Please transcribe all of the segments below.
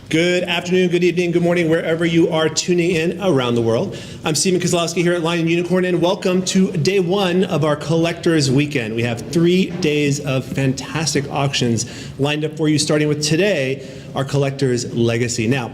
Good afternoon, good evening, good morning, wherever you are tuning in around the world. I'm Stephen Kozlowski here at Lion Unicorn, and welcome to day one of our Collectors Weekend. We have 3 days of fantastic auctions lined up for you, starting with today, our Collector's Legacy. Now,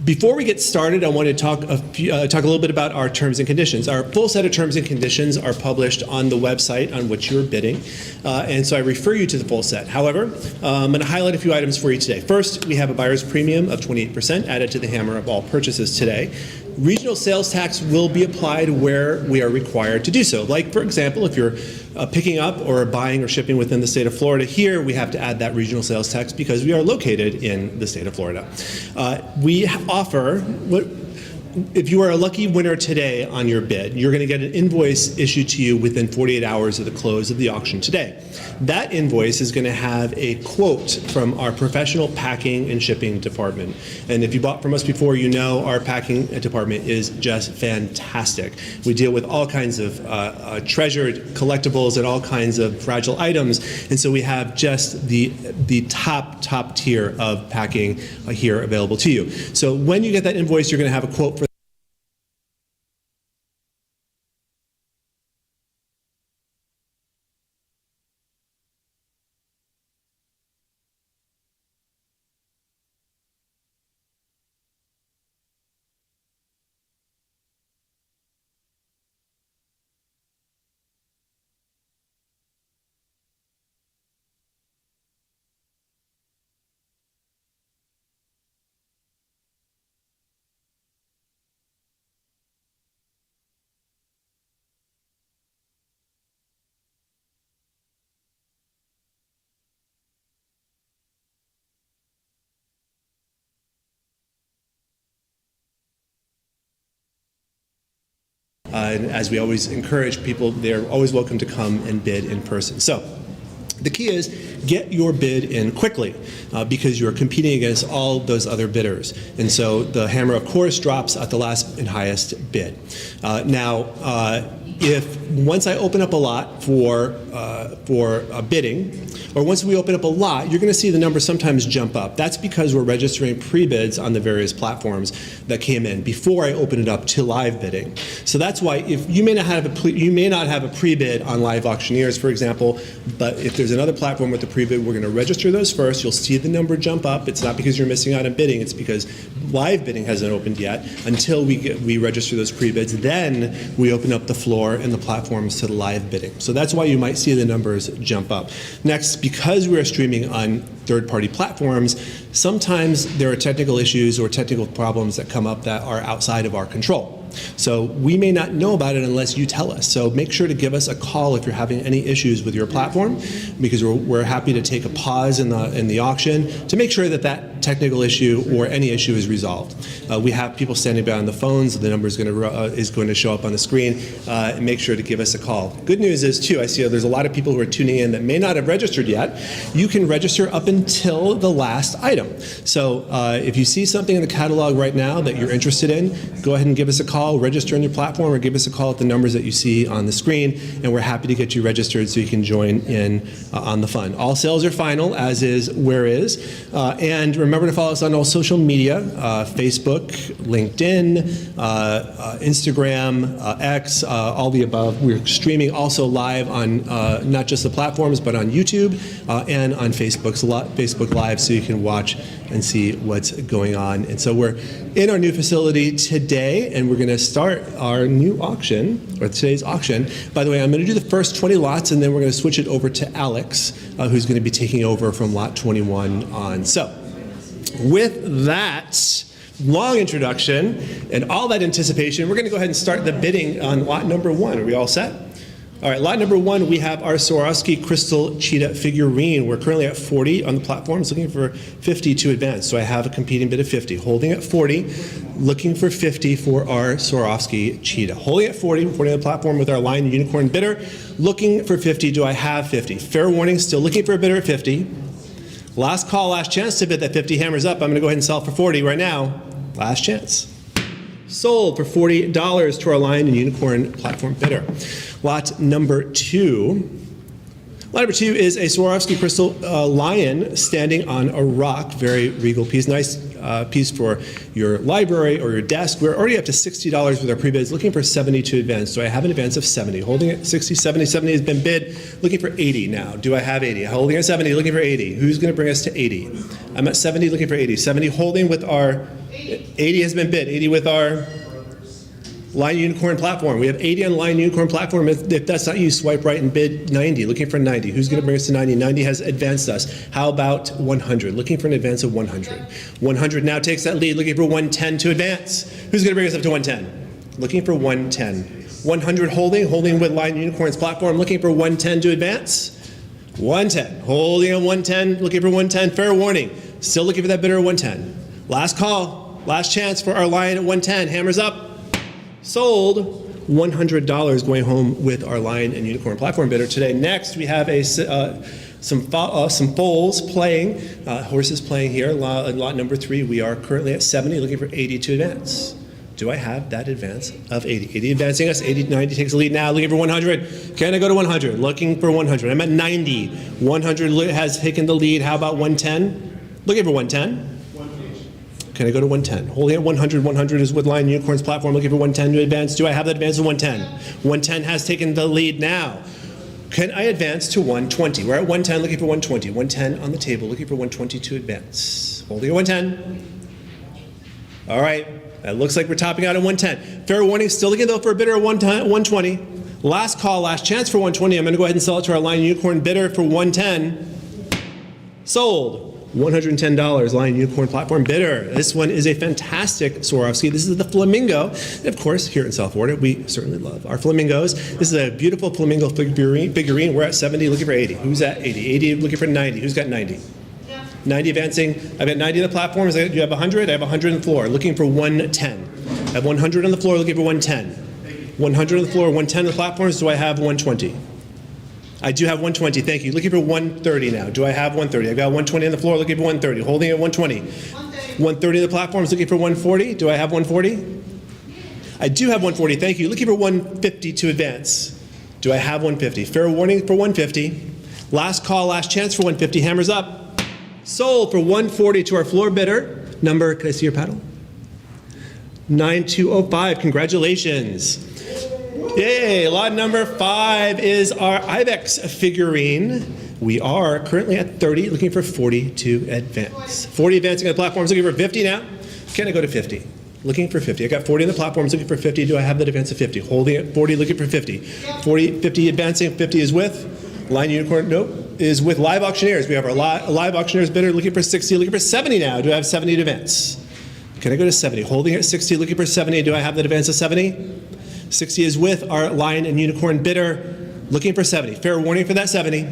before we get started, I want to talk a little bit about our terms and conditions. Our full set of terms and conditions are published on the website on which you're bidding, and so I refer you to the full set. However, I'm going to highlight a few items for you today. First, we have a buyer's premium of 28% added to the hammer of all purchases today. Regional sales tax will be applied where we are required to do so. Like, for example, if you're picking up or buying or shipping within the state of Florida, here we have to add that regional sales tax because we are located in the state of Florida. We offer, if you are a lucky winner today on your bid, you're going to get an invoice issued to you within 48 hours of the close of the auction today. That invoice is going to have a quote from our professional packing and shipping department. And if you bought from us before, you know our packing department is just fantastic. We deal with all kinds of treasured collectibles and all kinds of fragile items. And so we have just the top tier of packing here available to you. So when you get that invoice, you're going to have a quote for and as we always encourage people, they're always welcome to come and bid in person. So the key is get your bid in quickly because you're competing against all those other bidders. And so the hammer, of course, drops at the last and highest bid. If once I open up a lot for bidding, or once we open up a lot, you're going to see the numbers sometimes jump up. That's because we're registering pre-bids on the various platforms that came in before I open it up to live bidding. So that's why if you may not have a pre-bid on Live Auctioneers, for example, but if there's another platform with a pre-bid, we're going to register those first. You'll see the number jump up. It's not because you're missing out on bidding. It's because live bidding hasn't opened yet until we register those pre-bids. Then we open up the floor and the platforms to the live bidding. So that's why you might see the numbers jump up. Next, because we are streaming on third-party platforms, sometimes there are technical issues or technical problems that come up that are outside of our control. So we may not know about it unless you tell us. So make sure to give us a call if you're having any issues with your platform, because we're happy to take a pause in the auction to make sure that that technical issue or any issue is resolved. We have people standing by on the phones. The number is going to show up on the screen. And make sure to give us a call. Good news is, too, I see there's a lot of people who are tuning in that may not have registered yet. You can register up until the last item. So if you see something in the catalog right now that you're interested in, go ahead and give us a call. Register on your platform or give us a call at the numbers that you see on the screen, and we're happy to get you registered so you can join in on the fun. All sales are final, as is Where Is. And remember to follow us on all social media, Facebook, LinkedIn, Instagram, X, all the above. We're streaming also live on not just the platforms, but on YouTube and on Facebook Live, so you can watch and see what's going on. And so we're in our new facility today, and we're going to start our new auction, or today's auction. By the way, I'm going to do the first 20 lots, and then we're going to switch it over to Alex, who's going to be taking over from lot 21 on. So with that long introduction and all that anticipation, we're going to go ahead and start the bidding on lot number 1. Are we all set? All right, lot number 1, we have our Swarovski Crystal Cheetah figurine. We're currently at 40 on the platforms, looking for 50 to advance. So I have a competing bid of 50. Holding at 40, looking for 50 for our Swarovski Cheetah. Holding at 40, reporting on the platform with our Lion Unicorn bidder. Looking for 50, do I have 50? Fair warning, still looking for a bidder at 50. Last call, last chance to bid that 50. Hammers up, I'm gonna go ahead and sell for 40 right now. Last chance. Sold for $40 to our Lion and Unicorn platform bidder. Lot number 2. Lot number 2 is a Swarovski crystal lion standing on a rock. Very regal piece. Nice piece for your library or your desk. We're already up to $60 with our pre-bids, looking for 70 to advance. So I have an advance of 70. Holding it 60, 70, 70 has been bid. Looking for 80 now. Do I have 80? Holding at 70, looking for 80. Who's going to bring us to 80? I'm at 70, looking for 80. 70 holding with our 80 has been bid. 80 with our Lion Unicorn platform. We have 80 on Lion Unicorn platform. If that's not you, swipe right and bid 90. Looking for 90. Who's going to bring us to 90? 90 has advanced us. How about 100? Looking for an advance of 100. 100 now takes that lead. Looking for 110 to advance. Who's going to bring us up to 110? Looking for 110. 100 holding with Lion Unicorn's platform. Looking for 110 to advance. 110. Holding on 110. Looking for 110. Fair warning. Still looking for that bidder at 110. Last call. Last chance for our Lion at 110. Hammers up. Sold. $100 going home with our Lion and Unicorn platform bidder today. Next, we have some foals playing, horses playing here. Lot number 3, we are currently at 70, looking for 80 to advance. Do I have that advance of 80? 80 advancing us, 80, 90 takes the lead now, looking for 100. Can I go to 100? Looking for 100. I'm at 90. 100 has taken the lead. How about 110? Looking for 110. Can I go to 110? Holding at 100. 100 is with Lion Unicorn's platform, looking for 110 to advance. Do I have that advance of 110? 110 has taken the lead now. Can I advance to 120? We're at 110, looking for 120. 110 on the table, looking for 120 to advance. Holding at 110. All right, that looks like we're topping out at 110. Fair warning, still looking though for a bidder at 120. Last call, last chance for 120. I'm going to go ahead and sell it to our Lion Unicorn bidder for 110. Sold. $110 Lion Unicorn platform bidder. This one is a fantastic Swarovski. This is the flamingo. And of course, here in South Florida, we certainly love our flamingos. This is a beautiful flamingo figurine. We're at 70, looking for 80. Who's at 80? 80 looking for 90. Who's got 90? 90 advancing. I've got 90 on the platform. Do you have 100? I have 100 on the floor, looking for 110. I have 100 on the floor, looking for 110. 100 on the floor, 110 on the platforms. Do I have 120? I do have 120, thank you. Looking for 130 now. Do I have 130? I've got 120 on the floor, looking for 130. Holding at 120. 130 on the platforms, looking for 140. Do I have 140? I do have 140, thank you. Looking for 150 to advance. Do I have 150? Fair warning for 150. Last call, last chance for 150. Hammers up. Sold for 140 to our floor bidder. Number, can I see your paddle? 9205, congratulations. Yay, lot number 5 is our Ibex figurine. We are currently at 30, looking for 40 to advance. 40 advancing on the platforms, looking for 50 now. Can I go to 50? Looking for 50. I got 40 on the platforms, looking for 50. Do I have that advance of 50? Holding at 40, looking for 50. 40, 50 advancing, 50 is with Lion Unicorn, nope, is with Live Auctioneers. We have our Live Auctioneers bidder looking for 60, looking for 70 now. Do I have 70 to advance? Can I go to 70? Holding at 60, looking for 70. Do I have that advance of 70? 60 is with our Lion and Unicorn bidder, looking for 70. Fair warning for that 70.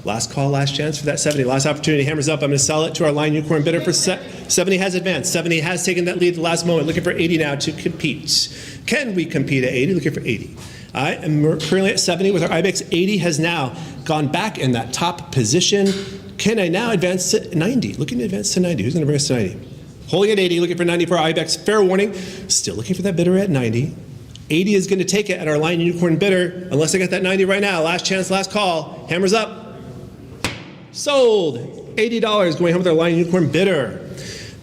Last call, last chance for that 70. Last opportunity, hammers up. I'm going to sell it to our Lion Unicorn bidder for 70 has advanced. 70 has taken that lead at the last moment, looking for 80 now to compete. Can we compete at 80? Looking for 80. I am currently at 70 with our Ibex. 80 has now gone back in that top position. Can I now advance to 90? Looking to advance to 90. Who's going to bring us to 90? Holding at 80, looking for 90 for our Ibex. Fair warning, still looking for that bidder at 90. 80 is going to take it at our Lion Unicorn bidder, unless I got that 90 right now. Last chance, last call. Hammers up. Sold. $80 going home with our Lion Unicorn bidder.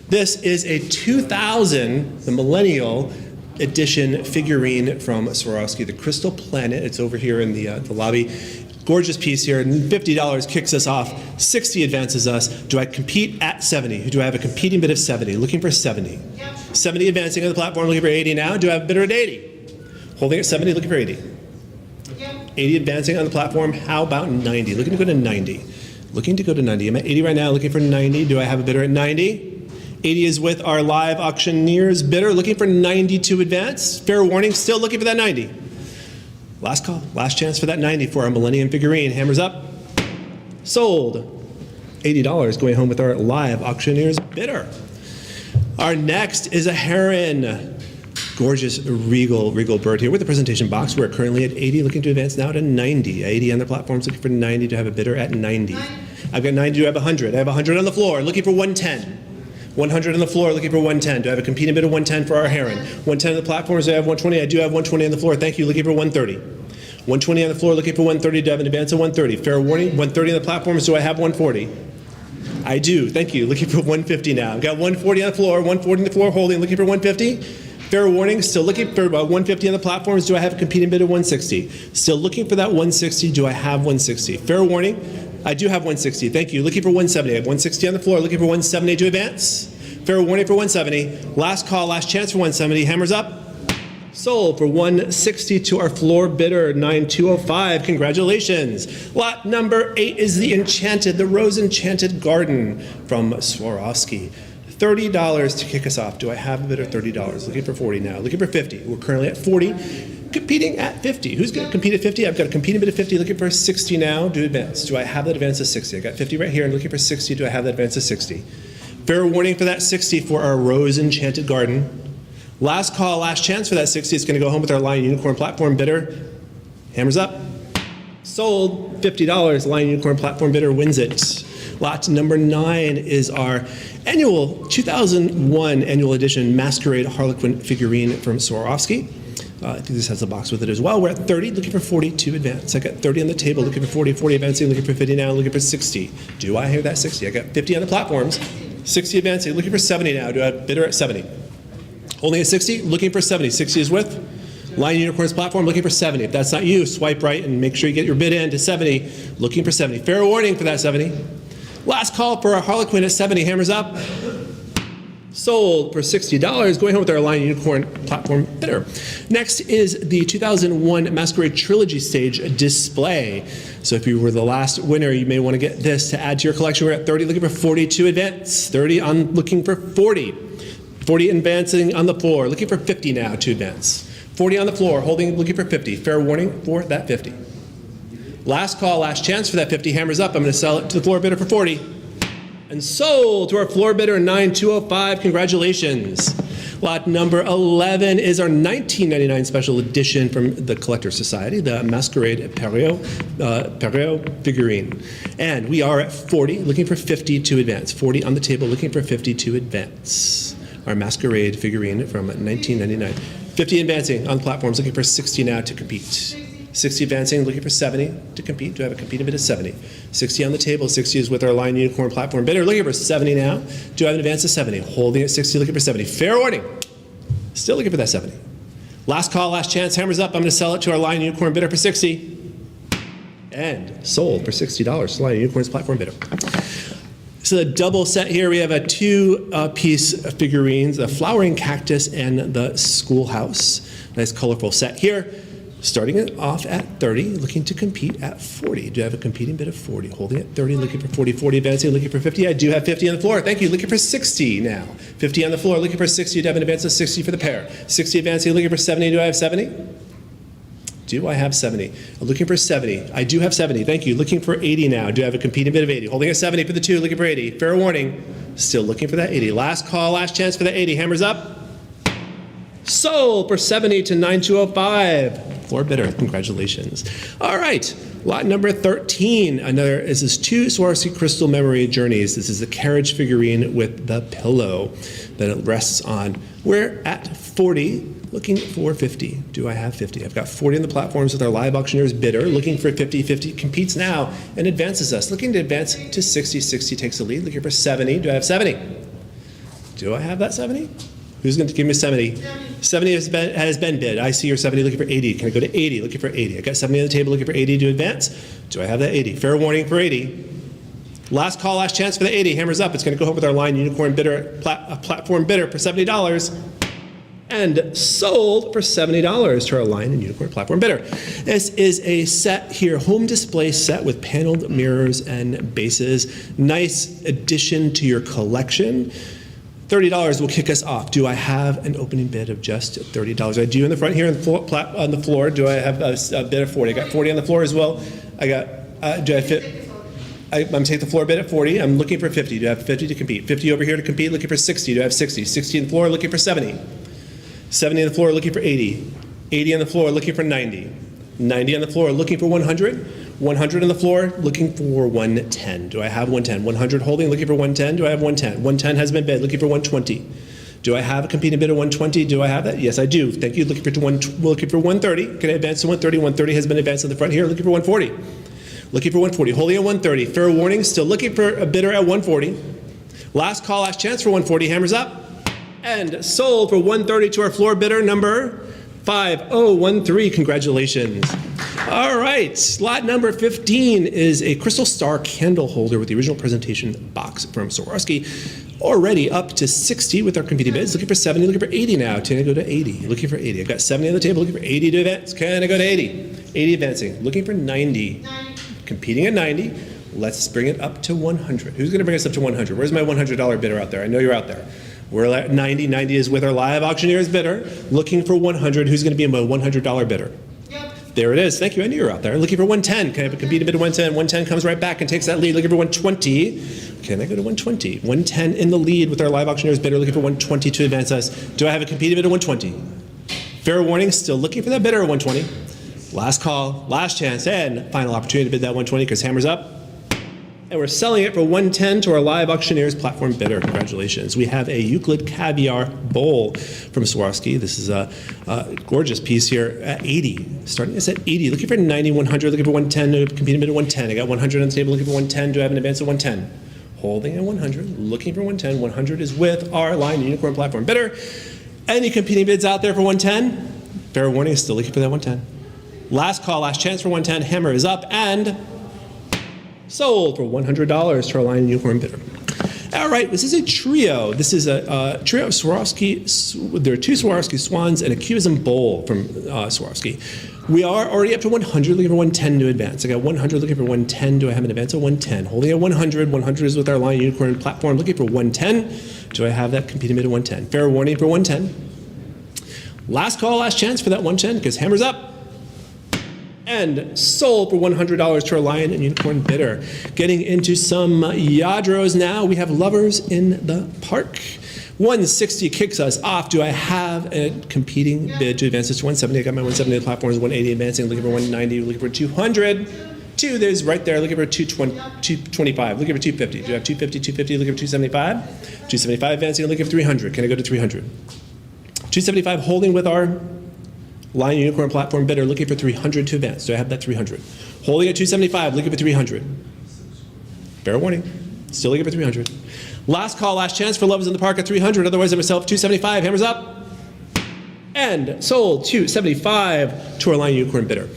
This is a 2000, the Millennial Edition figurine from Swarovski, the Crystal Planet. It's over here in the lobby. Gorgeous piece here. $50 kicks us off. 60 advances us. Do I compete at 70? Do I have a competing bid of 70? Looking for 70. 70 advancing on the platform, looking for 80 now. Do I have a bidder at 80? Holding at 70, looking for 80. 80 advancing on the platform. How about 90? Looking to go to 90. Looking to go to 90. I'm at 80 right now, looking for 90. Do I have a bidder at 90? 80 is with our Live Auctioneers bidder, looking for 90 to advance. Fair warning, still looking for that 90. Last call, last chance for that 90 for our Millennium figurine. Hammers up. Sold. $80 going home with our Live Auctioneers bidder. Our next is a heron. Gorgeous regal bird here with the presentation box. We're currently at 80, looking to advance now to 90. 80 on the platforms, looking for 90 to have a bidder at 90. I've got 90, do I have 100? I have 100 on the floor, looking for 110. 100 on the floor, looking for 110. Do I have a competing bid of 110 for our heron? 110 on the platforms, do I have 120? I do have 120 on the floor, thank you, looking for 130. 120 on the floor, looking for 130. Do I have an advance of 130? Fair warning, 130 on the platforms. Do I have 140? I do, thank you. Looking for 150 now. I've got 140 on the floor, 140 on the floor, holding, looking for 150. Fair warning, still looking for 150 on the platforms. Do I have a competing bid of 160? Still looking for that 160. Do I have 160? Fair warning, I do have 160. Thank you. Looking for 170. I have 160 on the floor. Looking for 170 to advance. Fair warning for 170. Last call, last chance for 170. Hammers up. Sold for 160 to our floor bidder, 9205. Congratulations. Lot number 8 is the Rose Enchanted Garden from Swarovski. $30 to kick us off. Do I have a bidder? $30. Looking for 40 now. Looking for 50. We're currently at 40. Competing at 50. Who's going to compete at 50? I've got a competing bid of 50. Looking for 60 now. Do advance. Do I have that advance of 60? I got 50 right here. I'm looking for 60. Do I have that advance of 60? Fair warning for that 60 for our Rose Enchanted Garden. Last call, last chance for that 60. It's going to go home with our Lion Unicorn Platform bidder. Hammers up. Sold. $50. Lion Unicorn Platform bidder wins it. Lot number 9 is our annual 2001 annual edition Masquerade Harlequin figurine from Swarovski. I think this has a box with it as well. We're at 30, looking for 40 to advance. I got 30 on the table, looking for 40, 40 advancing, looking for 50 now, looking for 60. Do I hear that 60? I got 50 on the platforms, 60 advancing, looking for 70 now. Do I have a bidder at 70? Holding at 60, looking for 70. 60 is with Lion Unicorn's platform, looking for 70. If that's not you, swipe right and make sure you get your bid in to 70, looking for 70. Fair warning for that 70. Last call for our Harlequin at 70. Hammers up. Sold for $60. Going home with our Lion Unicorn Platform bidder. Next is the 2001 Masquerade Trilogy Stage display. So if you were the last winner, you may want to get this to add to your collection. We're at 30, looking for 40 to advance. 30 on looking for 40. 40 advancing on the floor, looking for 50 now to advance. 40 on the floor, holding, looking for 50. Fair warning for that 50. Last call, last chance for that 50. Hammers up. I'm going to sell it to the floor bidder for 40. And sold to our floor bidder, 9205. Congratulations. Lot number 11 is our 1999 special edition from the Collector Society, the Masquerade Perrault figurine. And we are at 40, looking for 50 to advance. 40 on the table, looking for 50 to advance. Our Masquerade figurine from 1999. 50 advancing on platforms, looking for 60 now to compete. 60 advancing, looking for 70 to compete. Do I have a competing bid of 70? 60 on the table. 60 is with our Lion Unicorn Platform bidder. Looking for 70 now. Do I have an advance of 70? Holding at 60, looking for 70. Fair warning. Still looking for that 70. Last call, last chance. Hammers up. I'm going to sell it to our Lion Unicorn bidder for 60. And sold for $60 to Lion Unicorn's Platform bidder. So the double set here, we have a two-piece figurines, the flowering cactus and the schoolhouse. Nice colorful set here. Starting it off at 30, looking to compete at 40. Do I have a competing bid of 40? Holding at 30, looking for 40, 40 advancing, looking for 50. I do have 50 on the floor. Thank you. Looking for 60 now. 50 on the floor, looking for 60. Do I have an advance of 60 for the pair? 60 advancing, looking for 70. Do I have 70? Do I have 70? I'm looking for 70. I do have 70. Thank you. Looking for 80 now. Do I have a competing bid of 80? Holding at 70 for the 2, looking for 80. Fair warning. Still looking for that 80. Last call, last chance for that 80. Hammers up. Sold for 70 to 9205. Floor bidder, congratulations. All right, lot number 13. This is 2 Swarovski Crystal Memory Journeys. This is the carriage figurine with the pillow that it rests on. We're at 40, looking for 50. Do I have 50? I've got 40 on the platforms with our live auctioneer's bidder, looking for 50. 50 competes now and advances us. Looking to advance to 60. 60 takes the lead, looking for 70. Do I have 70? Do I have that 70? Who's going to give me 70? 70 has been bid. I see your 70 looking for 80. Can I go to 80? Looking for 80. I got 70 on the table looking for 80 to advance. Do I have that 80? Fair warning for 80. Last call, last chance for the 80. Hammers up. It's going to go home with our Lion Unicorn bidder, platform bidder for $70. And sold for $70 to our Lion and Unicorn Platform bidder. This is a set here, home display set with paneled mirrors and bases. Nice addition to your collection. $30 will kick us off. Do I have an opening bid of just $30? I do in the front here on the floor. Do I have a bid of 40? I got 40 on the floor as well. I got, do I fit? I'm going to take the floor bid at 40. I'm looking for 50. Do I have 50 to compete? 50 over here to compete, looking for 60. Do I have 60? 60 on the floor, looking for 70. 70 on the floor, looking for 80. 80 on the floor, looking for 90. 90 on the floor, looking for 100. 100 on the floor, looking for 110. Do I have 110? 100 holding, looking for 110. Do I have 110? 110 has been bid, looking for 120. Do I have a competing bid of 120? Do I have that? Yes, I do. Thank you. Looking for 130. Can I advance to 130? 130 has been advanced in the front here. Looking for 140. Looking for 140. Holding at 130. Fair warning. Still looking for a bidder at 140. Last call, last chance for 140. Hammers up. And sold for 130 to our floor bidder number 5013. Congratulations. All right, lot number 15 is a Crystal Star candle holder with the original presentation box from Swarovski. Already up to 60 with our competing bids. Looking for 70, looking for 80 now. Can I go to 80? Looking for 80. I've got 70 on the table, looking for 80 to advance. Can I go to 80? 80 advancing. Looking for 90. Competing at 90. Let's bring it up to 100. Who's going to bring us up to 100? Where's my $100 bidder out there? I know you're out there. We're at 90. 90 is with our live auctioneer's bidder. Looking for 100. Who's going to be my $100 bidder? There it is. Thank you. I knew you were out there. Looking for 110. Can I have a competing bid of 110? 110 comes right back and takes that lead. Looking for 120. Can I go to 120? 110 in the lead with our live auctioneer's bidder. Looking for 120 to advance us. Do I have a competing bid of 120? Fair warning. Still looking for that bidder at 120. Last call, last chance, and final opportunity to bid that 120 because hammer's up. And we're selling it for 110 to our live auctioneer's platform bidder. Congratulations. We have a Euclid Caviar Bowl from Swarovski. This is a gorgeous piece here at 80. Starting us at 80. Looking for 90, 100. Looking for 110. Competing bid at 110. I got 100 on the table. Looking for 110. Do I have an advance at 110? Holding at 100. Looking for 110. 100 is with our Lion Unicorn platform bidder. Any competing bids out there for 110? Fair warning. Still looking for that 110. Last call, last chance for 110. Hammer is up and sold for $100 to our Lion Unicorn bidder. All right, this is a trio. This is a trio of Swarovski. There are two Swarovski swans and a cubism bowl from Swarovski. We are already up to 100, looking for 110 to advance. I got 100, looking for 110. Do I have an advance at 110? Holding at 100. 100 is with our Lion Unicorn platform. Looking for 110. Do I have that competing bid at 110? Fair warning for 110. Last call, last chance for that 110 because hammer's up. And sold for $100 to our Lion and Unicorn bidder. Getting into some Yadros now. We have Lovers in the Park. 160 kicks us off. Do I have a competing bid to advance this to 170? I got my 170 platforms, 180 advancing, looking for 190, looking for 200. There's right there, looking for 225, looking for 250. Do I have 250, 250, looking for 275? 275 advancing, looking for 300. Can I go to 300? 275 holding with our Lion Unicorn platform bidder, looking for 300 to advance. Do I have that 300? Holding at 275, looking for 300. Fair warning. Still looking for 300. Last call, last chance for Lovers in the Park at 300. Otherwise, I myself 275. Hammers up. And sold 275 to our Lion Unicorn bidder.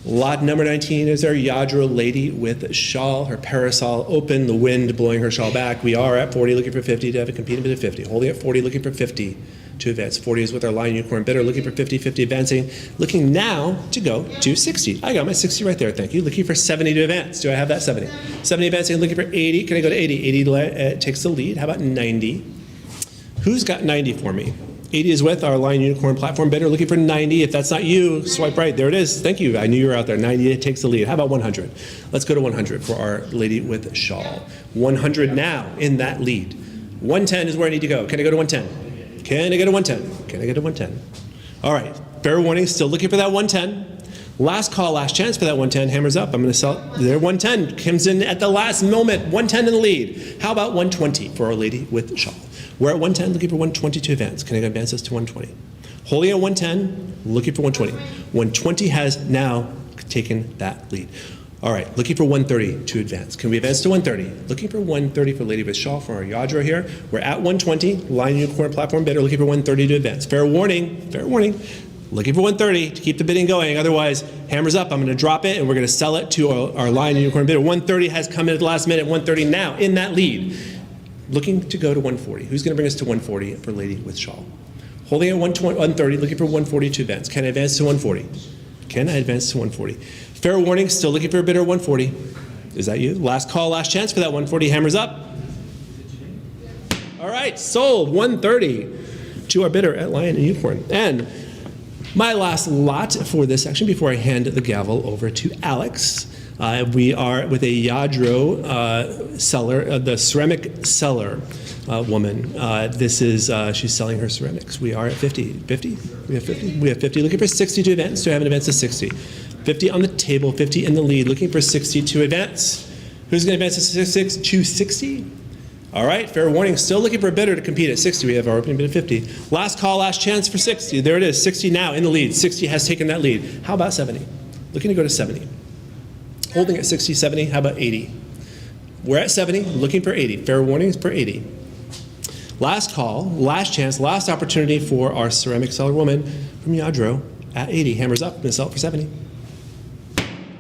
Lot number 19 is our Yadro lady with shawl, her parasol open, the wind blowing her shawl back. We are at 40, looking for 50 to have a competing bid of 50. Holding at 40, looking for 50 to advance. 40 is with our Lion Unicorn bidder, looking for 50, 50 advancing. Looking now to go to 60. I got my 60 right there, thank you. Looking for 70 to advance. Do I have that 70? 70 advancing, looking for 80. Can I go to 80? 80 takes the lead. How about 90? Who's got 90 for me? 80 is with our Lion Unicorn platform bidder, looking for 90. If that's not you, swipe right. There it is. Thank you. I knew you were out there. 90 takes the lead. How about 100? Let's go to 100 for our lady with shawl. 100 now in that lead. 110 is where I need to go. Can I go to 110? Can I go to 110? Can I go to 110? All right. Fair warning. Still looking for that 110. Last call, last chance for that 110. Hammers up. I'm going to sell there. 110 comes in at the last moment. 110 in the lead. How about 120 for our lady with shawl? We're at 110, looking for 120 to advance. Can I advance us to 120? Holding at 110, looking for 120. 120 has now taken that lead. All right, looking for 130 to advance. Can we advance to 130? Looking for 130 for Lady with Shawl for our Yadro here. We're at 120, Lion Unicorn platform bidder, looking for 130 to advance. Fair warning, fair warning. Looking for 130 to keep the bidding going. Otherwise, hammers up. I'm going to drop it, and we're going to sell it to our Lion Unicorn bidder. 130 has come in at the last minute. 130 now in that lead. Looking to go to 140. Who's going to bring us to 140 for Lady with Shawl? Holding at 130, looking for 140 to advance. Can I advance to 140? Can I advance to 140? Fair warning, still looking for a bidder 140. Is that you? Last call, last chance for that 140. Hammers up. All right, sold 130 to our bidder at Lion and Unicorn. And my last lot for this section before I hand the gavel over to Alex. We are with a Yadro seller, the ceramic seller woman. This is, she's selling her ceramics. We are at 50. 50? We have 50? We have 50. Looking for 60 to advance. Do I have an advance of 60? 50 on the table, 50 in the lead. Looking for 60 to advance. Who's going to advance to 60? All right, fair warning, still looking for a bidder to compete at 60. We have our opening bid at 50. Last call, last chance for 60. There it is, 60 now in the lead. 60 has taken that lead. How about 70? Looking to go to 70. Holding at 60, 70, how about 80? We're at 70, looking for 80. Fair warnings for 80. Last call, last chance, last opportunity for our ceramic seller woman from Yadro at 80. Hammers up, gonna sell it for 70.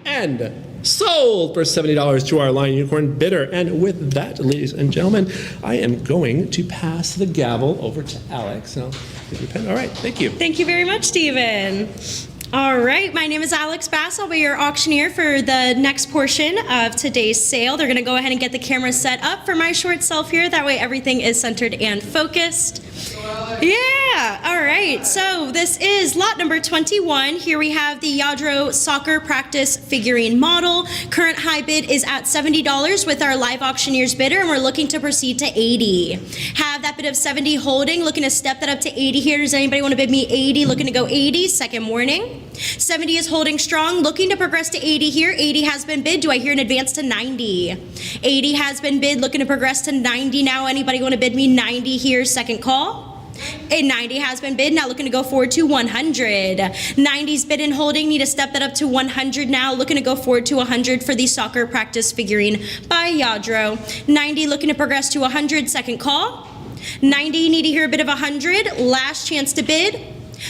And sold for $70 to our Lion Unicorn bidder. And with that, ladies and gentlemen, I am going to pass the gavel over to Alex. And I'll give you a pen. All right, thank you. Thank you very much, Stephen. All right, my name is Alex Bass. I'll be your auctioneer for the next portion of today's sale. They're going to go ahead and get the camera set up for my short self here. That way everything is centered and focused. Yeah, all right. So this is lot number 21. Here we have the Yadro soccer practice figurine model. Current high bid is at $70 with our live auctioneer's bidder, and we're looking to proceed to 80. Have that bid of 70 holding, looking to step that up to 80 here. Does anybody want to bid me 80? Looking to go 80, second warning. 70 is holding strong, looking to progress to 80 here. 80 has been bid. Do I hear an advance to 90? 80 has been bid, looking to progress to 90 now. Anybody want to bid me 90 here? Second call. And 90 has been bid, now looking to go forward to 100. 90's bid and holding, need to step that up to 100 now, looking to go forward to 100 for the soccer practice figurine by Yadro. 90 looking to progress to 100, second call. 90, need to hear a bid of 100, last chance to bid.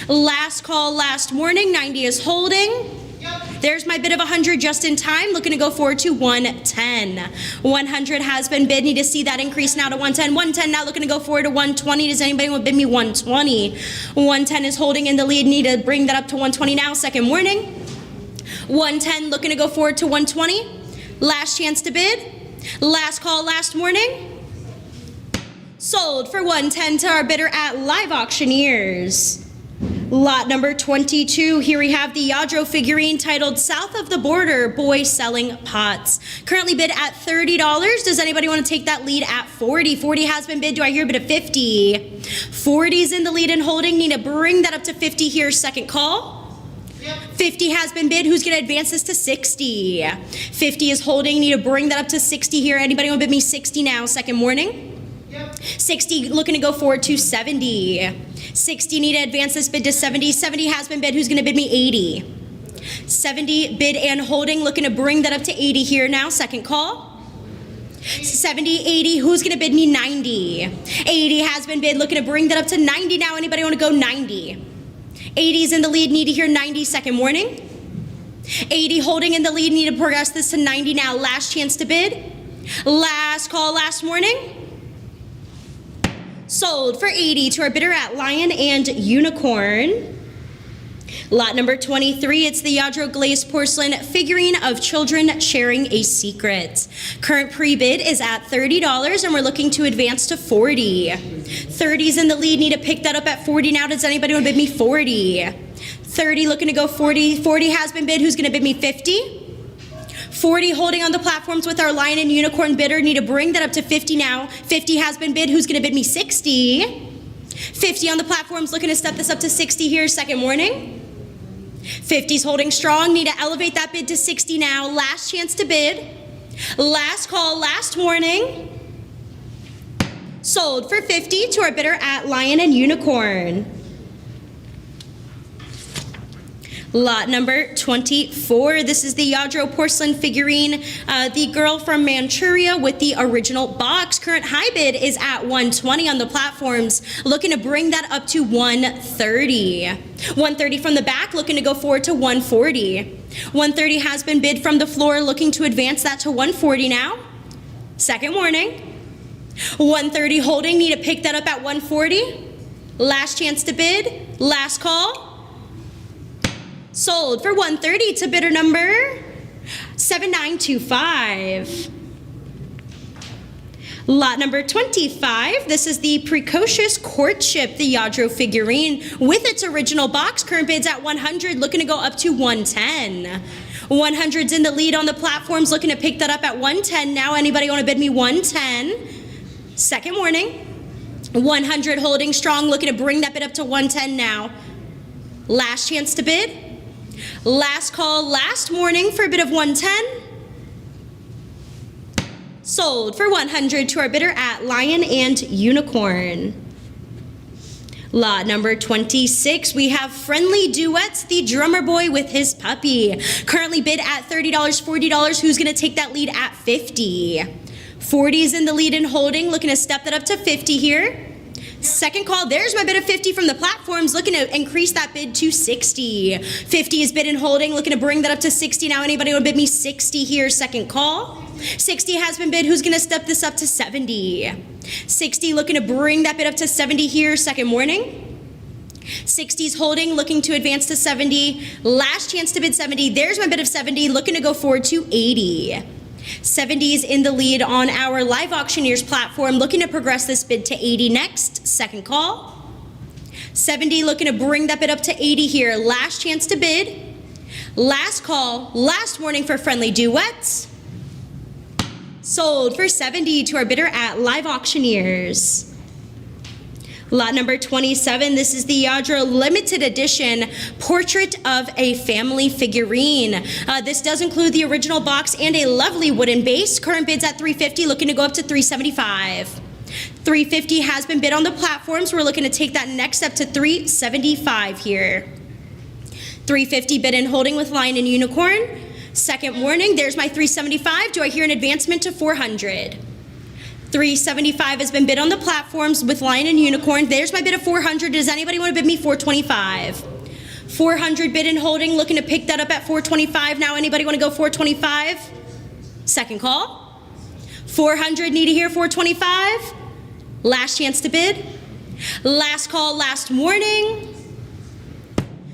Last call, last warning, 90 is holding. There's my bid of 100 just in time, looking to go forward to 110. 100 has been bid, need to see that increase now to 110. 110 now looking to go forward to 120. Does anybody want to bid me 120? 110 is holding in the lead, need to bring that up to 120 now, second warning. 110 looking to go forward to 120. Last chance to bid. Last call, last warning. Sold for 110 to our bidder at Live Auctioneers. Lot number 22, here we have the Yadro figurine titled South of the Border, Boy Selling Pots. Currently bid at $30. Does anybody want to take that lead at 40? 40 has been bid. Do I hear a bid of 50? 40's in the lead and holding. Need to bring that up to 50 here, second call. 50 has been bid. Who's going to advance this to 60? 50 is holding. Need to bring that up to 60 here. Anybody want to bid me 60 now, second warning? 60 looking to go forward to 70. 60 need to advance this bid to 70. 70 has been bid. Who's going to bid me 80? 70 bid and holding, looking to bring that up to 80 here now, second call. 70, 80, who's going to bid me 90? 80 has been bid, looking to bring that up to 90 now. Anybody want to go 90? 80's in the lead, need to hear 90, second warning. 80 holding in the lead, need to progress this to 90 now. Last chance to bid. Last call, last warning. Sold for 80 to our bidder at Lion and Unicorn. Lot number 23, it's the Yadro glazed porcelain figurine of children sharing a secret. Current pre-bid is at $30 and we're looking to advance to 40. 30's in the lead, need to pick that up at 40 now. Does anybody want to bid me 40? 30 looking to go 40. 40 has been bid. Who's going to bid me 50? 40 holding on the platforms with our Lion and Unicorn bidder. Need to bring that up to 50 now. 50 has been bid. Who's going to bid me 60? 50 on the platforms, looking to step this up to 60 here, second warning. 50's holding strong. Need to elevate that bid to 60 now. Last chance to bid. Last call, last warning. Sold for 50 to our bidder at Lion and Unicorn. Lot number 24, this is the Yadro porcelain figurine, the girl from Manchuria with the original box. Current high bid is at 120 on the platforms, looking to bring that up to 130. 130 from the back, looking to go forward to 140. 130 has been bid from the floor, looking to advance that to 140 now. Second warning. 130 holding, need to pick that up at 140. Last chance to bid, last call. Sold for 130 to bidder number 7925. Lot number 25, this is the Precocious Courtship, the Yadro figurine with its original box. Current bids at 100, looking to go up to 110. 100's in the lead on the platforms, looking to pick that up at 110 now. Anybody want to bid me 110? Second warning. 100 holding strong, looking to bring that bid up to 110 now. Last chance to bid. Last call, last warning for a bid of 110. Sold for 100 to our bidder at Lion and Unicorn. Lot number 26, we have Friendly Duets, the drummer boy with his puppy. Currently bid at $30, $40. Who's going to take that lead at 50? 40 is in the lead and holding, looking to step that up to 50 here. Second call, there's my bid of 50 from the platforms, looking to increase that bid to 60. 50 is bid and holding, looking to bring that up to 60. Now anybody want to bid me 60 here? Second call. 60 has been bid. Who's going to step this up to 70? 60 looking to bring that bid up to 70 here. Second morning. 60's holding, looking to advance to 70. Last chance to bid 70. There's my bid of 70, looking to go forward to 80. 70 is in the lead on our live auctioneers platform, looking to progress this bid to 80 next. Second call. 70 looking to bring that bid up to 80 here. Last chance to bid. Last call, last warning for Friendly Duets. Sold for 70 to our bidder at Live Auctioneers. Lot number 27, this is the Yadro limited edition Portrait of a Family figurine. This does include the original box and a lovely wooden base. Current bids at $350, looking to go up to $375. $350 has been bid on the platforms. We're looking to take that next step to $375 here. $350 bid and holding with Lion and Unicorn. Second warning, there's my $375. Do I hear an advancement to $400? $375 has been bid on the platforms with Lion and Unicorn. There's my bid of $400. Does anybody want to bid me $425? $400 bid and holding, looking to pick that up at $425. Now anybody want to go $425? Second call. $400, need to hear $425. Last chance to bid. Last call, last warning.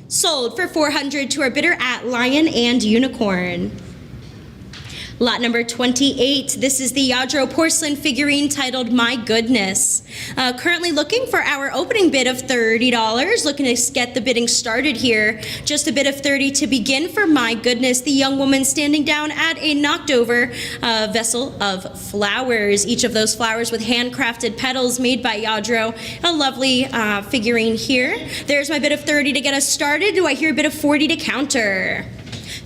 Sold for $400 to our bidder at Lion and Unicorn. Lot number 28, this is the Yadro porcelain figurine titled My Goodness. Currently looking for our opening bid of $30, looking to get the bidding started here. Just a bid of $30 to begin for My Goodness, the young woman standing down at a knocked over vessel of flowers. Each of those flowers with handcrafted petals made by Yadro. A lovely figurine here. There's my bid of $30 to get us started. Do I hear a bid of $40 to counter?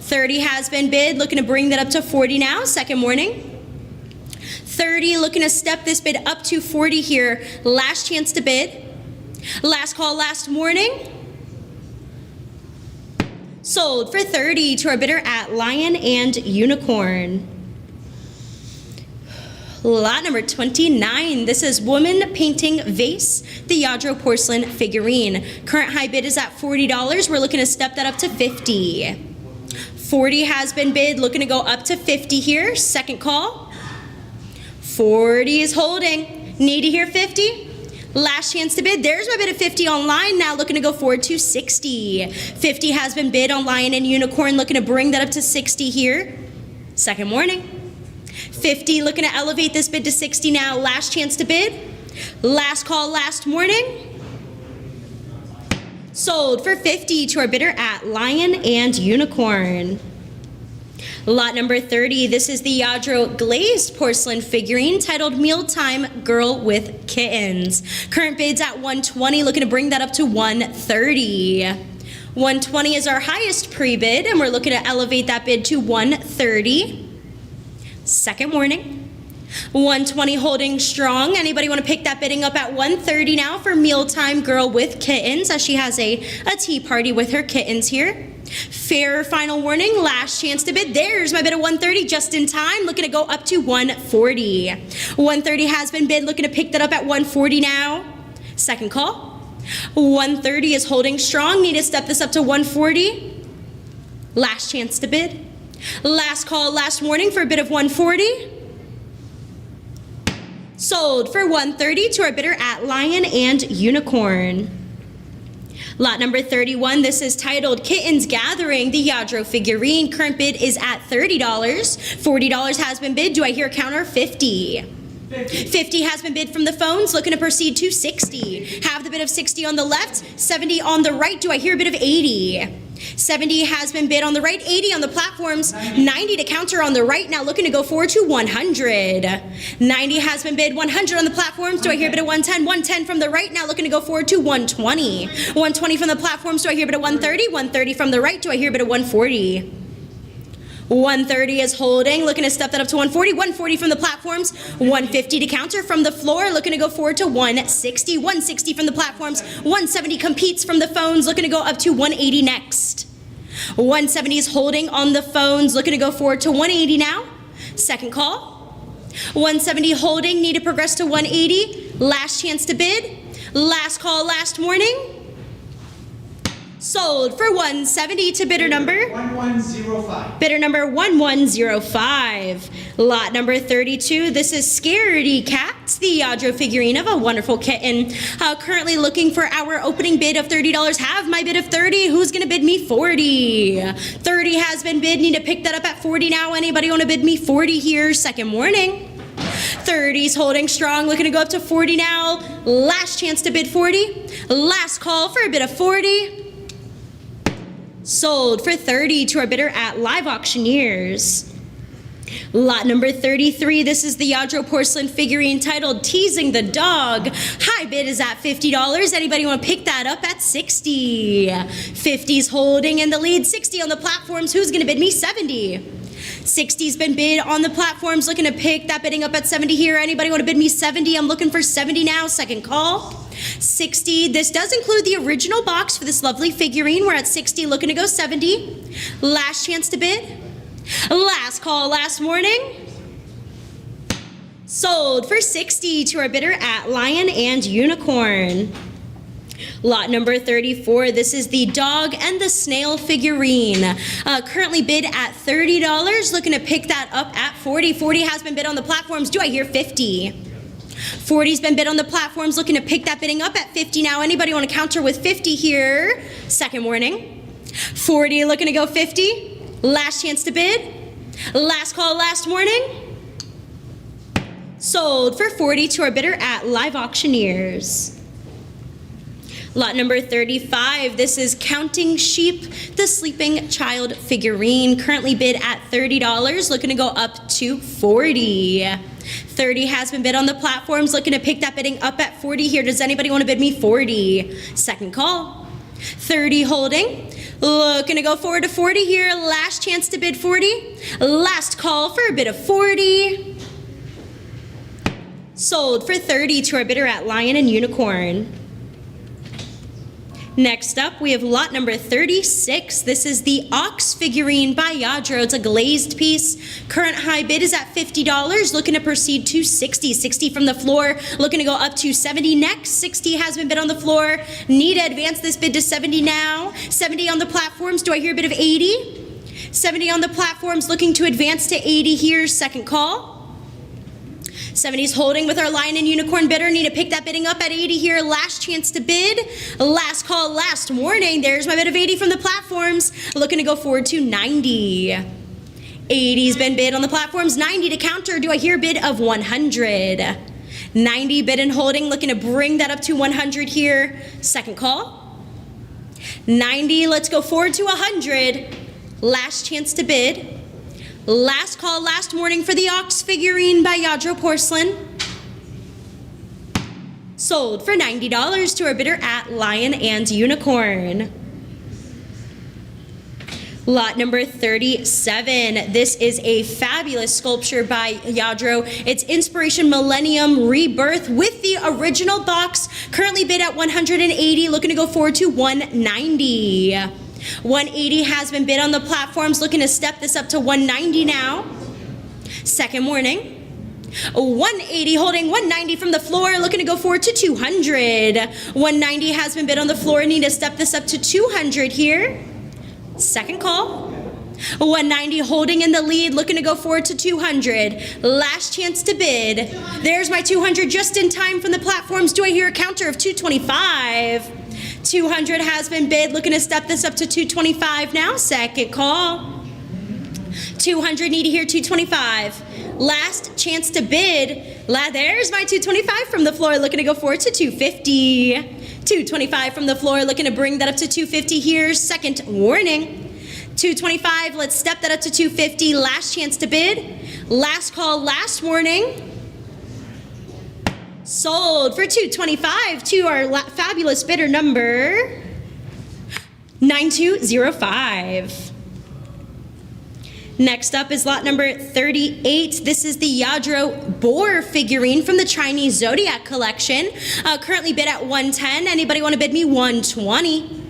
30 has been bid, looking to bring that up to 40 now, second morning. 30, looking to step this bid up to 40 here. Last chance to bid. Last call, last warning. Sold for 30 to our bidder at Lion and Unicorn. Lot number 29, this is Woman Painting Vase, the Yadro porcelain figurine. Current high bid is at $40. We're looking to step that up to 50. 40 has been bid, looking to go up to 50 here. Second call. 40 is holding. Need to hear 50. Last chance to bid. There's my bid of 50 online. Now looking to go forward to 60. 50 has been bid on Lion and Unicorn, looking to bring that up to 60 here. Second morning. 50 looking to elevate this bid to 60 now. Last chance to bid. Last call, last warning. Sold for 50 to our bidder at Lion and Unicorn. Lot number 30, this is the Yadro glazed porcelain figurine titled Mealtime Girl with Kittens. Current bids at $120, looking to bring that up to $130. $120 is our highest pre-bid, and we're looking to elevate that bid to $130. Second warning. 120 holding strong. Anybody want to pick that bidding up at 130 now for Mealtime Girl with Kittens, as she has a tea party with her kittens here. Fair final warning, last chance to bid. There's my bid of 130 just in time, looking to go up to 140. 130 has been bid, looking to pick that up at 140 now. Second call. 130 is holding strong, need to step this up to 140. Last chance to bid. Last call, last warning for a bid of 140. Sold for 130 to our bidder at Lion and Unicorn. Lot number 31, this is titled Kittens Gathering, the Yadro figurine. Current bid is at $30. $40 has been bid. Do I hear a counter? 50. 50 has been bid from the phones, looking to proceed to 60. Have the bid of 60 on the left, 70 on the right. Do I hear a bid of 80? 70 has been bid on the right, 80 on the platforms, 90 to counter on the right, now looking to go forward to 100. 90 has been bid, 100 on the platforms, do I hear a bid of 110? 110 from the right, now looking to go forward to 120. 120 from the platforms, do I hear a bid of 130? 130 from the right, do I hear a bid of 140? 130 is holding, looking to step that up to 140. 140 from the platforms. 150 to counter from the floor, looking to go forward to 160. 160 from the platforms. 170 competes from the phones, looking to go up to 180 next. 170 is holding on the phones, looking to go forward to 180 now. Second call. 170 holding, need to progress to 180. Last chance to bid. Last call, last warning. Sold for 170 to bidder number 1105. Bidder number 1105. Lot number 32. This is Scaredy Cat, the Yadro figurine of a wonderful kitten. Currently looking for our opening bid of $30. Have my bid of 30. Who's gonna bid me 40? 30 has been bid. Need to pick that up at 40 now. Anybody want to bid me 40 here? Second warning. 30's holding strong, looking to go up to 40 now. Last chance to bid 40. Last call for a bid of 40. Sold for 30 to our bidder at Live Auctioneers. Lot number 33, this is the Yadro porcelain figurine titled Teasing the Dog. High bid is at $50. Anybody want to pick that up at 60? 50's holding in the lead, 60 on the platforms. Who's going to bid me 70? 60's been bid on the platforms, looking to pick that bidding up at 70 here. Anybody want to bid me 70? I'm looking for 70 now, second call. 60, this does include the original box for this lovely figurine. We're at 60, looking to go 70. Last chance to bid. Last call, last warning. Sold for 60 to our bidder at Lion and Unicorn. Lot number 34, this is the dog and the snail figurine. Currently bid at $30, looking to pick that up at 40. 40 has been bid on the platforms. Do I hear 50? 40's been bid on the platforms, looking to pick that bidding up at 50 now. Anybody want to counter with 50 here? Second warning. 40 looking to go 50. Last chance to bid. Last call, last warning. Sold for 40 to our bidder at Live Auctioneers. Lot number 35, this is Counting Sheep, the sleeping child figurine. Currently bid at $30, looking to go up to 40. 30 has been bid on the platforms, looking to pick that bidding up at 40 here. Does anybody want to bid me 40? Second call. 30 holding, looking to go forward to 40 here. Last chance to bid 40. Last call for a bid of 40. Sold for 30 to our bidder at Lion and Unicorn. Next up, we have lot number 36. This is the Ox figurine by Yadro. It's a glazed piece. Current high bid is at $50. Looking to proceed to 60. 60 from the floor. Looking to go up to 70 next. 60 has been bid on the floor. Need to advance this bid to 70 now. 70 on the platforms. Do I hear a bid of 80? 70 on the platforms. Looking to advance to 80 here. Second call. 70's holding with our Lion and Unicorn bidder. Need to pick that bidding up at 80 here. Last chance to bid. Last call, last warning. There's my bid of 80 from the platforms. Looking to go forward to 90. 80's been bid on the platforms. 90 to counter. Do I hear a bid of 100? 90 bid and holding. Looking to bring that up to 100 here. Second call. 90, let's go forward to 100. Last chance to bid. Last call, last warning for the Ox figurine by Yadro Porcelain. Sold for $90 to our bidder at Lion and Unicorn. Lot number 37. This is a fabulous sculpture by Yadro. It's Inspiration Millennium Rebirth with the original box. Currently bid at $180, looking to go forward to $190. 180 has been bid on the platforms, looking to step this up to 190 now. Second warning. 180 holding, 190 from the floor, looking to go forward to 200. 190 has been bid on the floor, need to step this up to 200 here. Second call. 190 holding in the lead, looking to go forward to 200. Last chance to bid. There's my 200 just in time from the platforms. Do I hear a counter of 225? 200 has been bid, looking to step this up to 225 now. Second call. 200, need to hear 225. Last chance to bid. There's my 225 from the floor, looking to go forward to 250. 225 from the floor, looking to bring that up to 250 here. Second warning. 225, let's step that up to 250. Last chance to bid. Last call, last warning. Sold for 225 to our fabulous bidder number 9205. Next up is lot number 38. This is the Yadro boar figurine from the Chinese Zodiac collection. Currently bid at 110. Anybody want to bid me 120?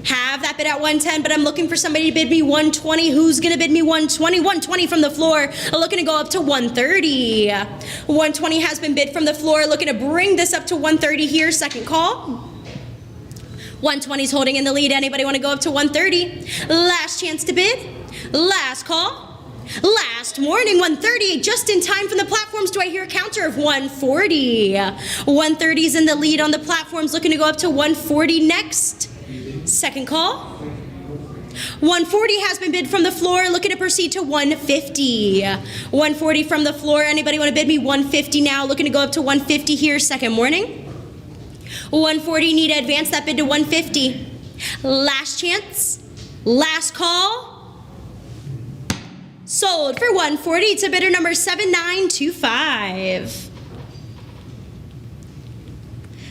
Have that bid at 110, but I'm looking for somebody to bid me 120. Who's going to bid me 120? 120 from the floor. Looking to go up to 130. 120 has been bid from the floor. Looking to bring this up to 130 here. Second call. 120 is holding in the lead. Anybody want to go up to 130? Last chance to bid. Last call. Last warning, 130, just in time from the platforms. Do I hear a counter of 140? 130 is in the lead on the platforms, looking to go up to 140 next. Second call. 140 has been bid from the floor, looking to proceed to 150. 140 from the floor. Anybody want to bid me 150 now? Looking to go up to 150 here. Second warning. 140, need to advance that bid to 150. Last chance. Last call. Sold for 140 to bidder number 7925.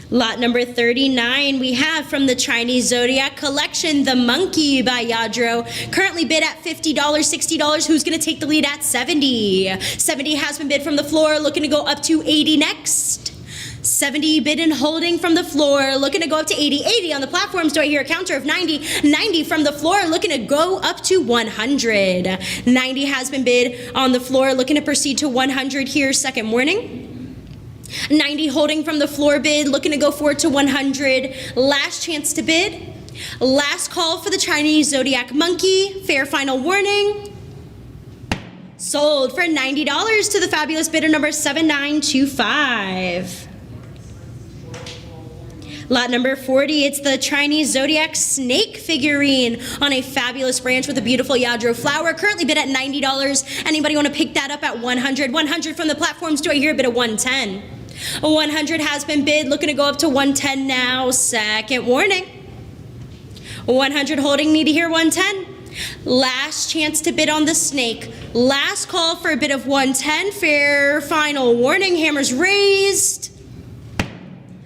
Lot number 39, we have from the Chinese Zodiac collection, the Monkey by Yadro. Currently bid at $50, $60. Who's going to take the lead at 70? 70 has been bid from the floor, looking to go up to 80 next. 70 bid and holding from the floor, looking to go up to 80. 80 on the platforms. Do I hear a counter of 90? 90 from the floor, looking to go up to 100. 90 has been bid on the floor, looking to proceed to 100 here. Second warning. 90 holding from the floor bid, looking to go forward to 100. Last chance to bid. Last call for the Chinese Zodiac Monkey. Fair final warning. Sold for $90 to the fabulous bidder number 7925. Lot number 40, it's the Chinese Zodiac snake figurine on a fabulous branch with a beautiful Yadro flower. Currently bid at $90. Anybody want to pick that up at 100? 100 from the platforms. Do I hear a bid of 110? 100 has been bid, looking to go up to 110 now. Second warning. 100 holding, need to hear 110. Last chance to bid on the snake. Last call for a bid of 110. Fair final warning. Hammers raised.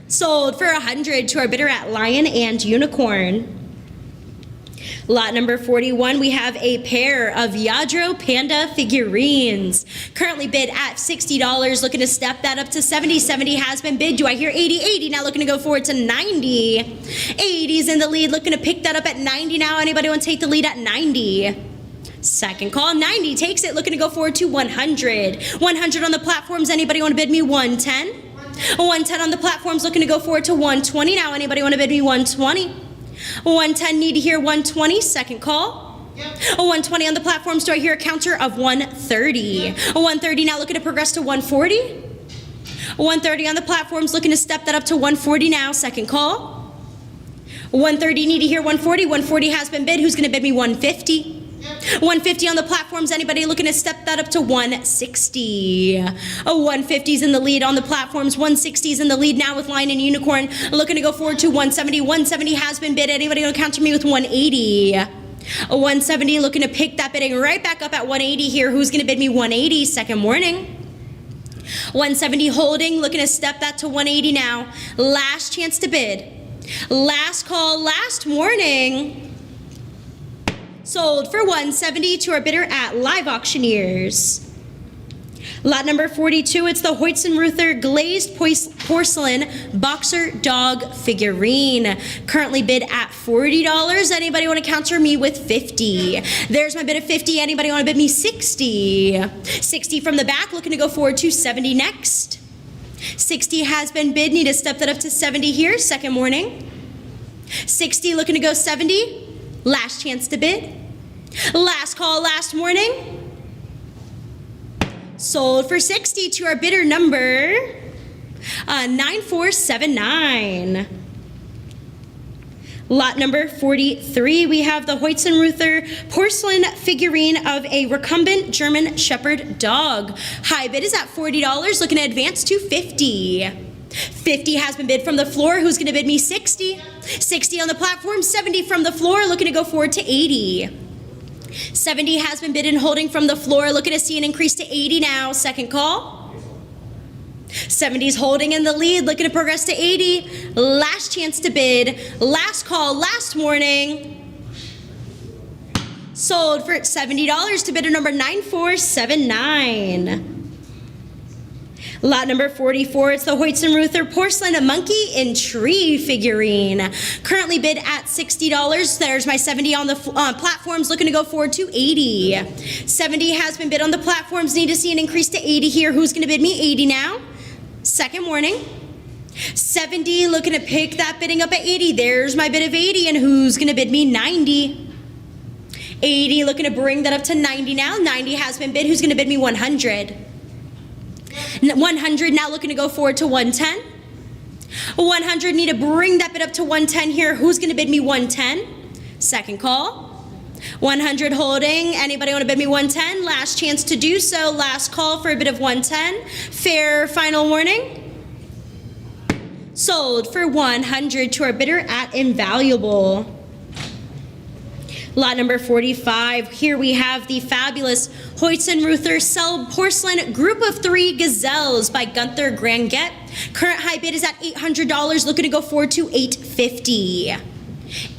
Sold for 100 to our bidder at Lion and Unicorn. Lot number 41, we have a pair of Yadro Panda figurines. Currently bid at $60, looking to step that up to 70. 70 has been bid. Do I hear 80? 80 now, looking to go forward to 90. 80's in the lead, looking to pick that up at 90 now. Anybody want to take the lead at 90? Second call, 90 takes it, looking to go forward to 100. 100 on the platforms. Anybody want to bid me 110? 110 on the platforms, looking to go forward to 120 now. Anybody want to bid me 120? 110, need to hear 120. Second call. 120 on the platforms. Do I hear a counter of 130? 130 now, looking to progress to 140. 130 on the platforms, looking to step that up to 140 now. Second call. 130, need to hear 140. 140 has been bid. Who's going to bid me 150? 150 on the platforms. Anybody looking to step that up to 160? 150's in the lead on the platforms. 160's in the lead now with Lion and Unicorn. Looking to go forward to 170. 170 has been bid. Anybody going to counter me with 180? 170 looking to pick that bidding right back up at 180 here. Who's going to bid me 180? Second warning. 170 holding. Looking to step that to 180 now. Last chance to bid. Last call. Last warning. Sold for 170 to our bidder at Live Auctioneers. Lot number 42, it's the Hoytson-Ruther glazed porcelain boxer dog figurine. Currently bid at $40. Anybody want to counter me with 50? There's my bid of 50. Anybody want to bid me 60? 60 from the back, looking to go forward to 70 next. 60 has been bid. Need to step that up to 70 here. Second warning. 60 looking to go 70. Last chance to bid. Last call, last warning. Sold for 60 to our bidder number 9479. Lot number 43, we have the Hoytson-Ruther porcelain figurine of a recumbent German Shepherd dog. High bid is at $40, looking to advance to 50. 50 has been bid from the floor. Who's going to bid me 60? 60 on the platform, 70 from the floor, looking to go forward to 80. 70 has been bid and holding from the floor, looking to see an increase to 80 now. Second call. 70's holding in the lead, looking to progress to 80. Last chance to bid. Last call, last warning. Sold for $70 to bidder number 9479. Lot number 44, it's the Hoyts and Ruther porcelain monkey and tree figurine. Currently bid at $60. There's my 70 on the platforms, looking to go forward to 80. 70 has been bid on the platforms, need to see an increase to 80 here. Who's gonna bid me 80 now? Second warning. 70, looking to pick that bidding up at 80. There's my bid of 80, and who's gonna bid me 90? 80, looking to bring that up to 90 now. 90 has been bid, who's gonna bid me 100? 100 now looking to go forward to 110. 100, need to bring that bid up to 110 here. Who's going to bid me 110? Second call. 100 holding. Anybody want to bid me 110? Last chance to do so. Last call for a bid of 110. Fair final warning. Sold for 100 to our bidder at Invaluable. Lot number 45, here we have the fabulous Hoyts and Ruther Cell Porcelain Group of 3 Gazelles by Gunther Granget. Current high bid is at $800, looking to go forward to $850.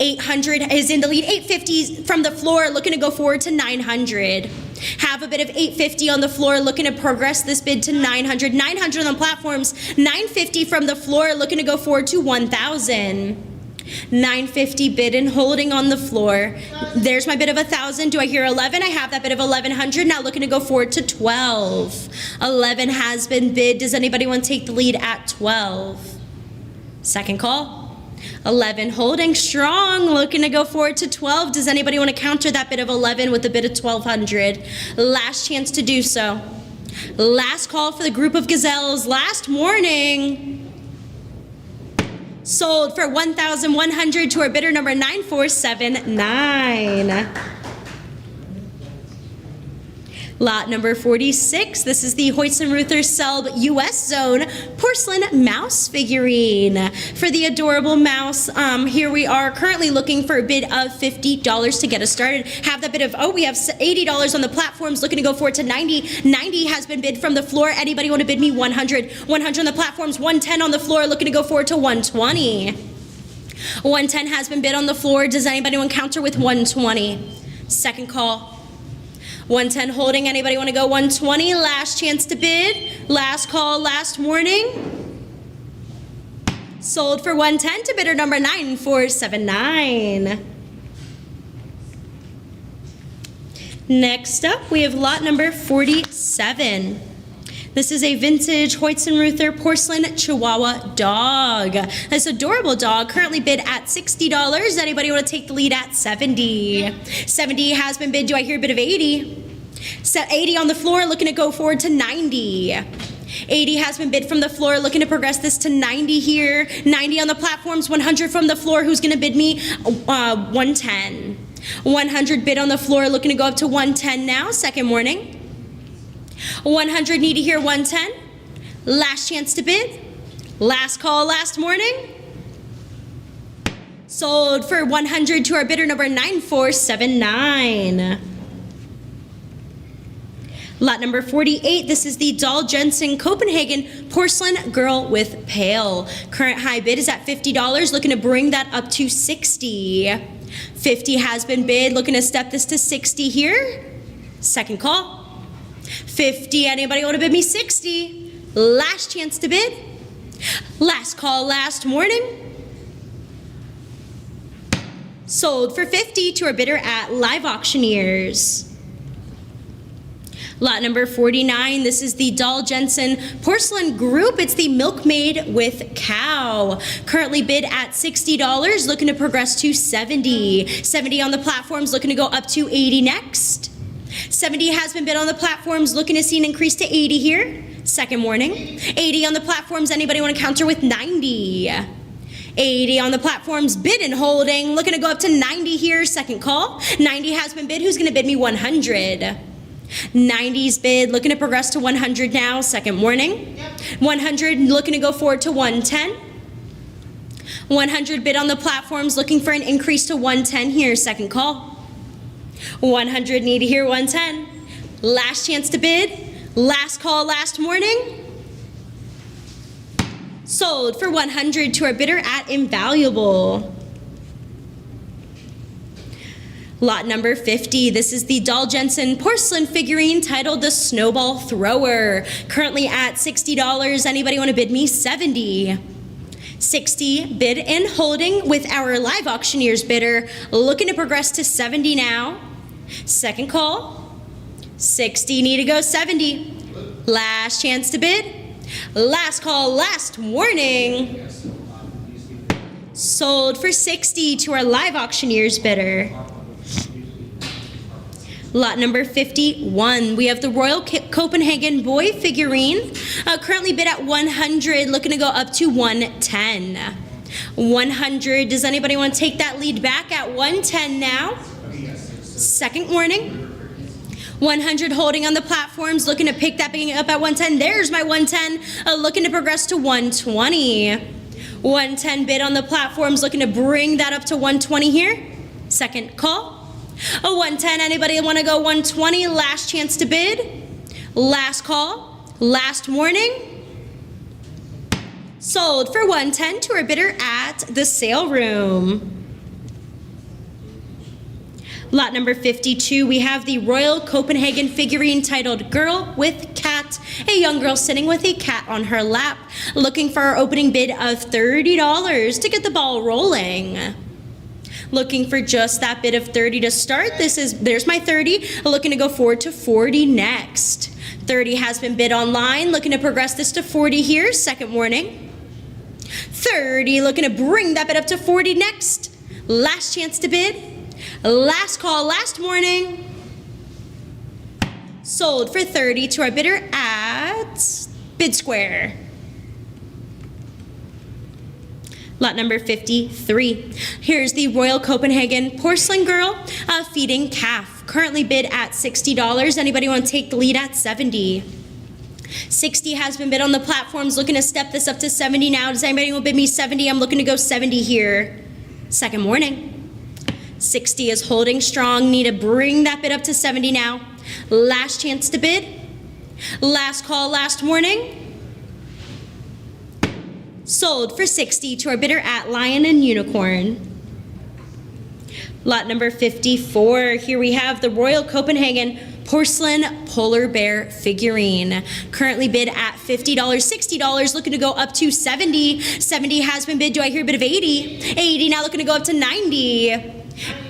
800 is in the lead, 850 from the floor, looking to go forward to 900. Have a bid of 850 on the floor, looking to progress this bid to 900. 900 on the platforms, 950 from the floor, looking to go forward to 1,000. 950 bid and holding on the floor. There's my bid of 1,000. Do I hear 11? I have that bid of 1,100. Now looking to go forward to 12. 11 has been bid. Does anybody want to take the lead at 12? Second call. 11 holding strong. Looking to go forward to 12. Does anybody want to counter that bid of 11 with a bid of 1,200? Last chance to do so. Last call for the group of gazelles. Last warning. Sold for $1,100 to our bidder number 9479. Lot number 46, this is the Hoyts and Ruther Selb US Zone porcelain mouse figurine. For the adorable mouse, here we are currently looking for a bid of $50 to get us started. Have that bid of, we have $80 on the platforms, looking to go forward to 90. 90 has been bid from the floor. Anybody want to bid me 100? 100 on the platforms, 110 on the floor, looking to go forward to 120. 110 has been bid on the floor. Does anybody want to counter with 120? Second call. 110 holding. Anybody want to go 120? Last chance to bid. Last call, last warning. Sold for 110 to bidder number 9479. Next up, we have lot number 47. This is a vintage Hoyts and Ruther porcelain Chihuahua dog. This adorable dog currently bid at $60. Anybody want to take the lead at 70? 70 has been bid. Do I hear a bid of 80? 80 on the floor, looking to go forward to 90. 80 has been bid from the floor, looking to progress this to 90 here. 90 on the platforms, 100 from the floor. Who's going to bid me? 110. 100 bid on the floor, looking to go up to 110 now. Second warning. 100 need to hear 110. Last chance to bid. Last call, last warning. Sold for 100 to our bidder number 9479. Lot number 48, this is the Dahl Jensen Copenhagen Porcelain Girl with Pail. Current high bid is at $50, looking to bring that up to 60. 50 has been bid, looking to step this to 60 here. Second call. 50, anybody want to bid me 60? Last chance to bid. Last call, last warning. Sold for 50 to our bidder at Live Auctioneers. Lot number 49, this is the Dahl Jensen Porcelain Group. It's the Milkmaid with Cow. Currently bid at $60, looking to progress to 70. 70 on the platforms, looking to go up to 80 next. 70 has been bid on the platforms, looking to see an increase to 80 here. Second warning. 80 on the platforms, anybody want to counter with 90? 80 on the platforms, bid and holding, looking to go up to 90 here. Second call. 90 has been bid. Who's going to bid me 100? 90's bid, looking to progress to 100 now. Second warning. 100 looking to go forward to 110. 100 bid on the platforms, looking for an increase to 110 here. Second call. 100 need to hear 110. Last chance to bid. Last call, last warning. Sold for 100 to our bidder at Invaluable. Lot number 50, this is the Doll Jensen porcelain figurine titled the Snowball Thrower. Currently at $60. Anybody want to bid me 70? 60 bid and holding with our live auctioneers bidder. Looking to progress to 70 now. Second call. 60, need to go 70. Last chance to bid. Last call, last warning. Sold for 60 to our live auctioneers bidder. Lot number 51, we have the Royal Copenhagen boy figurine, currently bid at 100, looking to go up to 110. 100, does anybody want to take that lead back at 110 now? Second warning. 100 holding on the platforms, looking to pick that thing up at 110. There's my 110, looking to progress to 120. 110 bid on the platforms, looking to bring that up to 120 here. Second call. A 110, anybody want to go 120? Last chance to bid. Last call. Last warning. Sold for 110 to our bidder at the sale room. Lot number 52, we have the Royal Copenhagen figurine titled Girl with Cat. A young girl sitting with a cat on her lap, looking for our opening bid of $30 to get the ball rolling. Looking for just that bid of 30 to start. There's my 30, looking to go forward to 40 next. 30 has been bid online, looking to progress this to 40 here, second warning. 30, looking to bring that bid up to 40 next. Last chance to bid. Last call, last warning. Sold for 30 to our bidder at Bid Square. Lot number 53. Here's the Royal Copenhagen porcelain girl feeding calf. Currently bid at $60. Anybody want to take the lead at 70? 60 has been bid on the platforms. Looking to step this up to 70 now. Does anybody want to bid me 70? I'm looking to go 70 here. Second warning. 60 is holding strong. Need to bring that bid up to 70 now. Last chance to bid. Last call, last warning. Sold for 60 to our bidder at Lion and Unicorn. Lot number 54. Here we have the Royal Copenhagen porcelain polar bear figurine. Currently bid at $50, $60, looking to go up to 70. 70 has been bid. Do I hear a bid of 80? 80 now looking to go up to 90.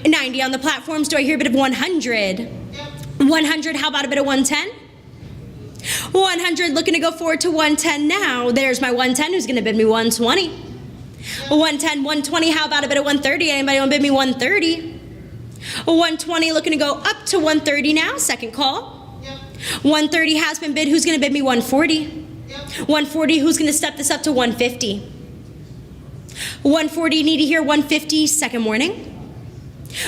90 on the platforms. Do I hear a bid of 100? 100, how about a bit of 110? 100 looking to go forward to 110 now. There's my 110 who's going to bid me 120. 110, 120, how about a bit of 130? Anybody want to bid me 130? 120 looking to go up to 130 now. Second call. 130 has been bid. Who's going to bid me 140? 140, who's going to step this up to 150? 140, need to hear 150. Second warning.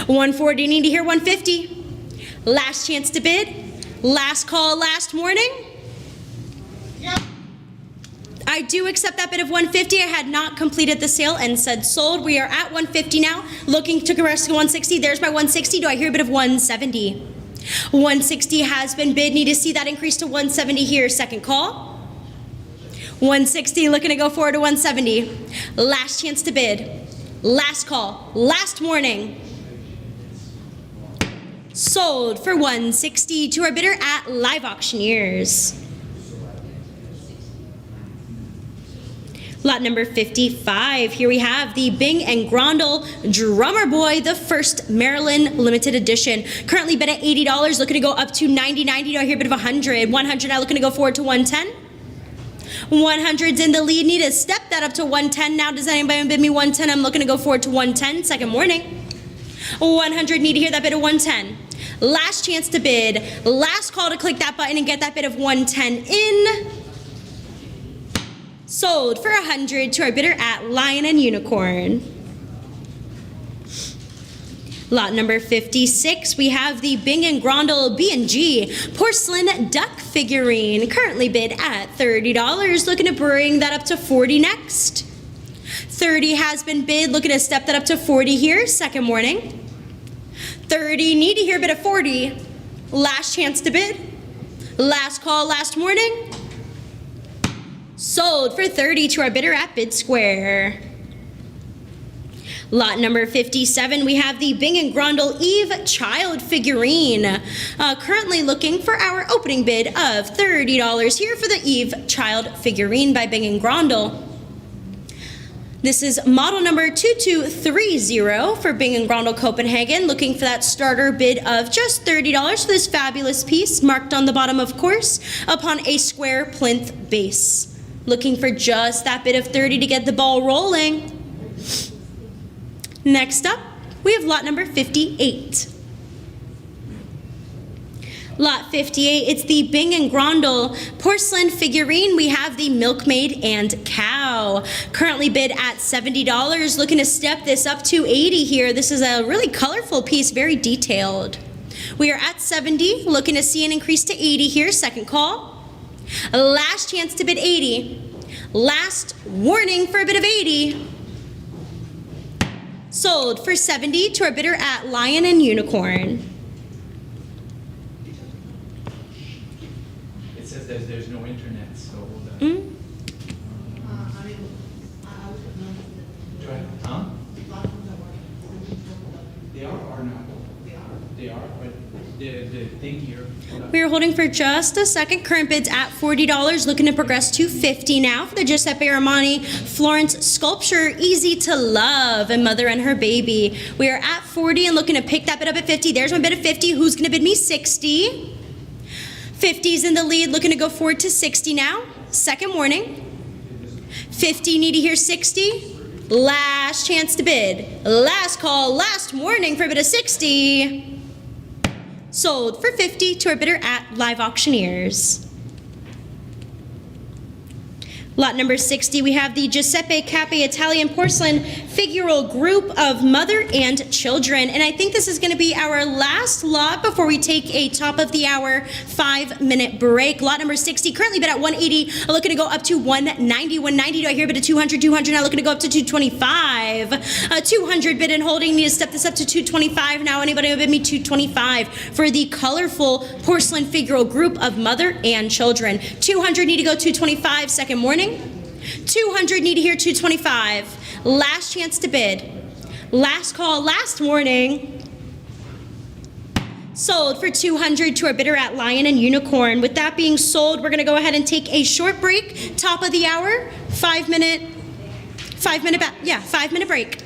140, need to hear 150. Last chance to bid. Last call, last warning. I do accept that bid of 150. I had not completed the sale and said sold. We are at 150 now. Looking to progress to 160. There's my 160. Do I hear a bit of 170? 160 has been bid. Need to see that increase to 170 here. Second call. 160 looking to go forward to 170. Last chance to bid. Last call. Last warning. Sold for 160 to our bidder at Live Auctioneers. Lot number 55. Here we have the Bing and Grondel Drummer Boy, the first Maryland limited edition. Currently bid at $80, looking to go up to 90. 90, do I hear a bit of 100? 100 now looking to go forward to 110. 100's in the lead. Need to step that up to 110 now. Does anybody bid me 110? I'm looking to go forward to 110. Second warning. 100, need to hear that bid of 110. Last chance to bid. Last call to click that button and get that bid of 110 in. Sold for 100 to our bidder at Lion and Unicorn. Lot number 56, we have the Bing and Grondel B&G porcelain duck figurine, currently bid at $30. Looking to bring that up to 40 next. 30 has been bid, looking to step that up to 40 here. Second warning. 30, need to hear a bit of 40. Last chance to bid. Last call, last warning. Sold for 30 to our bidder at Bid Square. Lot number 57, we have the Bing & Grondel Eve Child figurine. Currently looking for our opening bid of $30 here for the Eve Child figurine by Bing & Grondel. This is model number 2230 for Bing & Grondel Copenhagen, looking for that starter bid of just $30 for this fabulous piece, marked on the bottom, of course, upon a square plinth base. Looking for just that bid of 30 to get the ball rolling. Next up, we have lot number 58. Lot 58, it's the Bing & Grondel porcelain figurine. We have the Milkmaid and Cow. Currently bid at $70, looking to step this up to $80 here. This is a really colorful piece, very detailed. We are at 70, looking to see an increase to 80 here. Second call. Last chance to bid 80. Last warning for a bid of 80. Sold for 70 to our bidder at Lion and Unicorn. There's no internet, so. Huh? They are or not? They are, but the thing here. We are holding for just a second. Current bids at $40, looking to progress to $50 now for the Giuseppe Armani Florence sculpture, Easy to Love, and Mother and Her Baby. We are at 40 and looking to pick that bid up at 50. There's my bid of 50. Who's going to bid me 60? 50's in the lead, looking to go forward to 60 now. Second warning. 50, need to hear 60. Last chance to bid. Last call, last warning for a bid of 60. Sold for 50 to our bidder at Live Auctioneers. Lot number 60, we have the Giuseppe Cappe Italian porcelain figural group of mother and children. And I think this is going to be our last lot before we take a top of the hour 5-minute break. Lot number 60, currently bid at 180, looking to go up to 190. 190, do I hear bid at 200? 200 now, looking to go up to 225. 200 bid and holding, need to step this up to 225 now. Anybody will bid me 225 for the colorful porcelain figural group of mother and children. 200 need to go 225, second warning. 200 need to hear 225. Last chance to bid. Last call, last warning. Sold for 200 to our bidder at Lion and Unicorn. With that being sold, we're going to go ahead and take a short break. Top of the hour, 5-minute break.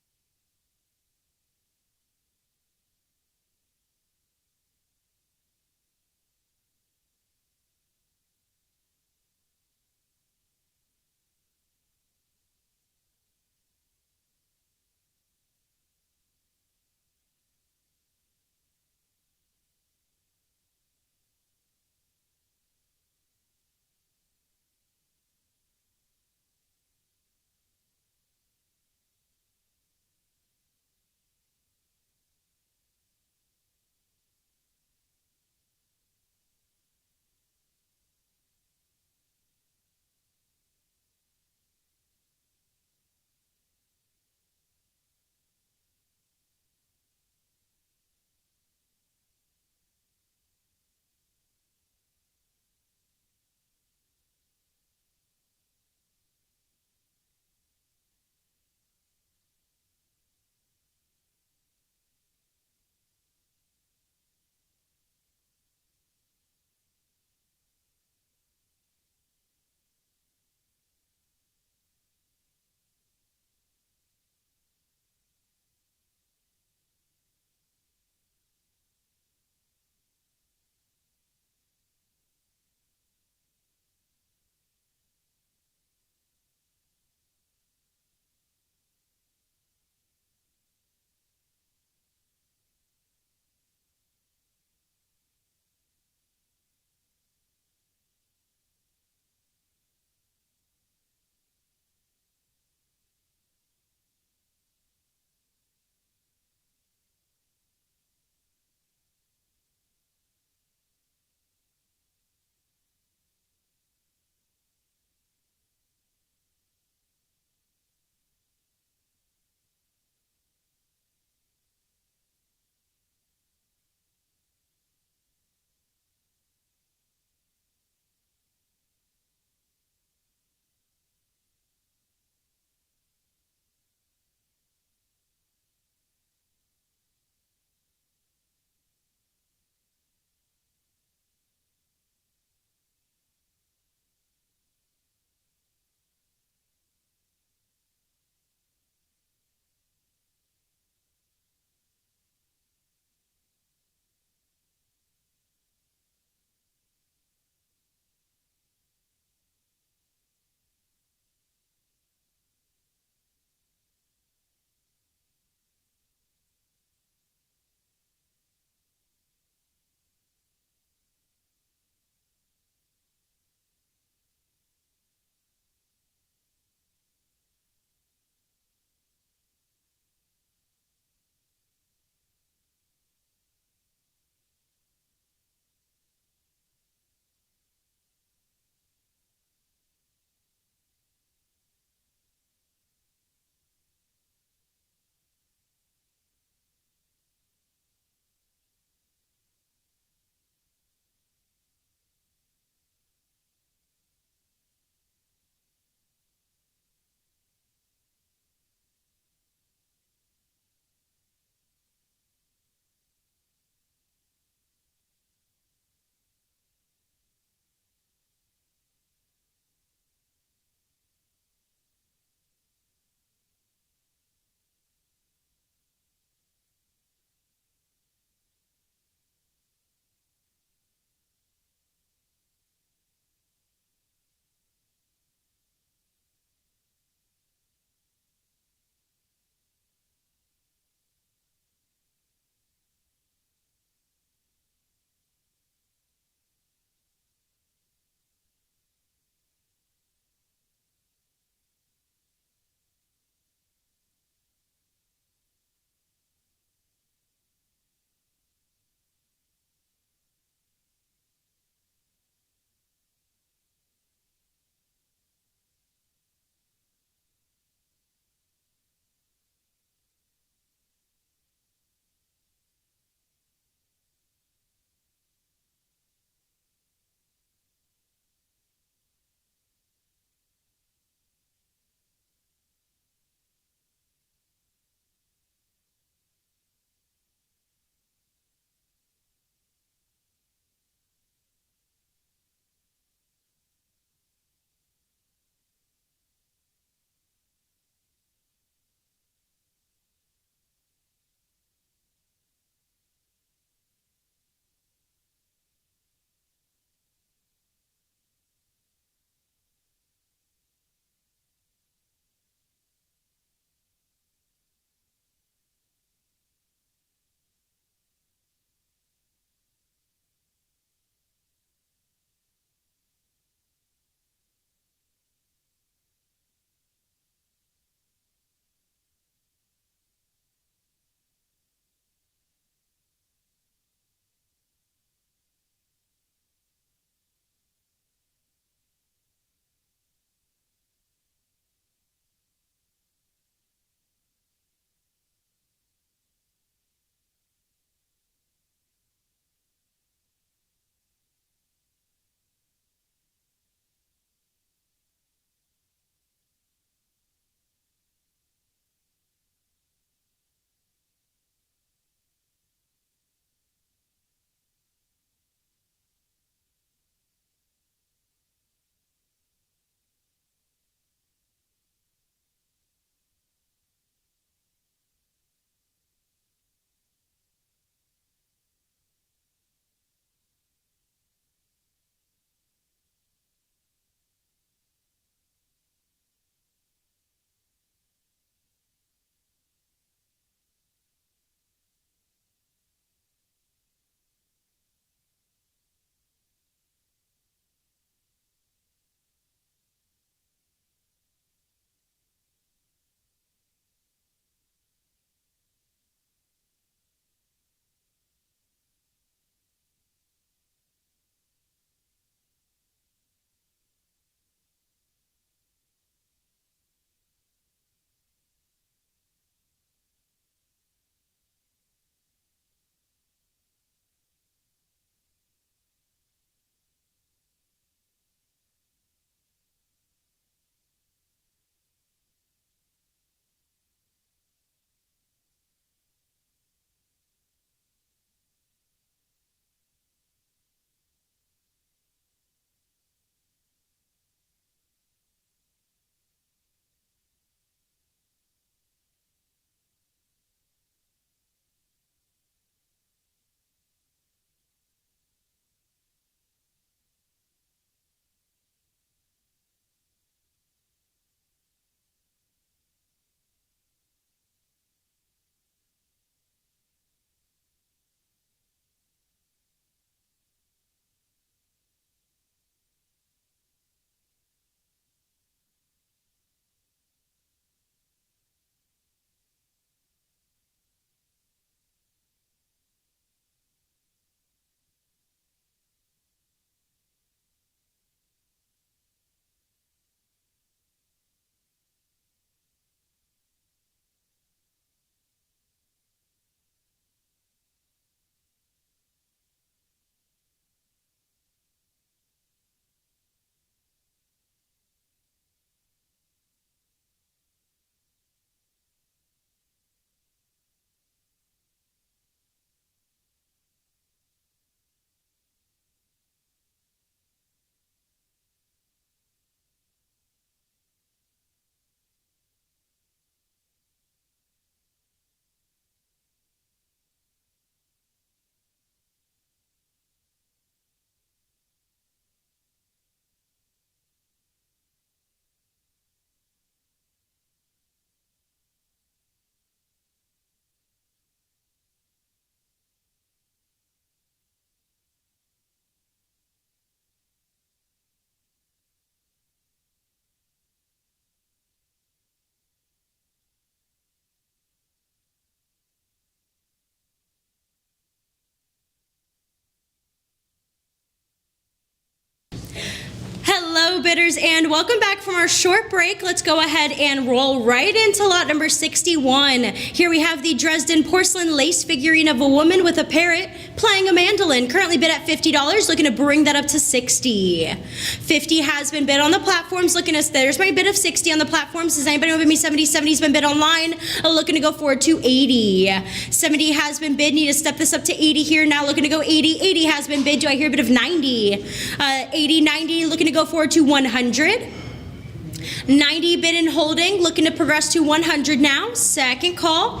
bidders, and welcome back from our short break. Let's go ahead and roll right into lot number 61. Here we have the Dresden porcelain lace figurine of a woman with a parrot playing a mandolin, currently bid at $50, looking to bring that up to $60. $50 has been bid on the platforms, looking at, there's my bid of $60 on the platforms. Does anybody want to bid me $70? $70's been bid online, looking to go forward to $80. $70 has been bid, need to step this up to $80 here, now looking to go $80. $80 has been bid, do I hear a bid of $90? $80, $90, looking to go forward to $100. $90 bid and holding, looking to progress to $100 now. Second call.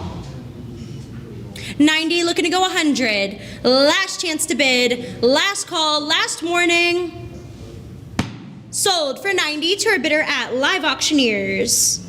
$90, looking to go $100. Last chance to bid. Last call, last warning. Sold for $90 to our bidder at Live Auctioneers.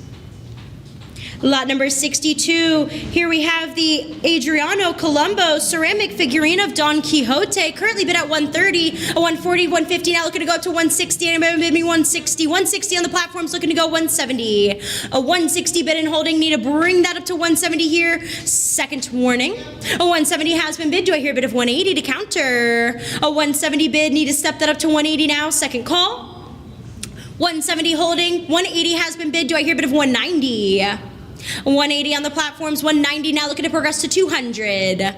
Lot number 62, here we have the Adriano Colombo ceramic figurine of Don Quixote, currently bid at $130, a $140, $150, now looking to go up to $160. Anybody bid me $160? $160 on the platforms, looking to go $170. A $160 bid and holding, need to bring that up to $170 here. Second warning. A $170 has been bid. Do I hear a bid of $180 to counter? A $170 bid, need to step that up to $180 now. Second call. $170 holding, $180 has been bid. Do I hear a bid of $190? $180 on the platforms, $190 now looking to progress to $200.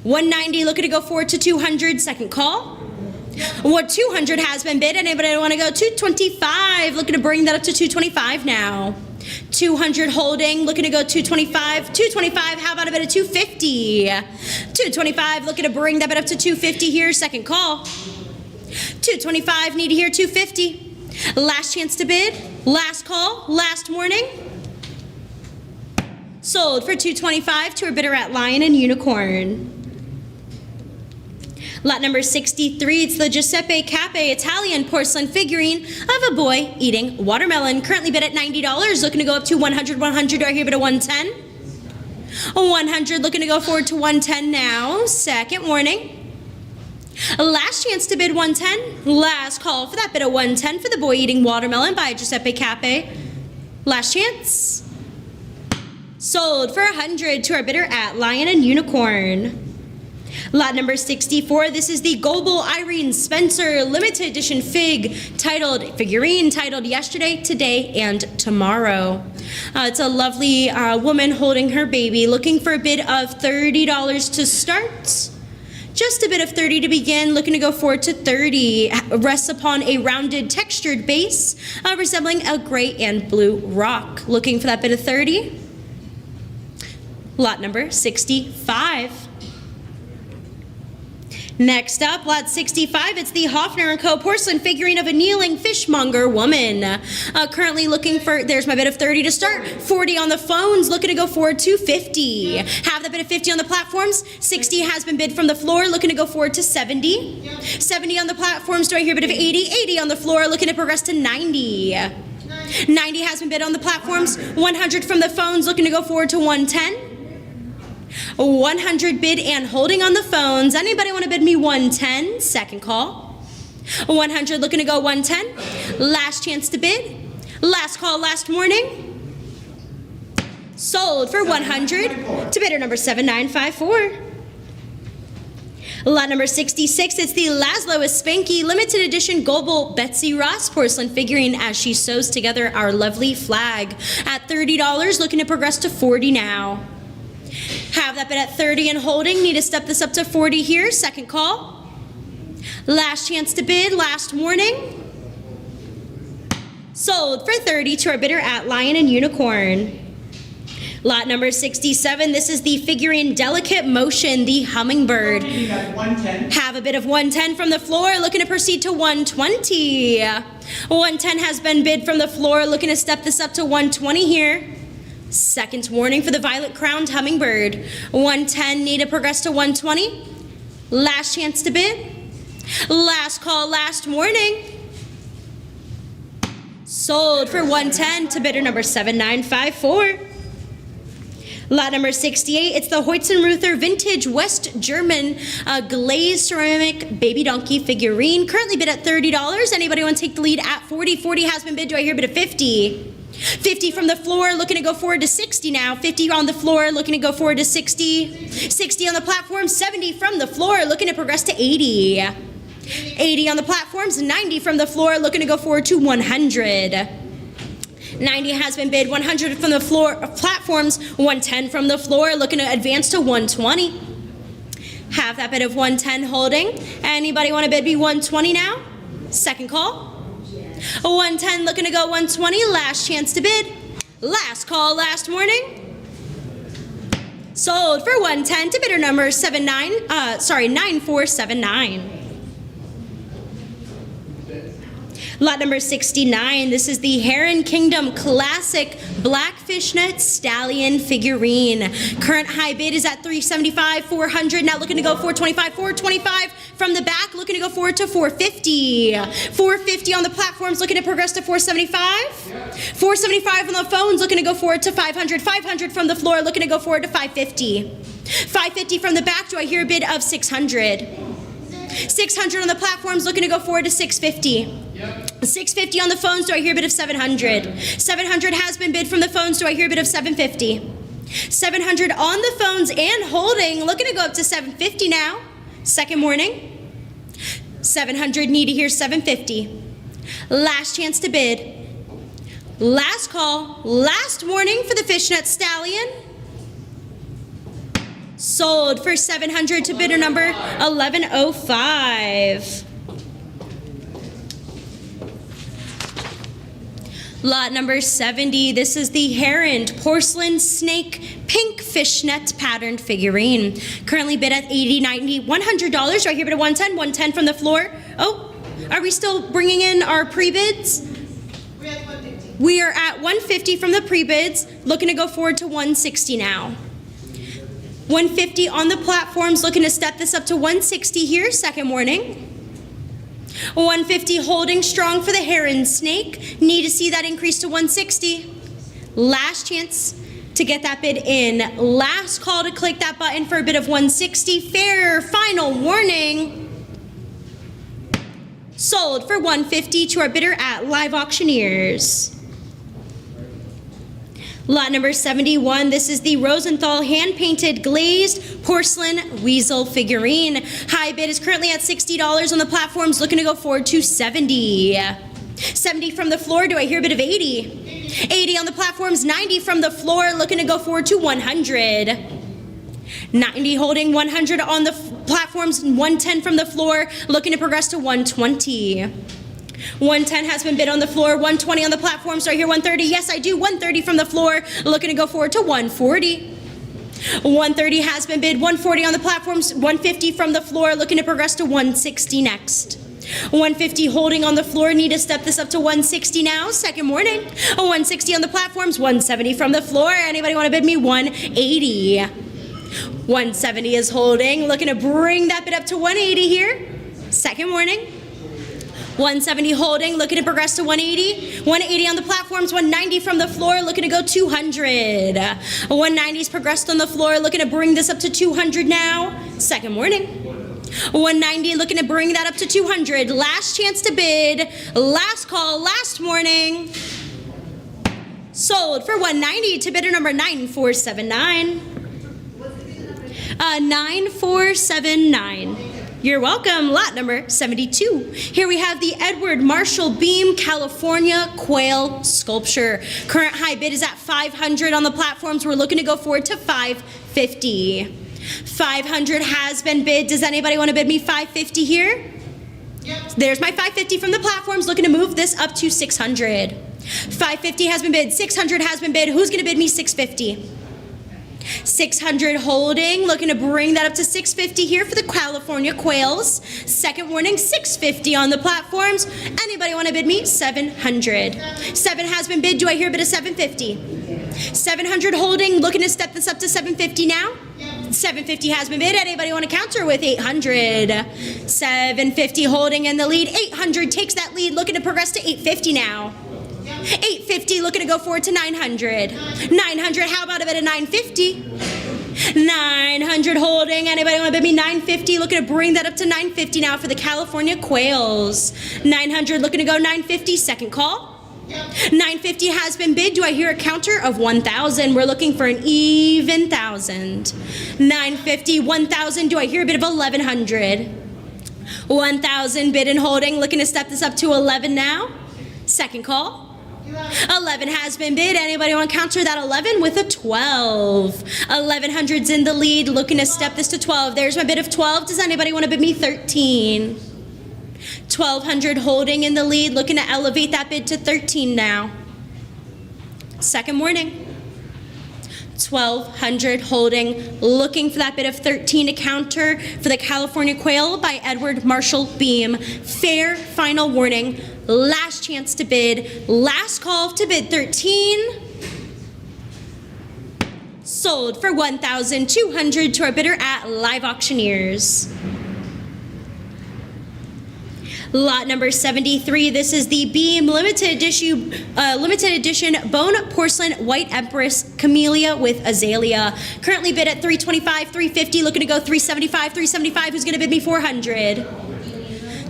$190 looking to go forward to $200, second call. What $200 has been bid, anybody want to go $225, looking to bring that up to $225 now. $200 holding, looking to go $225. $225, how about a bid of $250? $225, looking to bring that bid up to $250 here, second call. $225, need to hear $250. Last chance to bid, last call, last warning. Sold for $225 to our bidder at Lion and Unicorn. Lot number 63, it's the Giuseppe Cappe Italian porcelain figurine of a boy eating watermelon, currently bid at $90, looking to go up to $100, $100, or here bid at $110. $100, looking to go forward to $110 now, second warning. Last chance to bid $110, last call for that bid of $110 for the boy eating watermelon by Giuseppe Cappe. Last chance. Sold for $100 to our bidder at Lion and Unicorn. Lot number 64, this is the Goebel Irene Spencer limited edition figurine titled Yesterday, Today, and Tomorrow. It's a lovely woman holding her baby, looking for a bid of $30 to start. Just a bid of $30 to begin, looking to go forward to $30. Rests upon a rounded textured base resembling a gray and blue rock. Looking for that bid of $30. Lot number 65. Next up, lot 65, it's the Hoffner & Co. porcelain figurine of a kneeling fishmonger woman. Currently looking for, there's my bid of $30 to start, $40 on the phones, looking to go forward to $50. Have the bid of $50 on the platforms, $60 has been bid from the floor, looking to go forward to $70. $70 on the platforms, do I hear a bid of $80? $80 on the floor, looking to progress to $90. $90 has been bid on the platforms, $100 from the phones, looking to go forward to $110. 100 bid and holding on the phones. Anybody want to bid me 110? Second call. 100 looking to go 110. Last chance to bid. Last call, last warning. Sold for 100 to bidder number 7954. Lot number 66, it's the Laszlo Espanki limited edition Goebel Betsy Ross porcelain figurine as she sews together our lovely flag. At $30, looking to progress to $40 now. Have that bid at $30 and holding. Need to step this up to $40 here. Second call. Last chance to bid. Last warning. Sold for $30 to our bidder at Lion and Unicorn. Lot number 67. This is the figurine Delicate Motion, the hummingbird. Have a bid of 110 from the floor. Looking to proceed to 120. 110 has been bid from the floor. Looking to step this up to 120 here. Second warning for the violet-crowned hummingbird. 110, need to progress to 120. Last chance to bid. Last call, last warning. Sold for 110 to bidder number 7954. Lot number 68, it's the Hoitzenruther Vintage West German glazed ceramic baby donkey figurine. Currently bid at $30. Anybody want to take the lead at $40? $40 has been bid. Do I hear a bid of $50? $50 from the floor, looking to go forward to $60 now. $50 on the floor, looking to go forward to $60. $60 on the platform, $70 from the floor, looking to progress to $80. 80 on the platforms, 90 from the floor, looking to go forward to 100. 90 has been bid, 100 from the floor platforms, 110 from the floor, looking to advance to 120. Have that bid of 110 holding. Anybody want to bid me 120 now? Second call. 110 looking to go 120, last chance to bid. Last call, last warning. Sold for 110 to bidder number 9479. Lot number 69, this is the Heron Kingdom Classic Black Fishnet Stallion figurine. Current high bid is at $375, $400, now looking to go $425, $425 from the back, looking to go forward to $450. $450 on the platforms, looking to progress to $475. $475 on the phones, looking to go forward to $500. $500 from the floor, looking to go forward to $550. $550 from the back, do I hear a bid of $600? $600 on the platforms, looking to go forward to $650. $650 on the phones, do I hear a bid of $700? $700 has been bid from the phones, do I hear a bid of $750? $700 on the phones and holding, looking to go up to $750 now. Second warning. $700, need to hear $750. Last chance to bid. Last call, last warning for the Fishnet Stallion. Sold for $700 to bidder number 1105. Lot number 70, this is the Heron Porcelain Snake Pink Fishnet Patterned Figurine. Currently bid at $80, $90, $100. Right here bid at 110, 110 from the floor. Oh, are we still bringing in our pre-bids? We are at 150 from the pre-bids, looking to go forward to 160 now. 150 on the platforms, looking to step this up to 160 here, second warning. 150 holding strong for the Heron Snake. Need to see that increase to 160. Last chance to get that bid in. Last call to click that button for a bid of 160. Fair final warning. Sold for 150 to our bidder at Live Auctioneers. Lot number 71, this is the Rosenthal hand-painted glazed porcelain weasel figurine. High bid is currently at $60 on the platforms, looking to go forward to $70. $70 from the floor, do I hear a bid of $80? $80 on the platforms, $90 from the floor, looking to go forward to $100. $90 holding, $100 on the platforms, $110 from the floor, looking to progress to $120. $110 has been bid on the floor, $120 on the platform, so I hear $130. Yes, I do. $130 from the floor, looking to go forward to $140. $130 has been bid, $140 on the platforms, $150 from the floor, looking to progress to $160 next. $150 holding on the floor, need to step this up to $160 now, second warning. $160 on the platforms, $170 from the floor. Anybody want to bid me $180? $170 is holding, looking to bring that bid up to $180 here, second warning. $170 holding, looking to progress to $180. $180 on the platforms, $190 from the floor, looking to go $200. $190's progressed on the floor, looking to bring this up to $200 now. Second warning. $190 looking to bring that up to $200. Last chance to bid. Last call, last warning. Sold for $190 to bidder number 9479. 9479. You're welcome. Lot number 72. Here we have the Edward Marshall Beam California Quail Sculpture. Current high bid is at $500 on the platforms. We're looking to go forward to $550. $500 has been bid. Does anybody want to bid me $550 here? Yep. There's my $550 from the platforms. Looking to move this up to $600. $550 has been bid. $600 has been bid. Who's going to bid me $650? $600 holding, looking to bring that up to $650 here for the California Quails. Second warning, $650 on the platforms. Anybody want to bid me? $700. $7 has been bid. Do I hear a bid of $750? $700 holding, looking to step this up to $750 now. $750 has been bid. Anybody want to counter with $800? $750 holding in the lead. $800 takes that lead, looking to progress to $850 now. $850 looking to go forward to $900. $900, how about a bid of $950? $900 holding. Anybody want to bid me $950? Looking to bring that up to $950 now for the California Quails. $900 looking to go $950. Second call. $950 has been bid. Do I hear a counter of $1,000? We're looking for an even $1,000. $950, $1,000. Do I hear a bid of $1,100? 1,000 bid and holding, looking to step this up to 11 now. Second call. 11 has been bid. Anybody want to counter that 11 with a 12? 1100's in the lead, looking to step this to 12. There's my bid of 12. Does anybody want to bid me 13? 1200 holding in the lead, looking to elevate that bid to 13 now. Second warning. 1200 holding, looking for that bid of 13 to counter for the California Quail by Edward Marshall Beam. Fair final warning. Last chance to bid. Last call to bid 13. Sold for 1,200 to our bidder at Live Auctioneers. Lot number 73. This is the Beam limited edition bone porcelain white empress camellia with azalea. Currently bid at 325, 350. Looking to go 375, 375. Who's going to bid me 400?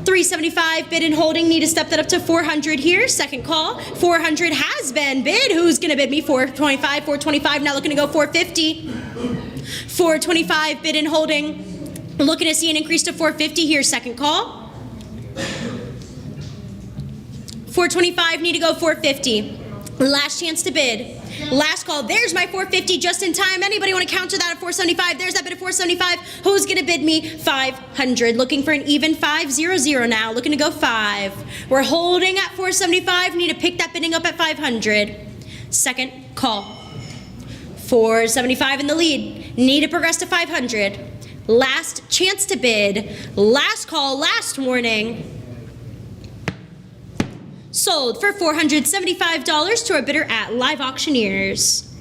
375 bid and holding. Need to step that up to 400 here. Second call. 400 has been bid. Who's going to bid me 425, 425? Now looking to go 450. 425 bid and holding. Looking to see an increase to 450 here. Second call. 425, need to go 450. Last chance to bid. Last call. There's my 450 just in time. Anybody want to counter that at 475? There's that bid at 475. Who's going to bid me 500? Looking for an even 500 now. Looking to go 5. We're holding at 475. Need to pick that bidding up at 500. Second call. 475 in the lead. Need to progress to 500. Last chance to bid. Last call, last warning. Sold for $475 to our bidder at Live Auctioneers.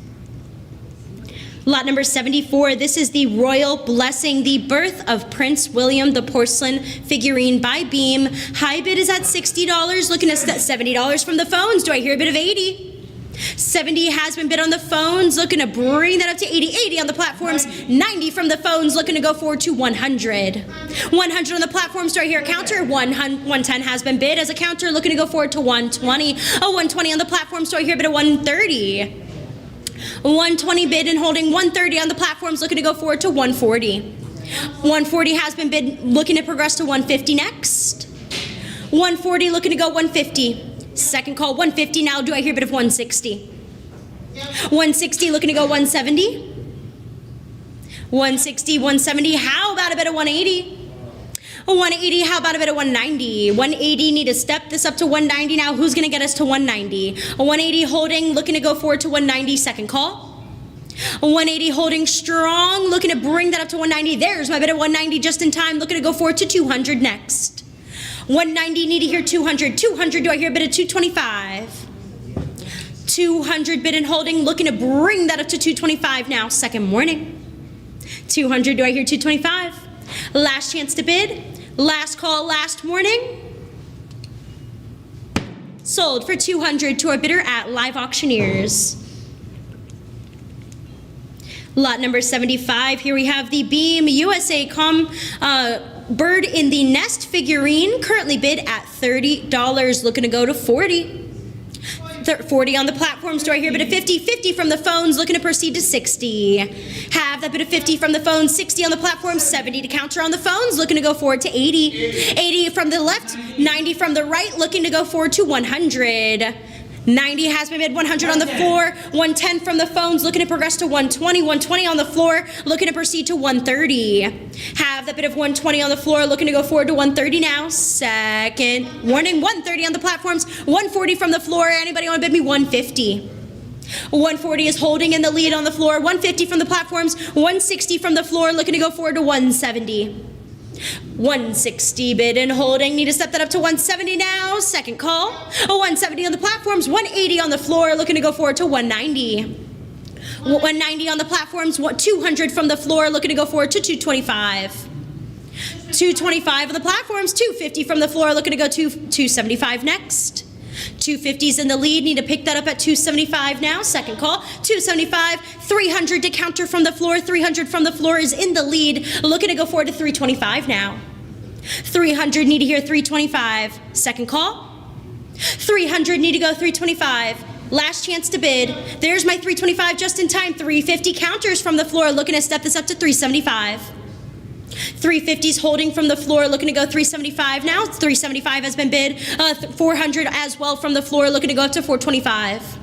Lot number 74. This is the Royal Blessing, the Birth of Prince William, the porcelain figurine by Beam. High bid is at $60. Looking at $70 from the phones. Do I hear a bid of 80? 70 has been bid on the phones, looking to bring that up to 80. 80 on the platforms, 90 from the phones, looking to go forward to 100. 100 on the platforms, do I hear a counter? 110 has been bid as a counter, looking to go forward to 120. 120 on the platforms, do I hear a bid of 130. 120 bid and holding, 130 on the platforms, looking to go forward to 140. 140 has been bid, looking to progress to 150 next. 140 looking to go 150. Second call, 150 now. Do I hear a bit of 160? 160, looking to go 170. 160, 170. How about a bit of 180? 180, how about a bit of 190? 180, need to step this up to 190 now. Who's going to get us to 190? 180 holding, looking to go forward to 190. Second call. 180 holding strong, looking to bring that up to 190. There's my bit of 190 just in time. Looking to go forward to 200 next. 190, need to hear 200. 200, do I hear a bit of 225? 200 bid and holding, looking to bring that up to 225 now. Second warning. 200, do I hear 225? Last chance to bid. Last call, last warning. Sold for 200 to our bidder at Live Auctioneers. Lot number 75. Here we have the Beam USA Bird in the Nest figurine, currently bid at $30, looking to go to 40. 40 on the platforms. Do I hear a bit of 50? 50 from the phones, looking to proceed to 60. Have that bit of 50 from the phones, 60 on the platform, 70 to counter on the phones, looking to go forward to 80. 80 from the left, 90 from the right, looking to go forward to 100. 90 has been bid, 100 on the floor, 110 from the phones, looking to progress to 120, 120 on the floor, looking to proceed to 130. Have that bit of 120 on the floor, looking to go forward to 130 now. Second warning, 130 on the platforms, 140 from the floor. Anybody want to bid me 150? 140 is holding in the lead on the floor, 150 from the platforms, 160 from the floor, looking to go forward to 170. 160 bid and holding. Need to step that up to 170 now. Second call. 170 on the platforms, 180 on the floor, looking to go forward to 190. 190 on the platforms, 200 from the floor, looking to go forward to 225. 225 on the platforms, 250 from the floor, looking to go to 275 next. 250's in the lead, need to pick that up at 275 now. Second call, 275, 300 to counter from the floor, 300 from the floor is in the lead, looking to go forward to 325 now. 300, need to hear 325. Second call, 300, need to go 325. Last chance to bid. There's my 325 just in time. 350 counters from the floor, looking to step this up to 375. 350's holding from the floor, looking to go 375 now. 375 has been bid. 400 as well from the floor, looking to go up to 425.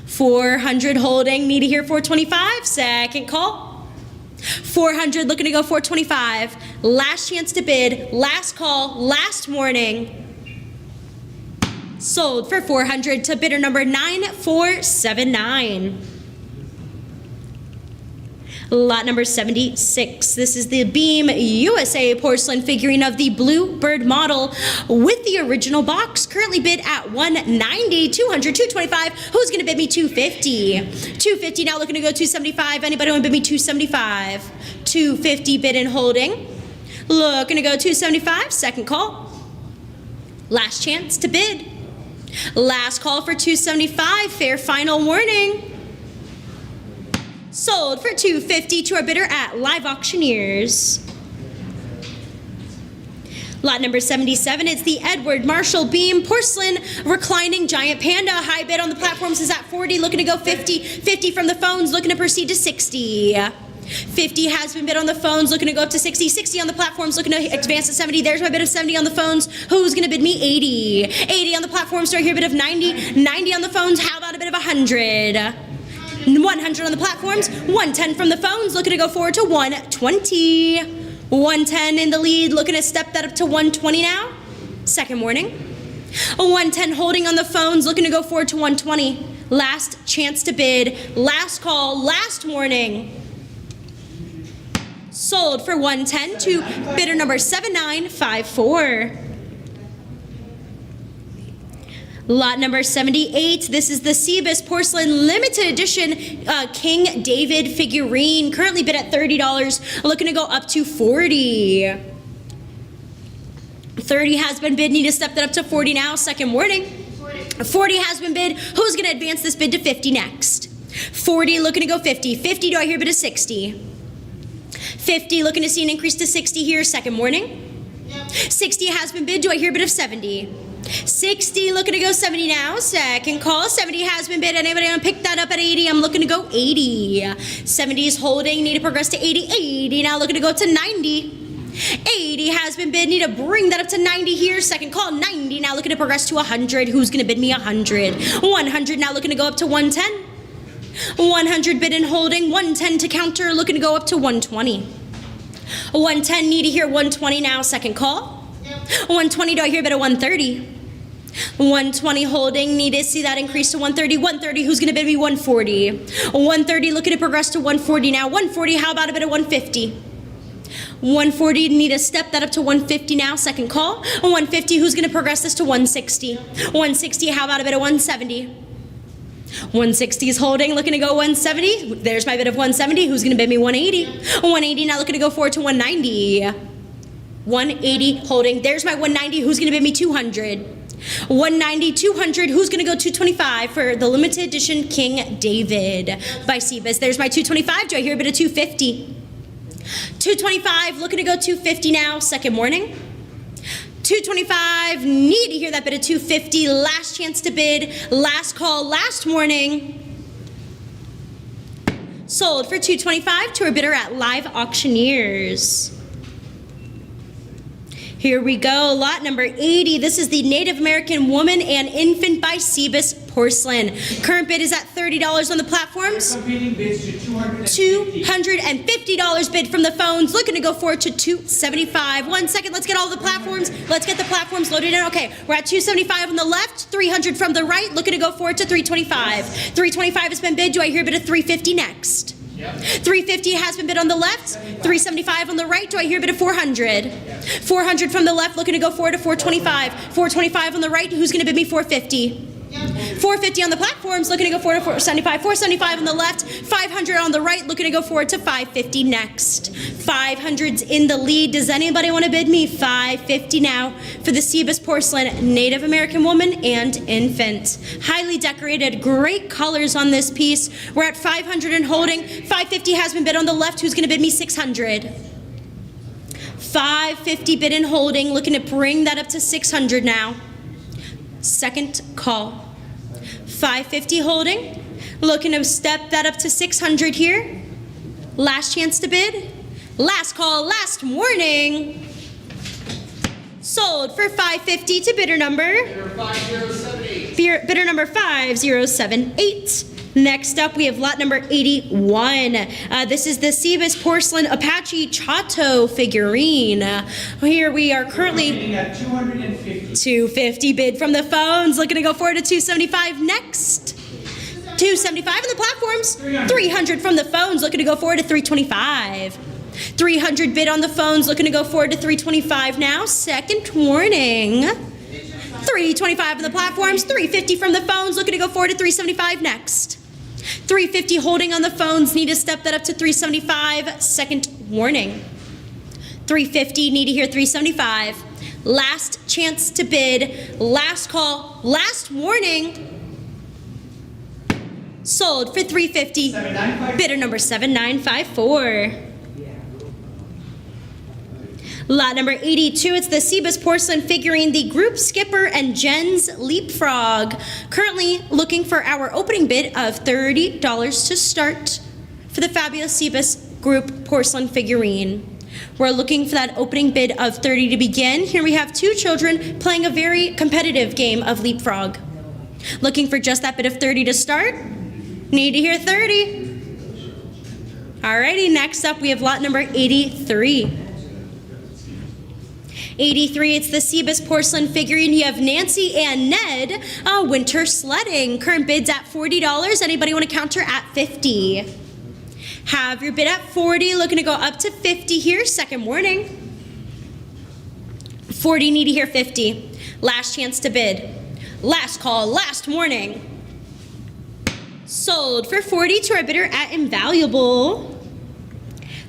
400 holding, need to hear 425. Second call. 400 looking to go 425. Last chance to bid, last call, last warning. Sold for 400 to bidder number 9479. Lot number 76. This is the Beam USA porcelain figurine of the Bluebird model with the original box. Currently bid at $190, $200, $225. Who's gonna bid me $250? $250 now, looking to go $275. Anybody want to bid me $275? $250 bid and holding. Looking to go $275. Second call. Last chance to bid. Last call for $275. Fair final warning. Sold for $250 to our bidder at Live Auctioneers. Lot number 77, it's the Edward Marshall Beam porcelain reclining giant panda. High bid on the platforms is at 40, looking to go 50. 50 from the phones, looking to proceed to 60. 50 has been bid on the phones, looking to go up to 60. 60 on the platforms, looking to advance to 70. There's my bid of 70 on the phones. Who's going to bid me 80? 80 on the platforms, right here, bid of 90. 90 on the phones, how about a bid of 100? 100 on the platforms, 110 from the phones, looking to go forward to 120. 110 in the lead, looking to step that up to 120 now. Second warning. 110 holding on the phones, looking to go forward to 120. Last chance to bid, last call, last warning. Sold for 110 to bidder number 7954. Lot number 78, this is the Cebus Porcelain Limited Edition King David figurine, currently bid at $30, looking to go up to 40. 30 has been bid, need to step that up to 40 now, second warning. 40 has been bid, who's gonna advance this bid to 50 next? 40 looking to go 50. 50, do I hear bid of 60? 50 looking to see an increase to 60 here, second warning. 60 has been bid, do I hear bid of 70? 60 looking to go 70 now, second call. 70 has been bid. Anybody want to pick that up at 80? I'm looking to go 80. 70 is holding, need to progress to 80. 80 now, looking to go up to 90. 80 has been bid, need to bring that up to 90 here, second call. 90 now, looking to progress to 100. Who's going to bid me 100? 100 now, looking to go up to 110. 100 bid and holding. 110 to counter, looking to go up to 120. 110 need to hear 120 now, second call. 120, do I hear a bit of 130? 120 holding, need to see that increase to 130. 130, who's gonna bid me 140? 130 looking to progress to 140 now. 140, how about a bit of 150? 140, need to step that up to 150 now, second call. 150, who's gonna progress this to 160? 160, how about a bit of 170? 160 is holding, looking to go 170. There's my bid of 170, who's gonna bid me 180? 180, now looking to go forward to 190. 180 holding, there's my 190, who's gonna bid me 200? 190, 200, who's gonna go 225 for the limited edition King David by Cebus? There's my 225, do I hear a bit of 250? 225, looking to go 250 now, second warning. 225, need to hear that bit of 250, last chance to bid, last call, last warning. Sold for 225 to our bidder at Live Auctioneers. Here we go, lot number 80. This is the Native American Woman and Infant by Cebus Porcelain. Current bid is at $30 on the platforms. Competing bids to $250 bid from the phones. Looking to go forward to $275. 1 second, let's get all the platforms. Let's get the platforms loaded in. Okay, we're at $275 on the left, $300 from the right. Looking to go forward to $325. $325 has been bid. Do I hear a bid of $350 next? $350 has been bid on the left, $375 on the right. Do I hear a bit of $400? $400 from the left, looking to go forward to $425. $425 on the right, who's going to bid me $450? $450 on the platforms, looking to go forward to $475. $475 on the left, $500 on the right, looking to go forward to $550 next. $500's in the lead. Does anybody want to bid me $550 now for the Cebus Porcelain Native American Woman and Infant? Highly decorated, great colors on this piece. We're at $500 and holding. $550 has been bid on the left. Who's going to bid me $600? $550 bid and holding, looking to bring that up to $600 now. Second call. $550 holding, looking to step that up to $600 here. Last chance to bid. Last call, last warning. Sold for $5.50 to bidder number. Bidder number 5078. Next up, we have lot number 81. This is the Cebus Porcelain Apache Chato figurine. Here we are currently Bidding at $250. 250 bid from the phones. Looking to go forward to 275 next. 275 on the platforms. 300 from the phones. Looking to go forward to 325. 300 bid on the phones. Looking to go forward to 325 now. Second warning. 325 on the platforms. 350 from the phones. Looking to go forward to 375 next. 350 holding on the phones. Need to step that up to 375. Second warning. 350. Need to hear 375. Last chance to bid. Last call. Last warning. Sold for 350. Bidder number 7954. Lot number 82, it's the Cebus Porcelain figurine, the Group Skipper and Jen's Leapfrog. Currently looking for our opening bid of $30 to start for the fabulous Cebus Group Porcelain figurine. We're looking for that opening bid of $30 to begin. Here we have two children playing a very competitive game of Leapfrog. Looking for just that bid of $30 to start. Need to hear 30. Alrighty, next up we have lot number 83. 83, it's the Cebus Porcelain figurine. You have Nancy and Ned winter sledding. Current bids at $40. Anybody want to counter at 50? Have your bid at 40. Looking to go up to 50 here. Second warning. 40, need to hear 50. Last chance to bid. Last call, last warning. Sold for 40 to our bidder at Invaluable.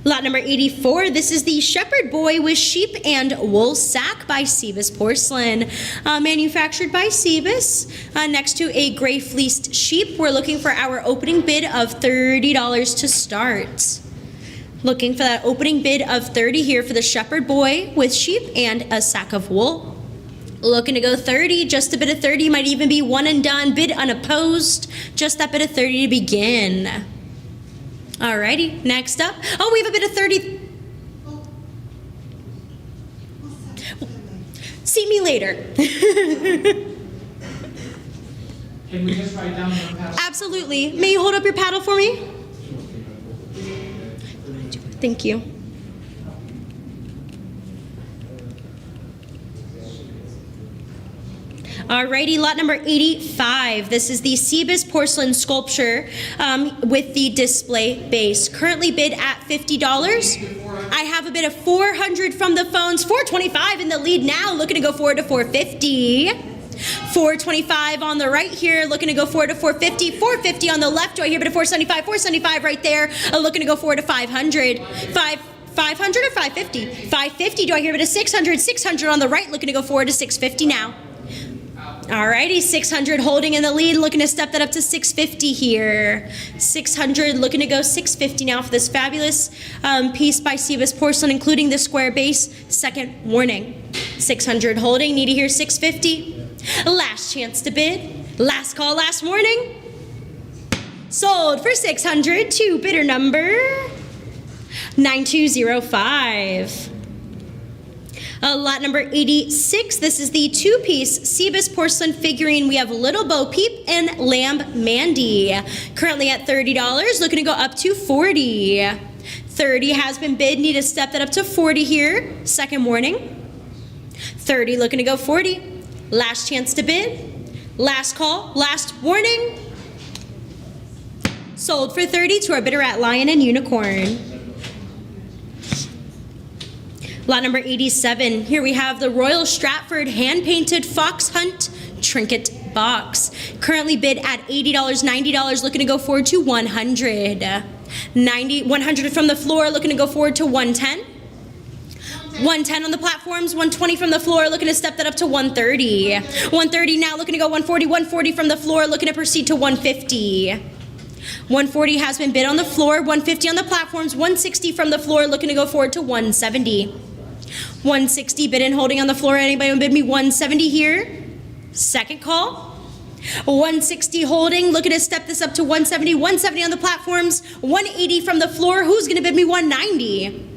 Lot number 84, this is the Shepherd Boy with Sheep and Wool Sack by Cebus Porcelain. Manufactured by Cebus. Next to a gray fleeced sheep, we're looking for our opening bid of $30 to start. Looking for that opening bid of 30 here for the Shepherd Boy with sheep and a sack of wool. Looking to go 30, just a bit of 30, might even be one and done, bid unopposed, just that bit of 30 to begin. Alrighty, next up. Oh, we have a bit of 30. See me later. Can we just write down the pass? Absolutely. May you hold up your paddle for me? Thank you. Alrighty, lot number 85. This is the Cebus Porcelain Sculpture with the display base. Currently bid at $50. I have a bid of 400 from the phones. 425 in the lead now. Looking to go forward to 450. 425 on the right here. Looking to go forward to 450. 450 on the left. Do I hear a bid of 475? 475 right there. Looking to go forward to 500. 500 or 550? 550. Do I hear a bid of 600? 600 on the right. Looking to go forward to 650 now. Alrighty, 600 holding in the lead, looking to step that up to 650 here. 600 looking to go 650 now for this fabulous piece by Cebus Porcelain, including the square base. Second warning. 600 holding, need to hear 650. Last chance to bid. Last call, last warning. Sold for 600 to bidder number 9205. Lot number 86, this is the two-piece Cebus Porcelain figurine. We have Little Bo Peep and Lamb Mandy. Currently at $30, looking to go up to 40. 30 has been bid, need to step that up to 40 here. Second warning. 30 looking to go 40. Last chance to bid. Last call, last warning. Sold for 30 to our bidder at Lion and Unicorn. Lot number 87. Here we have the Royal Stratford hand-painted Fox Hunt trinket box. Currently bid at $80, $90, looking to go forward to 100. 100 from the floor, looking to go forward to 110. 110 on the platforms, 120 from the floor, looking to step that up to 130. 130 now, looking to go 140, 140 from the floor, looking to proceed to 150. 140 has been bid on the floor, 150 on the platforms, 160 from the floor, looking to go forward to 170. 160 bid and holding on the floor. Anybody want to bid me 170 here? Second call. 160 holding, looking to step this up to 170. 170 on the platforms, 180 from the floor. Who's going to bid me 190?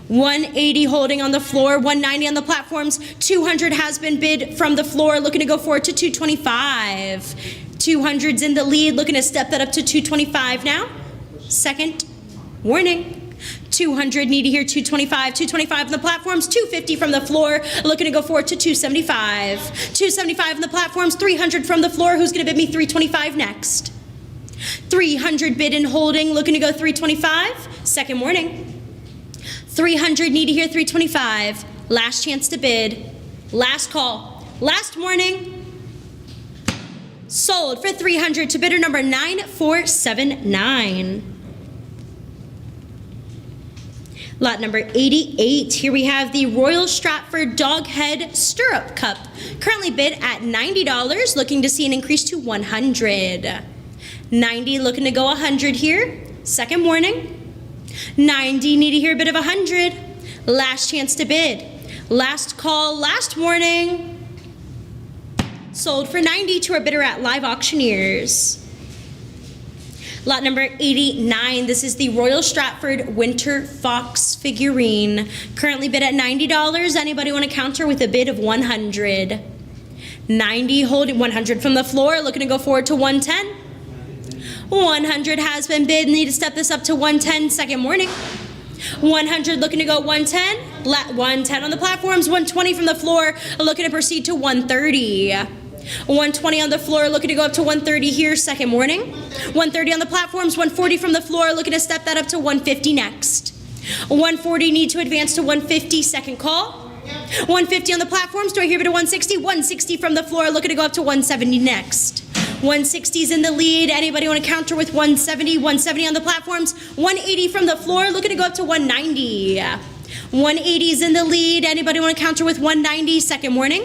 180 holding on the floor, 190 on the platforms, 200 has been bid from the floor, looking to go forward to 225. 200's in the lead, looking to step that up to 225 now. Second warning. 200 need to hear 225. 225 on the platforms, 250 from the floor, looking to go forward to 275. 275 on the platforms, 300 from the floor. Who's going to bid me 325 next? 300 bid and holding, looking to go 325. Second warning. 300 need to hear 325. Last chance to bid. Last call. Last warning. Sold for 300 to bidder number 9479. Lot number 88. Here we have the Royal Stratford Doghead Stirrup Cup. Currently bid at $90, looking to see an increase to 100. 90 looking to go 100 here. Second warning. 90 need to hear a bit of 100. Last chance to bid. Last call, last warning. Sold for 90 to our bidder at Live Auctioneers. Lot number 89, this is the Royal Stratford Winter Fox figurine. Currently bid at $90. Anybody want to counter with a bid of 100? 90 holding 100 from the floor, looking to go forward to 110. 100 has been bid, need to step this up to 110, second warning. 100 looking to go 110, 110 on the platforms, 120 from the floor, looking to proceed to 130. 120 on the floor, looking to go up to 130 here, second warning. 130 on the platforms, 140 from the floor, looking to step that up to 150 next. 140 need to advance to 150, second call. 150 on the platforms, do I hear a bit of 160? 160 from the floor, looking to go up to 170 next. 160's in the lead. Anybody want to counter with 170? 170 on the platforms. 180 from the floor, looking to go up to 190. 180's in the lead. Anybody want to counter with 190? Second warning.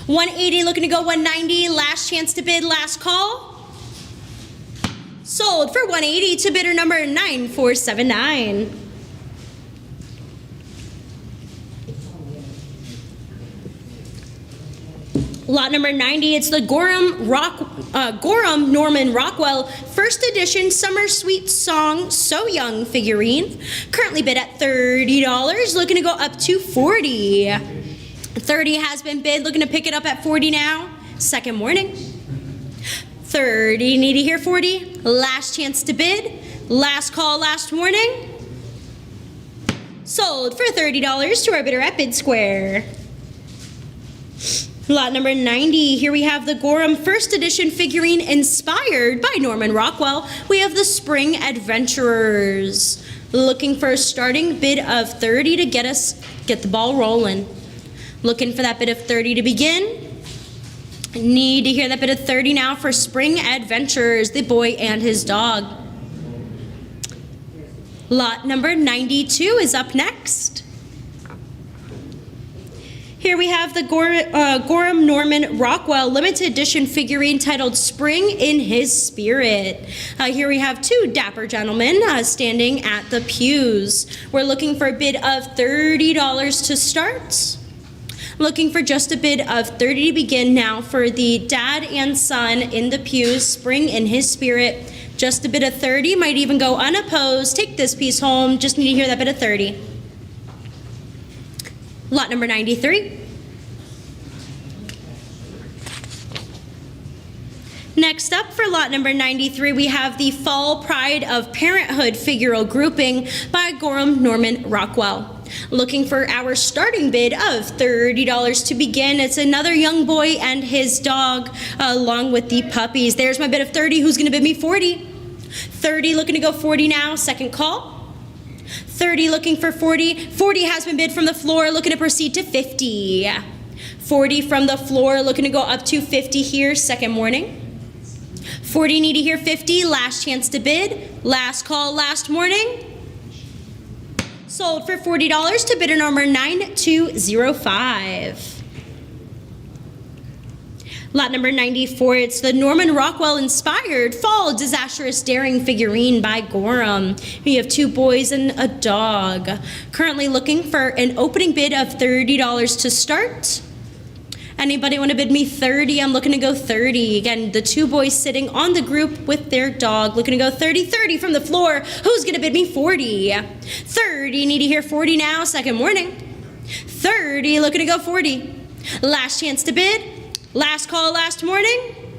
180 looking to go 190. Last chance to bid, last call. Sold for 180 to bidder number 9479. Lot number 90, it's the Gorham Norman Rockwell First Edition Summer Sweet Song So Young figurine. Currently bid at $30, looking to go up to 40. 30 has been bid, looking to pick it up at 40 now. Second warning. 30, need to hear 40. Last chance to bid. Last call, last warning. Sold for $30 to our bidder at Bid Square. Lot number 90, here we have the Gorham First Edition figurine inspired by Norman Rockwell. We have the Spring Adventurers. Looking for a starting bid of 30 to get the ball rolling. Looking for that bid of 30 to begin. Need to hear that bid of 30 now for Spring Adventurers, the boy and his dog. Lot number 92 is up next. Here we have the Gorham Norman Rockwell limited edition figurine titled Spring in His Spirit. Here we have two dapper gentlemen standing at the pews. We're looking for a bid of $30 to start. Looking for just a bid of 30 to begin now for the dad and son in the pews, Spring in His Spirit. Just a bid of 30, might even go unopposed. Take this piece home, just need to hear that bid of 30. Lot number 93. Next up for lot number 93, we have the Fall Pride of Parenthood figural grouping by Gorham Norman Rockwell. Looking for our starting bid of $30 to begin. It's another young boy and his dog along with the puppies. There's my bid of 30. Who's going to bid me 40? 30 looking to go 40 now. Second call. 30 looking for 40. 40 has been bid from the floor, looking to proceed to 50. 40 from the floor, looking to go up to 50 here, second warning. 40 need to hear 50, last chance to bid. Last call, last warning. Sold for $40 to bidder number 9205. Lot number 94, it's the Norman Rockwell inspired Fall Disastrous Daring figurine by Gorham. We have two boys and a dog. Currently looking for an opening bid of $30 to start. Anybody want to bid me 30? I'm looking to go 30. Again, the two boys sitting on the group with their dog, looking to go 30. 30 from the floor. Who's going to bid me 40? 30, need to hear 40 now. Second warning. 30, looking to go 40. Last chance to bid. Last call, last warning.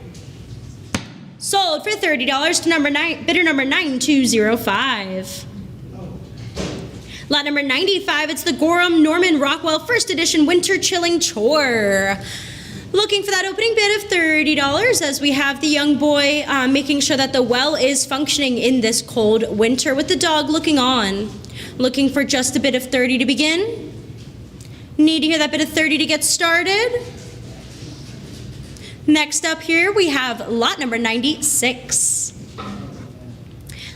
Sold for $30 to bidder number 9205. Lot number 95, it's the Gorham Norman Rockwell First Edition Winter Chilling Chore. Looking for that opening bid of $30 as we have the young boy making sure that the well is functioning in this cold winter with the dog looking on. Looking for just a bid of 30 to begin. Need to hear that bid of 30 to get started. Next up here we have lot number 96.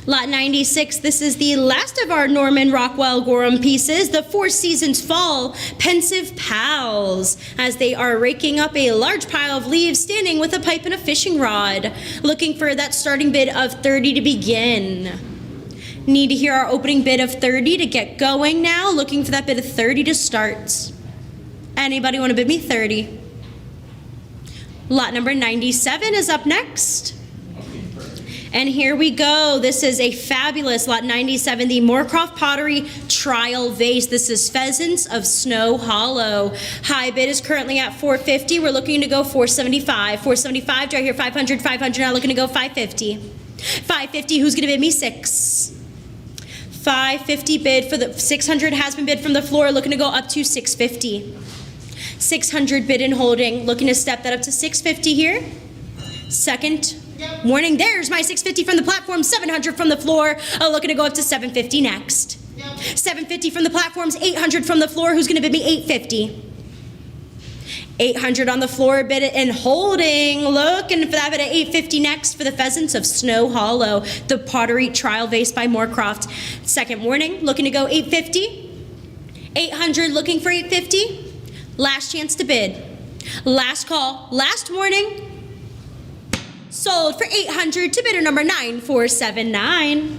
Lot 96, this is the last of our Norman Rockwell Gorham pieces, the Four Seasons Fall Pensive Pals, as they are raking up a large pile of leaves, standing with a pipe and a fishing rod, looking for that starting bid of 30 to begin. Need to hear our opening bid of 30 to get going now, looking for that bid of 30 to start. Anybody want to bid me 30? Lot number 97 is up next. And here we go. This is a fabulous lot 97, the Moorcroft Pottery Trial Vase. This is Pheasants of Snow Hollow. High bid is currently at $450. We're looking to go $475. $475, do I hear $500? $500, now looking to go $550. $550, who's gonna bid me $6? $550 bid for the, $600 has been bid from the floor, looking to go up to $650. $600 bid and holding, looking to step that up to $650 here. Second warning, there's my $650 from the platform, $700 from the floor, looking to go up to $750 next. $750 from the platforms, $800 from the floor, who's gonna bid me $850? $800 on the floor, bid it and holding, looking for that bid at $850 next for the Pheasants of Snow Hollow, the Pottery Trial Vase by Moorcroft. Second warning, looking to go $850. $800 looking for $850. Last chance to bid. Last call, last warning. Sold for $800 to bidder number 9479.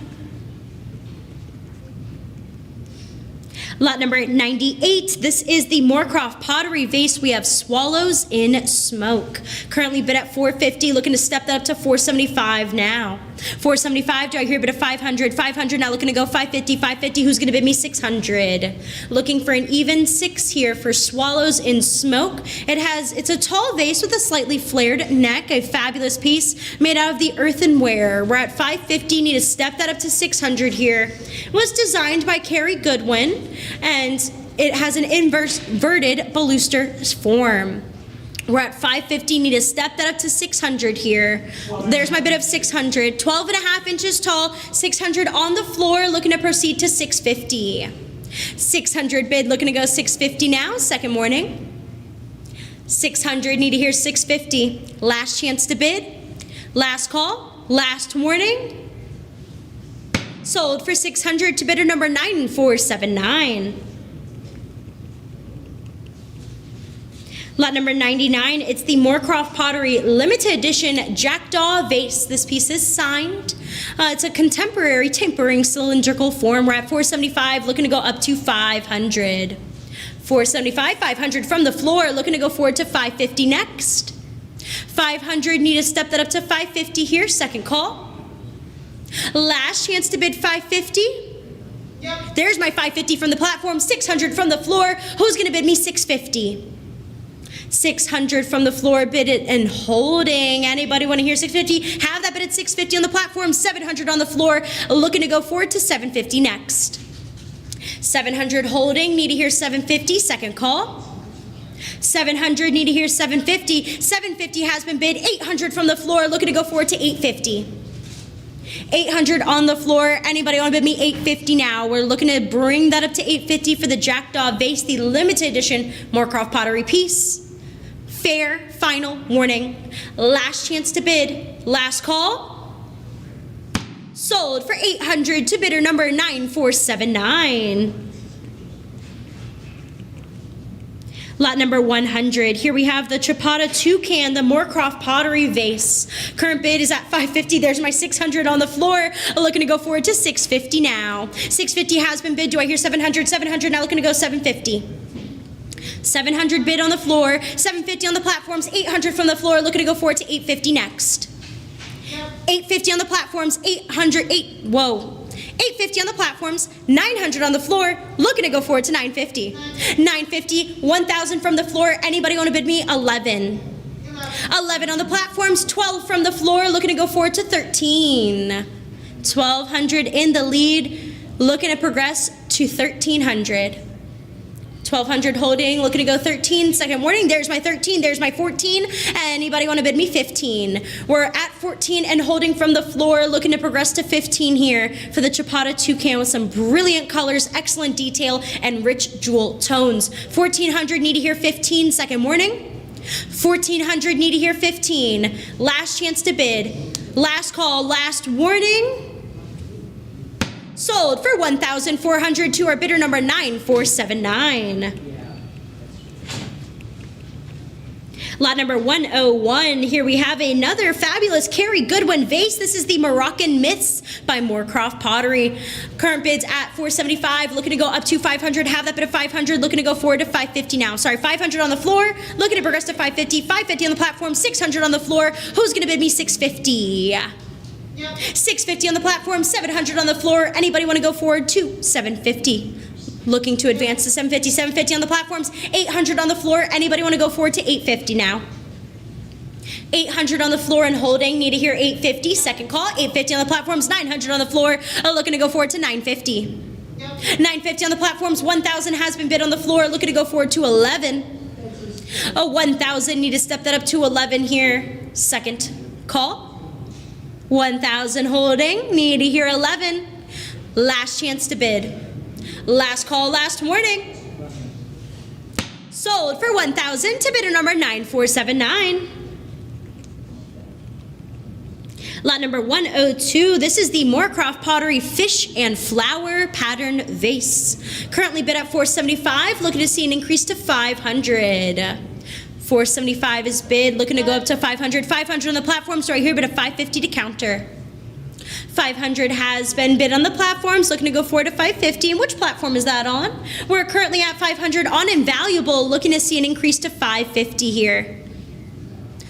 Lot number 98, this is the Moorcroft Pottery Vase. We have Swallows in Smoke. Currently bid at $450, looking to step that up to $475 now. $475, do I hear a bid of $500? $500, now looking to go $550. $550, who's gonna bid me $600? Looking for an even 6 here for Swallows in Smoke. It's a tall vase with a slightly flared neck, a fabulous piece made out of the earthenware. We're at $550, need to step that up to $600 here. It was designed by Carrie Goodwin, and it has an inverted baluster form. We're at $550, need to step that up to $600 here. There's my bid of $600. 12.5 inches tall, $600 on the floor, looking to proceed to $650. $600 bid, looking to go $650 now, second warning. $600, need to hear $650. Last chance to bid. Last call, last warning. Sold for $600 to bidder number 9479. Lot number 99, it's the Moorcroft Pottery Limited Edition Jackdaw Vase. This piece is signed. It's a contemporary tempering cylindrical form. We're at $475, looking to go up to $500. $475, $500 from the floor, looking to go forward to $550 next. $500, need to step that up to $550 here, second call. Last chance to bid $550. Yep. There's my $550 from the platform, $600 from the floor. Who's gonna bid me $650? $600 from the floor, bid it and holding. Anybody want to hear $650? Have that bid at $650 on the platform, $700 on the floor, looking to go forward to $750 next. $700 holding, need to hear $750, second call. $700, need to hear $750. $750 has been bid, $800 from the floor, looking to go forward to $850. $800 on the floor. Anybody want to bid me $850 now? We're looking to bring that up to $850 for the Jackdaw Vase, the limited edition Moorcroft Pottery piece. Fair final warning. Last chance to bid. Last call. Sold for $800 to bidder number 9479. Lot number 100. Here we have the Chapada Toucan, the Moorcroft Pottery Vase. Current bid is at $550. There's my $600 on the floor. Looking to go forward to $650 now. $650 has been bid. Do I hear $700? $700 now looking to go $750. 700 bid on the floor, 750 on the platforms, 800 from the floor, looking to go forward to 850 next. 850 on the platforms, 850 on the platforms, 900 on the floor, looking to go forward to 950. 950, 1,000 from the floor, anybody want to bid me? 11. 11 on the platforms, 12 from the floor, looking to go forward to 13. 1,200 in the lead, looking to progress to 1,300. 1,200 holding, looking to go 13. Second warning, there's my 13, there's my 14. Anybody want to bid me? 15. We're at 14 and holding from the floor, looking to progress to 15 here for the Chapada Toucan with some brilliant colors, excellent detail, and rich jewel tones. 1,400, need to hear 15. Second warning. 1,400, need to hear 15. Last chance to bid. Last call, last warning. Sold for 1,400 to our bidder number 9479. Lot number 101. Here we have another fabulous Carrie Goodwin vase. This is the Moroccan Myths by Moorcroft Pottery. Current bids at 475, looking to go up to 500. Have that bid of 500, looking to go forward to 550 now. Sorry, 500 on the floor, looking to progress to 550. 550 on the platform, 600 on the floor. Who's going to bid me? 650. 650 on the platform, 700 on the floor. Anybody want to go forward to 750? Looking to advance to 750. 750 on the platforms, 800 on the floor. Anybody want to go forward to 850 now? 800 on the floor and holding. Need to hear 850. Second call. 850 on the platforms, 900 on the floor. Looking to go forward to 950. 950 on the platforms, 1,000 has been bid on the floor. Looking to go forward to 11. 1,000. Need to step that up to 11 here. Second call. 1,000 holding, need to hear 11. Last chance to bid. Last call, last warning. Sold for 1,000 to bidder number 9479. Lot number 102, this is the Moorcroft Pottery Fish and Flower Pattern Vase. Currently bid at 475, looking to see an increase to 500. 475 is bid, looking to go up to 500. 500 on the platform, so right here, bid of 550 to counter. 500 has been bid on the platforms, looking to go forward to 550. And which platform is that on? We're currently at 500 on Invaluable, looking to see an increase to 550 here.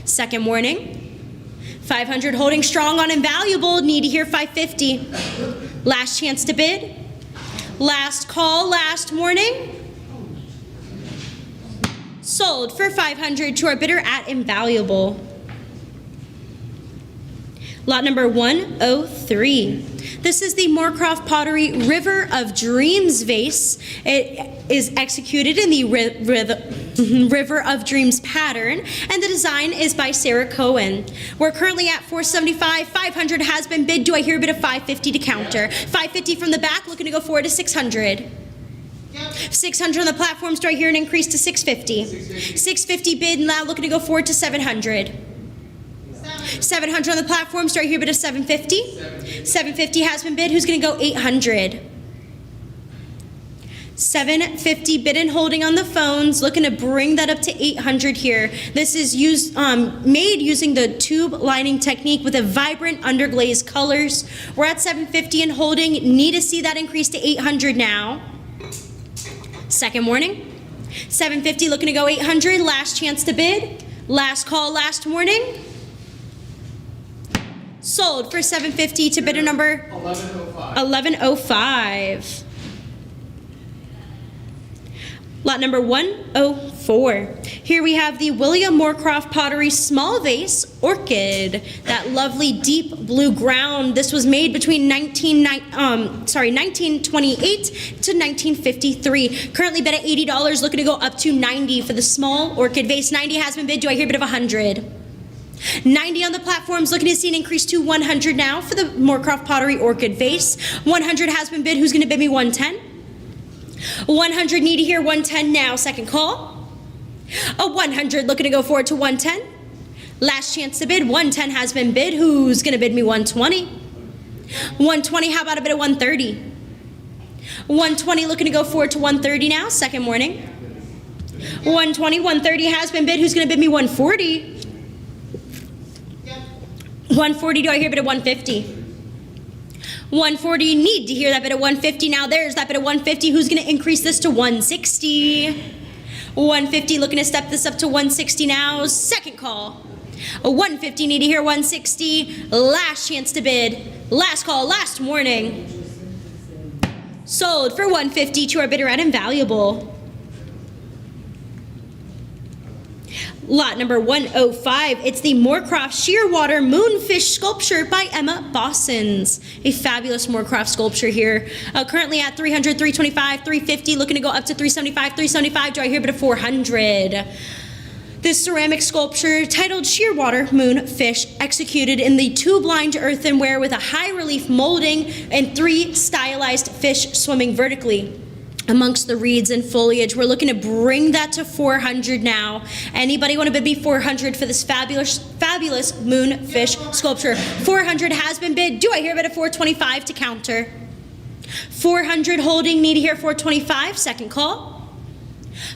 Second warning. 500 holding strong on Invaluable, need to hear 550. Last chance to bid. Last call, last warning. Sold for 500 to our bidder at Invaluable. Lot number 103. This is the Moorcroft Pottery River of Dreams vase. It is executed in the River of Dreams pattern, and the design is by Sarah Cohen. We're currently at 475. 500 has been bid. Do I hear a bid of 550 to counter? 550 from the back, looking to go forward to 600. 600 on the platforms, do I hear an increase to 650? 650 bid, now looking to go forward to 700. 700 on the platforms, do I hear a bid of 750? 750 has been bid, who's going to go 800? 750 bid and holding on the phones, looking to bring that up to 800 here. This is made using the tube lining technique with a vibrant underglaze colors. We're at 750 and holding, need to see that increase to 800 now. Second warning. 750 looking to go 800. Last chance to bid. Last call, last warning. Sold for 750 to bidder number 1105. Lot number 104. Here we have the William Moorcroft Pottery Small Vase Orchid. That lovely deep blue ground. This was made between 1928 to 1953. Currently bid at $80, looking to go up to 90 for the small orchid vase. 90 has been bid. Do I hear a bid of 100? 90 on the platforms, looking to see an increase to 100 now for the Moorcroft Pottery Orchid Vase. 100 has been bid. Who's going to bid me 110? 100 need to hear 110 now. Second call. A 100 looking to go forward to 110. Last chance to bid. 110 has been bid. Who's going to bid me 120? 120, how about a bid of 130? 120 looking to go forward to 130 now. Second warning. 120, 130 has been bid. Who's going to bid me 140? 140, do I hear a bid of 150? 140, need to hear that bit of 150 now. There's that bit of 150. Who's going to increase this to 160? 150, looking to step this up to 160 now. Second call. 150, need to hear 160. Last chance to bid. Last call, last warning. Sold for 150 to our bidder at Invaluable. Lot number 105, it's the Moorcroft Shearwater Moonfish Sculpture by Emma Bossons. A fabulous Moorcroft sculpture here. Currently at 300, 325, 350, looking to go up to 375, 375, do I hear bid of 400. This ceramic sculpture titled Shearwater Moonfish, executed in the tube-lined earthenware with a high relief molding and 3 stylized fish swimming vertically amongst the reeds and foliage. We're looking to bring that to 400 now. Anybody want to bid me 400 for this fabulous moonfish sculpture? 400 has been bid. Do I hear a bid of 425 to counter? 400 holding, need to hear 425, second call.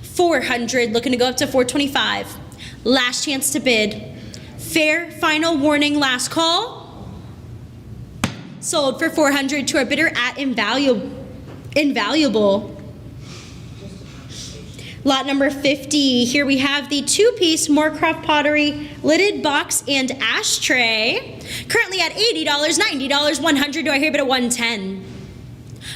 400 looking to go up to 425. Last chance to bid. Fair final warning, last call. Sold for 400 to our bidder at Invaluable. Lot number 50, here we have the 2-piece Moorcroft Pottery lidded box and ashtray. Currently at $80, $90, $100, do I hear a bit of 110?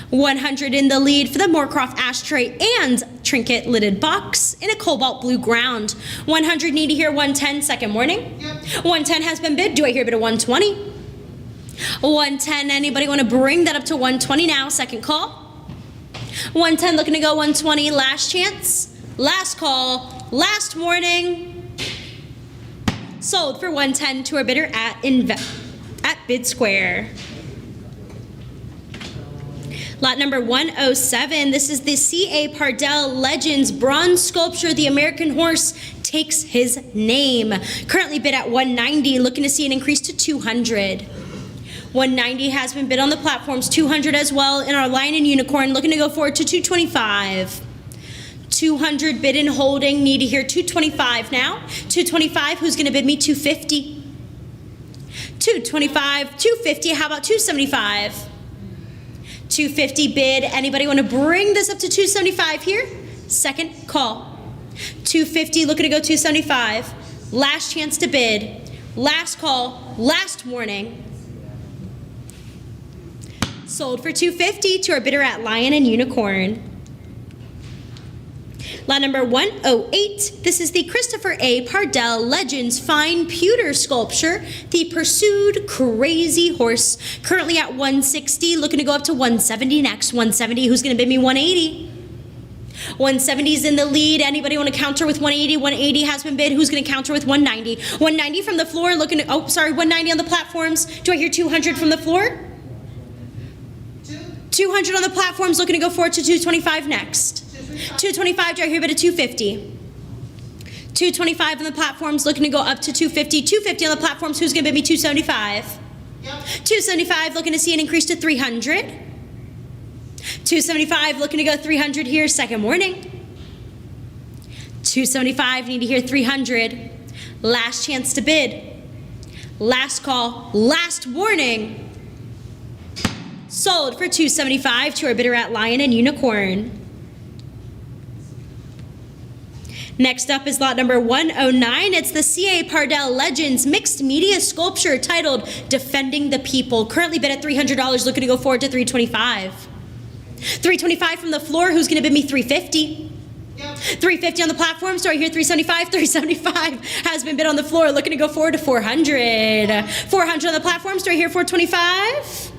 100 in the lead for the Moorcroft ashtray and trinket lidded box in a cobalt blue ground. 100, need to hear 110, second warning. 110 has been bid, do I hear a bit of 120? 110, anybody want to bring that up to 120 now, second call. 110 looking to go 120, last chance. Last call, last warning. Sold for 110 to our bidder at Bid Square. Lot number 107, this is the C.A. Pardell Legends bronze sculpture, The American Horse Takes His Name. Currently bid at 190, looking to see an increase to 200. 190 has been bid on the platforms, 200 as well in our Lion and Unicorn, looking to go forward to 225. 200 bid and holding, need to hear 225 now. 225, who's gonna bid me 250? 225, 250, how about 275? 250 bid, anybody wanna bring this up to 275 here? Second call. 250, looking to go 275. Last chance to bid. Last call, last warning. Sold for 250 to our bidder at Lion and Unicorn. Lot number 108, this is the Christopher A. Pardell Legends Fine Pewter Sculpture, the Pursued Crazy Horse. Currently at 160, looking to go up to 170 next. 170, who's gonna bid me 180? 170 is in the lead. Anybody want to counter with 180? 180 has been bid. Who's going to counter with 190? 190 from the floor, looking at, 190 on the platforms. Do I hear 200 from the floor? 200 on the platforms, looking to go forward to 225 next. 225, do I hear a bit of 250? 225 on the platforms, looking to go up to 250. 250 on the platforms, who's going to bid me 275? 275, looking to see an increase to 300. 275, looking to go 300 here, second warning. 275, need to hear 300. Last chance to bid. Last call, last warning. Sold for 275 to our bidder at Lion and Unicorn. Next up is lot number 109. It's the C.A. Pardell Legends Mixed Media Sculpture titled Defending the People. Currently bid at $300, looking to go forward to 325. 325 from the floor, who's gonna bid me 350? 350 on the platform, so I hear 375. 375 has been bid on the floor, looking to go forward to 400. 400 on the platforms, do I hear 425?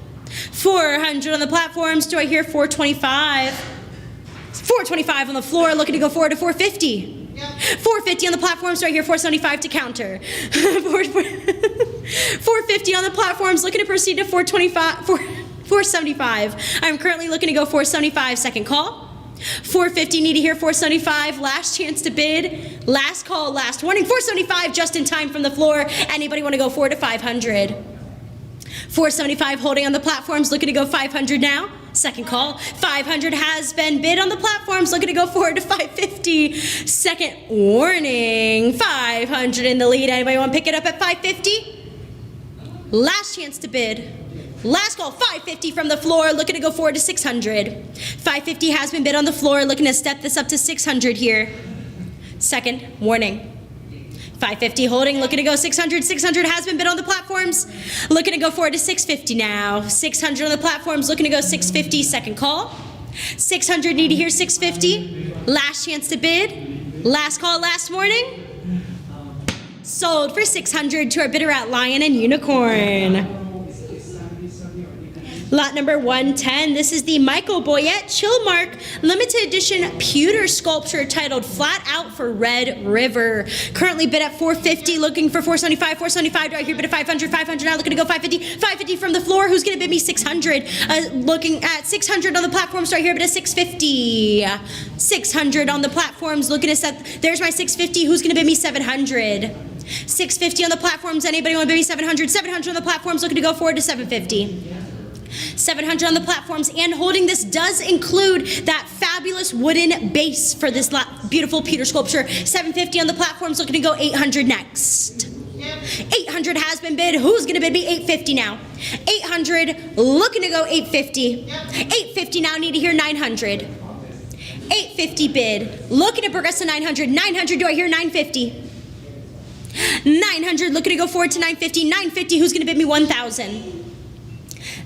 400 on the platforms, do I hear 425? 425 on the floor, looking to go forward to 450. 450 on the platforms, do I hear 475 to counter? 450 on the platforms, looking to proceed to 475. I'm currently looking to go 475, second call. 450, need to hear 475, last chance to bid. Last call, last warning. 475 just in time from the floor. Anybody want to go forward to 500? 475 holding on the platforms, looking to go 500 now. Second call. 500 has been bid on the platforms, looking to go forward to 550. Second warning. 500 in the lead. Anybody want to pick it up at 550? Last chance to bid. Last call, 550 from the floor, looking to go forward to 600. 550 has been bid on the floor, looking to step this up to 600 here. Second warning. 550 holding, looking to go 600. 600 has been bid on the platforms. Looking to go forward to 650 now. 600 on the platforms, looking to go 650. Second call. 600 need to hear 650. Last chance to bid. Last call, last warning. Sold for 600 to our bidder at Lion and Unicorn. Lot number 110, this is the Michael Boyette Chillmark limited edition pewter sculpture titled Flat Out for Red River. Currently bid at 450, looking for 475, 475, do I hear bid at 500, 500 now, looking to go 550, 550 from the floor, who's gonna bid me 600? Looking at 600 on the platforms, do I hear bid at 650? 600 on the platforms, looking to set, there's my 650, who's gonna bid me 700? 650 on the platforms, anybody wanna bid me 700? 700 on the platforms, looking to go forward to 750. 700 on the platforms, and holding this does include that fabulous wooden base for this beautiful pewter sculpture. 750 on the platforms, looking to go 800 next. 800 has been bid. Who's going to bid me 850 now? 800, looking to go 850. 850 now, need to hear 900. 850 bid, looking to progress to 900. 900, do I hear 950? 900, looking to go forward to 950. 950, who's going to bid me 1,000?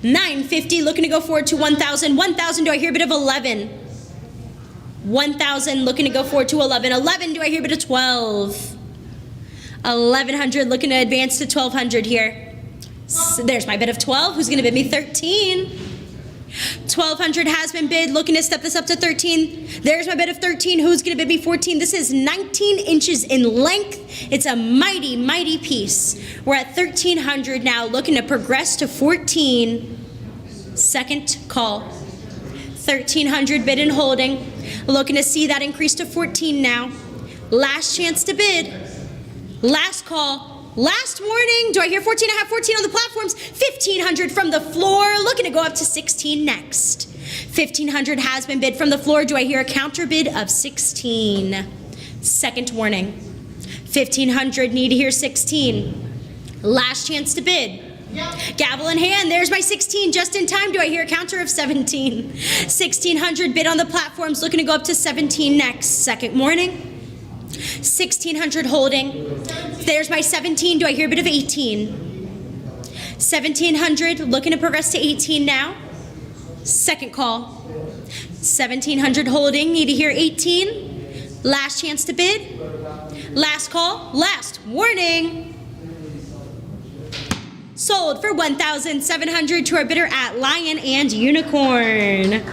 950, looking to go forward to 1,000. 1,000, do I hear a bit of 11? 1,000, looking to go forward to 11. 11, do I hear a bit of 12? 1,100, looking to advance to 1,200 here. So there's my bid of 12. Who's going to bid me 13? 1,200 has been bid, looking to step this up to 13. There's my bid of 13. Who's going to bid me 14? This is 19 inches in length. It's a mighty, mighty piece. We're at 1,300 now, looking to progress to 14. Second call. 1,300 bid and holding. Looking to see that increase to 14 now. Last chance to bid. Last call. Last warning. Do I hear 14? I have 14 on the platforms. 1,500 from the floor. Looking to go up to 16 next. 1,500 has been bid from the floor. Do I hear a counter bid of 16? Second warning. 1,500, need to hear 16. Last chance to bid. Gavel in hand, there's my 16, just in time. Do I hear a counter of 17? 1,600 bid on the platforms, looking to go up to 17 next. Second warning. 1,600 holding. There's my 17, do I hear a bit of 18? 1,700, looking to progress to 18 now. Second call. 1,700 holding, need to hear 18. Last chance to bid. Last call, last warning. Sold for 1,700 to our bidder at Lion and Unicorn.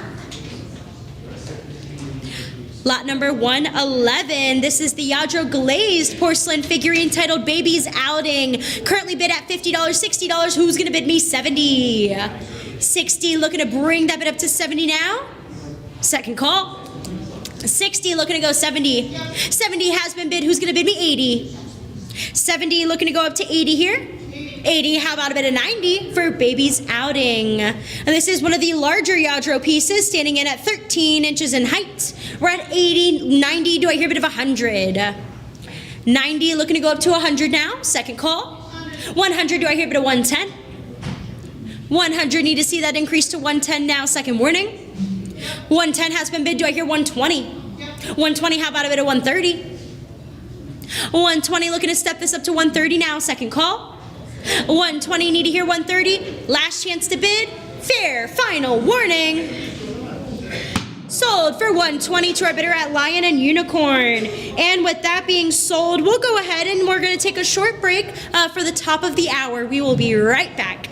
Lot number 111. This is the Yadro glazed porcelain figurine titled Baby's Outing. Currently bid at $50, $60. Who's going to bid me 70? 60, looking to bring that bid up to 70 now. Second call. 60, looking to go 70. 70 has been bid. Who's going to bid me 80? 70, looking to go up to 80 here. 80, how about a bit of 90 for Baby's Outing? And this is one of the larger Yadro pieces, standing in at 13 inches in height. We're at 80, 90, do I hear a bit of 100? 90, looking to go up to 100 now. Second call. 100, do I hear a bit of 110? 100, need to see that increase to 110 now. Second warning. 110 has been bid, do I hear 120? 120, how about a bit of 130? 120, looking to step this up to 130 now. Second call. 120, need to hear 130. Last chance to bid. Fair final warning. Sold for 120 to our bidder at Lion and Unicorn. And with that being sold, we'll go ahead and we're going to take a short break for the top of the hour. We will be right back.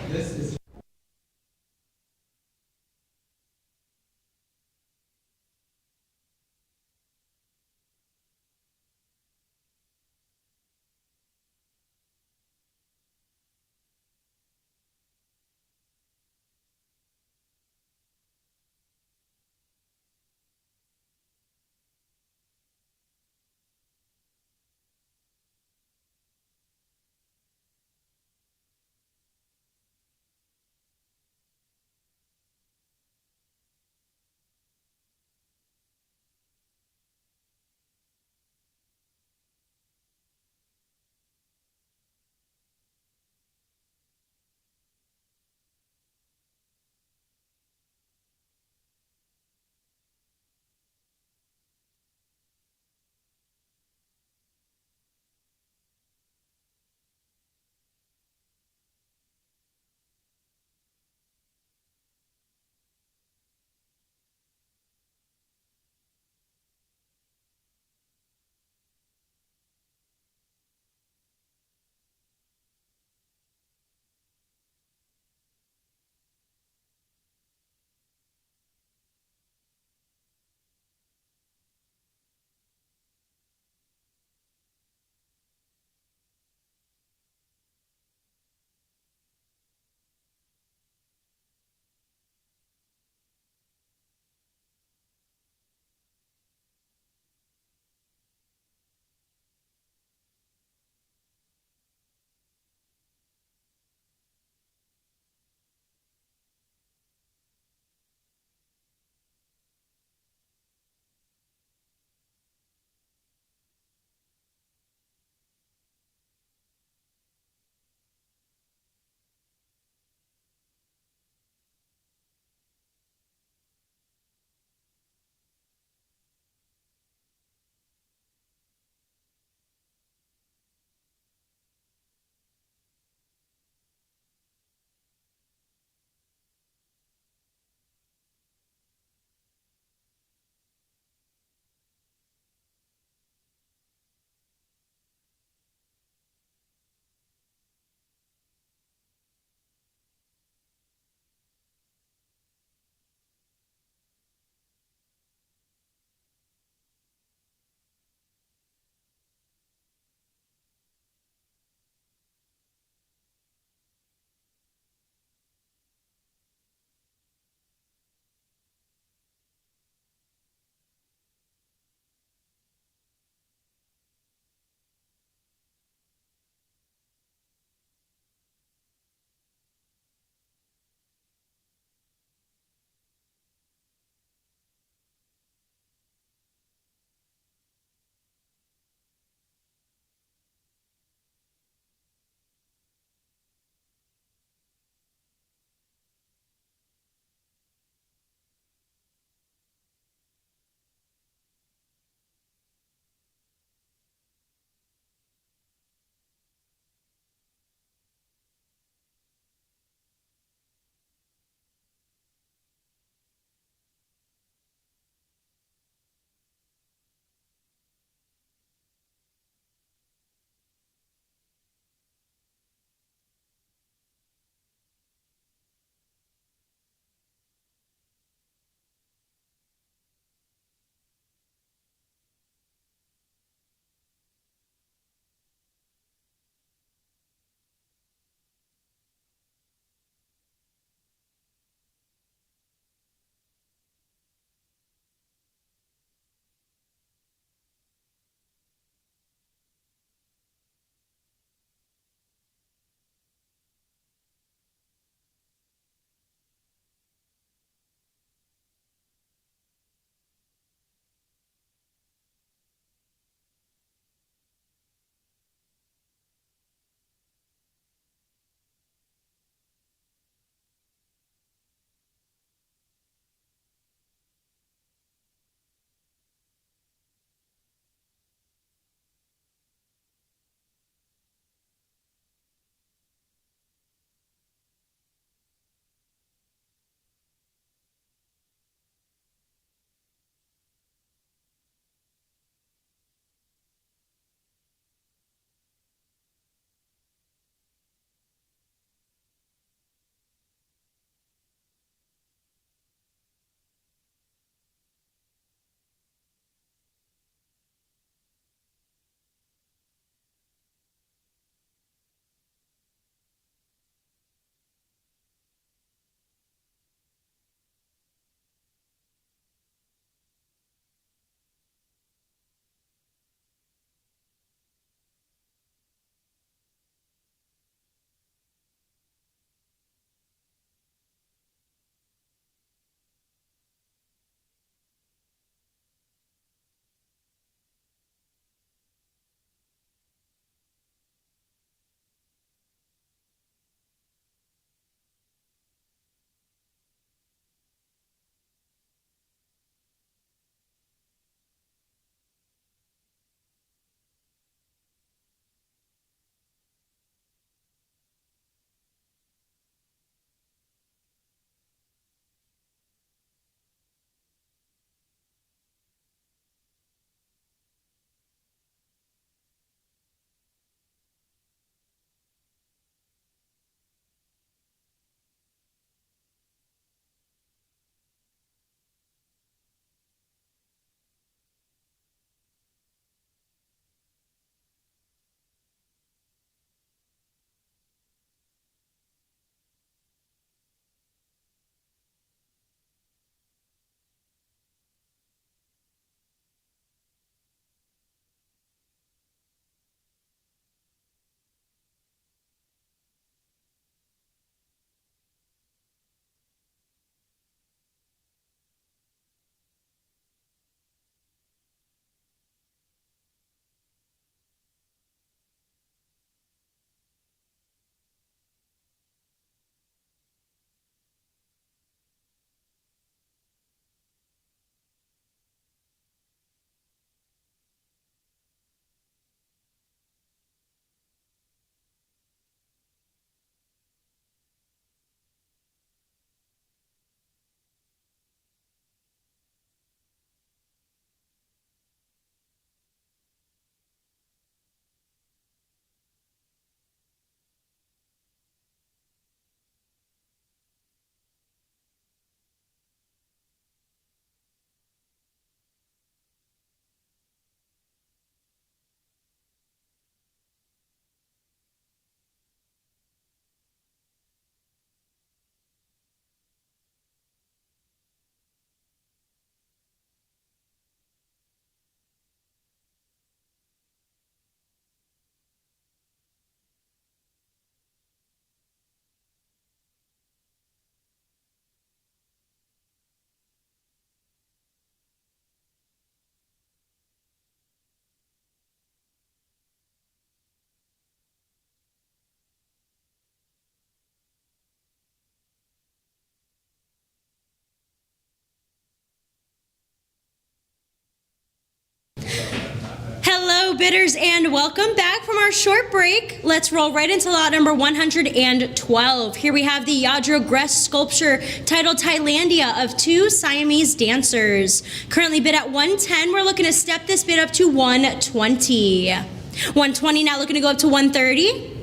Hello, bidders, and welcome back from our short break. Let's roll right into lot number 112. Here we have the Yadro Gress sculpture titled Thailandia of two Siamese dancers. Currently bid at 110. We're looking to step this bid up to 120. 120 now, looking to go up to 130.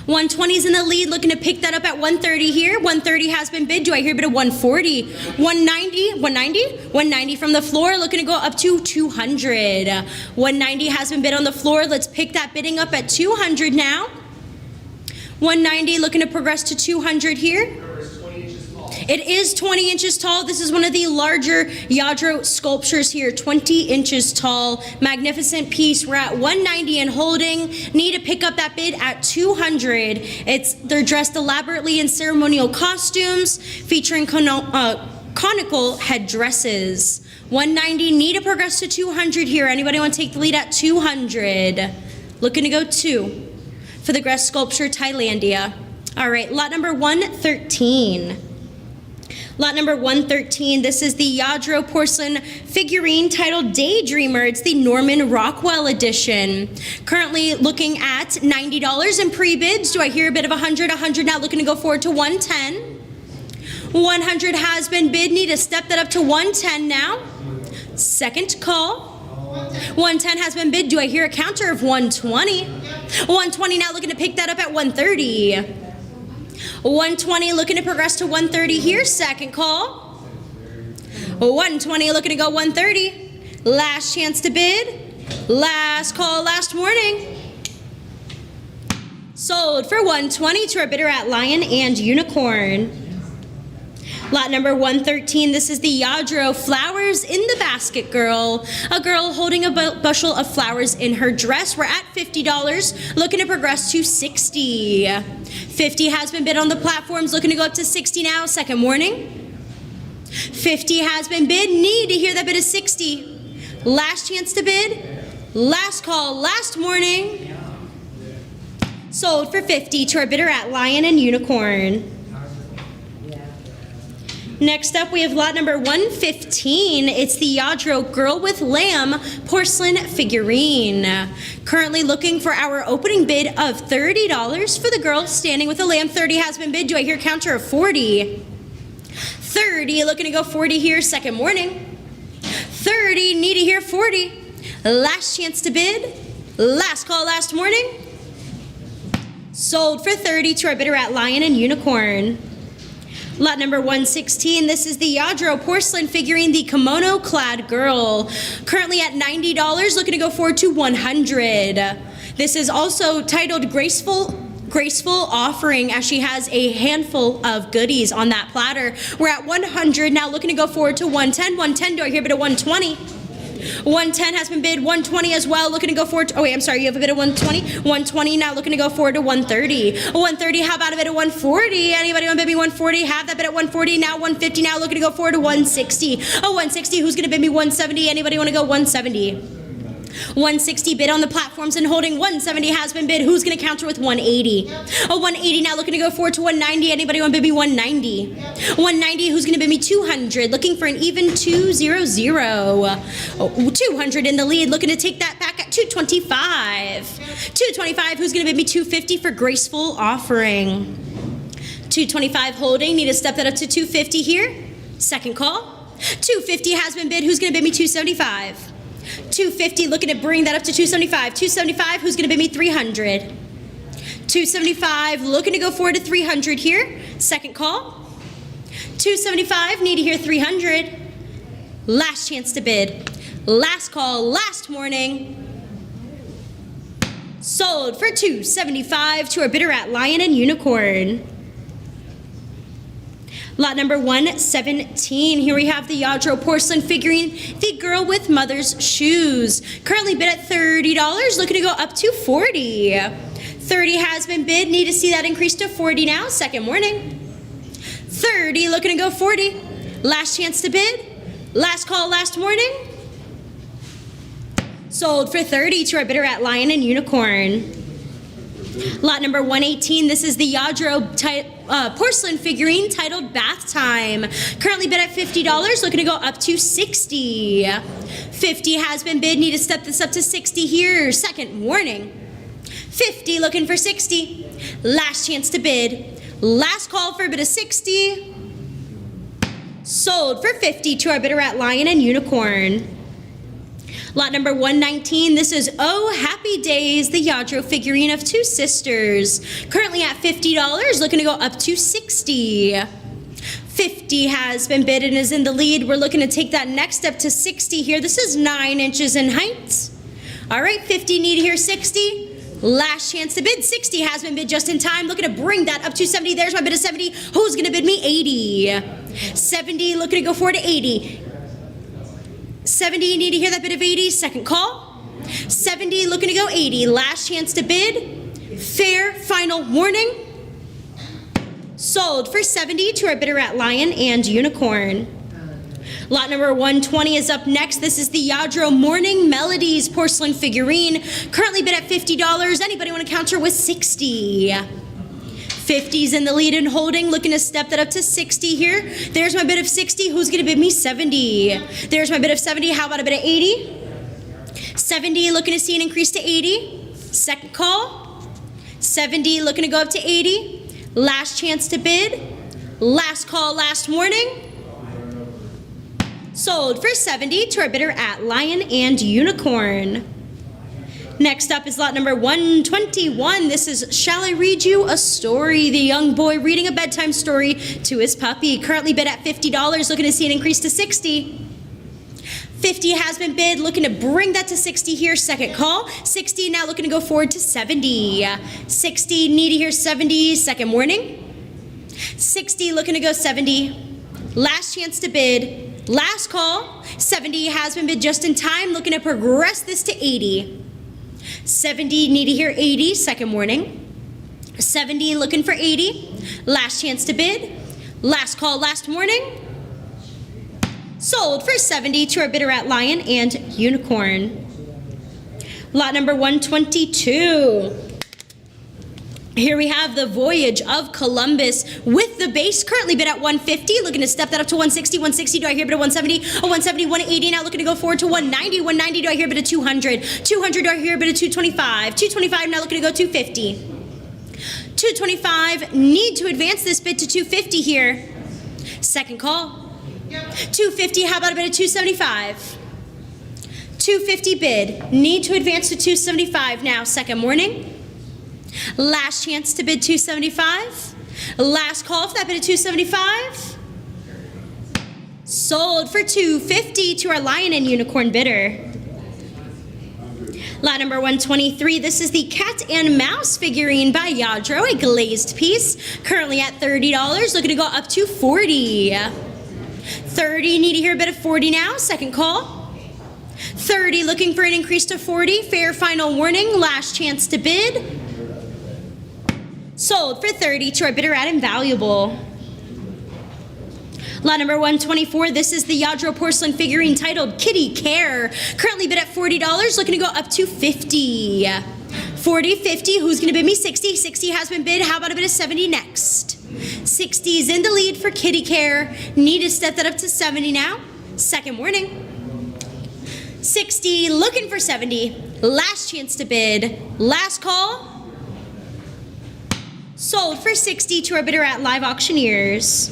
120 is in the lead, looking to pick that up at 130 here. 130 has been bid. Do I hear a bid of 140? 190, 190, 190 from the floor, looking to go up to 200. 190 has been bid on the floor. Let's pick that bidding up at 200 now. 190 looking to progress to 200 here. It is 20 inches tall. This is one of the larger Yadro sculptures here, 20 inches tall. Magnificent piece. We're at 190 and holding. Need to pick up that bid at 200. They're dressed elaborately in ceremonial costumes featuring conical headdresses. 190, need to progress to 200 here. Anybody want to take the lead at 200? Looking to go 2 for the Gress sculpture Thailandia. All right, lot number 113. Lot number 113, this is the Yadro porcelain figurine titled Daydreamer. It's the Norman Rockwell edition. Currently looking at $90 in pre-bids. Do I hear a bit of 100? 100 now, looking to go forward to 110. 100 has been bid. Need to step that up to 110 now. Second call. 110 has been bid. Do I hear a counter of 120? 120 now, looking to pick that up at 130. 120 looking to progress to 130 here. Second call. 120 looking to go 130. Last chance to bid. Last call last morning. Sold for 120 to our bidder at Lion and Unicorn. Lot number 113, this is the Yadro Flowers in the Basket Girl. A girl holding a bushel of flowers in her dress. We're at $50, looking to progress to 60. 50 has been bid on the platforms, looking to go up to 60 now, second morning. 50 has been bid, need to hear that bid of 60. Last chance to bid, last call, last morning. Sold for 50 to our bidder at Lion and Unicorn. Next up, we have lot number 115. It's the Yadro Girl with Lamb porcelain figurine. Currently looking for our opening bid of $30 for the girl standing with a lamb. 30 has been bid. Do I hear a counter of 40? 30, looking to go 40 here, second morning. 30, need to hear 40. Last chance to bid. Last call last morning. Sold for 30 to our bidder at Lion and Unicorn. Lot number 116, this is the Yadro porcelain figurine, the Kimono Clad Girl. Currently at $90, looking to go forward to 100. This is also titled Graceful Offering, as she has a handful of goodies on that platter. We're at 100 now, looking to go forward to 110. 110, do I hear a bit of 120? 110 has been bid, 120 as well, looking to go forward to, oh wait, I'm sorry, you have a bid of 120? 120 now, looking to go forward to 130. 130, how about a bid of 140? Anybody want to bid me 140? Have that bid at 140, now 150 now, looking to go forward to 160. Oh, 160, who's going to bid me 170? Anybody want to go 170? 160 bid on the platforms and holding. 170 has been bid. Who's going to counter with 180? Oh, 180 now, looking to go forward to 190. Anybody want to bid me 190? 190, who's going to bid me 200? Looking for an even 200. 200 in the lead, looking to take that back at 225. 225, who's going to bid me 250 for Graceful Offering? 225 holding, need to step that up to 250 here. Second call. 250 has been bid. Who's going to bid me 275? 250, looking to bring that up to 275. 275, who's going to bid me 300? 275, looking to go forward to 300 here. Second call. 275, need to hear 300. Last chance to bid. Last call, last morning. Sold for 275 to our bidder at Lion and Unicorn. Lot number 117, here we have the Yadro porcelain figurine, the Girl with Mother's Shoes. Currently bid at $30, looking to go up to 40. 30 has been bid, need to see that increase to 40 now, second morning. 30, looking to go 40. Last chance to bid, last call last morning. Sold for 30 to our bidder at Lion and Unicorn. Lot number 118, this is the Yadro porcelain figurine titled Bath Time. Currently bid at $50, looking to go up to $60. $50 has been bid, need to step this up to $60 here. Second warning. $50 looking for $60. Last chance to bid. Last call for a bid of $60. Sold for $50 to our bidder at Lion and Unicorn. Lot number 119, this is Oh Happy Days, the Yadro figurine of two sisters. Currently at $50, looking to go up to $60. $50 has been bid and is in the lead. We're looking to take that next step to $60 here. This is 9 inches in height. All right, $50 need to hear $60. Last chance to bid. $60 has been bid just in time. Looking to bring that up to $70. There's my bid of $70. Who's going to bid me? $80. $70, looking to go forward to $80. $70, you need to hear that bid of $80. Second call. $70, looking to go $80. Last chance to bid. Fair final warning. Sold for $70 to our bidder at Lion and Unicorn. Lot number 120 is up next. This is the Yadro Morning Melodies porcelain figurine. Currently bid at $50. Anybody want to counter with $60? $50's in the lead and holding, looking to step that up to $60 here. There's my bid of $60. Who's going to bid me? $70. There's my bid of $70. How about a bid of $80? $70, looking to see an increase to $80. Second call. $70, looking to go up to $80. Last chance to bid. Last call, last warning. Sold for $70 to our bidder at Lion and Unicorn. Next up is lot number 121. This is Shall I Read You a Story? The young boy reading a bedtime story to his puppy. Currently bid at $50, looking to see an increase to $60. $50 has been bid, looking to bring that to $60 here. Second call. $60 now looking to go forward to $70. $60, need to hear $70. Second warning. $60 looking to go $70. Last chance to bid. Last call. $70 has been bid just in time, looking to progress this to $80. $70, need to hear $80. Second warning. $70 looking for $80. Last chance to bid. Last call, last warning. Sold for $70 to our bidder at Lion and Unicorn. Lot number 122. Here we have the Voyage of Columbus with the base currently bid at $150. Looking to step that up to $160. $160, do I hear bid at $170? A $170, $180 now looking to go forward to $190. $190, do I hear bid at $200? $200, do I hear bid at $225? $225, now looking to go $250. $225, need to advance this bid to $250 here. Second call. $250, how about a bid at $275? $250 bid, need to advance to $275 now. Second warning. Last chance to bid $275. Last call for that bid at $275. Sold for $250 to our Lion and Unicorn bidder. Lot number 123, this is the Cat and Mouse figurine by Yadro, a glazed piece. Currently at $30, looking to go up to $40. $30, need to hear a bid of $40 now. Second call. $30, looking for an increase to $40. Fair final warning. Last chance to bid. Sold for $30 to our bidder at Invaluable. Lot number 124, this is the Yadro porcelain figurine titled Kitty Care. Currently bid at $40, looking to go up to $50. $40, $50, who's going to bid me $60? $60 has been bid. How about a bid of $70 next? $60's in the lead for Kitty Care. Need to step that up to $70 now. Second warning. $60, looking for $70. Last chance to bid. Last call. Sold for $60 to our bidder at Live Auctioneers.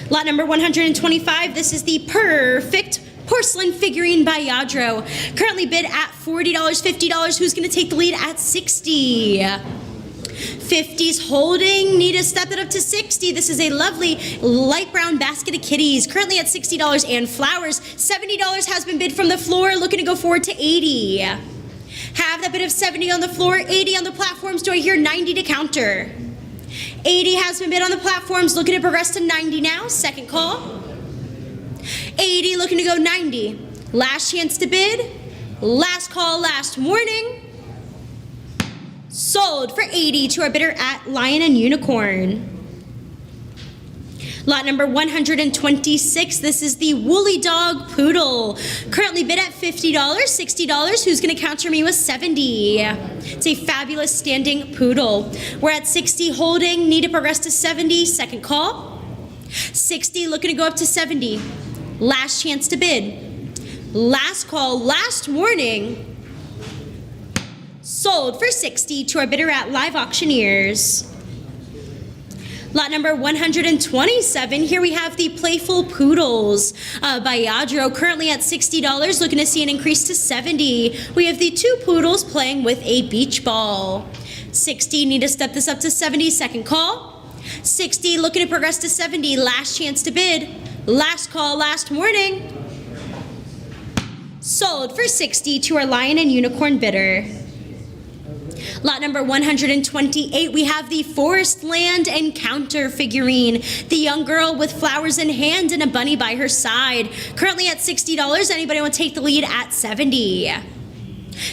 Lot number 125, this is the Perfect porcelain figurine by Yadro. Currently bid at $40, $50. Who's going to take the lead at $60? $50's holding, need to step it up to $60. This is a lovely light brown basket of kitties, currently at $60 and flowers. $70 has been bid from the floor, looking to go forward to $80. Have that bid of $70 on the floor, $80 on the platforms. Do I hear $90 to counter? $80 has been bid on the platforms, looking to progress to $90 now. Second call. $80 looking to go $90. Last chance to bid. Last call, last warning. Sold for $80 to our bidder at Lion and Unicorn. Lot number 126, this is the Woolly Dog Poodle. Currently bid at $50, $60. Who's gonna counter me with 70? It's a fabulous standing poodle. We're at 60 holding, need to progress to 70, second call. 60, looking to go up to 70. Last chance to bid. Last call, last warning. Sold for 60 to our bidder at Live Auctioneers. Lot number 127, here we have the Playful Poodles by Yadro, currently at $60, looking to see an increase to 70. We have the two poodles playing with a beach ball. 60, need to step this up to 70, second call. 60, looking to progress to 70, last chance to bid. Last call, last warning. Sold for 60 to our Lion and Unicorn bidder. Lot number 128, we have the Forest Land Encounter figurine. The young girl with flowers in hand and a bunny by her side. Currently at $60. Anybody want to take the lead at 70?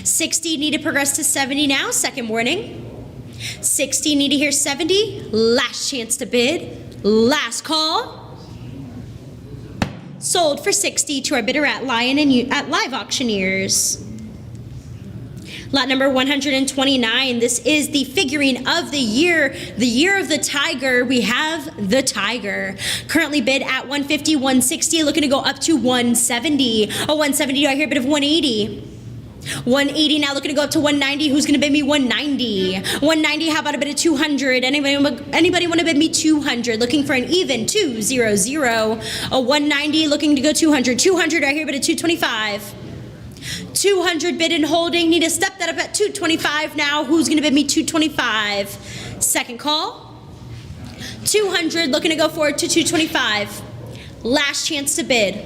60, need to progress to 70 now. Second warning. 60, need to hear 70. Last chance to bid. Last call. Sold for 60 to our bidder at at Live Auctioneers. Lot number 129, this is the figurine of the year of the tiger. We have the tiger. Currently bid at $150, $160, looking to go up to $170. Oh, $170, do I hear a bit of $180? $180 now, looking to go up to $190. Who's going to bid me $190? $190, how about a bit of $200? Anybody want to bid me $200? Looking for an even $200. A $190, looking to go $200. $200, I hear a bit of $225. $200 bid and holding. Need to step that up at $225 now. Who's going to bid me $225? Second call. $200, looking to go forward to $225. Last chance to bid.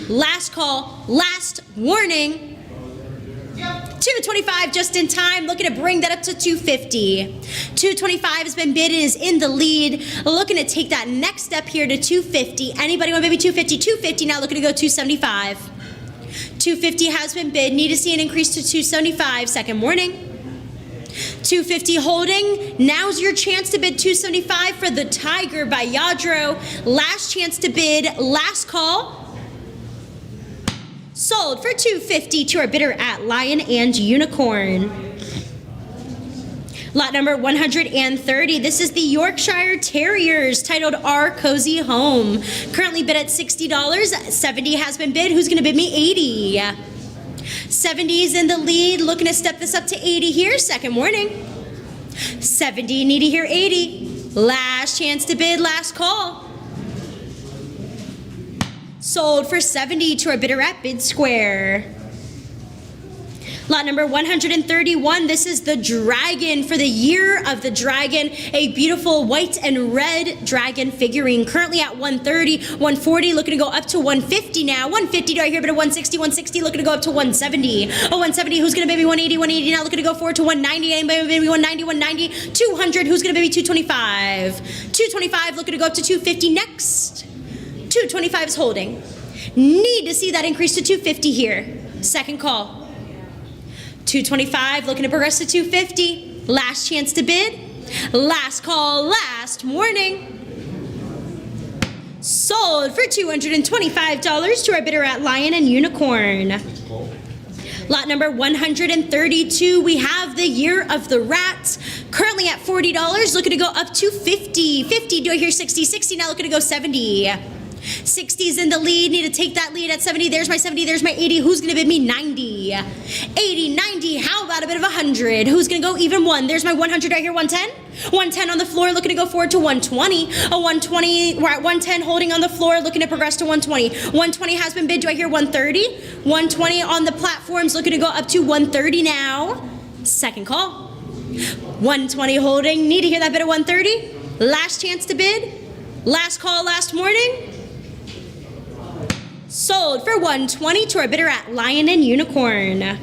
Last call. Last warning. $225 just in time, looking to bring that up to $250. $225 has been bid and is in the lead. Looking to take that next step here to $250. Anybody want maybe $250? $250 now, looking to go $275. $250 has been bid. Need to see an increase to $275. Second warning. $250 holding. Now's your chance to bid $275 for the Tiger by Yadro. Last chance to bid. Last call. Sold for $250 to our bidder at Lion and Unicorn. Lot number 130, this is the Yorkshire Terriers, titled Our Cozy Home. Currently bid at $60, 70 has been bid. Who's gonna bid me 80? 70 is in the lead, looking to step this up to 80 here, second warning. 70, need to hear 80. Last chance to bid, last call. Sold for 70 to our bidder at Bid Square. Lot number 131, this is the Dragon for the Year of the Dragon, a beautiful white and red dragon figurine, currently at $130, $140, looking to go up to $150 now. $150, do I hear a bit of $160, $160, looking to go up to $170. Oh, $170, who's gonna bid me $180, $180 now, looking to go forward to $190, anybody bid me $190, $190, $200, who's gonna bid me $225? $225, looking to go up to $250 next. $225 is holding. Need to see that increase to $250 here. Second call. $225, looking to progress to $250. Last chance to bid. Last call, last warning. Sold for $225 to our bidder at Lion and Unicorn. Lot number 132, we have the Year of the Rat, currently at $40, looking to go up to $50. $50, do I hear 60? 60 now, looking to go 70. 60's in the lead, need to take that lead at 70. There's my 70, there's my 80. Who's gonna bid me 90? 80, 90, how about a bit of 100? Who's gonna go even one? There's my 100 right here, 110. 110 on the floor, looking to go forward to 120. A 120, we're at 110 holding on the floor, looking to progress to 120. 120 has been bid, do I hear 130? 120 on the platforms, looking to go up to 130 now. Second call. 120 holding, need to hear that bid of 130. Last chance to bid. Last call, last warning. Sold for $120 to our bidder at Lion and Unicorn.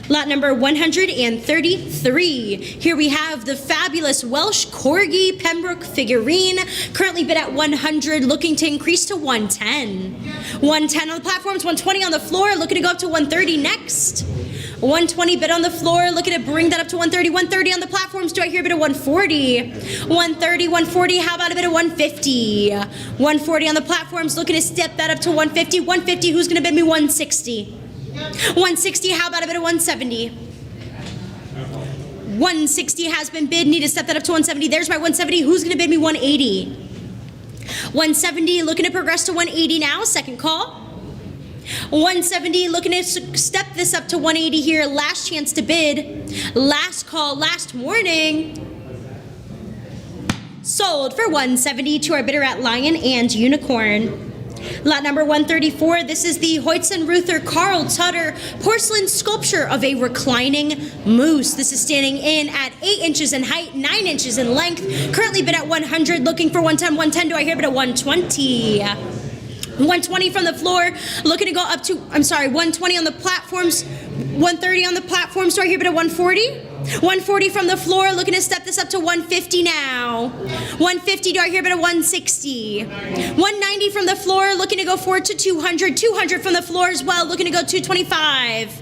Lot number 133. Here we have the fabulous Welsh Corgi Pembroke figurine, currently bid at $100, looking to increase to $110. $110 on the platforms, $120 on the floor, looking to go up to $130 next. 120 bid on the floor, looking to bring that up to 130. 130 on the platforms. Do I hear a bid of 140? 130, 140. How about a bid of 150? 140 on the platforms, looking to step that up to 150. 150, who's going to bid me 160? 160, how about a bid of 170? 160 has been bid. Need to step that up to 170. There's my 170. Who's going to bid me 180? 170, looking to progress to 180 now. Second call. 170, looking to step this up to 180 here. Last chance to bid. Last call, last warning. Sold for 170 to our bidder at Lion and Unicorn. Lot number 134, this is the Hoytson-Ruther Carl Tutter porcelain sculpture of a reclining moose. This is standing in at 8 inches in height, 9 inches in length. Currently bid at 100, looking for 110. 110, do I hear bid at 120? 120 from the floor, looking to go up to, 120 on the platforms, 130 on the platforms. Do I hear bid at 140? 140 from the floor, looking to step this up to 150 now. 150, do I hear bid at 160? 190 from the floor, looking to go forward to 200. 200 from the floor as well, looking to go 225.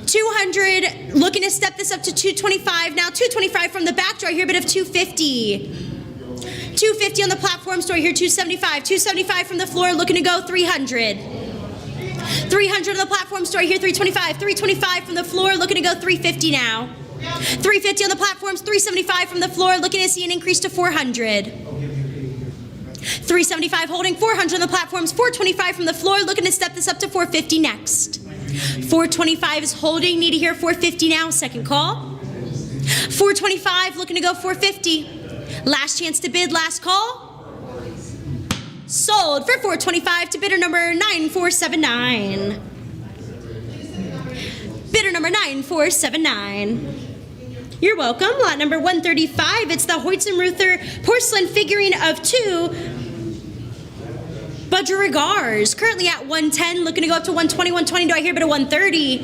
200, looking to step this up to 225 now. 225 from the back, do I hear bid of 250? 250 on the platforms, do I hear 275? 275 from the floor, looking to go 300. 300 on the platforms, do I hear 325? 325 from the floor, looking to go 350 now. 350 on the platforms, 375 from the floor, looking to see an increase to 400. 375 holding, 400 on the platforms, 425 from the floor, looking to step this up to 450 next. 425 is holding, need to hear 450 now, second call. 425, looking to go 450. Last chance to bid, last call. Sold for 425 to bidder number 9479. Bidder number 9479. You're welcome. Lot number 135. It's the Hoytson-Ruther porcelain figurine of 2 budgerigars. Currently at 110, looking to go up to 120. 120, do I hear bid of 130?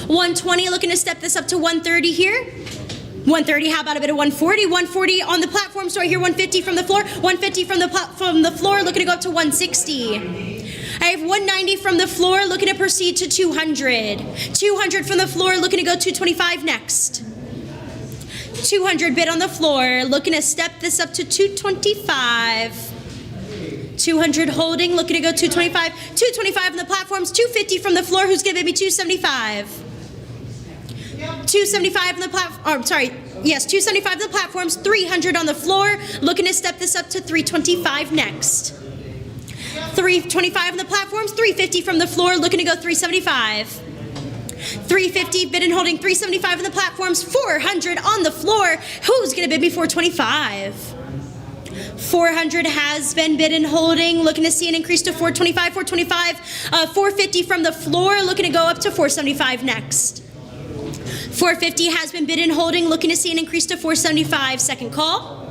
120, looking to step this up to 130 here. 130, how about a bit of 140? 140 on the platform, so I hear 150 from the floor. 150 from the floor, looking to go up to 160. I have 190 from the floor, looking to proceed to 200. 200 from the floor, looking to go 225 next. 200 bid on the floor, looking to step this up to 225. 200 holding, looking to go 225. 225 on the platforms, 250 from the floor, who's going to bid me 275? 275 on the platform, 275 on the platforms, 300 on the floor, looking to step this up to 325 next. 325 on the platforms, 350 from the floor, looking to go 375. 350 bid and holding, 375 on the platforms, 400 on the floor. Who's going to bid me 425? 400 has been bid and holding, looking to see an increase to 425. 425, 450 from the floor, looking to go up to 475 next. 450 has been bid and holding, looking to see an increase to 475. Second call.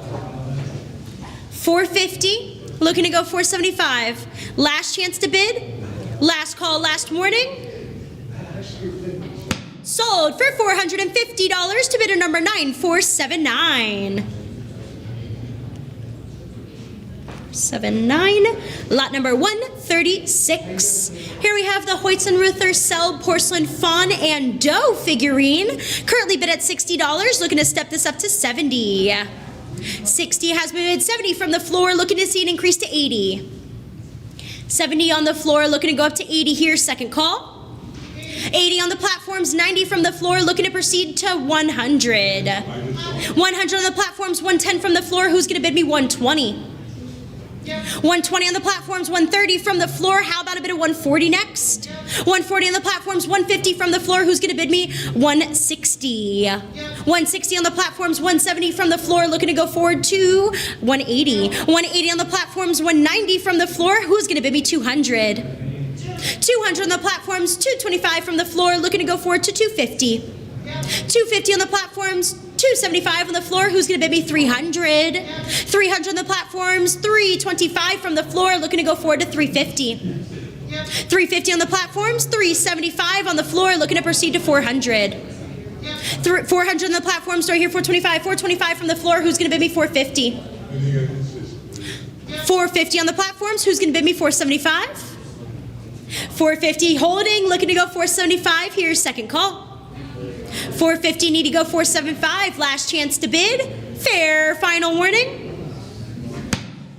450, looking to go 475. Last chance to bid. Last call, last warning. Sold for $450 to bidder number 9479. 79. Lot number 136. Here we have the Hoytson-Ruther Cell Porcelain Fawn and Doe figurine. Currently bid at $60, looking to step this up to 70. 60 has been bid, 70 from the floor, looking to see an increase to 80. 70 on the floor, looking to go up to 80 here, second call. 80 on the platforms, 90 from the floor, looking to proceed to 100. 100 on the platforms, 110 from the floor, who's going to bid me 120? 120 on the platforms, 130 from the floor. How about a bit of 140 next? 140 on the platforms, 150 from the floor. Who's going to bid me 160? 160 on the platforms, 170 from the floor. Looking to go forward to 180. 180 on the platforms, 190 from the floor. Who's going to bid me 200? 200 on the platforms, 225 from the floor. Looking to go forward to 250. 250 on the platforms, 275 on the floor. Who's going to bid me 300? 300 on the platforms, 325 from the floor. Looking to go forward to 350. 350 on the platforms, 375 on the floor. Looking to proceed to 400. 400 on the platforms. Right here, 425. 425 from the floor. Who's going to bid me 450? 450 on the platforms. Who's going to bid me 475? 450 holding, looking to go 475 here, second call. 450 need to go 475, last chance to bid. Fair final warning.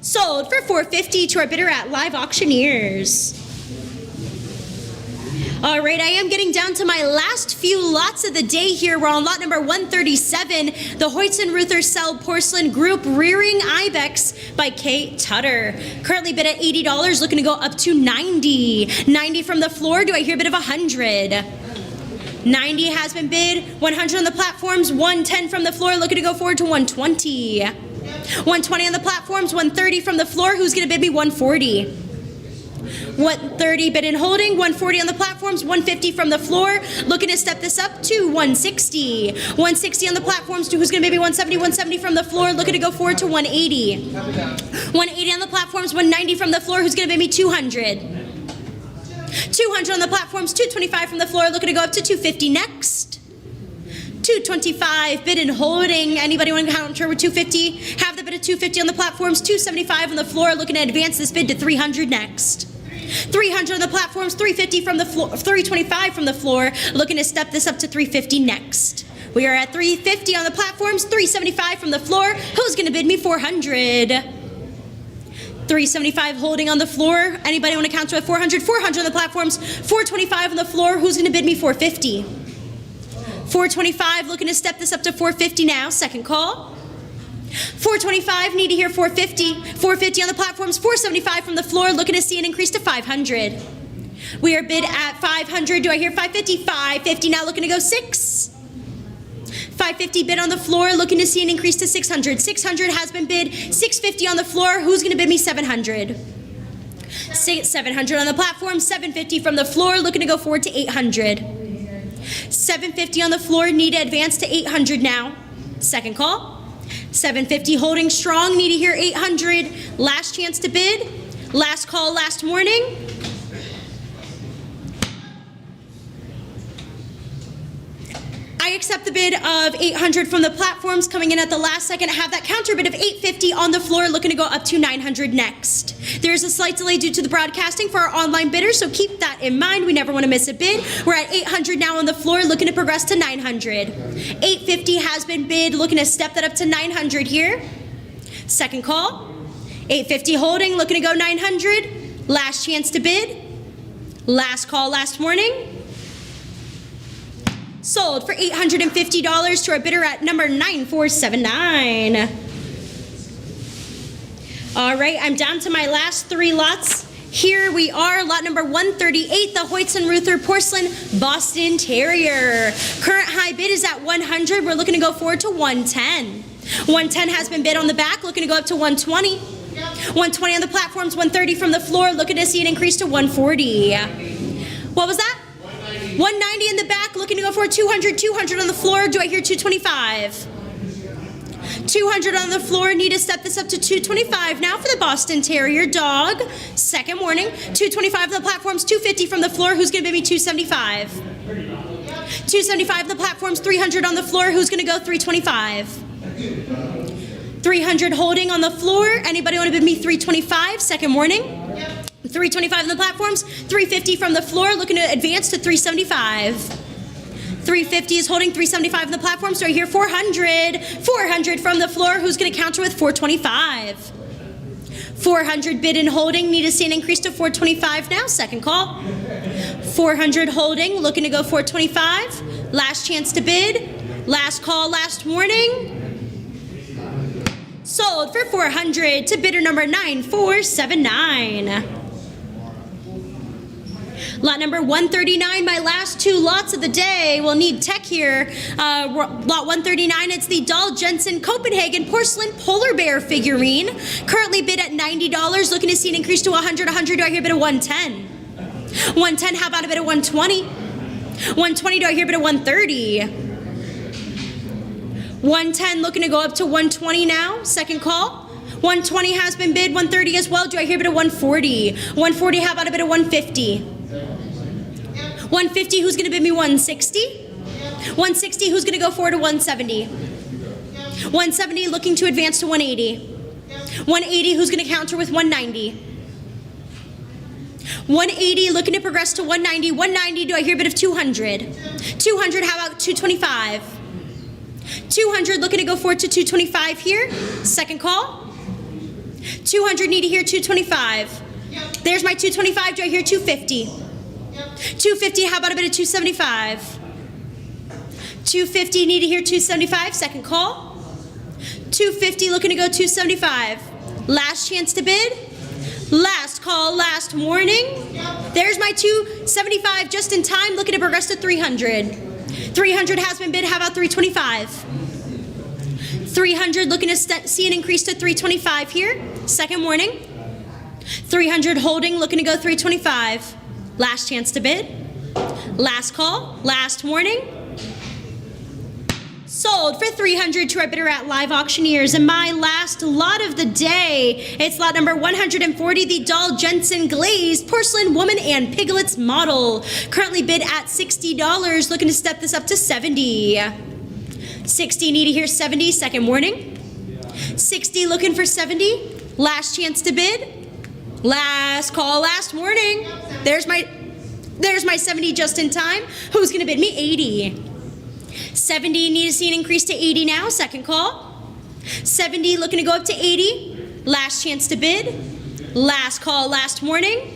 Sold for 450 to our bidder at Live Auctioneers. All right, I am getting down to my last few lots of the day here. We're on lot number 137, the Hoytson Ruther Cell Porcelain Group Rearing Ibex by Kate Tutter. Currently bid at $80, looking to go up to 90. 90 from the floor. Do I hear a bid of 100? 90 has been bid. 100 on the platforms. 110 from the floor, looking to go forward to 120. 120 on the platforms. 130 from the floor. Who's going to bid me 140? 130 bid and holding, 140 on the platforms, 150 from the floor. Looking to step this up to 160. 160 on the platforms. Who's going to maybe 170? 170 from the floor. Looking to go forward to 180. 180 on the platforms, 190 from the floor. Who's going to bid me 200? 200 on the platforms, 225 from the floor. Looking to go up to 250 next. 225 bid and holding. Anybody want to counter with 250? Have the bid of 250 on the platforms, 275 on the floor. Looking to advance this bid to 300 next. 300 on the platforms, 350 from the floor, 325 from the floor. Looking to step this up to 350 next. We are at 350 on the platforms, 375 from the floor. Who's going to bid me 400? 375 holding on the floor. Anybody want to counter with 400? 400 on the platforms, 425 on the floor. Who's going to bid me 450? 425, looking to step this up to 450 now. Second call. 425, need to hear 450. 450 on the platforms, 475 from the floor. Looking to see an increase to 500. We are bid at 500. Do I hear 550? 550 now, looking to go 6. 550 bid on the floor, looking to see an increase to 600. 600 has been bid. 650 on the floor. Who's going to bid me 700? 700 on the platform, 750 from the floor. Looking to go forward to 800. 750 on the floor, need to advance to 800 now. Second call. 750 holding strong, need to hear 800. Last chance to bid. Last call, last warning. I accept the bid of 800 from the platforms, coming in at the last second. I have that counter bid of 850 on the floor, looking to go up to 900 next. There's a slight delay due to the broadcasting for our online bidders, so keep that in mind. We never want to miss a bid. We're at 800 now on the floor, looking to progress to 900. 850 has been bid, looking to step that up to 900 here. Second call. 850 holding, looking to go 900. Last chance to bid. Last call, last warning. Sold for $850 to our bidder at number 9479. All right, I'm down to my last 3 lots. Here we are, lot number 138, the Hoytson Ruther Porcelain Boston Terrier. Current high bid is at 100. We're looking to go forward to 110. 110 has been bid on the back, looking to go up to 120. 120 on the platforms, 130 from the floor, looking to see an increase to 140. What was that? 190 in the back, looking to go for 200. 200 on the floor. Do I hear 225? 200 on the floor. Need to step this up to 225 now for the Boston Terrier dog. Second warning. 225 on the platforms. 250 from the floor. Who's going to bid me 275? 275 on the platforms. 300 on the floor. Who's going to go 325? 300 holding on the floor. Anybody want to bid me 325? Second warning. 325 on the platforms, 350 from the floor, looking to advance to 375. 350 is holding, 375 on the platforms, so I hear 400. 400 from the floor, who's going to counter with 425? 400 bid and holding, need to see an increase to 425 now, second call. 400 holding, looking to go 425. Last chance to bid. Last call, last warning. Sold for 400 to bidder number 9479. Lot number 139, my last 2 lots of the day. We'll need tech here. Lot 139, it's the Dahl Jensen Copenhagen Porcelain Polar Bear figurine. Currently bid at $90, looking to see an increase to 100. 100, do I hear a bid of 110? 110, how about a bid of 120? 120, do I hear a bid of 130? 110, looking to go up to 120 now. Second call. 120 has been bid, 130 as well. Do I hear a bid of 140? 140, how about a bid of 150? 150, who's going to bid me 160? 160, who's going to go forward to 170? 170, looking to advance to 180. 180, who's going to counter with 190? 180, looking to progress to 190. 190, do I hear a bid of 200? 200, how about 225? 200, looking to go forward to 225 here. Second call. 200, need to hear 225. There's my 225, do I hear 250? 250, how about a bid of 275? 250, need to hear 275, second call. 250, looking to go 275. Last chance to bid. Last call, last warning. There's my 275 just in time, looking to progress to 300. 300 has been bid, how about 325? 300, looking to see an increase to 325 here. Second warning. 300 holding, looking to go 325. Last chance to bid. Last call, last warning. Sold for 300 to our bidder at Live Auctioneers. And my last lot of the day, it's lot number 140, the Dahl Jensen Glazed Porcelain Woman and Piglets model. Currently bid at $60, looking to step this up to 70. 60, need to hear 70, second warning. 60, looking for 70. Last chance to bid. Last call, last warning. There's my 70 just in time. Who's gonna bid me 80? 70, need to see an increase to 80 now, second call. 70, looking to go up to 80. Last chance to bid. Last call, last warning.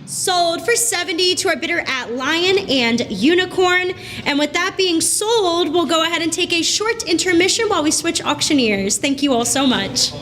Sold for 70 to our bidder at Lion and Unicorn. And with that being sold, we'll go ahead and take a short intermission while we switch auctioneers. Thank you all so much.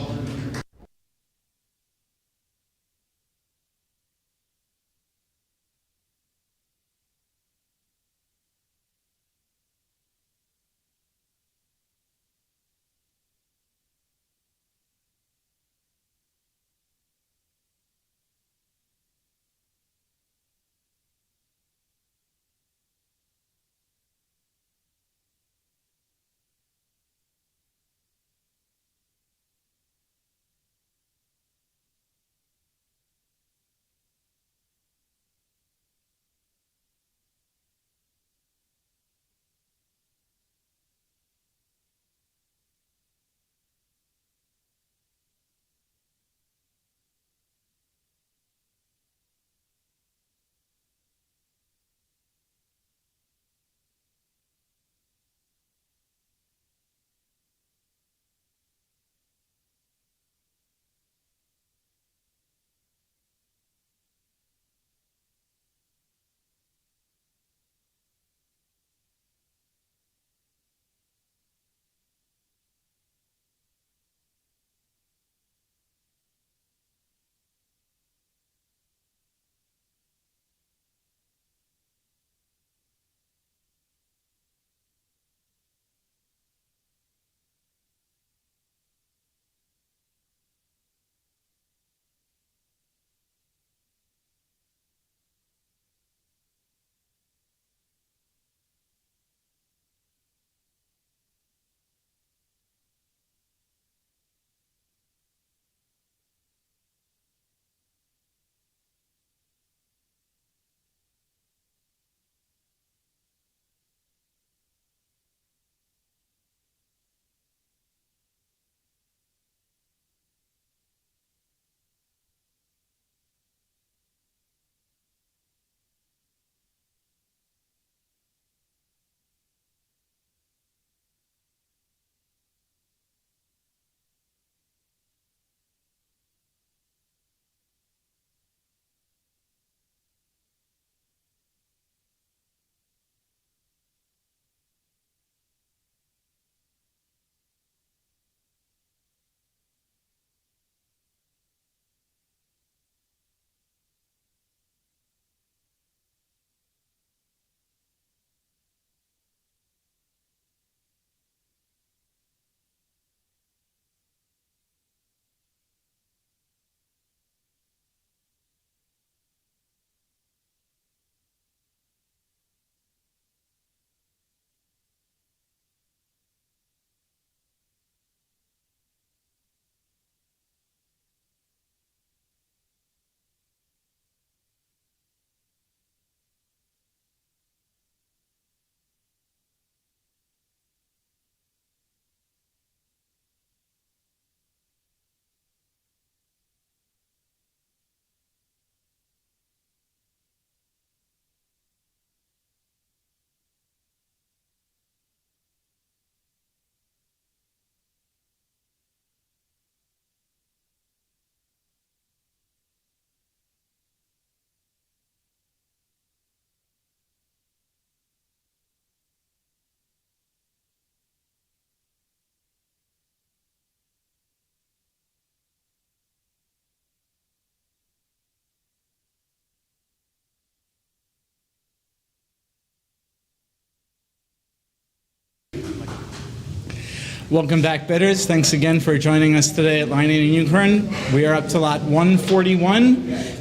Welcome back, bidders. Thanks again for joining us today at Lion and Unicorn. We are up to lot 141,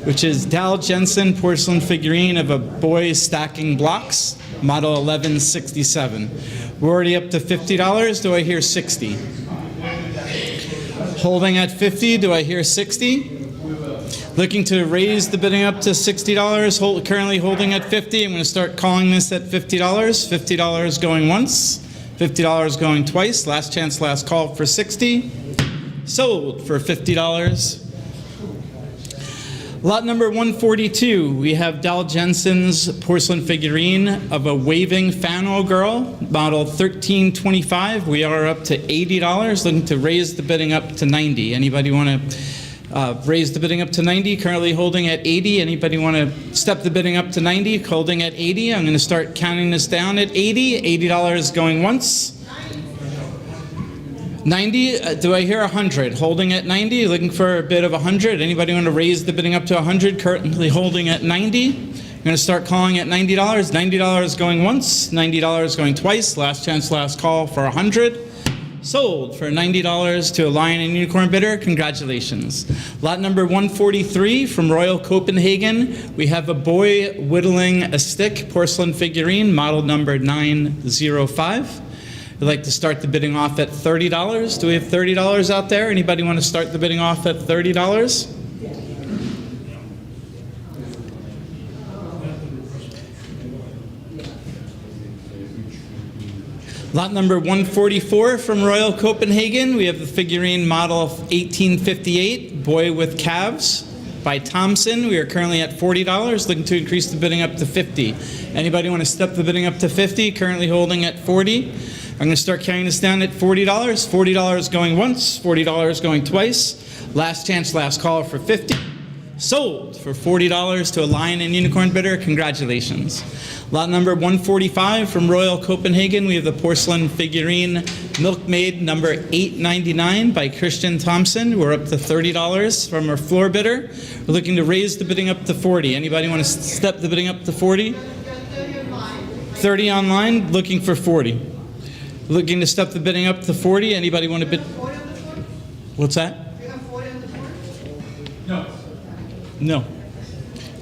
which is Dal Jensen porcelain figurine of a boy stacking blocks, model 1167. We're already up to $50. Do I hear 60? Holding at 50. Do I hear 60? Looking to raise the bidding up to $60. Currently holding at 50. I'm going to start calling this at $50. $50 going once. $50 going twice. Last chance, last call for 60. Sold for $50. Lot number 142, we have Dal Jensen's porcelain figurine of a waving Fano girl, model 1325. We are up to $80, looking to raise the bidding up to 90. Anybody want to raise the bidding up to 90? Currently holding at 80. Anybody want to step the bidding up to 90? Holding at 80. I'm going to start counting this down at 80. $80 going once. 90, do I hear 100? Holding at 90, looking for a bid of 100. Anybody want to raise the bidding up to 100? Currently holding at 90. I'm going to start calling at $90. $90 going once, $90 going twice. Last chance, last call for 100. Sold for $90 to a Lion and Unicorn bidder. Congratulations. Lot number 143 from Royal Copenhagen. We have a boy whittling a stick porcelain figurine, model number 905. We'd like to start the bidding off at $30. Do we have $30 out there? Anybody want to start the bidding off at $30? Lot number 144 from Royal Copenhagen. We have the figurine model 1858, Boy with Calves by Thompson. We are currently at $40, looking to increase the bidding up to $50. Anybody want to step the bidding up to $50? Currently holding at $40. I'm going to start carrying this down at $40. $40 going once, $40 going twice. Last chance, last call for $50. Sold for $40 to a Lion and Unicorn bidder. Congratulations. Lot number 145 from Royal Copenhagen. We have the porcelain figurine Milkmaid number 899 by Christian Thompson. We're up to $30 from our floor bidder. We're looking to raise the bidding up to 40. Anybody want to step the bidding up to 40? 30 online, looking for 40. Looking to step the bidding up to 40. Anybody want to bid? What's that? No.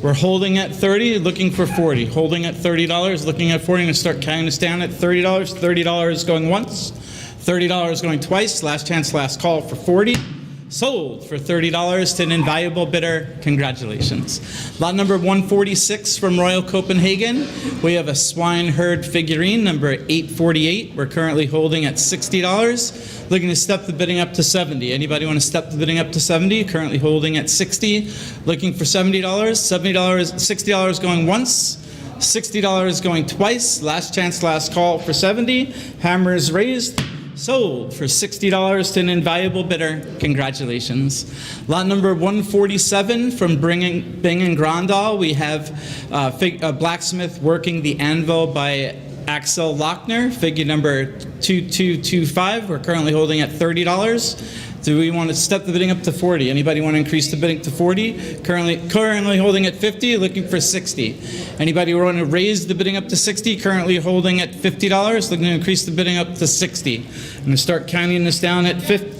We're holding at 30, looking for 40. Holding at $30, looking at 40. I'm going to start counting this down at $30. $30 going once. $30 going twice. Last chance, last call for 40. Sold for $30 to an invaluable bidder. Congratulations. Lot number 146 from Royal Copenhagen. We have a swineherd figurine, number 848. We're currently holding at $60. Looking to step the bidding up to 70. Anybody want to step the bidding up to 70? Currently holding at 60. Looking for $70. $60 going once. $60 going twice. Last chance, last call for 70. Hammer is raised. Sold for $60 to an invaluable bidder. Congratulations. Lot number 147 from Bing and Grandal. We have a blacksmith working the anvil by Axel Lochner, figure number 2225. We're currently holding at $30. Do we want to step the bidding up to 40? Anybody want to increase the bidding to 40? Currently holding at 50, looking for 60. Anybody want to raise the bidding up to 60? Currently holding at $50, looking to increase the bidding up to 60. I'm going to start counting this down at 50.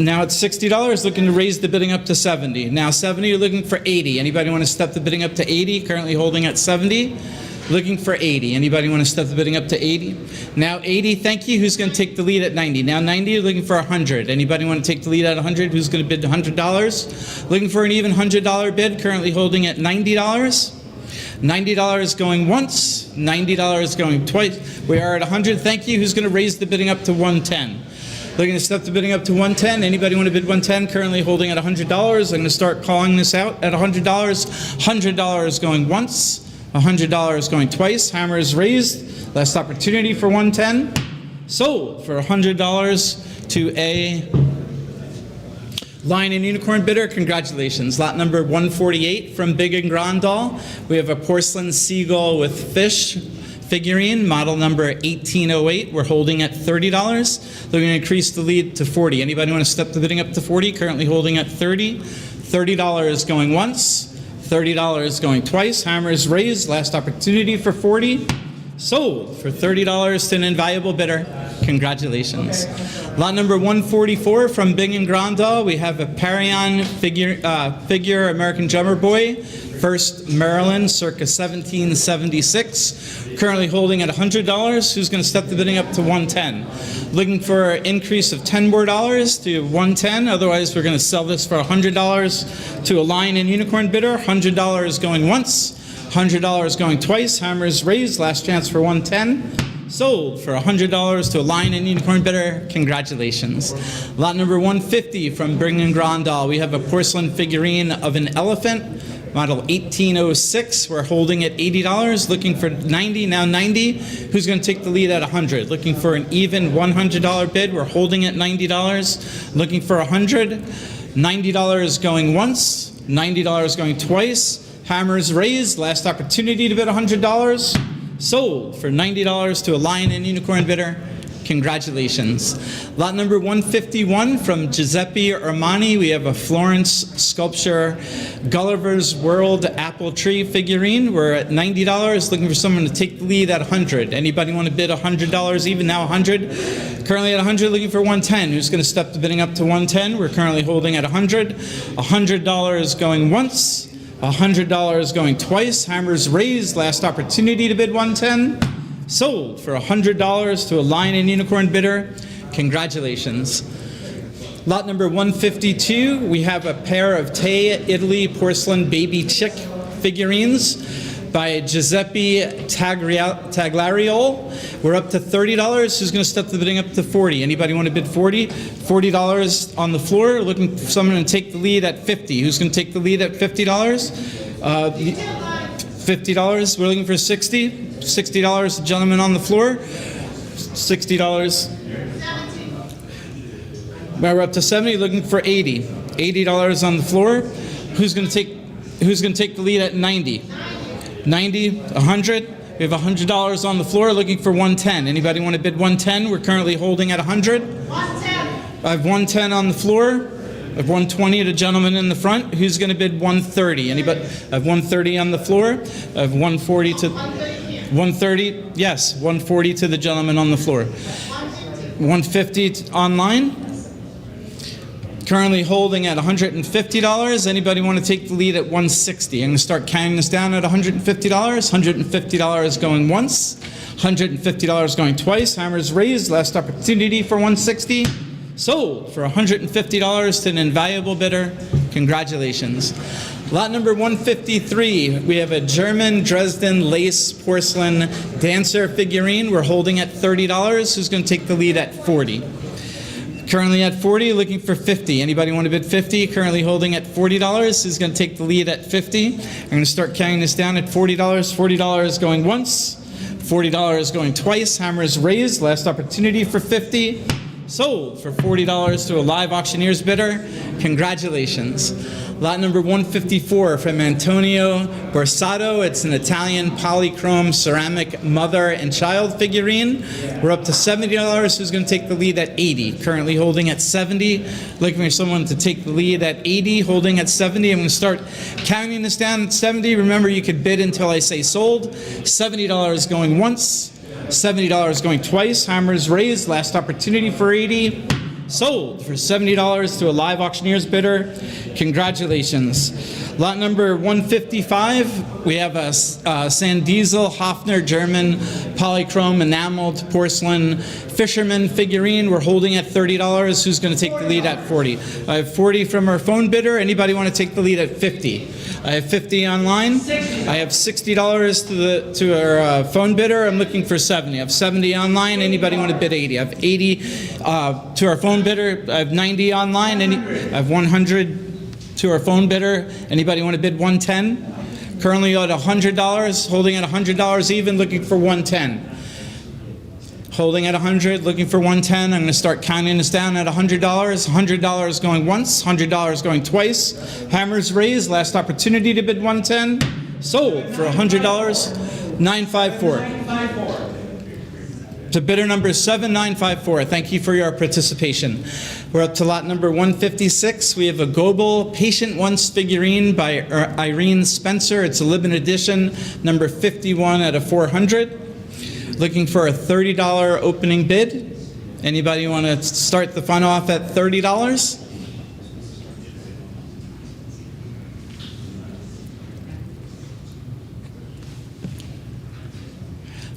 Now at $60, looking to raise the bidding up to 70. Now 70, you're looking for 80. Anybody want to step the bidding up to 80? Currently holding at 70. Looking for 80. Anybody want to step the bidding up to 80? Now 80, thank you. Who's going to take the lead at 90? Now 90, you're looking for 100. Anybody want to take the lead at 100? Who's going to bid $100? Looking for an even $100 bid, currently holding at $90. $90 going once, $90 going twice. We are at 100, thank you. Who's going to raise the bidding up to 110? Looking to step the bidding up to 110. Anybody want to bid 110? Currently holding at $100. I'm going to start calling this out at $100. $100 going once. $100 going twice. Hammer is raised. Last opportunity for 110. Sold for $100 to a Lion and Unicorn bidder. Congratulations. Lot number 148 from Bing and Grandal. We have a porcelain seagull with fish figurine, model number 1808. We're holding at $30. They're going to increase the lead to 40. Anybody want to step the bidding up to 40? Currently holding at 30. $30 going once. $30 going twice. Hammer is raised. Last opportunity for 40. Sold for $30 to an invaluable bidder. Congratulations. Lot number 144 from Bing & Grandal. We have a Parion figure American Drummer Boy, 1st Maryland, circa 1776. Currently holding at $100. Who's going to step the bidding up to 110? Looking for an increase of $10 more to 110. Otherwise, we're going to sell this for $100 to a Lion and Unicorn bidder. $100 going once, $100 going twice. Hammers raised. Last chance for 110. Sold for $100 to a Lion and Unicorn bidder. Congratulations. Lot number 150 from Bing & Grandal. We have a porcelain figurine of an elephant, model 1806. We're holding at $80. Looking for 90, now 90. Who's going to take the lead at 100? Looking for an even $100 bid. We're holding at $90. Looking for 100. $90 going once, $90 going twice. Hammers raised. Last opportunity to bid $100. Sold for $90 to a Lion and Unicorn bidder. Congratulations. Lot number 151 from Giuseppe Armani. We have a Florence sculpture Gulliver's World apple tree figurine. We're at $90. Looking for someone to take the lead at 100. Anybody want to bid $100 even? Now 100. Currently at 100, looking for 110. Who's going to step the bidding up to 110? We're currently holding at 100. $100 going once. $100 going twice. Hammers raised. Last opportunity to bid 110. Sold for $100 to a Lion and Unicorn bidder. Congratulations. Lot number 152, we have a pair of Tay, Italy porcelain baby chick figurines by Giuseppe Tagliariol. We're up to $30. Who's going to step the bidding up to 40? Anybody want to bid 40? $40 on the floor. Looking for someone to take the lead at 50. Who's going to take the lead at $50? $50. We're looking for 60. $60. The gentleman on the floor. $60. We're up to 70. Looking for 80. $80 on the floor. Who's going to take the lead at 90? 90. 100. We have $100 on the floor. Looking for 110. Anybody want to bid 110? We're currently holding at 100. 110. I have 110 on the floor. I have 120 to the gentleman in the front. Who's going to bid 130? Anybody? I have 130 on the floor. I have 140 to 130. Yes, 140 to the gentleman on the floor. 150 online. Currently holding at $150. Anybody want to take the lead at 160? I'm going to start counting this down at $150. $150 going once. $150 going twice. Hammers raised. Last opportunity for 160. Sold for $150 to an invaluable bidder. Congratulations. Lot number 153, we have a German Dresden lace porcelain dancer figurine. We're holding at $30. Who's going to take the lead at 40? Currently at 40, looking for 50. Anybody want to bid 50? Currently holding at $40. Who's going to take the lead at 50? I'm going to start counting this down at $40. $40 going once. $40 going twice. Hammers raised. Last opportunity for 50. Sold for $40 to a live auctioneer's bidder. Congratulations. Lot number 154 from Antonio Borsato. It's an Italian polychrome ceramic mother and child figurine. We're up to $70. Who's going to take the lead at 80? Currently holding at 70. Looking for someone to take the lead at 80, holding at 70. I'm going to start counting this down at 70. Remember, you could bid until I say sold. $70 going once. $70 going twice. Hammers raised. Last opportunity for 80. Sold for $70 to a live auctioneer's bidder. Congratulations. Lot number 155, we have a Sandiesel Hofner German polychrome enameled porcelain fisherman figurine. We're holding at $30. Who's going to take the lead at 40? I have 40 from our phone bidder. Anybody want to take the lead at 50? I have 50 online. I have $60 to our phone bidder. I'm looking for 70. I have 70 online. Anybody want to bid 80? I have 80 to our phone bidder. I have 90 online. I have 100 to our phone bidder. Anybody want to bid 110? Currently at $100, holding at $100 even, looking for 110. Holding at 100, looking for 110. I'm going to start counting this down at $100. $100 going once, $100 going twice. Hammers raised. Last opportunity to bid 110. Sold for $100. 954. To bidder number 7954. Thank you for your participation. We're up to lot number 156. We have a Goebel Patient Once figurine by Irene Spencer. It's a limited edition, number 51 out of 400. Looking for a $30 opening bid. Anybody want to start the fun off at $30?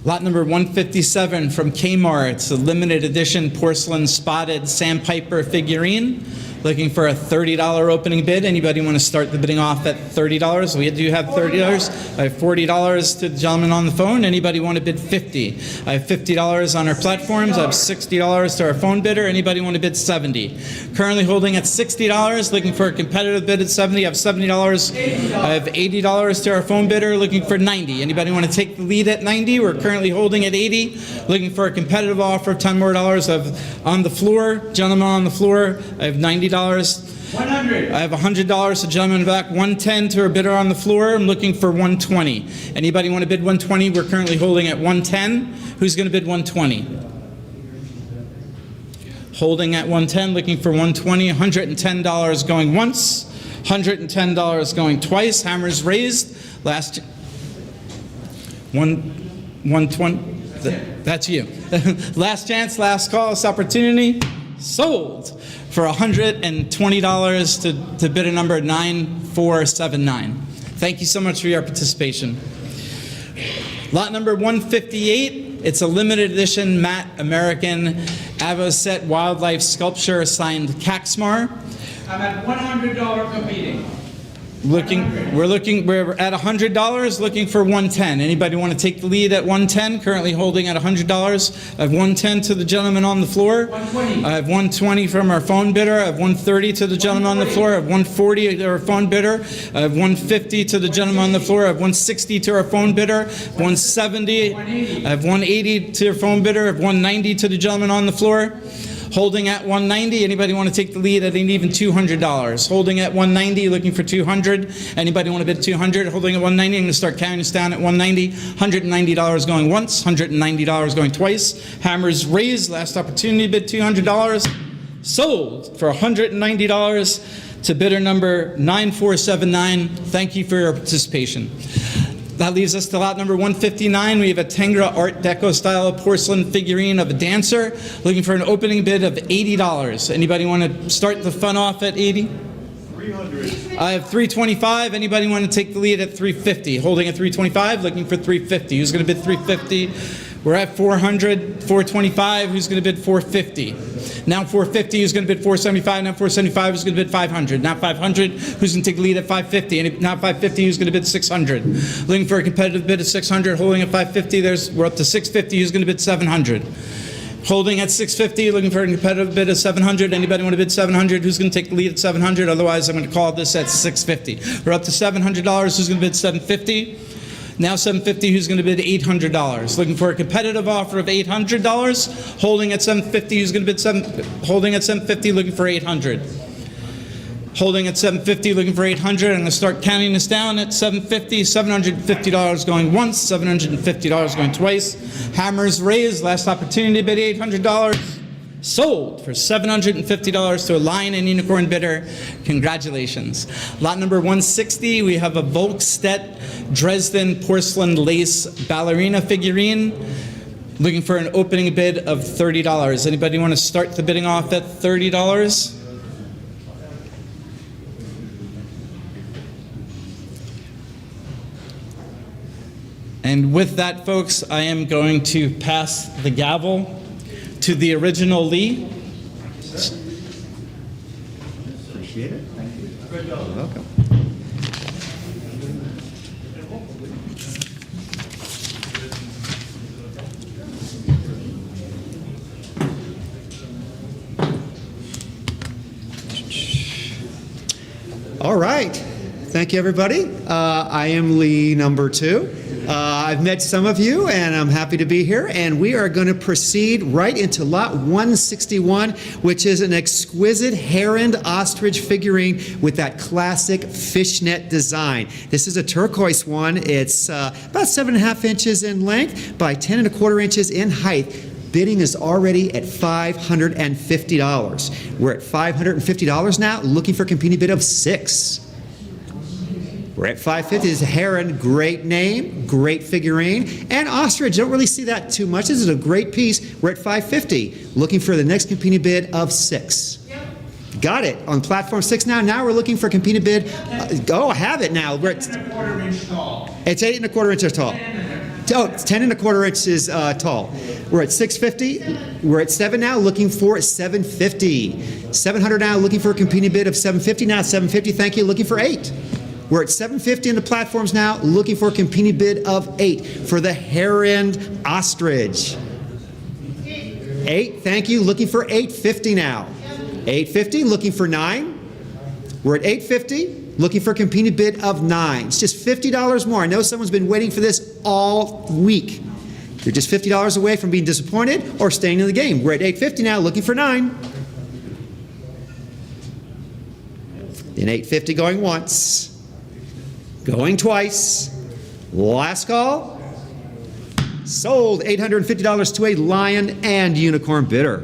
Lot number 157 from Kmart. It's a limited edition porcelain spotted sandpiper figurine. Looking for a $30 opening bid. Anybody want to start the bidding off at $30? We do have $30. I have $40 to the gentleman on the phone. Anybody want to bid $50? I have $50 on our platforms. I have $60 to our phone bidder. Anybody want to bid $70? Currently holding at $60. Looking for a competitive bid at $70. I have $70. I have $80 to our phone bidder. Looking for $90. Anybody want to take the lead at $90? We're currently holding at $80. Looking for a competitive offer of $10 more. I have on the floor, gentleman on the floor. I have $90. $100. I have $100 to gentleman in the back. $110 to our bidder on the floor. I'm looking for $120. Anybody want to bid $120? We're currently holding at $110. Who's going to bid $120? Holding at $110, looking for $120. $110 going once. $110 going twice. Hammers raised. Last 120. That's you. Last chance, last call, this opportunity. Sold for $120 to bidder number 9479. Thank you so much for your participation. Lot number 158, it's a limited edition matte American Avocet wildlife sculpture signed Caxmar. I'm at $100 competing. We're at $100, looking for $110. Anybody want to take the lead at $110? Currently holding at $100. I have $110 to the gentleman on the floor. $120. I have $120 from our phone bidder. I have $130 to the gentleman on the floor. I have $140 to our phone bidder. I have $150 to the gentleman on the floor. I have $160 to our phone bidder. $170. I have $180 to our phone bidder. I have $190 to the gentleman on the floor. Holding at $190. Anybody want to take the lead at an even $200? Holding at $190, looking for $200. Anybody want to bid $200? Holding at $190. I'm going to start counting this down at $190. $190 going once. $190 going twice. Hammers raised. Last opportunity to bid $200. Sold for $190 to bidder number 9479. Thank you for your participation. That leaves us to lot number 159. We have a Tengra Art Deco style porcelain figurine of a dancer, looking for an opening bid of $80. Anybody want to start the fun off at $80? $300. I have $325. Anybody want to take the lead at $350? Holding at $325, looking for $350. Who's going to bid $350? We're at $400, $425. Who's going to bid $450? Now $450. Who's going to bid $475? Now $475. Who's going to bid $500? Now $500. Who's going to take the lead at $550? And now $550. Who's going to bid $600? Looking for a competitive bid of $600. Holding at $550. We're up to $650. Who's going to bid $700? Holding at $650. Looking for a competitive bid of $700. Anybody want to bid $700? Who's going to take the lead at $700? Otherwise, I'm going to call this at $650. We're up to $700. Who's going to bid $750? Now $750, who's going to bid $800? Looking for a competitive offer of $800. Holding at $750, who's going to bid holding at $750, looking for $800. Holding at $750, looking for $800. I'm going to start counting this down at $750. $750 going once, $750 going twice. Hammers raised. Last opportunity to bid $800. Sold for $750 to a Lion and Unicorn bidder. Congratulations. Lot number 160, we have a Volkstedt Dresden porcelain lace ballerina figurine. Looking for an opening bid of $30. Anybody want to start the bidding off at $30? And with that, folks, I am going to pass the gavel to the original Lee. Appreciate it. Thank you. You're welcome. All right. Thank you, everybody. I am Lee number 2. I've met some of you, and I'm happy to be here. And we are going to proceed right into lot 161, which is an exquisite heron ostrich figurine with that classic fishnet design. This is a turquoise one. It's about 7.5 inches in length by 10.25 inches in height. Bidding is already at $550. We're at $550 now, looking for a competing bid of $6. We're at 550. This is heron, great name, great figurine. And ostrich, don't really see that too much. This is a great piece. We're at 550. Looking for the next competing bid of 6. Got it. On platform 6 now. Now we're looking for a competing bid. I have it now. We're at, 1/4 inch tall. it's 8 1/4 inches tall. Oh, it's 10 1/4 inches tall. We're at 650. We're at 7 now, looking for 750. 700 now, looking for a competing bid of 750 now. 750, thank you, looking for 8. We're at 750 in the platforms now, looking for a competing bid of 8 for the heron ostrich. 8, thank you, looking for 850 now. 850, looking for 9. We're at 850. Looking for a competing bid of 9. It's just $50 more. I know someone's been waiting for this all week. You're just $50 away from being disappointed or staying in the game. We're at 850 now, looking for 9. Then 850 going once. Going twice. Last call. Sold $850 to a lion and unicorn bidder.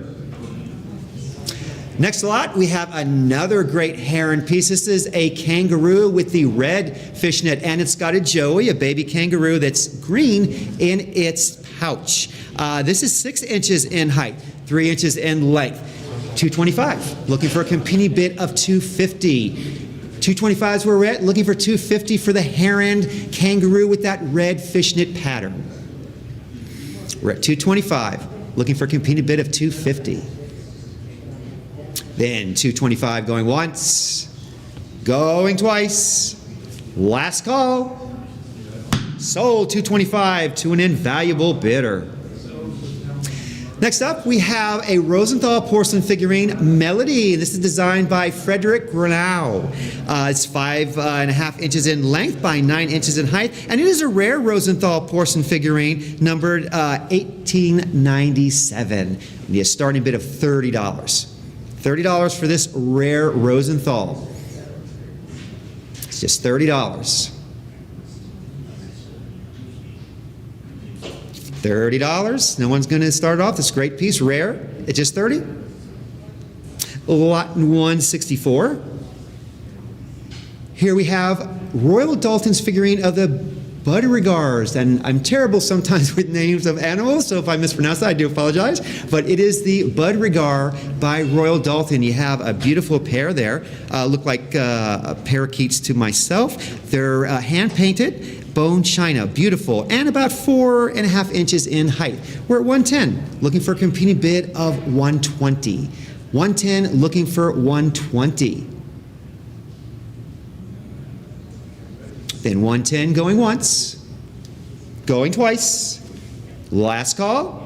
Next lot, we have another great heron piece. This is a kangaroo with the red fishnet, and it's got a joey, a baby kangaroo that's green in its pouch. This is 6 inches in height, 3 inches in length. 225, looking for a competing bid of 250. 225 is where we're at, looking for 250 for the heron kangaroo with that red fishnet pattern. We're at 225, looking for a competing bid of 250. Then 225 going once, going twice, last call, sold 225 to an invaluable bidder. Next up, we have a Rosenthal porcelain figurine, Melody. This is designed by Frederick Granau. It's 5.5 inches in length by 9 inches in height, and it is a rare Rosenthal porcelain figurine numbered 1897. We need a starting bid of $30. $30 for this rare Rosenthal. It's just $30. $30. No one's going to start off this great piece, rare. It's just 30. Lot 164. Here we have Royal Dalton's figurine of the Buddigars, and I'm terrible sometimes with names of animals, so if I mispronounce that, I do apologize. But it is the Buddigar by Royal Dalton. You have a beautiful pair there, look like parakeets to myself. They're hand-painted, bone china, beautiful, and about 4.5 inches in height. We're at 110, looking for a competing bid of 120. 110, looking for 120. Then 110 going once, going twice, last call.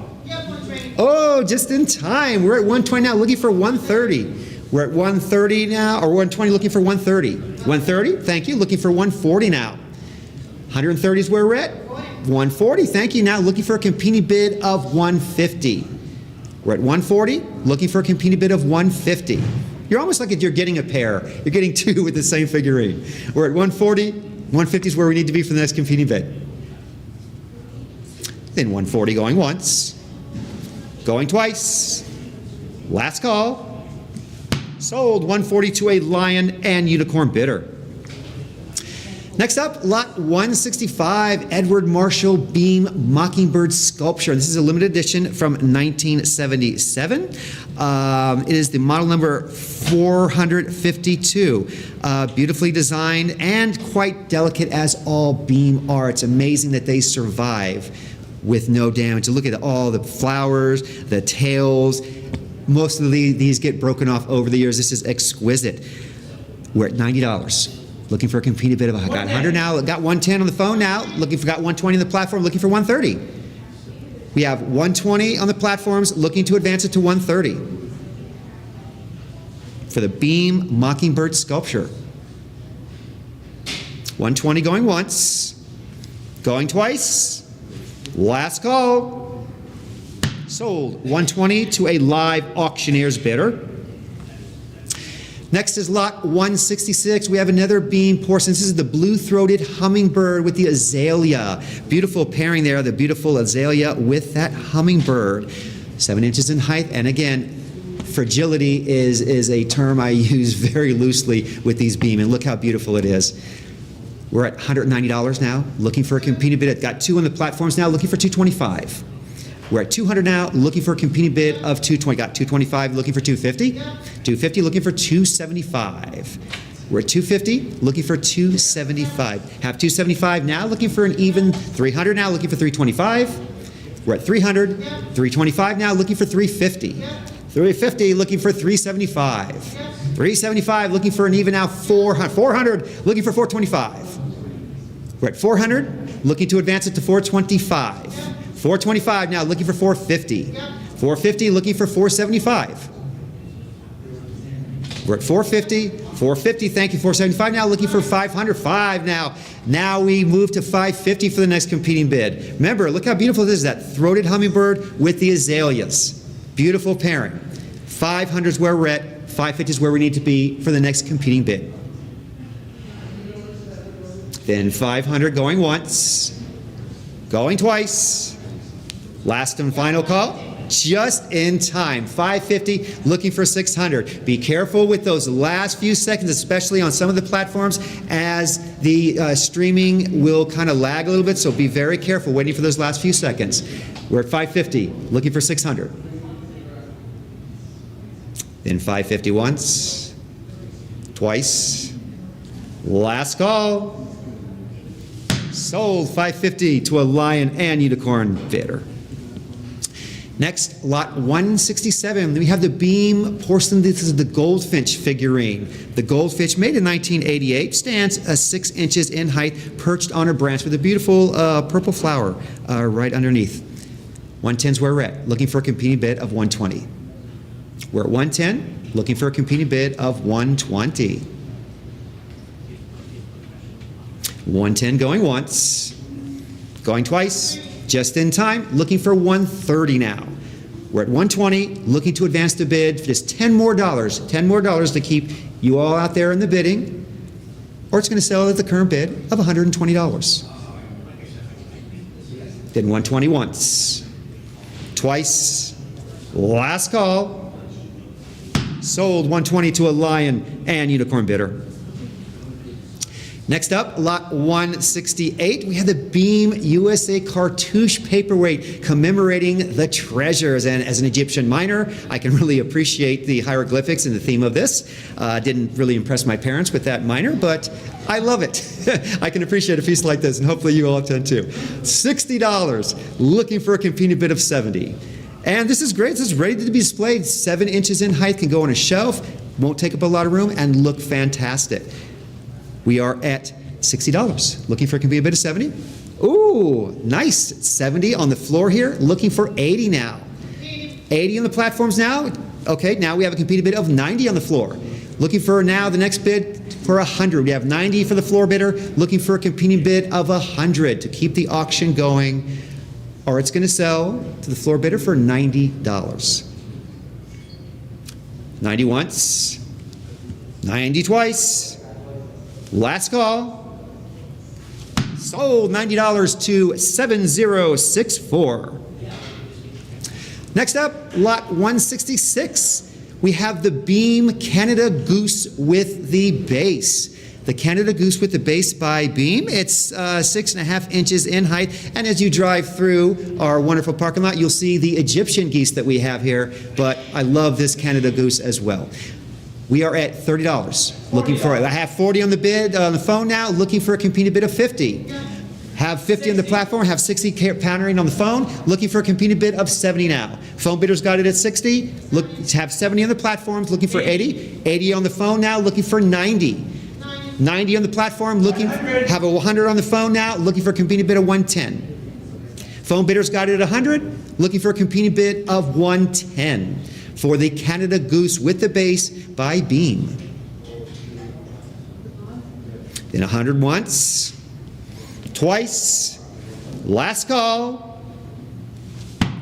Oh, just in time. We're at 120 now, looking for 130. We're at 130 now, or 120 looking for 130. 130, thank you, looking for 140 now. 130 is where we're at. 140, thank you, now looking for a competing bid of 150. We're at 140, looking for a competing bid of 150. You're almost like if you're getting a pair. You're getting 2 with the same figurine. We're at 140. 150 is where we need to be for the next competing bid. Then 140 going once, going twice, last call, sold 140 to a lion and unicorn bidder. Next up, lot 165, Edward Marshall Beam Mockingbird Sculpture. This is a limited edition from 1977. It is the model number 452. Beautifully designed and quite delicate as all beam are. It's amazing that they survive with no damage. Look at all the flowers, the tails. Most of these get broken off over the years. This is exquisite. We're at $90. Looking for a competing bid of, I got 100 now, got 110 on the phone now, got 120 on the platform, looking for 130. We have 120 on the platforms, looking to advance it to 130 for the Beam Mockingbird Sculpture. 120 going once, going twice, last call, sold 120 to a live auctioneer's bidder. Next is lot 166. We have another beam porcelain. This is the blue-throated hummingbird with the azalea. Beautiful pairing there, the beautiful azalea with that hummingbird. 7 inches in height, and again, fragility is a term I use very loosely with these beam, and look how beautiful it is. We're at $190 now, looking for a competing bid. Got 2 on the platforms now, looking for $225. We're at $200 now, looking for a competing bid of $220. Got $225, looking for $250. $250, looking for $275. We're at $250, looking for $275. Have $275 now, looking for an even $300 now, looking for $325. We're at $300, $325 now, looking for $350. $350, looking for $375. $375, looking for an even now $400. $400, looking for $425. We're at $400, looking to advance it to $425. $425 now, looking for $450. $450, looking for $475. We're at $450. $450, thank you, $475 now, looking for $500. $5 now. Now we move to $550 for the next competing bid. Remember, look how beautiful this is, that throated hummingbird with the azaleas. Beautiful pairing. $500 is where we're at. $550 is where we need to be for the next competing bid. Then $500 going once, going twice. Last and final call. Just in time. $550, looking for $600. Be careful with those last few seconds, especially on some of the platforms, as the streaming will kind of lag a little bit, so be very careful waiting for those last few seconds. We're at $550, looking for $600. Then $550 once, twice. Last call. Sold $550 to a lion and unicorn bidder. Next, lot 167, we have the Beam porcelain. This is the goldfinch figurine. The goldfinch, made in 1988, stands 6 inches in height, perched on a branch with a beautiful purple flower right underneath. 110 is where we're at, looking for a competing bid of $120. We're at 110, looking for a competing bid of $120. 110 going once, going twice. Just in time, looking for $130 now. We're at $120, looking to advance the bid for just $10 more to keep you all out there in the bidding, or it's going to sell at the current bid of $120. Then $120 once, twice, last call, sold $120 to a lion and unicorn bidder. Next up, lot 168, we have the Beam USA cartouche paperweight commemorating the treasures. And as an Egyptian miner, I can really appreciate the hieroglyphics and the theme of this. Didn't really impress my parents with that miner, but I love it. I can appreciate a piece like this, and hopefully you all can too. $60, looking for a competing bid of $70. And this is great. This is ready to be displayed. 7 inches in height, can go on a shelf, won't take up a lot of room, and look fantastic. We are at $60, looking for a competing bid of $70. Ooh, nice, 70 on the floor here, looking for 80 now. 80 on the platforms now. Okay, now we have a competing bid of 90 on the floor. Looking for now the next bid for 100. We have 90 for the floor bidder, looking for a competing bid of 100 to keep the auction going, or it's going to sell to the floor bidder for $90. 90 once, 90 twice. Last call. Sold $90 to 7064. Next up, lot 166. We have the Beam Canada Goose with the base. The Canada Goose with the base by Beam. It's 6.5 inches in height. And as you drive through our wonderful parking lot, you'll see the Egyptian geese that we have here. But I love this Canada Goose as well. We are at $30. Looking for it. I have 40 on the bid on the phone now. Looking for a competing bid of 50. Have 50 on the platform. Have 60 countering on the phone. Looking for a competing bid of 70 now. Phone bidders got it at 60. Look, have 70 on the platforms. Looking for 80. 80 on the phone now. Looking for 90. 90 on the platform. Looking. Have a 100 on the phone now. Looking for a competing bid of 110. Phone bidders got it at 100. Looking for a competing bid of 110. For the Canada Goose with the base by Beam. Then 100 once, twice, last call,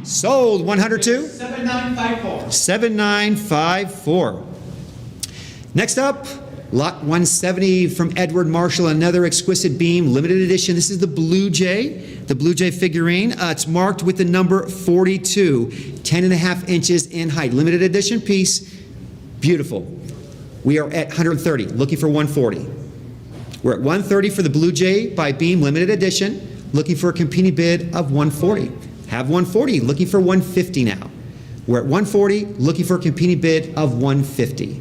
sold 102. 7954. 7954. Next up, lot 170 from Edward Marshall, another exquisite Beam, limited edition. This is the Blue Jay figurine. It's marked with the number 42, 10.5 inches in height. Limited edition piece, beautiful. We are at 130, looking for 140. We're at 130 for the Blue Jay by Beam limited edition, looking for a competing bid of 140. Have 140, looking for 150 now. We're at 140, looking for a competing bid of 150.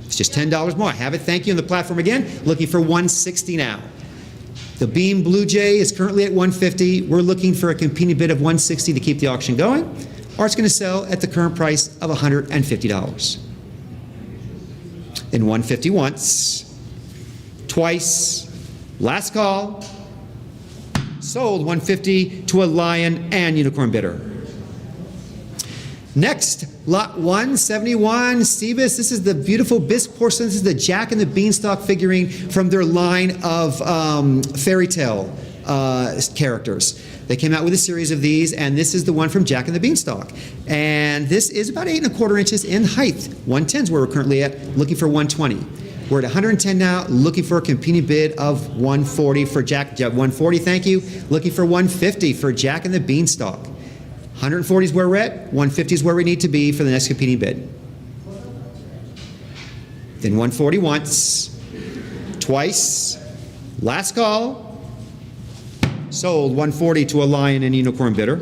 It's just $10 more. I have it. Thank you on the platform again. Looking for 160 now. The Beam Blue Jay is currently at 150. We're looking for a competing bid of 160 to keep the auction going, or it's going to sell at the current price of $150. Then 150 once, twice, last call, sold 150 to a Lion and Unicorn bidder. Next, lot 171, Cebus. This is the beautiful bisque porcelain. This is the Jack and the Beanstalk figurine from their line of fairy tale characters. They came out with a series of these, and this is the one from Jack and the Beanstalk. And this is about 8 1/4 inches in height. 110 is where we're currently at, looking for 120. We're at 110 now, looking for a competing bid of 140 for Jack. 140, thank you. Looking for 150 for Jack and the Beanstalk. 140 is where we're at, 150 is where we need to be for the next competing bid. Then 140 once, twice, last call, sold 140 to a Lion and Unicorn bidder.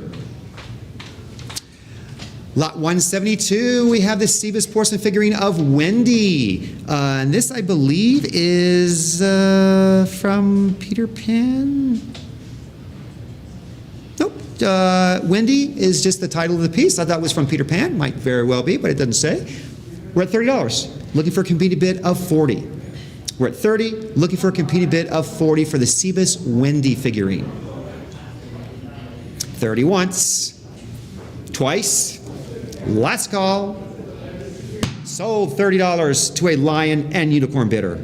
Lot 172, we have the Cebus porcelain figurine of Wendy. And this, I believe, is from Peter Pan. Nope. Wendy is just the title of the piece. I thought it was from Peter Pan. Might very well be, but it doesn't say. We're at $30, looking for a competing bid of 40. We're at 30, looking for a competing bid of 40 for the Cebus Wendy figurine. 30 once, twice, last call, sold $30 to a Lion and Unicorn bidder.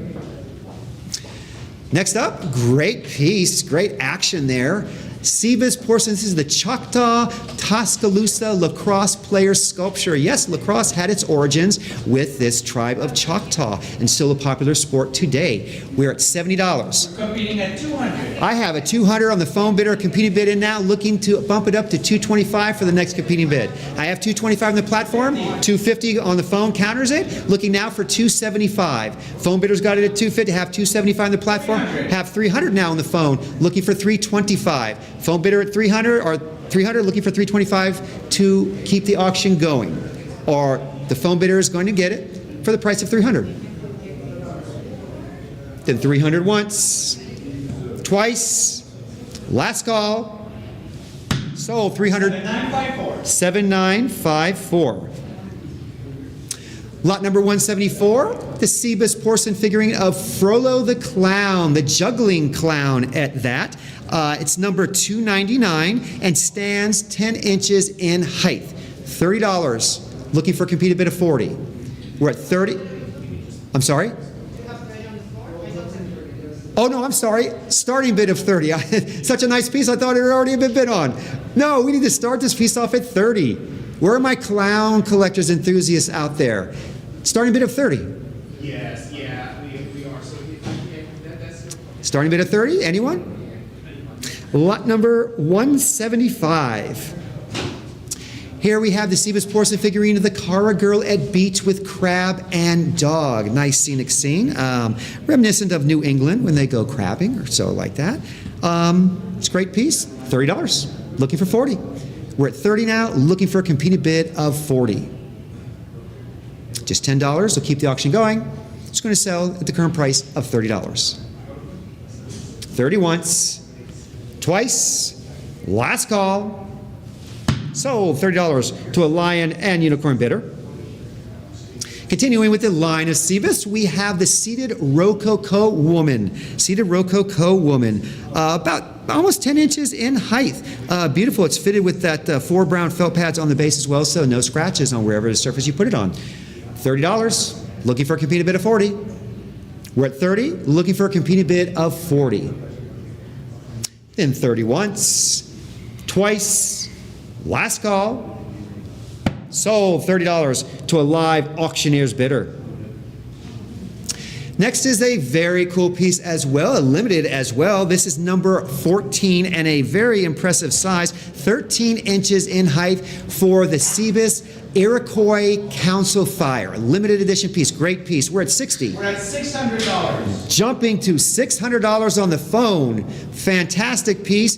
Next up, great piece, great action there. Cebus porcelain. This is the Choctaw Tuscaloosa lacrosse player sculpture. Yes, lacrosse had its origins with this tribe of Choctaw and still a popular sport today. We're at $70. Competing at 200. I have a 200 on the phone bidder, competing bid in now, looking to bump it up to 225 for the next competing bid. I have 225 on the platform, 250 on the phone counters it, looking now for 275. Phone bidder's got it at 250, have 275 on the platform, have 300 now on the phone, looking for 325. Phone bidder at 300, or 300 looking for 325 to keep the auction going. Or the phone bidder is going to get it for the price of 300. Then 300 once, twice, last call, sold 300, 7954. Lot number 174, the Cebus porcelain figurine of Frollo the Clown, the juggling clown at that. It's number 299 and stands 10 inches in height. $30, looking for a competing bid of 40. We're at 30. I'm sorry? Oh, no, I'm sorry. Starting bid of 30. Such a nice piece, I thought it had already been bid on. No, we need to start this piece off at 30. Where are my clown collectors enthusiasts out there? Starting bid of 30. Yes, yeah, we are. So that's Starting bid of 30, anyone? Lot number 175. Here we have the Cebus porcelain figurine of the Cara girl at beach with crab and dog. Nice scenic scene, reminiscent of New England when they go crabbing or so like that. It's a great piece, $30, looking for 40. We're at 30 now, looking for a competing bid of 40. Just $10, will keep the auction going. It's going to sell at the current price of $30. 30 once, twice, last call, sold $30 to a Lion and Unicorn bidder. Continuing with the line of Cebus, we have the Seated Rococo Woman. Seated Rococo Woman, about almost 10 inches in height. Beautiful. It's fitted with that 4 brown felt pads on the base as well, so no scratches on wherever the surface you put it on. $30, looking for a competing bid of 40. We're at 30, looking for a competing bid of 40. Then 30 once, twice, last call, sold $30 to a live auctioneer's bidder. Next is a very cool piece as well, a limited as well. This is number 14 and a very impressive size, 13 inches in height for the Cibus Iroquois Council Fire. A limited edition piece, great piece. We're at 60. We're at $600. Jumping to $600 on the phone. Fantastic piece.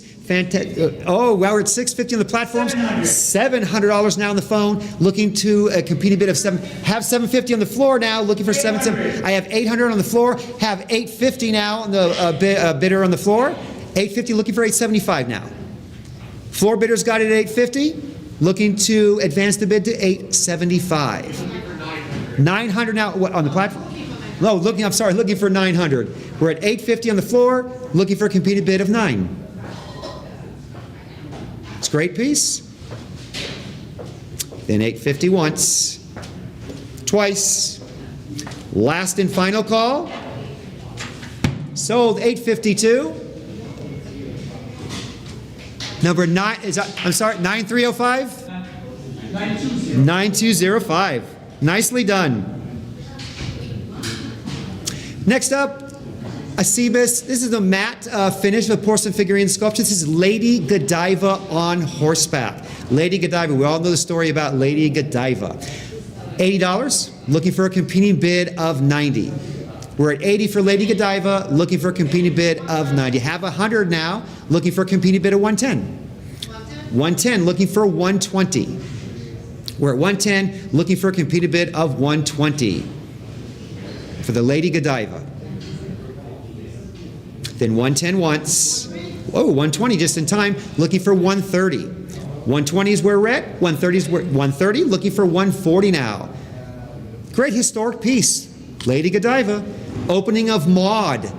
Oh, wow, we're at $650 on the platforms. $700 now on the phone. Looking to compete a bid of have $750 on the floor now. Looking for $700. I have $800 on the floor. Have $850 now on the bidder on the floor. $850. Looking for $875 now. Floor bidders got it at $850. Looking to advance the bid to $875. $900 now on the platform. No, looking for $900. We're at $850 on the floor. Looking for a competed bid of $9. It's a great piece. Then $850 once, twice. Last and final call. Sold $852. Number 9305? 9205. Nicely done. Next up, a Cibus. This is the matte finish of porcelain figurine sculpture. This is Lady Godiva on horseback. Lady Godiva. We all know the story about Lady Godiva. $80. Looking for a competing bid of $90. We're at $80 for Lady Godiva. Looking for a competing bid of $90. Have $100 now. Looking for a competing bid of $110. $110. Looking for $120. We're at $110. Looking for a competing bid of $120 for the Lady Godiva. Then $110 once. Oh, $120 just in time. Looking for $130. $120 is where we're at. $130 is where $130. Looking for $140 now. Great historic piece. Lady Godiva. Opening of Maud.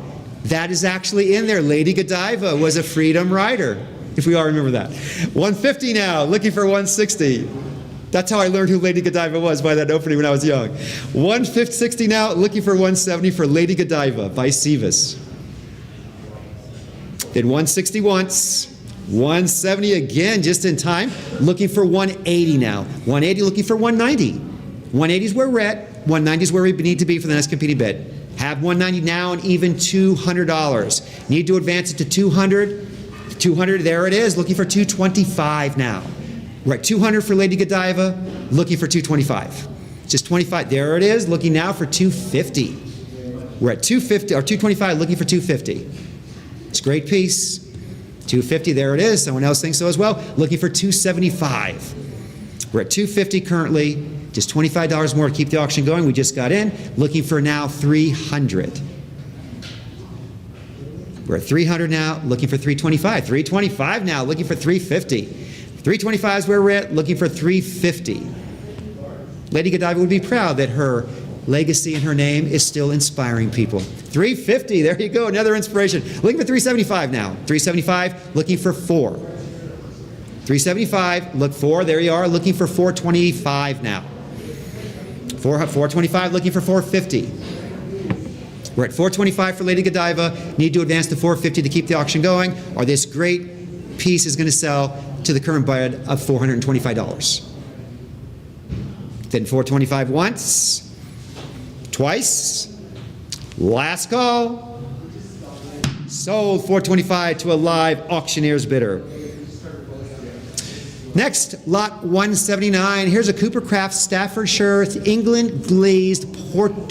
That is actually in there. Lady Godiva was a freedom rider, if we all remember that. $150 now. Looking for $160. That's how I learned who Lady Godiva was, by that opening when I was young. $160 now. Looking for $170 for Lady Godiva by Cibus. Then $160 once, $170 again just in time, looking for $180 now. $180 looking for $190. $180 is where we're at, $190 is where we need to be for the next competing bid. Have $190 now and even $200. Need to advance it to $200. $200, there it is, looking for $225 now. We're at $200 for Lady Godiva, looking for $225. Just $25, there it is, looking now for $250. We're at $250 or $225, looking for $250. It's a great piece. $250, there it is. Someone else thinks so as well. Looking for $275. We're at $250 currently. Just $25 more to keep the auction going. We just got in. Looking for now $300. We're at $300 now. Looking for $325. $325 now. Looking for $350. $325 is where we're at. Looking for $350. Lady Godiva would be proud that her legacy and her name is still inspiring people. $350, there you go, another inspiration. Looking for $375 now. $375, looking for $4. $375, look for, there you are, looking for $425 now. $425, looking for $450. We're at $425 for Lady Godiva. Need to advance to $450 to keep the auction going, or this great piece is going to sell to the current bid of $425. Then $425 once. Twice. Last call. Sold $425 to a live auctioneer's bidder. Next, lot 179. Here's a Cooper Craft Staffordshire England glazed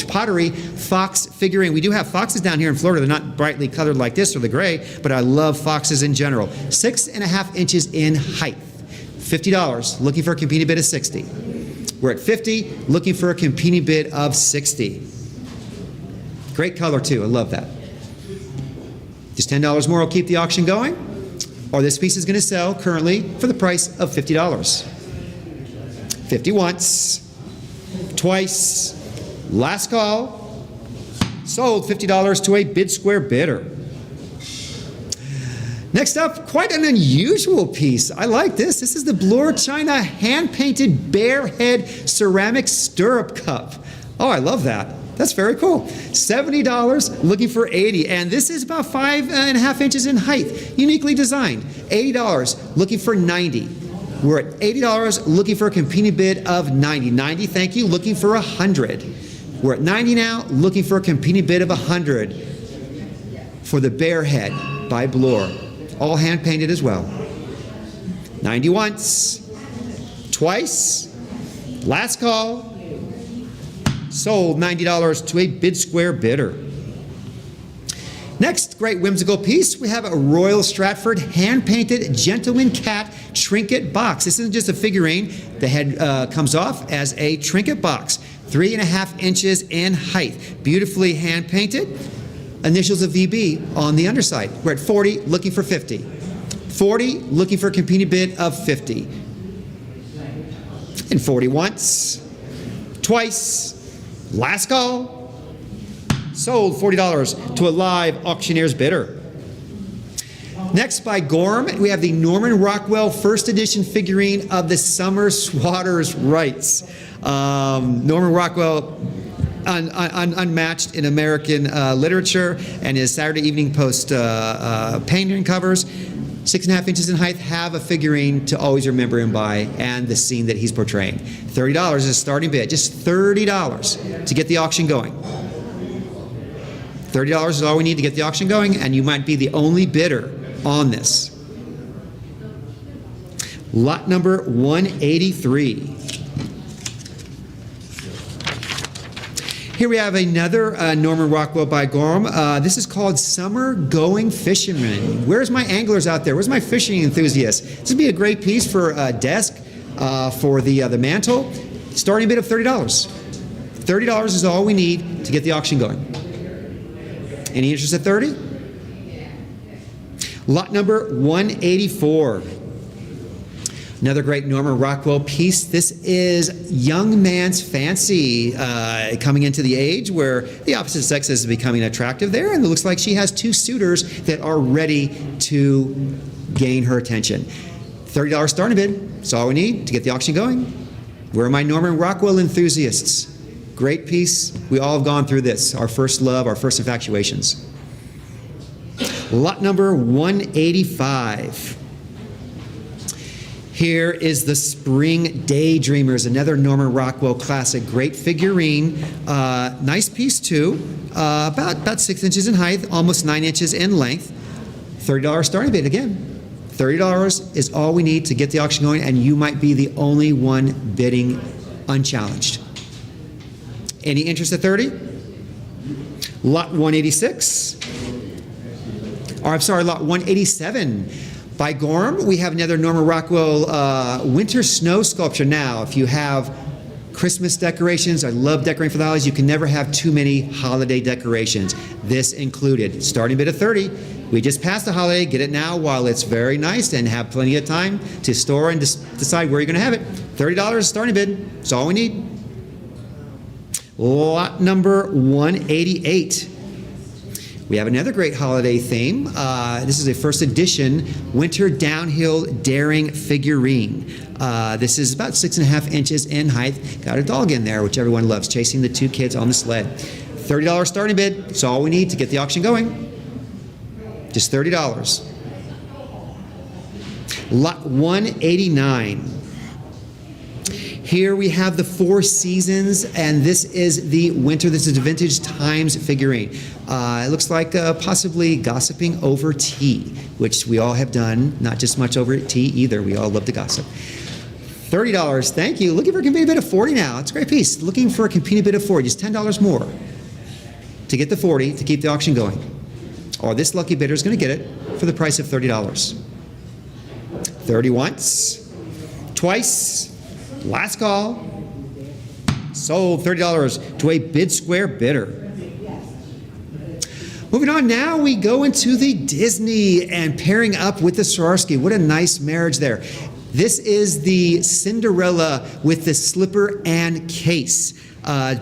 pottery fox figurine. We do have foxes down here in Florida. They're not brightly colored like this or the gray, but I love foxes in general. 6.5 inches in height. $50. Looking for a competing bid of $60. We're at $50, looking for a competing bid of $60. Great color too, I love that. Just $10 more will keep the auction going, or this piece is going to sell currently for the price of $50. 50 once, twice, last call, sold $50 to a bid square bidder. Next up, quite an unusual piece. I like this. This is the Bloor China hand-painted bear head ceramic stirrup cup. Oh, I love that. That's very cool. $70, looking for $80. And this is about 5.5 inches in height, uniquely designed. $80, looking for $90. We're at $80, looking for a competing bid of $90. $90, thank you, looking for $100. We're at 90 now, looking for a competing bid of 100 for the Bear Head by Bloor. All hand painted as well. 90 once, twice, last call. Sold $90 to a bid square bidder. Next great whimsical piece, we have a Royal Stratford hand-painted gentleman cat trinket box. This isn't just a figurine. The head comes off as a trinket box, 3.5 inches in height. Beautifully hand-painted. Initials of VB on the underside. We're at 40, looking for 50. 40, looking for a competing bid of 50. And 40 once, twice, last call. Sold $40 to a live auctioneer's bidder. Next, by Gorham, we have the Norman Rockwell first edition figurine of the Summer Swatters Rights. Norman Rockwell, unmatched in American literature, and his Saturday Evening Post painting covers, 6.5 inches in height, have a figurine to always remember him by and the scene that he's portraying. $30 is a starting bid, just $30 to get the auction going. $30 is all we need to get the auction going, and you might be the only bidder on this. Lot number 183. Here we have another Norman Rockwell by Gorham. This is called Summer Going Fisherman. Where's my anglers out there? Where's my fishing enthusiasts? This would be a great piece for a desk, for the mantle. Starting bid of $30. $30 is all we need to get the auction going. Any interest at 30? Lot number 184. Another great Norman Rockwell piece. This is Young Man's Fancy, coming into the age where the opposite sex is becoming attractive there, and it looks like she has two suitors that are ready to gain her attention. $30 starting bid. That's all we need to get the auction going. Where are my Norman Rockwell enthusiasts? Great piece. We all have gone through this. Our first love, our first infatuations. Lot number 185. Here is the Spring Daydreamers, another Norman Rockwell classic. Great figurine. Nice piece too. About 6 inches in height, almost 9 inches in length. $30 starting bid again. $30 is all we need to get the auction going, and you might be the only one bidding unchallenged. Any interest at 30? Lot 186. Or I'm sorry, lot 187. By Gorham, we have another Norman Rockwell winter snow sculpture. Now, if you have Christmas decorations, I love decorating for the holidays, you can never have too many holiday decorations. This included. Starting bid of 30. We just passed the holiday. Get it now while it's very nice and have plenty of time to store and decide where you're going to have it. $30 starting bid. That's all we need. Lot number 188. We have another great holiday theme. This is a first edition winter downhill daring figurine. This is about 6.5 inches in height. Got a dog in there, which everyone loves, chasing the two kids on the sled. $30 starting bid. That's all we need to get the auction going. Just $30. Lot 189. Here we have the Four Seasons, and this is the winter. This is a Vintage Times figurine. It looks like possibly gossiping over tea, which we all have done, not just much over tea either. We all love to gossip. $30, thank you. Looking for a competing bid of 40 now. It's a great piece. Looking for a competing bid of 40, just $10 more to get the 40 to keep the auction going. Or this lucky bidder is going to get it for the price of $30. 30 once, twice. Last call. Sold $30 to a bid square bidder. Moving on now, we go into the Disney and pairing up with the Swarovski. What a nice marriage there. This is the Cinderella with the slipper and case.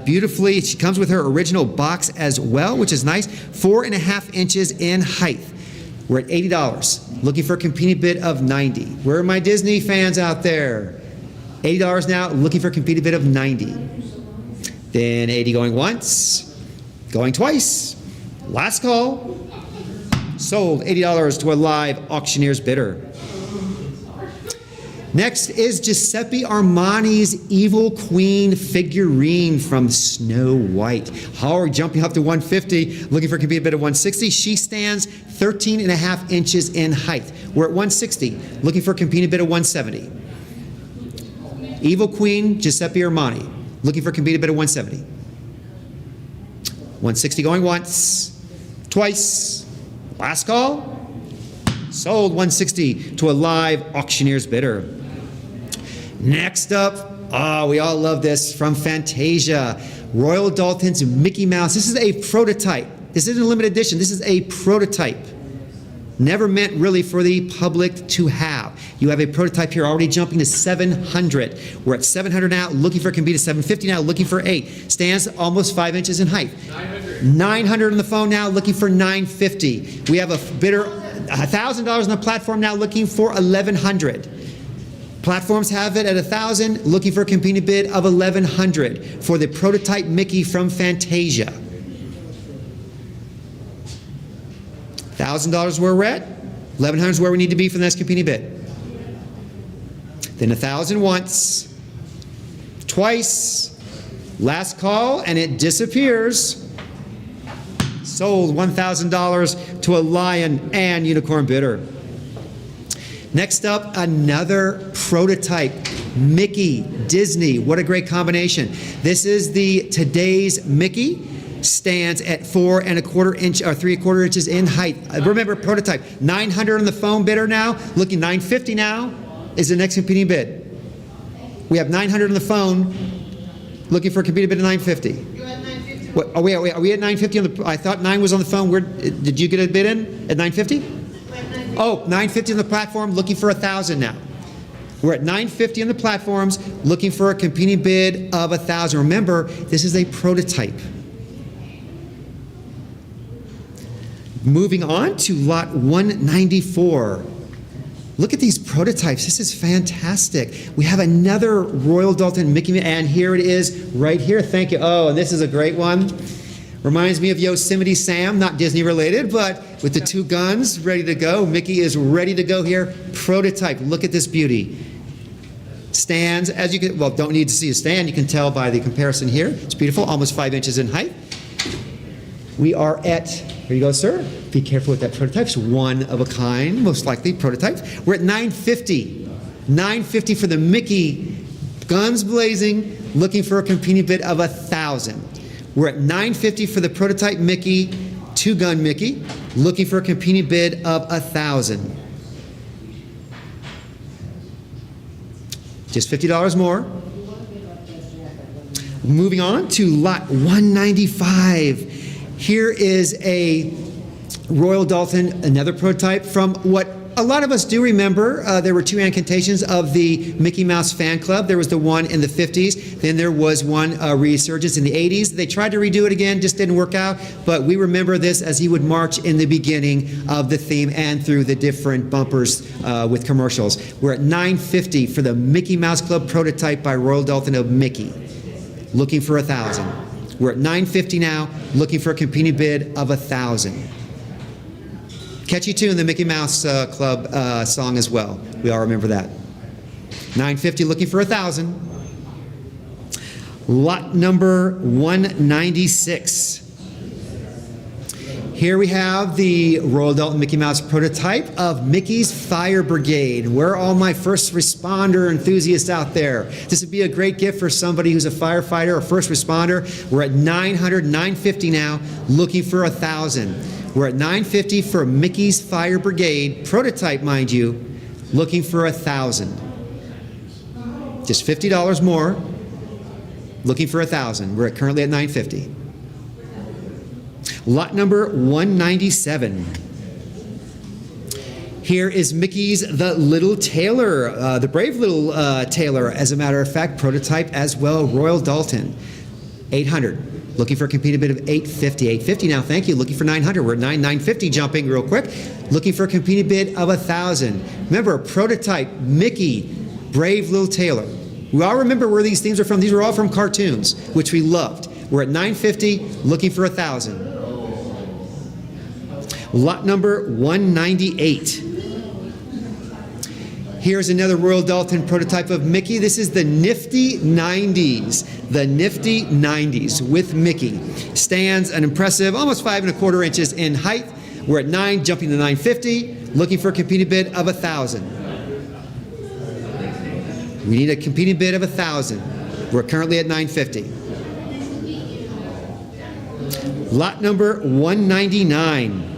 Beautifully, she comes with her original box as well, which is nice. 4.5 inches in height. We're at $80. Looking for a competing bid of 90. Where are my Disney fans out there? $80 now, looking for a competing bid of 90. Then 80 going once, going twice. Last call. Sold $80 to a live auctioneer's bidder. Next is Giuseppe Armani's Evil Queen figurine from Snow White. Howard jumping up to 150, looking for a compete bid of 160. She stands 13 and a half inches in height. We're at 160, looking for a competing bid of 170. Evil Queen, Giuseppe Armani, looking for a competing bid of 170. 160 going once, twice, last call. Sold 160 to a live auctioneer's bidder. Next up, we all love this, from Fantasia, Royal Dalton's Mickey Mouse. This is a prototype. This isn't a limited edition. This is a prototype. Never meant really for the public to have. You have a prototype here already jumping to 700. We're at 700 now, looking for a compete at 750 now, looking for 8. Stands almost 5 inches in height. 900 on the phone now, looking for 950. We have a bidder, $1,000 on the platform now, looking for 1,100. Platforms have it at 1,000, looking for a competing bid of 1,100 for the prototype Mickey from Fantasia. $1,000 where we're at, 1,100 is where we need to be for the next competing bid. Then 1,000 once, twice, last call, and it disappears. Sold $1,000 to a lion and unicorn bidder. Next up, another prototype, Mickey, Disney. What a great combination. This is the today's Mickey. Stands at 4 1/4 inch or 3 1/4 inches in height. Remember, prototype. 900 on the phone bidder now. Looking 950 now is the next competing bid. We have 900 on the phone. Looking for a competing bid of 950. You had 950. What, are we at 950 on the? I thought 9 was on the phone. Where did you get a bid in at 950? Oh, 950 on the platform. Looking for 1,000 now. We're at 950 on the platforms. Looking for a competing bid of 1,000. Remember, this is a prototype. Moving on to lot 194. Look at these prototypes. This is fantastic. We have another Royal Dalton Mickey, and here it is right here. Thank you. Oh, and this is a great one. Reminds me of Yosemite Sam, not Disney related, but with the 2 guns ready to go. Mickey is ready to go here. Prototype. Look at this beauty. Stands, as you can, well, don't need to see a stand. You can tell by the comparison here. It's beautiful, almost 5 inches in height. We are at, here you go, sir. Be careful with that prototype. It's one of a kind, most likely prototype. We're at 950. 950 for the Mickey, guns blazing, looking for a competing bid of 1,000. We're at 950 for the prototype Mickey, 2-gun Mickey, looking for a competing bid of 1,000. Just $50 more. Moving on to lot 195. Here is a Royal Dalton, another prototype from what a lot of us do remember. There were 2 incantations of the Mickey Mouse fan club. There was the one in the 50s. Then there was one resurgence in the 80s. They tried to redo it again, just didn't work out. But we remember this as he would march in the beginning of the theme and through the different bumpers with commercials. We're at $950 for the Mickey Mouse Club prototype by Royal Dalton of Mickey. Looking for 1,000. We're at $950 now, looking for a competing bid of 1,000. Catchy tune, the Mickey Mouse Club song as well. We all remember that. $950, looking for 1,000. Lot number 196. Here we have the Royal Dalton Mickey Mouse prototype of Mickey's Fire Brigade. Where are all my first responder enthusiasts out there? This would be a great gift for somebody who's a firefighter or first responder. We're at 900, 950 now, looking for 1,000. We're at 950 for Mickey's Fire Brigade, prototype, mind you, looking for 1,000. Just $50 more, looking for 1,000. We're currently at 950. Lot number 197. Here is Mickey's The Little Tailor, the brave little tailor, as a matter of fact, prototype as well, Royal Dalton. 800. Looking for a competing bid of 850. 850 now, thank you. Looking for 900. We're at 950 jumping real quick. Looking for a competing bid of 1,000. Remember, prototype Mickey, brave little tailor. We all remember where these themes are from. These were all from cartoons, which we loved. We're at 950, looking for 1,000. Lot number 198. Here's another Royal Dalton prototype of Mickey. This is the Nifty 90s. The Nifty 90s with Mickey. Stands an impressive almost 5¼ inches in height. We're at 9, jumping to 950, looking for a competing bid of 1,000. We need a competing bid of 1,000. We're currently at 950. Lot number 199.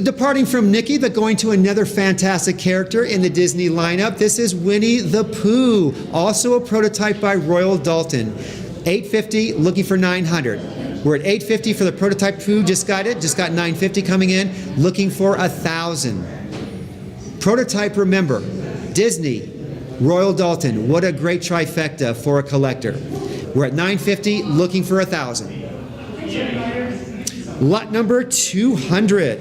Departing from Mickey, but going to another fantastic character in the Disney lineup. This is Winnie the Pooh, also a prototype by Royal Dalton. 850, looking for 900. We're at 850 for the prototype Pooh, just got 950 coming in, looking for 1,000. Prototype, remember, Disney, Royal Dalton, what a great trifecta for a collector. We're at 950, looking for 1,000. Lot number 200.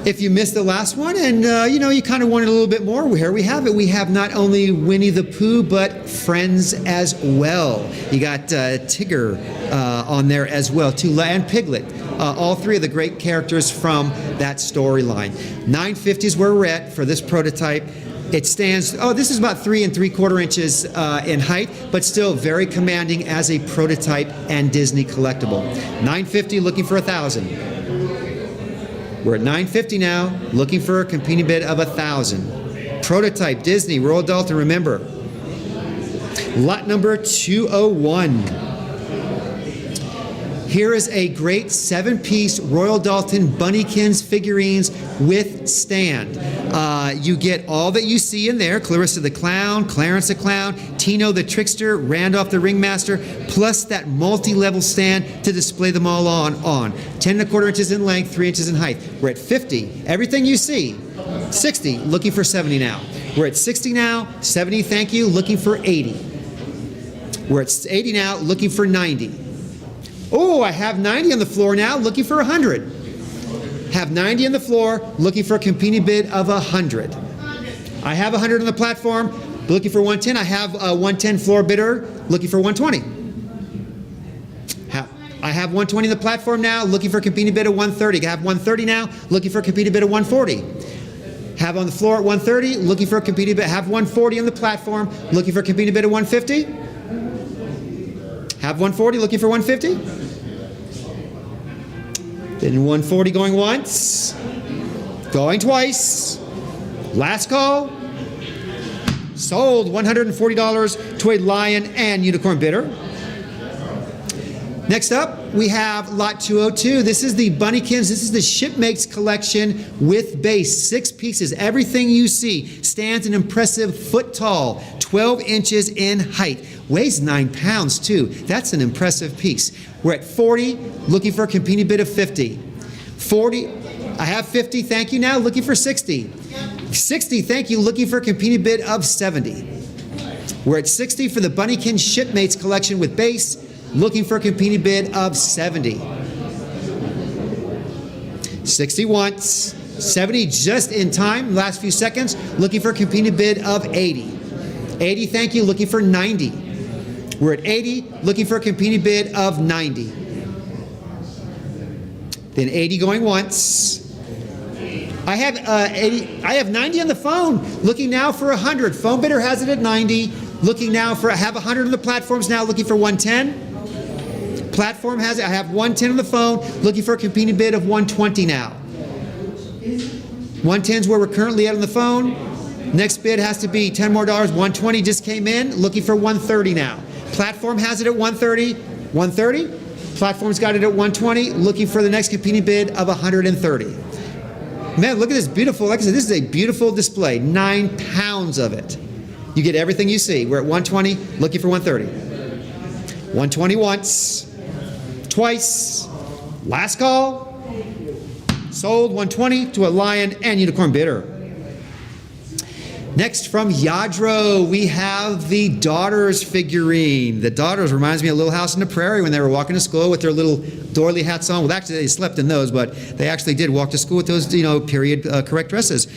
If you missed the last one and you kind of wanted a little bit more, here we have it. We have not only Winnie the Pooh, but friends as well. You got Tigger on there as well, too, and Piglet. All three of the great characters from that storyline. 950 is where we're at for this prototype. It stands, this is about 3 3/4 inches in height, but still very commanding as a prototype and Disney collectible. 950, looking for 1,000. We're at 950 now, looking for a competing bid of 1,000. Prototype, Disney, Royal Dalton, remember. Lot number 201. Here is a great 7-piece Royal Dalton Bunnykins figurines with stand. You get all that you see in there: Clarissa the Clown, Clarence the Clown, Tino the Trickster, Randolph the Ringmaster, plus that multi-level stand to display them all on. 10 1/4 inches in length, 3 inches in height. We're at 50. Everything you see. 60, looking for 70 now. We're at 60 now, 70, thank you, looking for 80. We're at 80 now, looking for 90. Oh, I have 90 on the floor now, looking for 100. Have 90 on the floor, looking for a competing bid of 100. I have 100 on the platform, looking for 110. I have a 110 floor bidder, looking for 120. I have 120 on the platform now, looking for a competing bid of 130. I have 130 now, looking for a competing bid of 140. Have on the floor at 130, looking for a competing bid. Have 140 on the platform, looking for a competing bid of 150. Have 140, looking for 150. Then 140 going once, going twice. Last call. Sold $140 to a Lion and Unicorn bidder. Next up, we have Lot 202. This is the Bunnykins. This is the Shipmates collection with base. 6 pieces. Everything you see stands an impressive foot tall, 12 inches in height. Weighs 9 pounds, too. That's an impressive piece. We're at 40, looking for a competing bid of 50. 40, I have 50, thank you now, looking for 60. 60, thank you, looking for a competing bid of 70. We're at 60 for the Bunnykins Shipmates collection with base, looking for a competing bid of 70. 60 once, 70 just in time, last few seconds, looking for a competing bid of 80. 80, thank you, looking for 90. We're at 80, looking for a competing bid of 90. Then 80 going once. I have 80. I have 90 on the phone, looking now for 100. Phone bidder has it at 90, looking now for, I have 100 on the platforms now, looking for 110. Platform has it, I have 110 on the phone, looking for a competing bid of 120 now. 110 is where we're currently at on the phone. Next bid has to be 10 more dollars. 120 just came in, looking for 130 now. Platform has it at 130. 130. Platform's got it at 120, looking for the next competing bid of 130. Man, look at this beautiful, like I said, this is a beautiful display. 9 pounds of it. You get everything you see. We're at 120, looking for 130. 120 once, twice, last call. Sold 120 to a Lion and Unicorn bidder. Next, from Yadro, we have the Daughters figurine. The Daughters reminds me of Little House on the Prairie when they were walking to school with their little doily hats on. Well, actually, they slept in those, but they actually did walk to school with those, period correct dresses.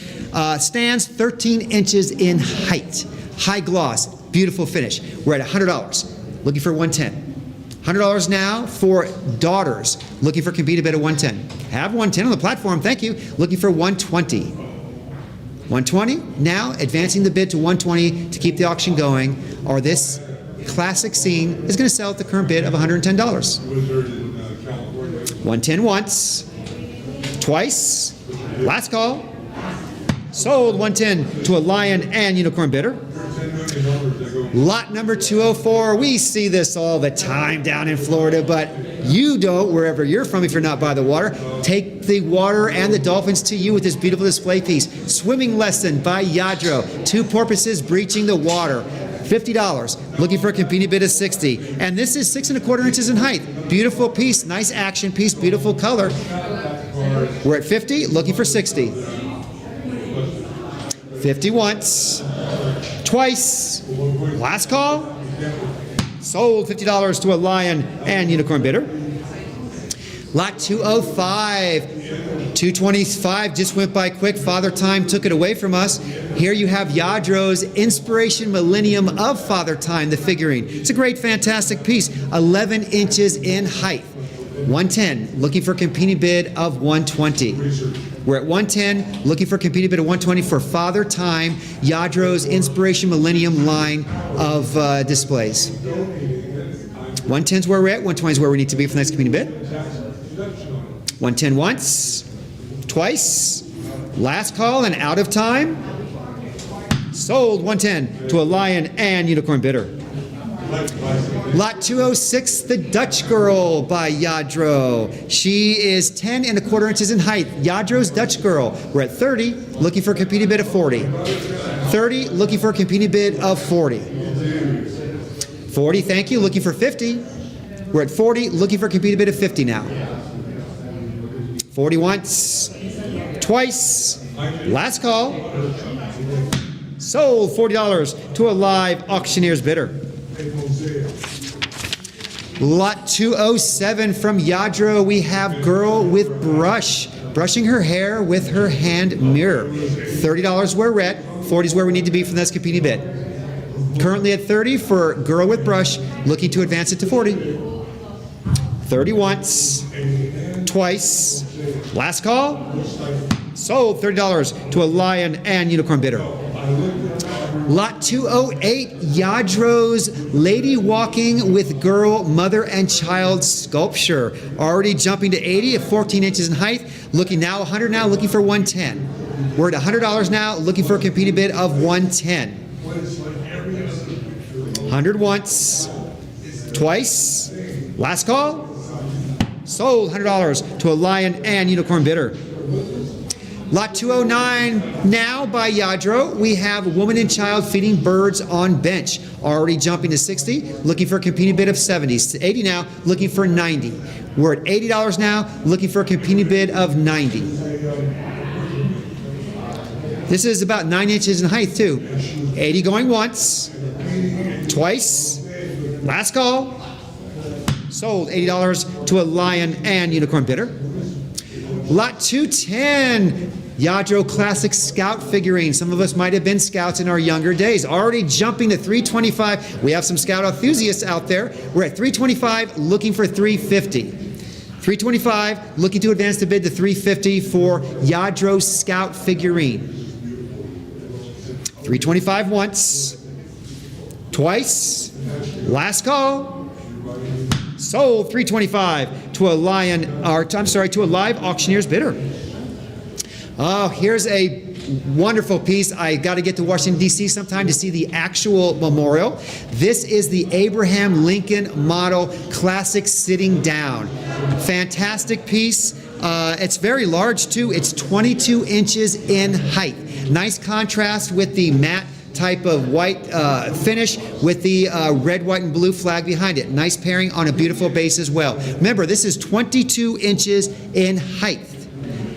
Stands 13 inches in height. High gloss, beautiful finish. We're at $100, looking for 110. $100 now for Daughters, looking for competing bid at 110. Have 110 on the platform, thank you. Looking for 120. 120. Now, advancing the bid to 120 to keep the auction going, or this classic scene is going to sell at the current bid of $110. 110 once, twice, last call. Sold 110 to a Lion and Unicorn bidder. Lot number 204. We see this all the time down in Florida, but you don't wherever you're from if you're not by the water. Take the water and the dolphins to you with this beautiful display piece. Swimming lesson by Yadro. 2 porpoises breaching the water. $50. Looking for a competing bid of 60. And this is 6 1/4 inches in height. Beautiful piece, nice action piece, beautiful color. We're at 50, looking for 60. 50 once, twice, last call. Sold $50 to a Lion and Unicorn bidder. Lot 205, 225 just went by quick. Father Time took it away from us. Here you have Yadro's Inspiration Millennium of Father Time, the figurine. It's a great, fantastic piece, 11 inches in height. 110, looking for a competing bid of 120. We're at 110, looking for a competing bid of 120 for Father Time, Yadro's Inspiration Millennium line of displays. 110's where we're at, 120 is where we need to be for the next competing bid. 110 once, twice, last call and out of time. Sold 110 to a Lion and Unicorn bidder. Lot 206, The Dutch Girl by Yadro. She is 10 1/4 inches in height. Yadro's Dutch Girl. We're at 30, looking for a competing bid of 40. 30, looking for a competing bid of 40. 40, thank you, looking for 50. We're at 40, looking for a competing bid of 50 now. 40 once, twice, last call. Sold $40 to a live auctioneer's bidder. Lot 207 from Yadro, we have Girl with Brush, brushing her hair with her hand mirror. $30 where we're at, 40 is where we need to be for the next competing bid. Currently at 30 for Girl with Brush, looking to advance it to 40. 30 once, twice, last call. Sold $30 to a Lion and Unicorn bidder. Lot 208, Yadro's Lady Walking with Girl, Mother and Child sculpture. Already jumping to 80 at 14 inches in height. Looking now 100 now, looking for 110. We're at $100 now, looking for a competing bid of 110. 100 once, twice, last call. Sold $100 to a Lion and Unicorn bidder. Lot 209 now by Yadro. We have Woman and Child feeding birds on bench. Already jumping to 60, looking for a competing bid of 70. 80 now, looking for 90. We're at $80 now, looking for a competing bid of 90. This is about 9 inches in height too. 80 going once, twice, last call. Sold $80 to a Lion and Unicorn bidder. Lot 210, Yadro Classic Scout figurine. Some of us might have been scouts in our younger days. Already jumping to 325. We have some scout enthusiasts out there. We're at 325, looking for 350. 325, looking to advance the bid to 350 for Yadro Scout figurine. 325 once, twice, last call. Sold $325 to a to a live auctioneer's bidder. Oh, here's a wonderful piece. I got to get to Washington, D.C. sometime to see the actual memorial. This is the Abraham Lincoln model classic sitting down. Fantastic piece. It's very large too. It's 22 inches in height. Nice contrast with the matte type of white finish with the red, white, and blue flag behind it. Nice pairing on a beautiful base as well. Remember, this is 22 inches in height.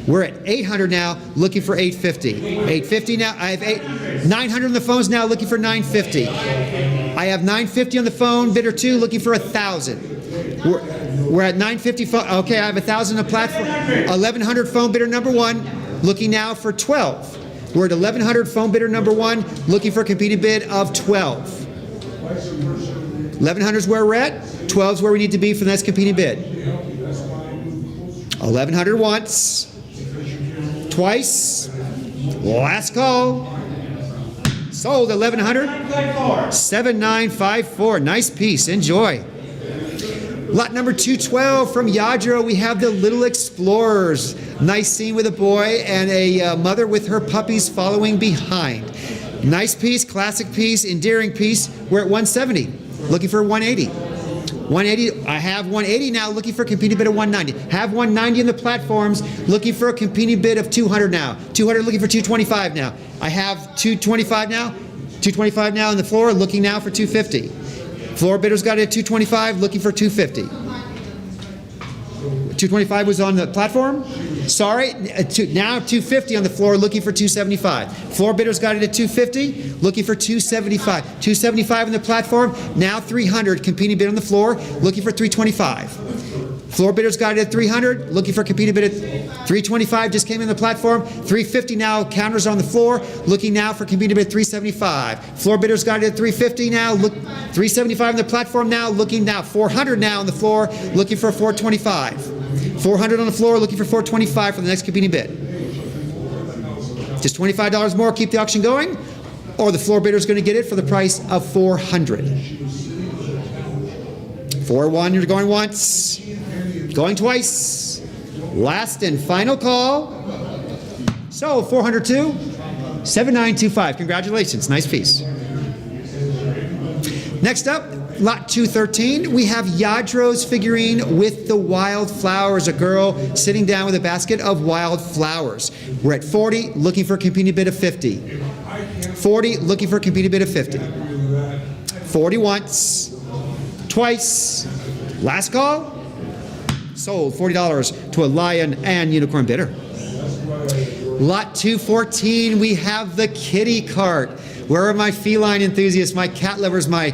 We're at 800 now, looking for 850. 850 now. I have 900 on the phones now, looking for 950. I have 950 on the phone, bidder 2, looking for 1,000. We're at 950 phone. Okay, I have 1,000 on the platform. 1,100 phone bidder number 1, looking now for 12. We're at 1,100 phone bidder number 1, looking for a competing bid of 12. 1,100 is where we're at. 12 is where we need to be for the next competing bid. 1,100 once, twice, Last call. Sold 1100. 7954. Nice piece. Enjoy. Lot number 212 from Yadro. We have the Little Explorers. Nice scene with a boy and a mother with her puppies following behind. Nice piece, classic piece, endearing piece. We're at 170. Looking for 180. 180, I have 180 now, looking for a competing bid of 190. Have 190 in the platforms, looking for a competing bid of 200 now. 200 looking for 225 now. I have 225 now. 225 now on the floor, looking now for 250. Floor bidders got it at 225, looking for 250. 225 was on the platform. Sorry, now 250 on the floor, looking for 275. Floor bidders got it at 250, looking for 275. 275 on the platform, now 300. Competing bid on the floor, looking for 325. Floor bidders got it at 300, looking for competing bid at 325. Just came in the platform. 350 now. Counters on the floor, looking now for competing bid at 375. Floor bidders got it at 350 now. Look, 375 on the platform now. Looking now 400 now on the floor, looking for 425. 400 on the floor, looking for 425 for the next competing bid. Just $25 more, keep the auction going, or the floor bidder is going to get it for the price of 400. 4-1, you're going once, going twice. Last and final call. So 402, 7925. Congratulations, nice piece. Next up, lot 213, we have Yadro's figurine with the wild flowers, a girl sitting down with a basket of wild flowers. We're at 40, looking for a competing bid of 50. 40, looking for a competing bid of 50. 40 once, twice, last call, sold $40 to a lion and unicorn bidder. Lot 214, we have the kitty cart. Where are my feline enthusiasts, my cat lovers, my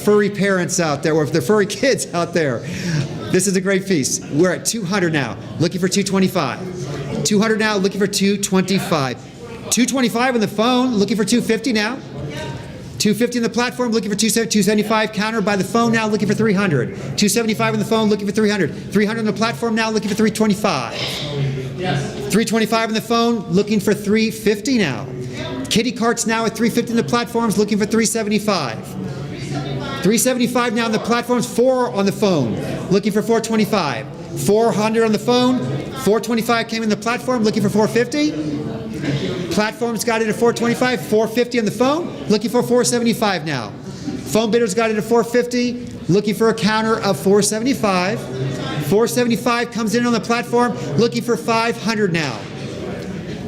furry parents out there, or the furry kids out there? This is a great piece. We're at 200 now, looking for 225. 200 now, looking for 225. 225 on the phone, looking for 250 now. 250 on the platform, looking for 275. Counter by the phone now, looking for 300. 275 on the phone, looking for 300. 300 on the platform now, looking for 325. 325 on the phone, looking for 350 now. Kitty carts now at 350 on the platforms, looking for 375. 375 now on the platforms, 4 on the phone, looking for 425. 400 on the phone, 425 came in the platform, looking for 450. Platforms got it at 425, 450 on the phone, looking for 475 now. Phone bidders got it at 450, looking for a counter of 475. 475 comes in on the platform, looking for 500 now.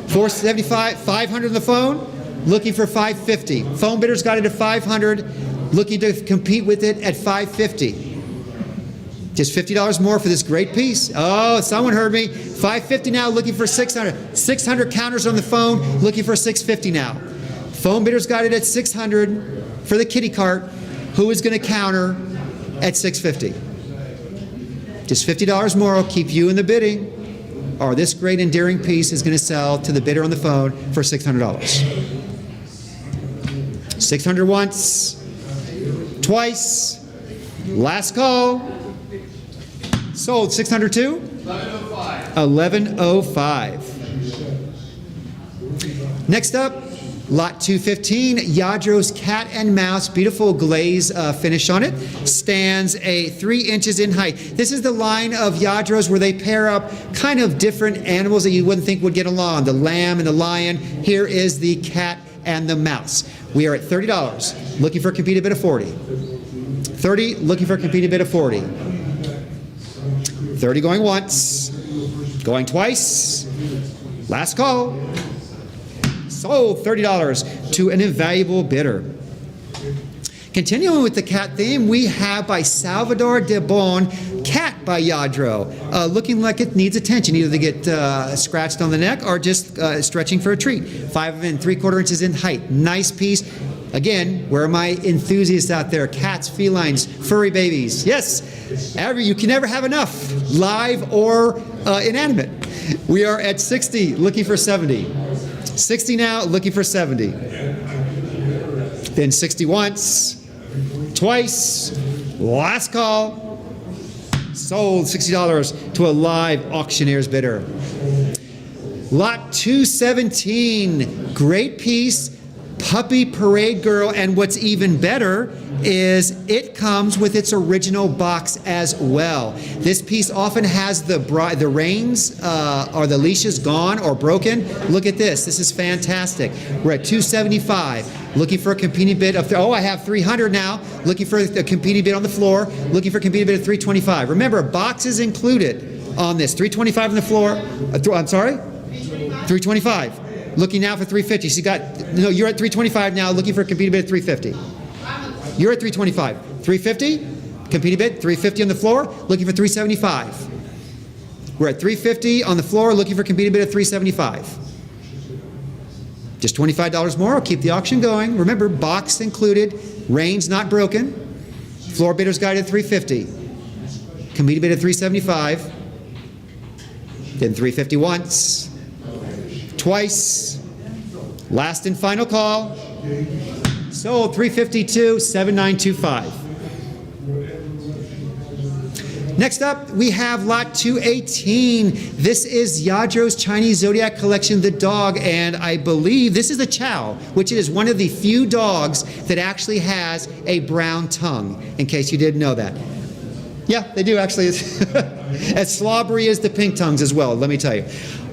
475, 500 on the phone, looking for 550. Phone bidders got it at 500, looking to compete with it at 550. Just $50 more for this great piece. Oh, someone heard me. 550 now, looking for 600. 600 counters on the phone, looking for 650 now. Phone bidders got it at 600 for the kitty cart. Who is going to counter at 650? Just $50 more will keep you in the bidding, or this great endearing piece is going to sell to the bidder on the phone for $600. 600 once, twice, last call, sold 602, 1105. Next up, lot 215, Yadro's cat and mouse, beautiful glaze finish on it, stands a 3 inches in height. This is the line of Yadro's where they pair up kind of different animals that you wouldn't think would get along, the lamb and the lion. Here is the cat and the mouse. We are at $30, looking for a competing bid of 40. 30, looking for a competing bid of 40. 30 going once, going twice, last call. Sold $30 to an invaluable bidder. Continuing with the cat theme, we have by Salvador de Bon, Cat by Yadro, looking like it needs attention, either to get scratched on the neck or just stretching for a treat. 5 3/4 inches in height. Nice piece. Again, where are my enthusiasts out there? Cats, felines, furry babies. Yes, you can never have enough, live or inanimate. We are at 60, looking for 70. 60 now, looking for 70. Then 60 once, twice, last call, sold $60 to a live auctioneer's bidder. Lot 217, great piece, Puppy Parade Girl, and what's even better is it comes with its original box as well. This piece often has the reins or the leashes gone or broken. Look at this. This is fantastic. We're at $275. Looking for a competing bid of, I have $300 now. Looking for a competing bid on the floor. Looking for a competing bid of $325. Remember, box is included on this. $325 on the floor. I'm sorry? $325. Looking now for $350. So you're at $325 now, looking for a competing bid of $350. You're at $325. $350, competing bid, $350 on the floor, looking for $375. We're at $350 on the floor, looking for competing bid of $375. Just $25 more, I'll keep the auction going. Remember, box included, reins not broken. Floor bidder's guide at $350. Competing bid at $375. Then $350 once, twice, last and final call. Sold, $352, $7925. Next up, we have lot 218. This is Yadro's Chinese Zodiac Collection, the dog, and I believe this is a Chow, which is one of the few dogs that actually has a brown tongue, in case you didn't know that. Yeah, they do actually. As slobbery as the pink tongues as well, let me tell you.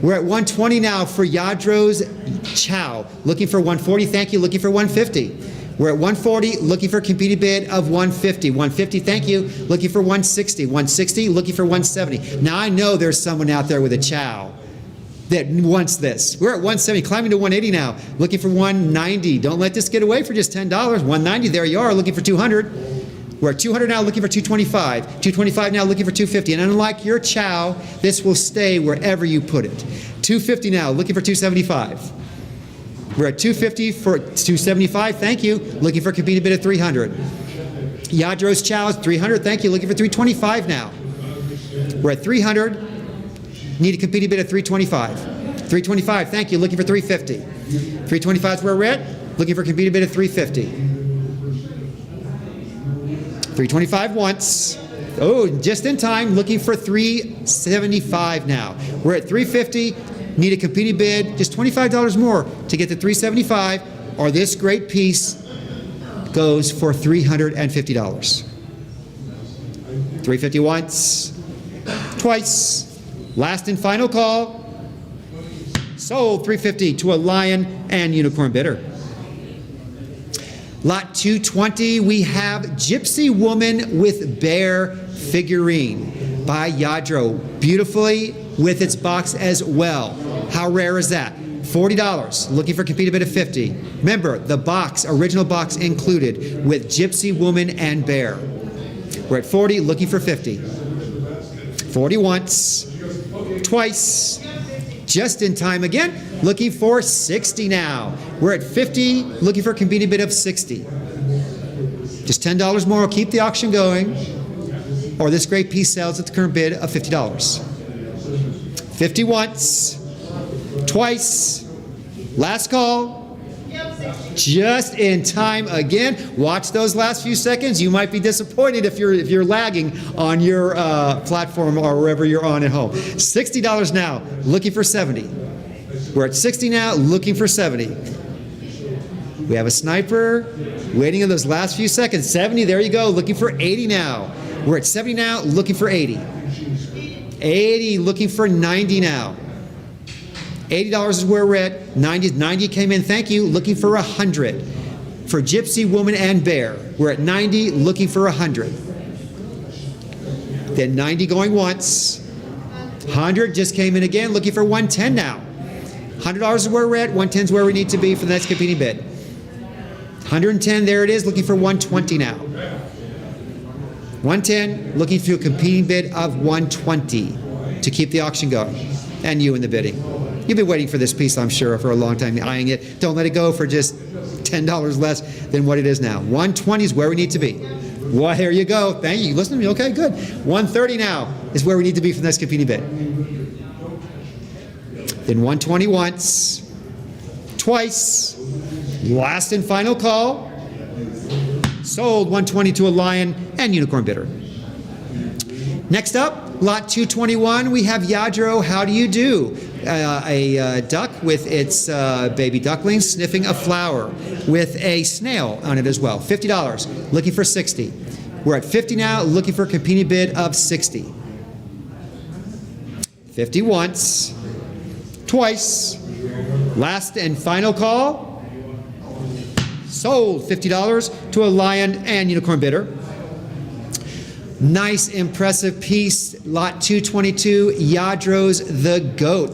We're at $120 now for Yadro's Chow. Looking for $140, thank you. Looking for $150. We're at $140, looking for a competing bid of $150. $150, thank you. Looking for $160. $160, looking for $170. Now I know there's someone out there with a Chow that wants this. We're at $170, climbing to $180 now. Looking for $190. Don't let this get away for just $10. $190, there you are, looking for $200. We're at $200 now, looking for $225. $225 now, looking for $250. And unlike your Chow, this will stay wherever you put it. $250 now, looking for $275. We're at $250 for $275, thank you. Looking for a competing bid of $300. Yadro's Chow is $300, thank you. Looking for $325 now. We're at $300. Need a competing bid of $325. $325, thank you. Looking for $350. $325 is where we're at. Looking for a competing bid of $350. $325 once. Oh, just in time. Looking for $375 now. We're at $350. Need a competing bid, just $25 more to get to $375, or this great piece goes for $350. $350 once, twice, last and final call. Sold, $350 to a Lion and Unicorn bidder. Lot 220, we have Gypsy Woman with Bear figurine by Yadro, beautifully with its box as well. How rare is that? $40, looking for a competing bid of $50. Remember, the box, original box included with Gypsy Woman and Bear. We're at $40, looking for $50. $40 once, twice, just in time again, looking for $60 now. We're at $50, looking for a competing bid of $60. Just $10 more will keep the auction going, or this great piece sells at the current bid of $50. $50 once, twice, last call, just in time again. Watch those last few seconds. You might be disappointed if you're lagging on your platform or wherever you're on at home. $60 now, looking for $70. We're at $60 now, looking for $70. We have a sniper waiting in those last few seconds. $70, there you go, looking for $80 now. We're at $70 now, looking for $80. $80, looking for $90 now. $80 is where we're at. 90 came in, thank you, looking for $100. For Gypsy Woman and Bear, we're at 90, looking for $100. Then 90 going once. 100 just came in again, looking for $110 now. $100 is where we're at, 110 is where we need to be for the next competing bid. 110, there it is, looking for $120 now. 110, looking for a competing bid of $120 to keep the auction going. And you in the bidding. You've been waiting for this piece, I'm sure, for a long time, eyeing it. Don't let it go for just $10 less than what it is now. 120 is where we need to be. Well, here you go. Thank you. Listen to me. Okay, good. 130 now is where we need to be for the next competing bid. Then 120 once, twice, last and final call. Sold, 120 to a Lion and Unicorn bidder. Next up, lot 221, we have Yadro, How Do You Do? a duck with its baby ducklings sniffing a flower with a snail on it as well. $50, looking for 60. We're at 50 now, looking for a competing bid of 60. 50 once, twice, last and final call. Sold $50 to a lion and unicorn bidder. Nice, impressive piece, lot 222, Yadros the goat.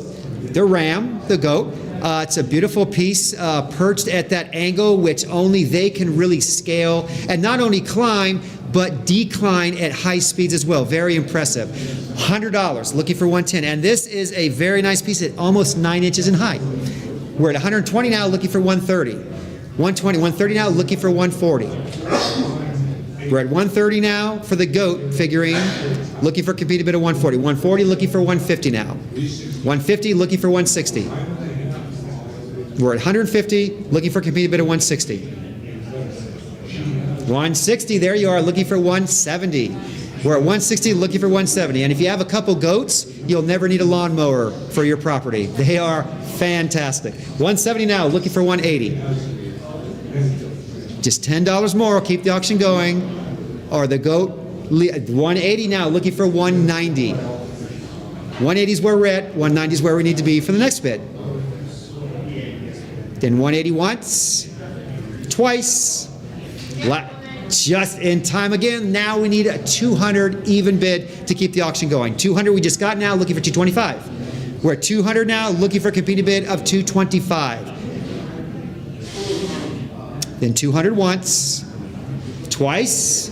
The ram, the goat. It's a beautiful piece perched at that angle which only they can really scale and not only climb but decline at high speeds as well. Very impressive. $100, looking for 110. And this is a very nice piece at almost 9 inches in height. We're at 120 now, looking for 130. 120, 130 now, looking for 140. We're at 130 now for the goat figurine, looking for a competing bid of 140. 140, looking for 150 now. 150, looking for 160. We're at 150, looking for a competing bid of 160. 160, there you are, looking for 170. We're at 160, looking for 170. And if you have a couple goats, you'll never need a lawnmower for your property. They are fantastic. 170 now, looking for 180. Just $10 more, keep the auction going. Or the goat, 180 now, looking for 190. 180 is where we're at, 190 is where we need to be for the next bid. Then 180 once, twice, just in time again. Now we need a 200 even bid to keep the auction going. 200 we just got now, looking for 225. We're at 200 now, looking for a competing bid of 225. Then 200 once, twice,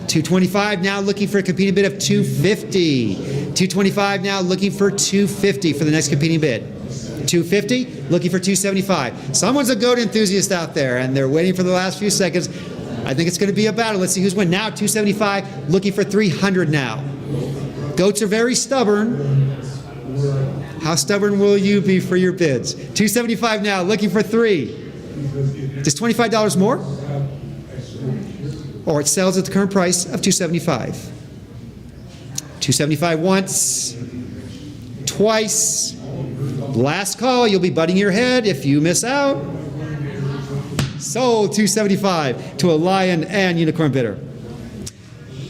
225 now, looking for a competing bid of 250. 225 now, looking for 250 for the next competing bid. 250, looking for 275. Someone's a goat enthusiast out there, and they're waiting for the last few seconds. I think it's going to be a battle. Let's see who's winning. Now 275, looking for 300 now. Goats are very stubborn. How stubborn will you be for your bids? 275 now, looking for 3. Just $25 more? Or it sells at the current price of 275. 275 once, twice. Last call, you'll be butting your head if you miss out. Sold 275 to a lion and unicorn bidder.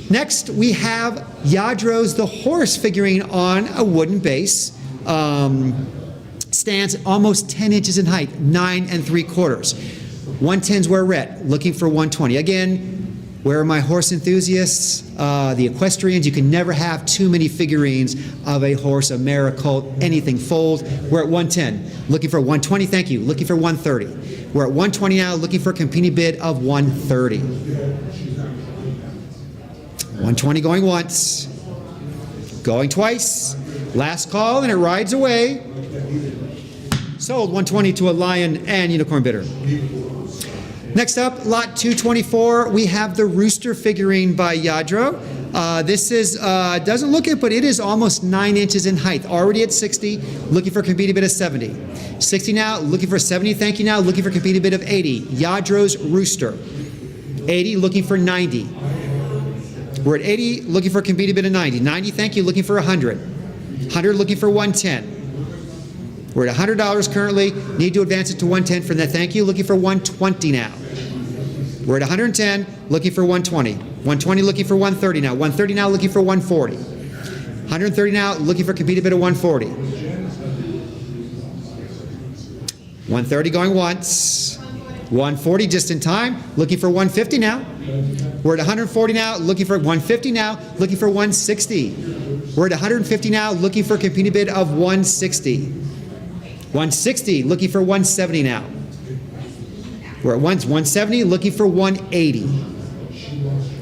Next, we have Yadros the horse figurine on a wooden base. Stands almost 10 inches in height, 9 3/4. 110's where we're at, looking for 120. Again, where are my horse enthusiasts? The equestrians, you can never have too many figurines of a horse, a mare, a colt, anything foaled. We're at 110, looking for 120, thank you, looking for 130. We're at 120 now, looking for a competing bid of 130. 120 going once, going twice, last call, and it rides away. Sold 120 to a lion and unicorn bidder. Next up, lot 224, we have the rooster figurine by Yadro. This is, doesn't look it, but it is almost 9 inches in height. Already at 60, looking for a competing bid of 70. 60 now, looking for 70, thank you now, looking for a competing bid of 80. Yadro's rooster. 80, looking for 90. We're at 80, looking for a competing bid of 90. 90, thank you, looking for 100. 100, looking for 110. We're at $100 currently, need to advance it to 110 for that, thank you, looking for 120 now. We're at 110, looking for 120. 120, looking for 130 now. 130 now, looking for 140. 130 now, looking for a competing bid of 140. 130 going once. 140 just in time, looking for 150 now. We're at 140 now, looking for 150 now, looking for 160. We're at 150 now, looking for a competing bid of 160. 160, looking for 170 now. We're at 170, looking for 180.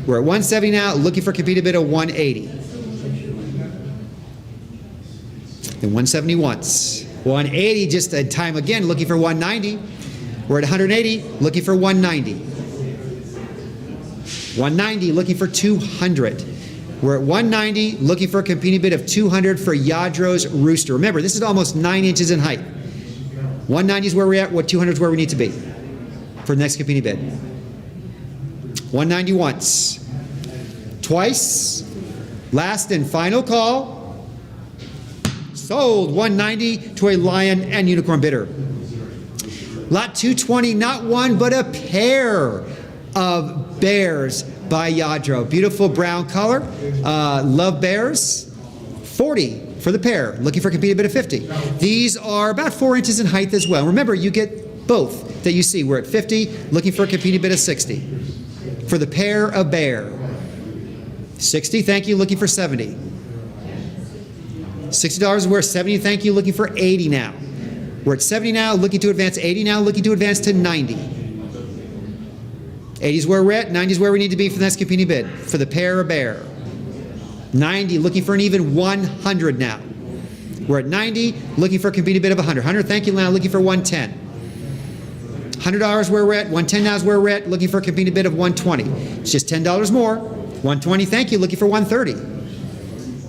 We're at 170 now, looking for a competing bid of 180. Then 170 once. 180 just in time again, looking for 190. We're at 180, looking for 190. 190, looking for 200. We're at 190, looking for a competing bid of 200 for Yadro's rooster. Remember, this is almost 9 inches in height. 190 is where we're at, 200 is where we need to be for the next competing bid. 190 once. Twice. Last and final call. Sold 190 to a lion and unicorn bidder. Lot 220, not one, but a pair of bears by Yadro. Beautiful brown color. Love bears. 40 for the pair. Looking for a competing bid of 50. These are about 4 inches in height as well. Remember, you get both that you see. We're at 50, looking for a competing bid of 60. For the pair of bear. 60, thank you, looking for 70. $60 is worth 70, thank you, looking for 80 now. We're at 70 now, looking to advance 80 now, looking to advance to 90. 80 is where we're at, 90 is where we need to be for the next competing bid. For the pair of bear. 90, looking for an even 100 now. We're at 90, looking for a competing bid of 100. 100, thank you, now looking for 110. $100 where we're at, 110 now is where we're at, looking for a competing bid of 120. It's just $10 more. 120, thank you, looking for 130.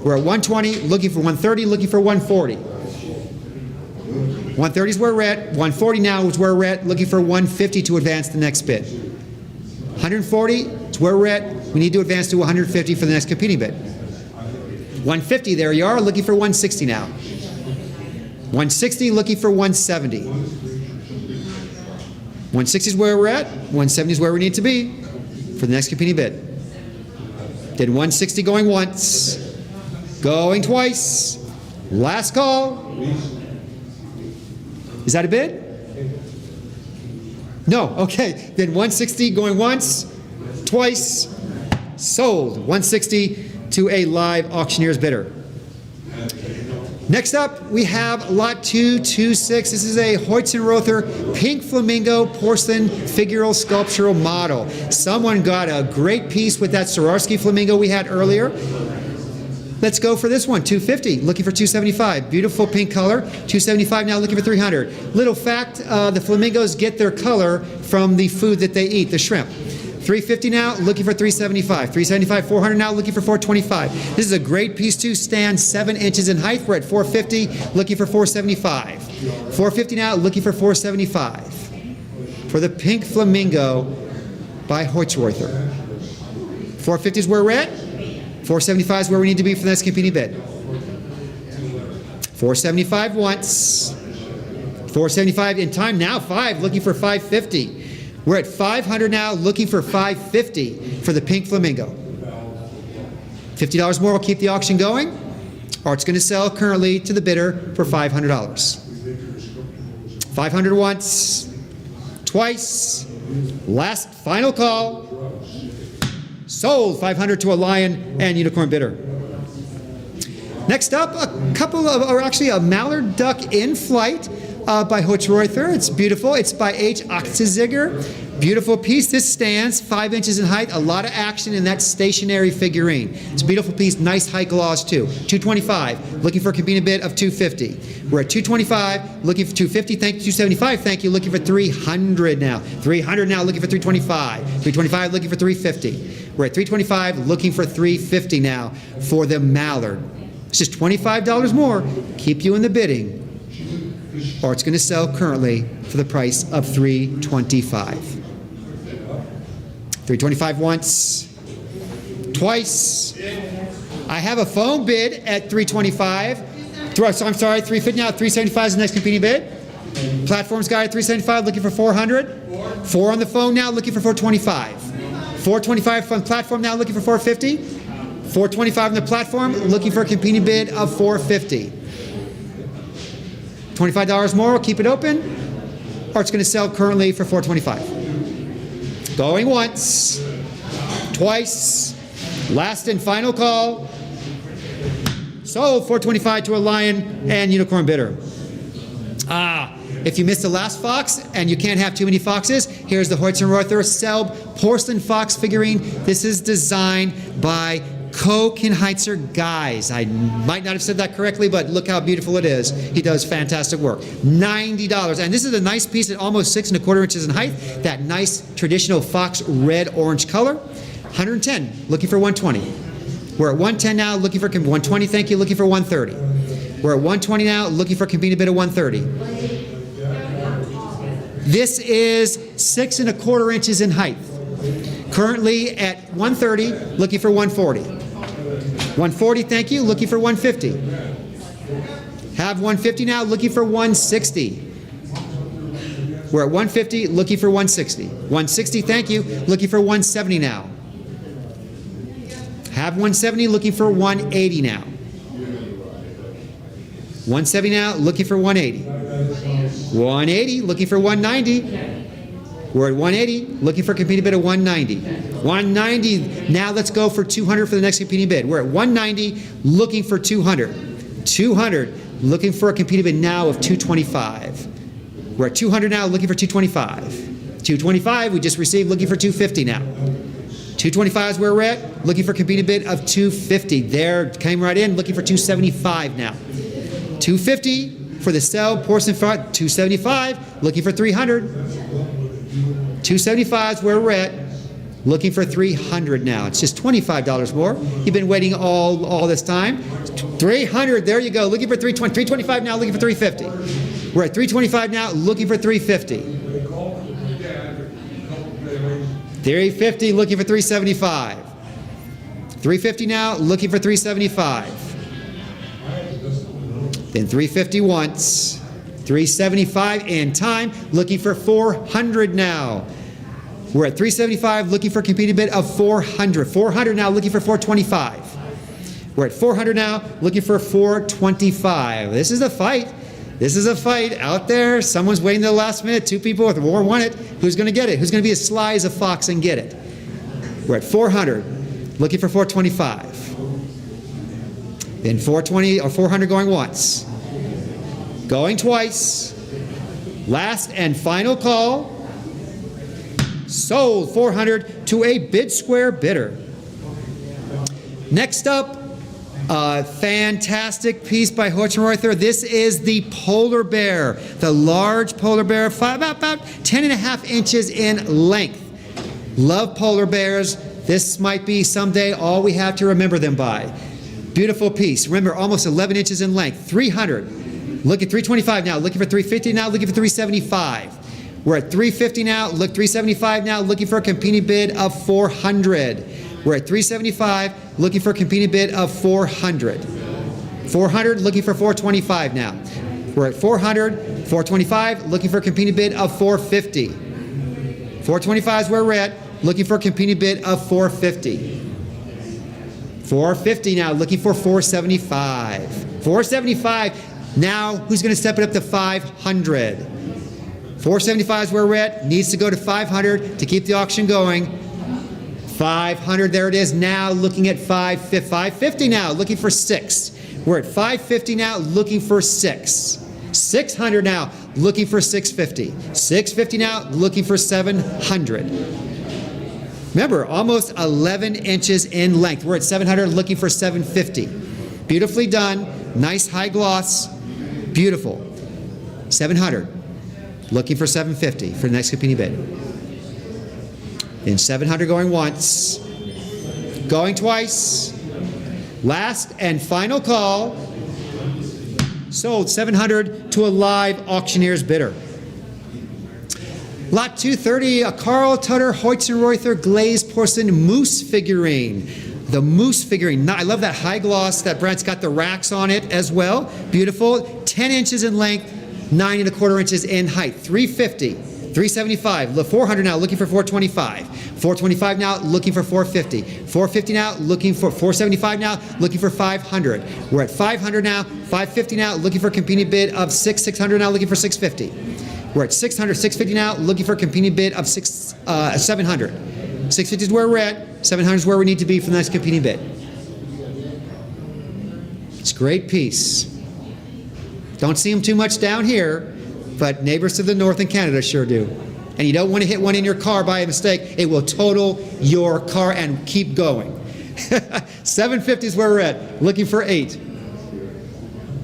We're at 120, looking for 130, looking for 140. 130 is where we're at, 140 now is where we're at, looking for 150 to advance the next bid. 140 is where we're at, we need to advance to 150 for the next competing bid. 150, there you are, looking for 160 now. 160, looking for 170. 160 is where we're at, 170 is where we need to be for the next competing bid. Did 160 going once, going twice, last call. Is that a bid? No, okay, then 160 going once, twice, sold. 160 to a live auctioneer's bidder. Next up, we have lot 226. This is a Hoytzenrother pink flamingo porcelain figural sculptural model. Someone got a great piece with that Swarovski flamingo we had earlier. Let's go for this one, 250, looking for 275. Beautiful pink color, 275 now, looking for 300. Little fact, the flamingos get their color from the food that they eat, the shrimp. 350 now, looking for 375. 375, 400 now, looking for 425. This is a great piece too, stands 7 inches in height. We're at 450, looking for 475. 450 now, looking for 475. For the pink flamingo by Hoytzenrother. 450 is where we're at. 475 is where we need to be for the next competing bid. 475 once. 475 in time now, 5, looking for 550. We're at 500 now, looking for 550 for the pink flamingo. $50 more will keep the auction going, or it's going to sell currently to the bidder for $500. 500 once, twice, last final call. Sold 500 to a lion and unicorn bidder. Next up, a mallard duck in flight by Hoytzenrother. It's beautiful. It's by H. Achtzziger. Beautiful piece. This stands 5 inches in height. A lot of action in that stationary figurine. It's a beautiful piece. Nice height gloss too. 225. Looking for a competing bid of 250. We're at 225. Looking for 250. Thank you. 275. Thank you. Looking for 300 now. 300 now. Looking for 325. 325. Looking for 350. We're at 325. Looking for 350 now for the mallard. It's just $25 more. Keep you in the bidding. Or it's going to sell currently for the price of $325. 325 once, twice. I have a phone bid at $325. I'm sorry, 350 now. 375 is the next competing bid. Platform's got at 375, looking for 400. 4 on the phone now, looking for 425. 425 from platform now, looking for 450. 425 on the platform, looking for a competing bid of 450. $25 more, we'll keep it open, or it's going to sell currently for $425. Going once, twice, last and final call. Sold $425 to a lion and unicorn bidder. If you missed the last fox and you can't have too many foxes, here's the Hoytzenrother Selb porcelain fox figurine. This is designed by Co Kinheitzer Guys. I might not have said that correctly, but look how beautiful it is. He does fantastic work. $90. And this is a nice piece at almost 6 1/4 inches in height. That nice traditional fox red-orange color. 110, looking for 120. We're at 110 now, looking for 120, thank you, looking for 130. We're at 120 now, looking for a competing bid of 130. This is 6 1/4 inches in height. Currently at 130, looking for 140. 140, thank you, looking for 150. Have 150 now, looking for 160. We're at 150, looking for 160. 160, thank you, looking for 170 now. Have 170, looking for 180 now. 170 now, looking for 180. 180, looking for 190. We're at 180, looking for a competing bid of 190. 190, now let's go for 200 for the next competing bid. We're at 190, looking for 200. 200, looking for a competing bid now of 225. We're at 200 now, looking for 225. 225, we just received, looking for 250 now. 225 is where we're at, looking for a competing bid of 250. There, came right in, looking for 275 now. 250 for the sell, porcelain front, 275, looking for 300. 275 is where we're at, looking for 300 now. It's just $25 more. You've been waiting all this time. 300, there you go, looking for 320. 325 now, looking for 350. We're at 325 now, looking for 350. 350, looking for 375. 350 now, looking for 375. Then 350 once. 375 in time, looking for 400 now. We're at 375, looking for a competing bid of 400. 400 now, looking for 425. We're at 400 now, looking for 425. This is a fight. This is a fight out there. Someone's waiting to the last minute. Two people with more want it. Who's going to get it? Who's going to be as sly as a fox and get it? We're at 400, looking for 425. Then 420 or 400 going once. Going twice. Last and final call. Sold 400 to a bid square bidder. Next up, a fantastic piece by Horton-Reuther. This is the polar bear, the large polar bear, about 10 and a half inches in length. Love polar bears. This might be someday all we have to remember them by. Beautiful piece. Remember, almost 11 inches in length. 300. Look at 325 now. Looking for 350 now. Looking for 375. We're at 350 now. Look, 375 now. Looking for a competing bid of 400. We're at 375, looking for a competing bid of 400. 400, looking for 425 now. We're at 400, 425, looking for a competing bid of 450. 425 is where we're at, looking for a competing bid of 450. 450 now, looking for 475. 475, now who's going to step it up to 500? 475 is where we're at, needs to go to 500 to keep the auction going. 500, there it is now, looking at 550 now, looking for 6. We're at 550 now, looking for 6. 600 now, looking for 650. 650 now, looking for 700. Remember, almost 11 inches in length. We're at 700, looking for 750. Beautifully done, nice high gloss, beautiful. 700, looking for 750 for the next competing bid. Then 700 going once, going twice. Last and final call. Sold 700 to a live auctioneer's bidder. Lot 230, a Carl Tutter Horton-Reuther glazed porcelain moose figurine. The moose figurine. I love that high gloss. That Brent's got the racks on it as well. Beautiful. 10 inches in length, 9 1/4 inches in height. 350. 375, 400 now, looking for 425. 425 now, looking for 450. 450 now, looking for 475 now, looking for 500. We're at 500 now, 550 now, looking for a competing bid of 600 now, looking for 650. We're at 600, 650 now, looking for a competing bid of 700. 650 is where we're at, 700 is where we need to be for the next competing bid. It's a great piece. Don't see them too much down here, but neighbors to the north in Canada sure do. And you don't want to hit one in your car by a mistake. It will total your car and keep going. 750 is where we're at, looking for 8.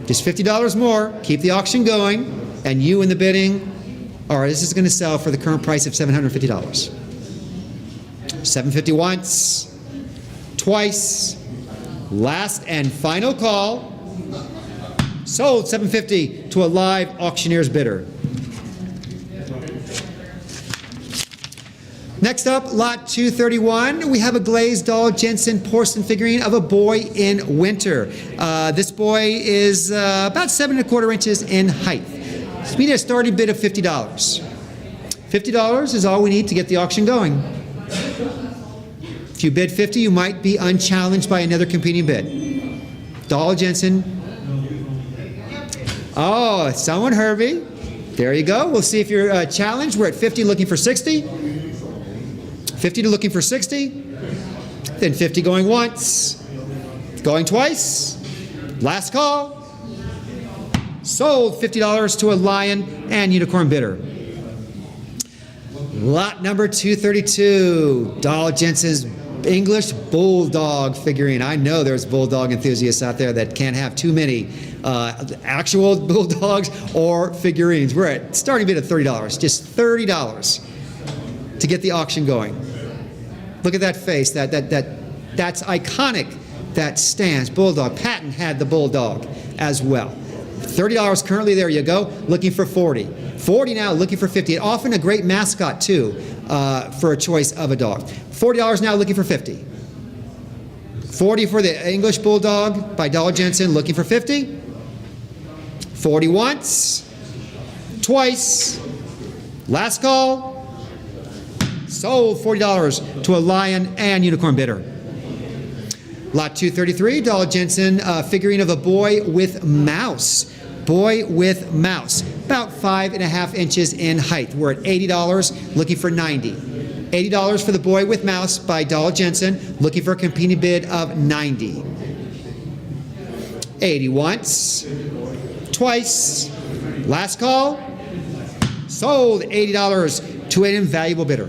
Just $50 more, keep the auction going, and you in the bidding, all right, this is going to sell for the current price of $750. 750 once, twice, last and final call. Sold 750 to a live auctioneer's bidder. Next up, lot 231, we have a glazed doll Jensen porcelain figurine of a boy in winter. This boy is about 7¼ inches in height. So we need a starting bid of $50. $50 is all we need to get the auction going. If you bid 50, you might be unchallenged by another competing bid. Doll Jensen. Oh, someone Herbie. There you go. We'll see if you're challenged. We're at 50, looking for 60. 50 to looking for 60. Then 50 going once. Going twice. Last call. Sold $50 to a lion and unicorn bidder. Lot number 232, Doll Jensen's English Bulldog figurine. I know there's Bulldog enthusiasts out there that can't have too many actual Bulldogs or figurines. We're at starting bid of $30, just $30 to get the auction going. Look at that face, that's iconic, that stands. Bulldog, Patton had the Bulldog as well. $30 currently, there you go, looking for 40. 40 now, looking for 50. And often a great mascot, too, for a choice of a dog. $40 now, looking for 50. 40 for the English Bulldog by Doll Jensen, looking for 50. 40 once, twice, last call, sold $40 to a lion and unicorn bidder. Lot 233, Doll Jensen, figurine of a boy with mouse. Boy with mouse, about 5½ inches in height. We're at $80, looking for 90. $80 for the boy with mouse by Doll Jensen, looking for a competing bid of 90. 80 once, twice, last call, sold $80 to an invaluable bidder.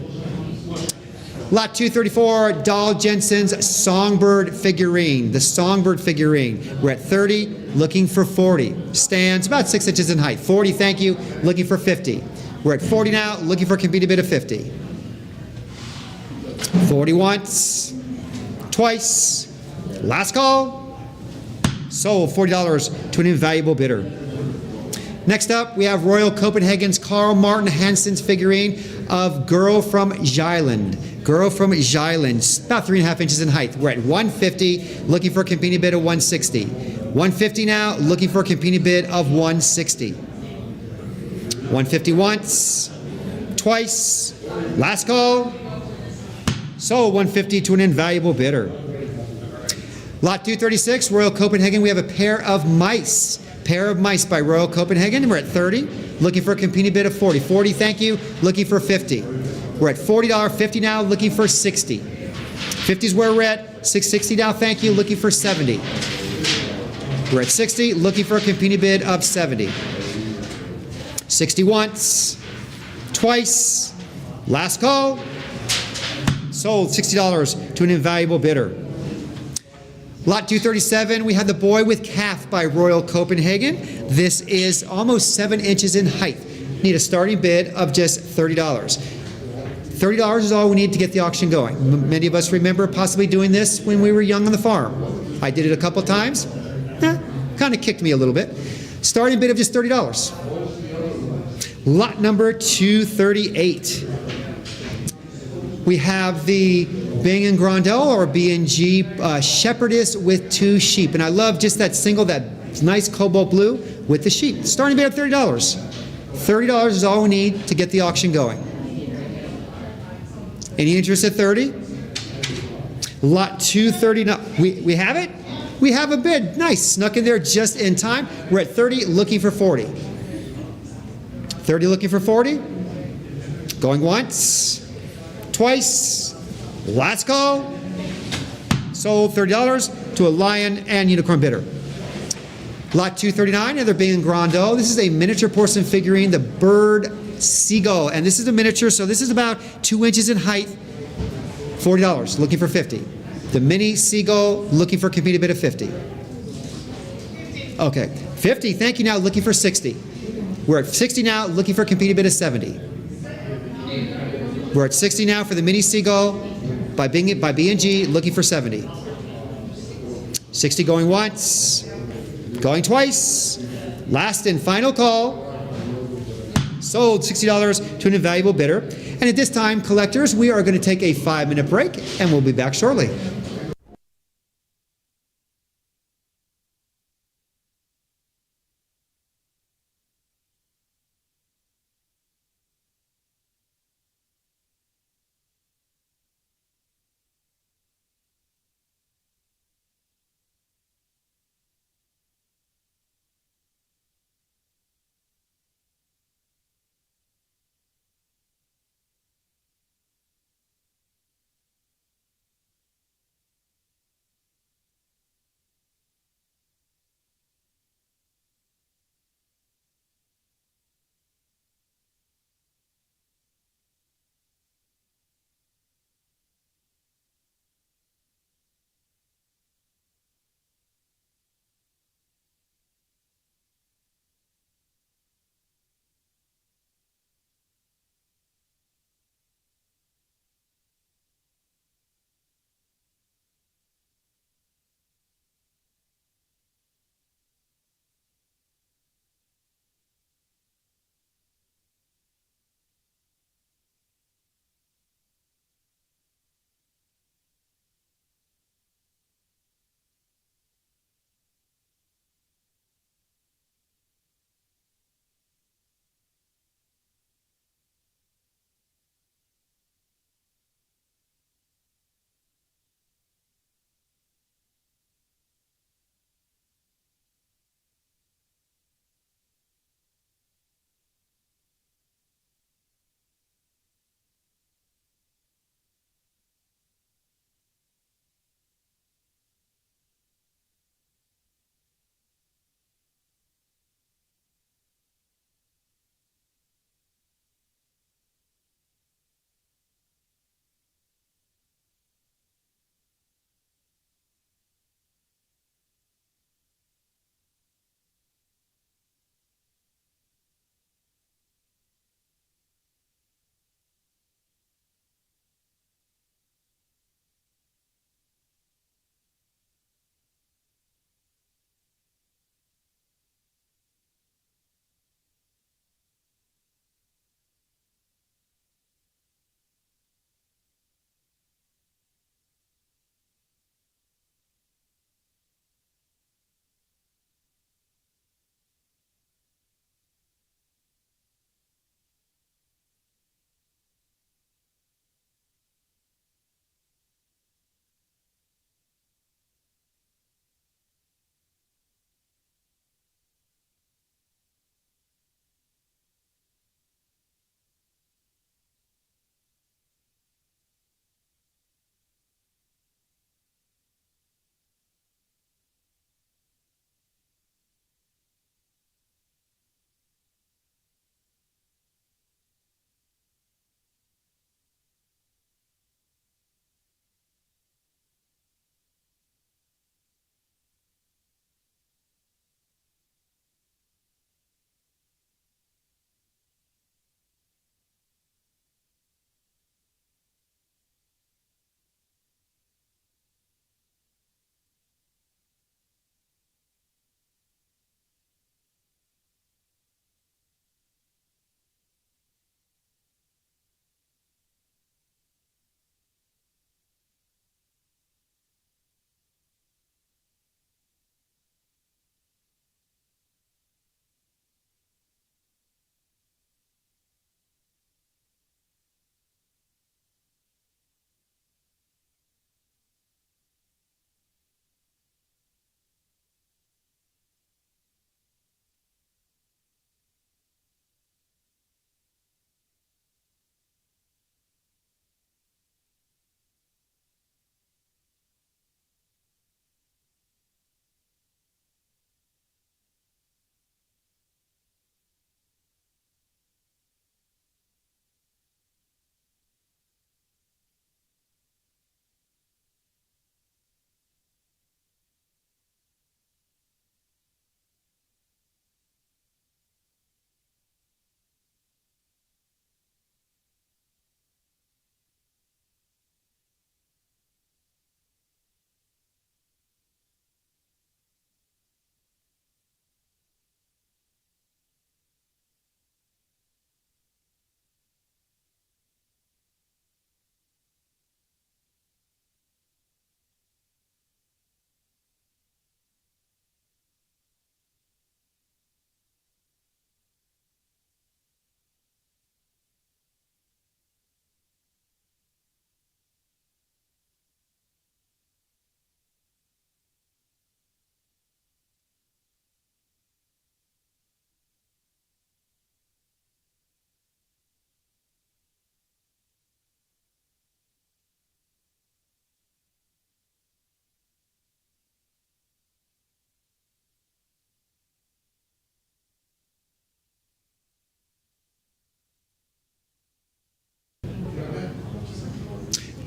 Lot 234, Doll Jensen's Songbird figurine. The Songbird figurine. We're at 30, looking for 40. Stands about 6 inches in height. 40, thank you, looking for 50. We're at 40 now, looking for a competing bid of 50. 40 once, twice, last call, sold $40 to an invaluable bidder. Next up, we have Royal Copenhagen's Carl Martin Hansen's figurine of Girl from Jylland. Girl from Jylland, about 3½ inches in height. We're at 150, looking for a competing bid of 160. 150 now, looking for a competing bid of 160. 150 once, twice, last call, sold 150 to an invaluable bidder. Lot 236, Royal Copenhagen, we have a pair of mice. Pair of mice by Royal Copenhagen. We're at 30, looking for a competing bid of 40. 40, thank you, looking for 50. We're at $40, 50 now, looking for 60. 50 is where we're at, 660 now, thank you, looking for 70. We're at 60, looking for a competing bid of 70. 60 once, twice, last call, sold $60 to an invaluable bidder. Lot 237, we have the Boy with Calf by Royal Copenhagen. This is almost 7 inches in height. Need a starting bid of just $30. $30 is all we need to get the auction going. Many of us remember possibly doing this when we were young on the farm. I did it a couple times. Kind of kicked me a little bit. Starting bid of just $30. Lot number 238. We have the Bing and Grondel or B&G Shepherdess with 2 sheep. And I love just that single, that nice cobalt blue with the sheep. Starting bid of $30. $30 is all we need to get the auction going. Any interest at 30? Lot 239. We have it? We have a bid. Nice. Snuck in there just in time. We're at 30, looking for 40. 30 looking for 40. Going once, twice, last call. Sold $30 to a lion and unicorn bidder. Lot 239, another Bing and Grondel. This is a miniature porcelain figurine, the bird seagull. And this is a miniature, so this is about 2 inches in height. $40, looking for 50. The mini seagull, looking for a competing bid of 50. Okay, 50, thank you, now looking for 60. We're at 60 now, looking for a competing bid of 70. We're at 60 now for the mini seagull by B&G, looking for 70. 60 going once, going twice, last and final call. Sold $60 to an invaluable bidder. And at this time, collectors, we are going to take a 5-minute break, and we'll be back shortly.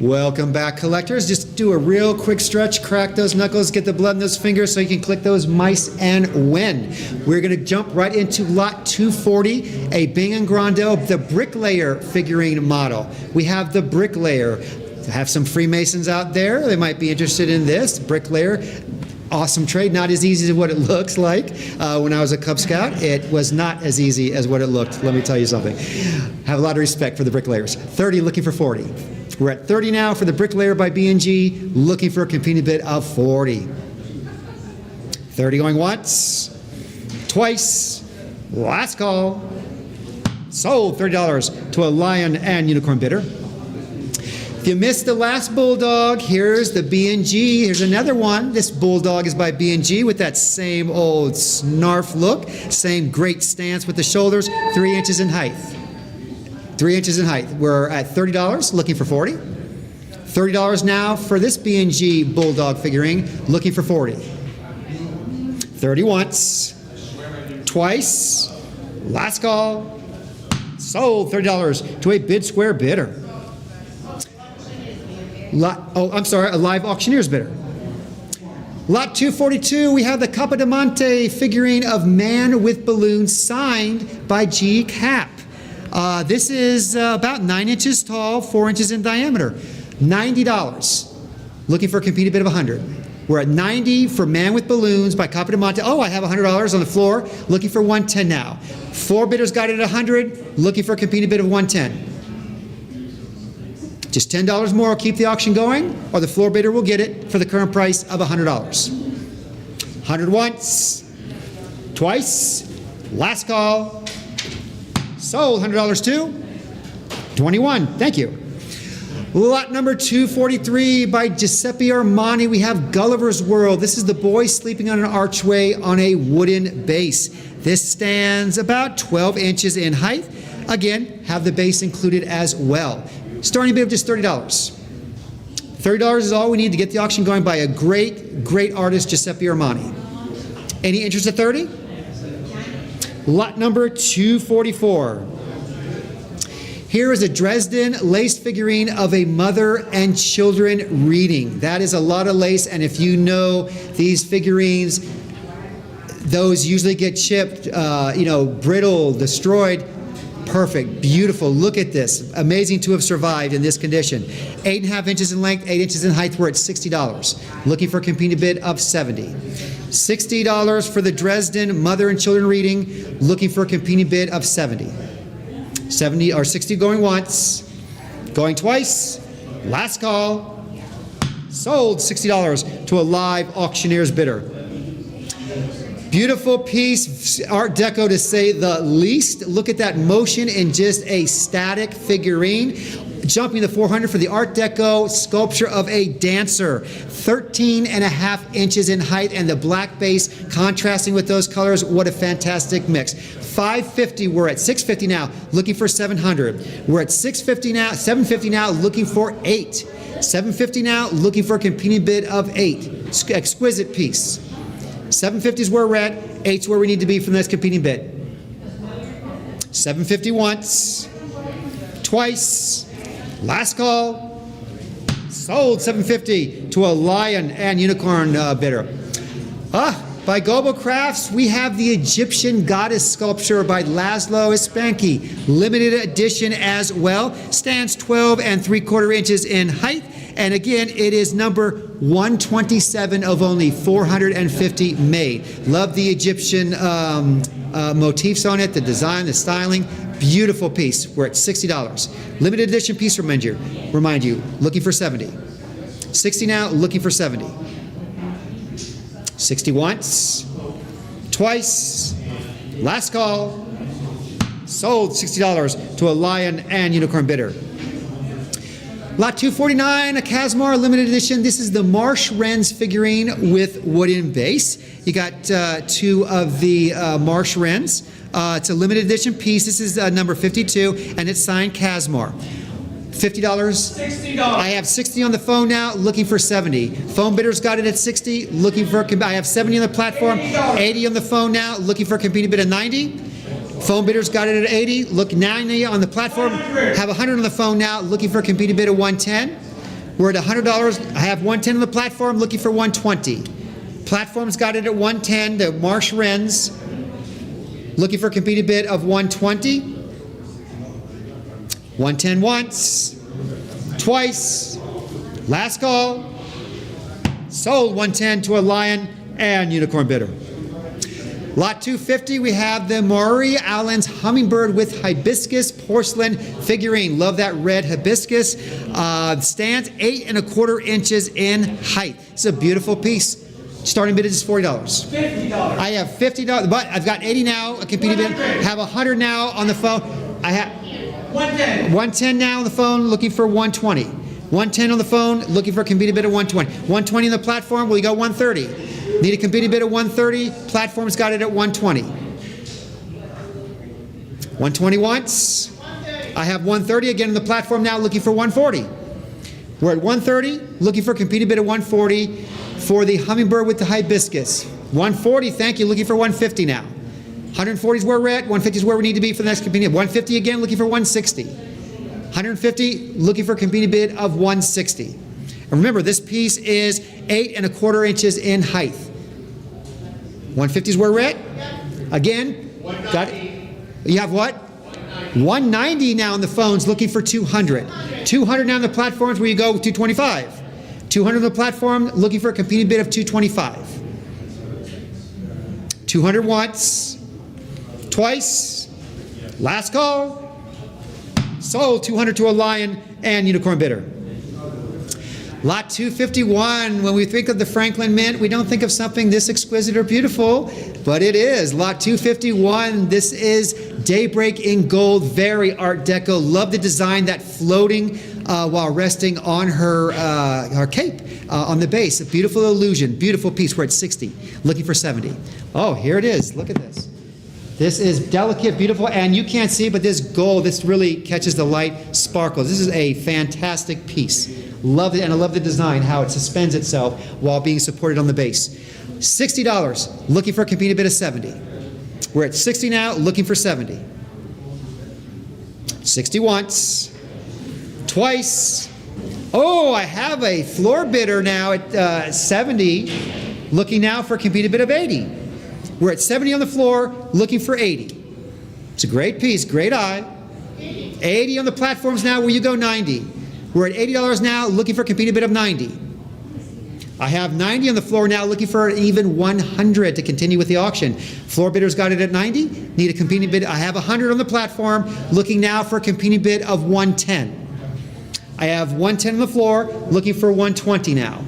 Welcome back, collectors. Just do a real quick stretch, crack those knuckles, get the blood in those fingers so you can click those mice and win. We're going to jump right into lot 240, a Bing & Grandel, the Bricklayer figurine model. We have the Bricklayer. Have some Freemasons out there. They might be interested in this. Bricklayer. Awesome trade, not as easy as what it looks like. When I was a Cub Scout, it was not as easy as what it looked. Let me tell you something. Have a lot of respect for the Bricklayers. 30, looking for 40. We're at 30 now for the Bricklayer by B&G, looking for a competing bid of 40. 30 going once, twice, last call. Sold $30 to a Lion and Unicorn bidder. If you missed the last Bulldog, here's the B&G. Here's another one. This Bulldog is by B&G with that same old snarf look, same great stance with the shoulders, 3 inches in height. 3 inches in height. We're at $30, looking for 40. $30 now for this B&G Bulldog figurine, looking for 40. 30 once, twice, last call. Sold $30 to a Bid Square bidder. A live auctioneer's bidder. Lot 242, we have the Capodimonte figurine of Man with Balloons signed by G. Cap. This is about 9 inches tall, 4 inches in diameter. $90. Looking for a competing bid of 100. We're at 90 for Man with Balloons by Capodimonte. Oh, I have $100 on the floor. Looking for 110 now. 4 bidders got it at 100. Looking for a competing bid of 110. Just $10 more will keep the auction going, or the floor bidder will get it for the current price of $100. 100 once, twice, last call. Sold $100 too. 21. Thank you. Lot number 243 by Giuseppe Armani. We have Gulliver's World. This is the boy sleeping on an archway on a wooden base. This stands about 12 inches in height. Again, have the base included as well. Starting bid of just $30. $30 is all we need to get the auction going by a great, great artist, Giuseppe Armani. Any interest at 30? Lot number 244. Here is a Dresden lace figurine of a mother and children reading. That is a lot of lace, and if you know these figurines, those usually get chipped, brittle, destroyed. Perfect, beautiful. Look at this. Amazing to have survived in this condition. 8.5 inches in length, 8 inches in height. We're at $60. Looking for a competing bid of 70. $60 for the Dresden Mother and Children Reading. Looking for a competing bid of 70. 70 or 60 going once, going twice. Last call. Sold $60 to a live auctioneer's bidder. Beautiful piece, Art Deco to say the least. Look at that motion in just a static figurine. Jumping the 400 for the Art Deco sculpture of a dancer. 13.5 inches in height, and the black base contrasting with those colors. What a fantastic mix. $550, we're at $650 now, looking for $700. We're at $650 now, $750 now, looking for $8. $750 now, looking for a competing bid of $8. Exquisite piece. $750 is where we're at. $8 is where we need to be for the next competing bid. $750 once, twice, last call. Sold $750 to a Lion and Unicorn bidder. By Gobo Crafts, we have the Egyptian goddess sculpture by Laszlo Ispanki, limited edition as well. Stands 12 3/4 inches in height. And again, it is number 127 of only 450 made. Love the Egyptian motifs on it, the design, the styling. Beautiful piece. We're at $60. Limited edition piece, remind you, looking for 70. 60 now, looking for 70. 60 once, twice, last call. Sold $60 to a Lion and Unicorn bidder. Lot 249, a Casmar limited edition. This is the Marsh Wrens figurine with wooden base. You got 2 of the Marsh Wrens. It's a limited edition piece. This is number 52, and it's signed Casmar. $50. $60. I have 60 on the phone now, looking for 70. Phone bidders got it at 60, looking for I have 70 on the platform, 80 on the phone now, looking for a competing bid of 90. Phone bidders got it at 80, look 90 on the platform, have 100 on the phone now, looking for a competing bid of 110. We're at $100. I have 110 on the platform, looking for 120. Platform's got it at 110. The Marsh Wrens, looking for a competing bid of 120. 110 once, twice, last call. Sold 110 to a Lion and Unicorn bidder. Lot 250, we have the Maury Allen's Hummingbird with Hibiscus Porcelain figurine. Love that red hibiscus. Stands 8 1/4 inches in height. It's a beautiful piece. Starting bid is $40. $50. I have $50, but I've got 80 now, a competing bid. Have 100 now on the phone. I have 110. 110 now on the phone, looking for 120. 110 on the phone, looking for a competing bid of 120. 120 on the platform, we go 130. Need a competing bid of 130. Platform's got it at 120. 120 once. I have 130 again on the platform now, looking for 140. We're at 130, looking for a competing bid of 140 for the Hummingbird with the Hibiscus. 140, thank you, looking for 150 now. 140 is where we're at, 150 is where we need to be for the next competing bid. 150 again, looking for 160. 150, looking for a competing bid of 160. And remember, this piece is 8 1/4 inches in height. 150 is where we're at. Again, got it. You have what? 190 now on the phones, looking for 200. 200 now on the platforms, where you go 225. 200 on the platform, looking for a competing bid of 225. 200 once, twice, last call. Sold 200 to a Lion and Unicorn bidder. Lot 251, when we think of the Franklin Mint, we don't think of something this exquisite or beautiful, but it is. Lot 251, this is Daybreak in gold, very Art Deco. Love the design, that floating while resting on her cape on the base. A beautiful illusion, beautiful piece. We're at 60, looking for 70. Oh, here it is. Look at this. This is delicate, beautiful, and you can't see, but this gold, this really catches the light, sparkles. This is a fantastic piece. Love it, and I love the design, how it suspends itself while being supported on the base. $60, looking for a competing bid of 70. We're at 60 now, looking for 70. 60 once, twice. Oh, I have a floor bidder now at 70, looking now for a competing bid of 80. We're at 70 on the floor, looking for 80. It's a great piece, great eye. 80 on the platforms now, where you go 90. We're at $80 now, looking for a competing bid of 90. I have 90 on the floor now, looking for even 100 to continue with the auction. Floor bidders got it at 90, need a competing bid. I have 100 on the platform, looking now for a competing bid of 110. I have 110 on the floor, looking for 120 now.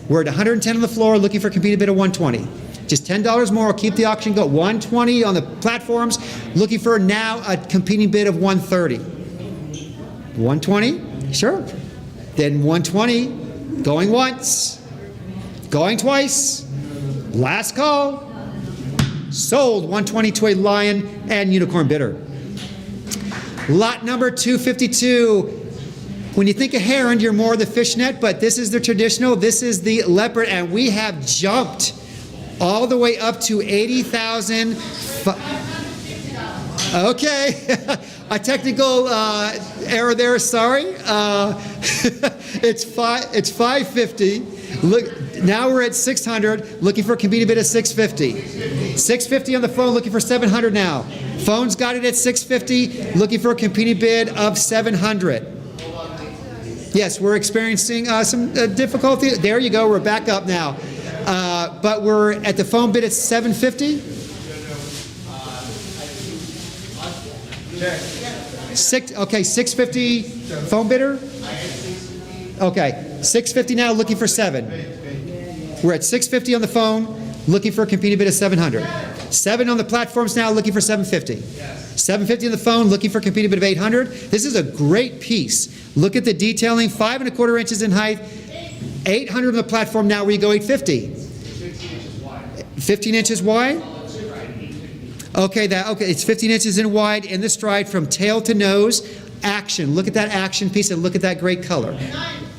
We're at 110 on the floor, looking for a competing bid of 120. Just $10 more, I'll keep the auction go. 120 on the platforms, looking for now a competing bid of 130. 120, sure. Then 120, going once, going twice, last call. Sold 120 to a Lion and Unicorn bidder. Lot number 252. When you think of heron, you're more the fishnet, but this is the traditional, this is the leopard, and we have jumped all the way up to 80,000. Okay, a technical error there. Sorry. It's 550. Look, now we're at 600. Looking for a competing bid of 650. 650 on the phone. Looking for 700 now. Phone's got it at 650. Looking for a competing bid of 700. Yes, we're experiencing some difficulty. There you go. We're back up now. But we're at the phone bid at 750. 650 phone bidder. Okay, 650 now, looking for 7. We're at 650 on the phone, looking for a competing bid of 700. 7 on the platforms now, looking for 750. 750 on the phone, looking for a competing bid of 800. This is a great piece. Look at the detailing, 5 1/4 inches in height. 800 on the platform now, where you go 850. 15 inches wide? Okay, it's 15 inches in wide in the stride from tail to nose. Action, look at that action piece and look at that great color.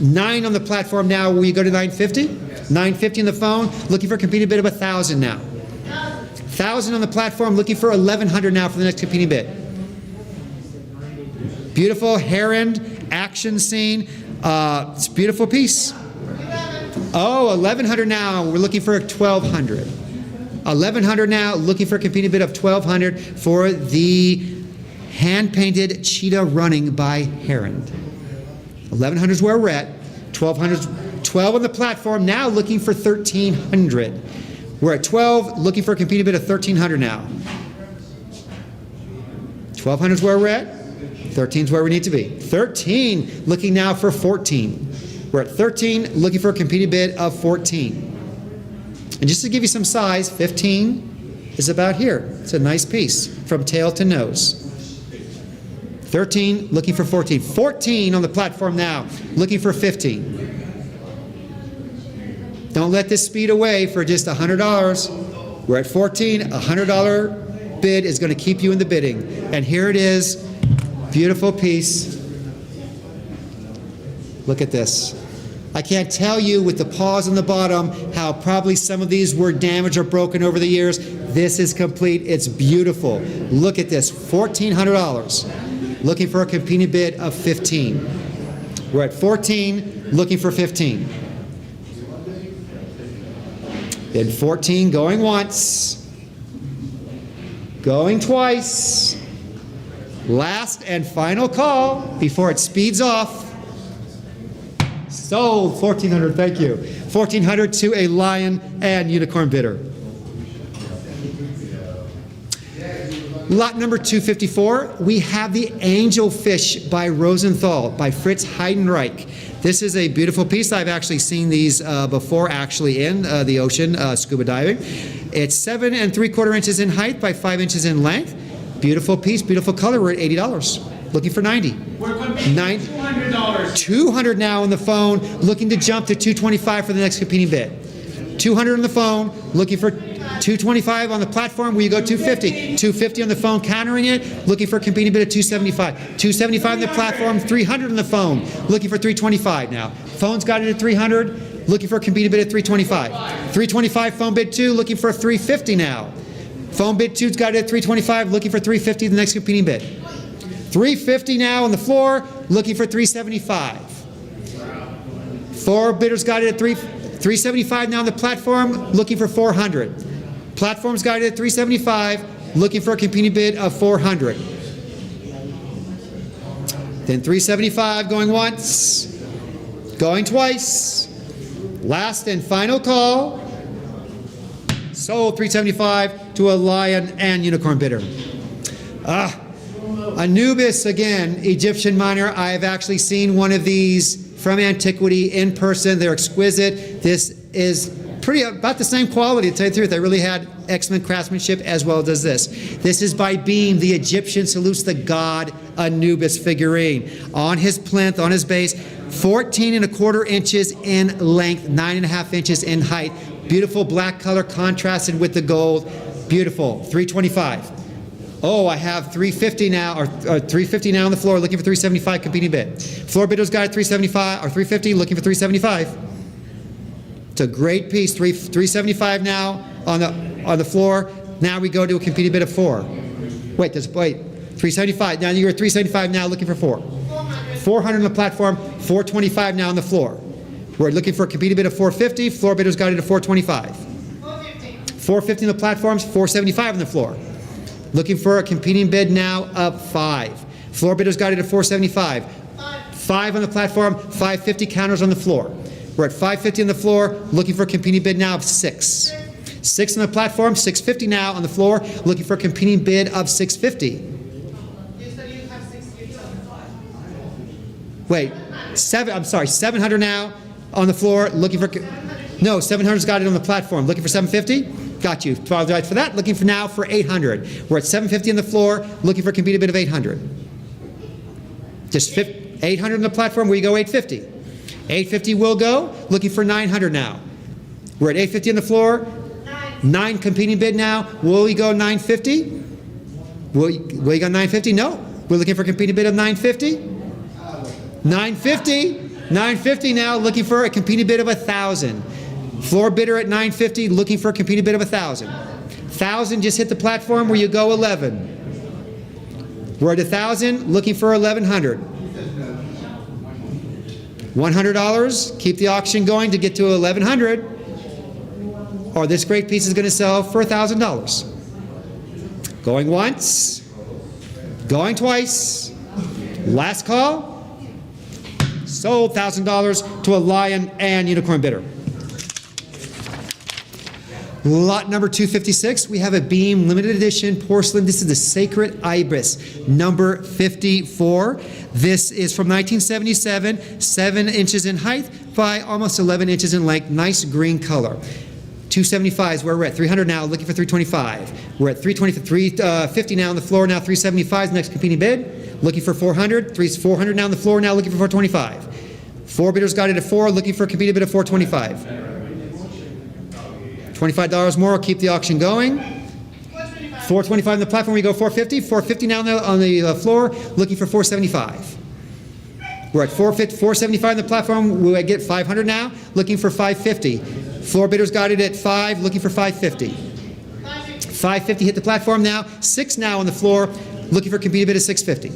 9 on the platform now, where you go to 950. 950 on the phone, looking for a competing bid of 1,000 now. 1,000 on the platform, looking for 1,100 now for the next competing bid. Beautiful heron action scene. It's a beautiful piece. Oh, 1,100 now. We're looking for 1,200. 1,100 now, looking for a competing bid of 1,200 for the hand-painted cheetah running by Heron. 1,100 is where we're at. 1,200, 12 on the platform, now looking for 1,300. We're at 12, looking for a competing bid of 1,300 now. 1,200 is where we're at. 13 is where we need to be. 13, looking now for 14. We're at 13, looking for a competing bid of 14. And just to give you some size, 15 is about here. It's a nice piece from tail to nose. 13, looking for 14. 14 on the platform now, looking for 15. Don't let this speed away for just $100. We're at 14, $100 bid is going to keep you in the bidding. And here it is, beautiful piece. Look at this. I can't tell you with the paws on the bottom how probably some of these were damaged or broken over the years. This is complete. It's beautiful. Look at this, $1,400. Looking for a competing bid of 15. We're at 14, looking for 15. Then 14, going once, going twice. Last and final call before it speeds off. Sold, 1,400, thank you. 1,400 to a lion and unicorn bidder. Lot number 254, we have the Angelfish by Rosenthal, by Fritz Heidenreich. This is a beautiful piece. I've actually seen these before, actually, in the ocean, scuba diving. It's 7 3/4 inches in height by 5 inches in length. Beautiful piece, beautiful color. We're at $80. Looking for 90. We're competing $200. 200 now on the phone, looking to jump to 225 for the next competing bid. 200 on the phone, looking for 225 on the platform, where you go 250. 250 on the phone, countering it, looking for a competing bid of 275. 275 on the platform, 300 on the phone, looking for 325 now. Phone's got it at 300, looking for a competing bid at 325. 325, phone bid 2, looking for 350 now. Phone bid 2's got it at 325, looking for 350 the next competing bid. 350 now on the floor, looking for 375. 4 bidders got it at 375 now on the platform, looking for 400. Platform's got it at 375, looking for a competing bid of 400. Then 375 going once, going twice. Last and final call. Sold, 375 to a lion and unicorn bidder. Anubis, again, Egyptian miner. I have actually seen one of these from antiquity in person. They're exquisite. This is about the same quality, to tell you the truth. I really had excellent craftsmanship as well as this. This is by Beam. The Egyptian salutes the god Anubis figurine. On his plinth, on his base, 14 1/4 inches in length, 9 1/2 inches in height. Beautiful black color contrasted with the gold. Beautiful, 325. Oh, I have 350 now, or 350 now on the floor, looking for 375 competing bid. Floor bidder's got it 375, or 350, looking for 375. It's a great piece, 375 now on the floor. Now we go to a competing bid of 4. Wait, 375. Now you're at 375 now, looking for 4. 400 on the platform, 425 now on the floor. We're looking for a competing bid of 450. Floor bidder's got it at 425. 450 on the platforms, 475 on the floor. Looking for a competing bid now of 5. Floor bidder's got it at 475. 5 on the platform, 550 counters on the floor. We're at 550 on the floor, looking for a competing bid now of 6. 6 on the platform, 650 now on the floor, looking for a competing bid of 650. Wait, 700 now on the floor, looking for, no, 700's got it on the platform, looking for 750? Got you, apologize for that, looking for now for 800. We're at 750 on the floor, looking for a competing bid of 800. Just 800 on the platform, where you go 850. 850 will go, looking for 900 now. We're at 850 on the floor, 9 competing bid now, will we go 950? Will you go 950? No, we're looking for a competing bid of 950. 950 now, looking for a competing bid of 1,000. Floor bidder at 950, looking for a competing bid of 1,000. 1,000 just hit the platform, where you go 11. We're at 1,000, looking for 1,100. $100, keep the auction going to get to $1,100. Or this great piece is going to sell for $1,000. Going once, going twice. Last call. Sold $1,000 to a Lion and Unicorn bidder. Lot number 256, we have a Beam limited edition porcelain. This is the Sacred Ibis, number 54. This is from 1977, 7 inches in height by almost 11 inches in length. Nice green color. 275 is where we're at. 300 now, looking for 325. We're at 350 now on the floor, now 375 is the next competing bid. Looking for 400, 400 now on the floor, now looking for 425. 4 bidders got it at 4, looking for a competing bid of 425. $25 more, keep the auction going. 425 on the platform, we go 450. 450 now on the floor, looking for 475. We're at 475 on the platform, we get 500 now, looking for 550. Floor bidders got it at 5, looking for 550. 550 hit the platform now, 6 now on the floor, looking for a competing bid of 650.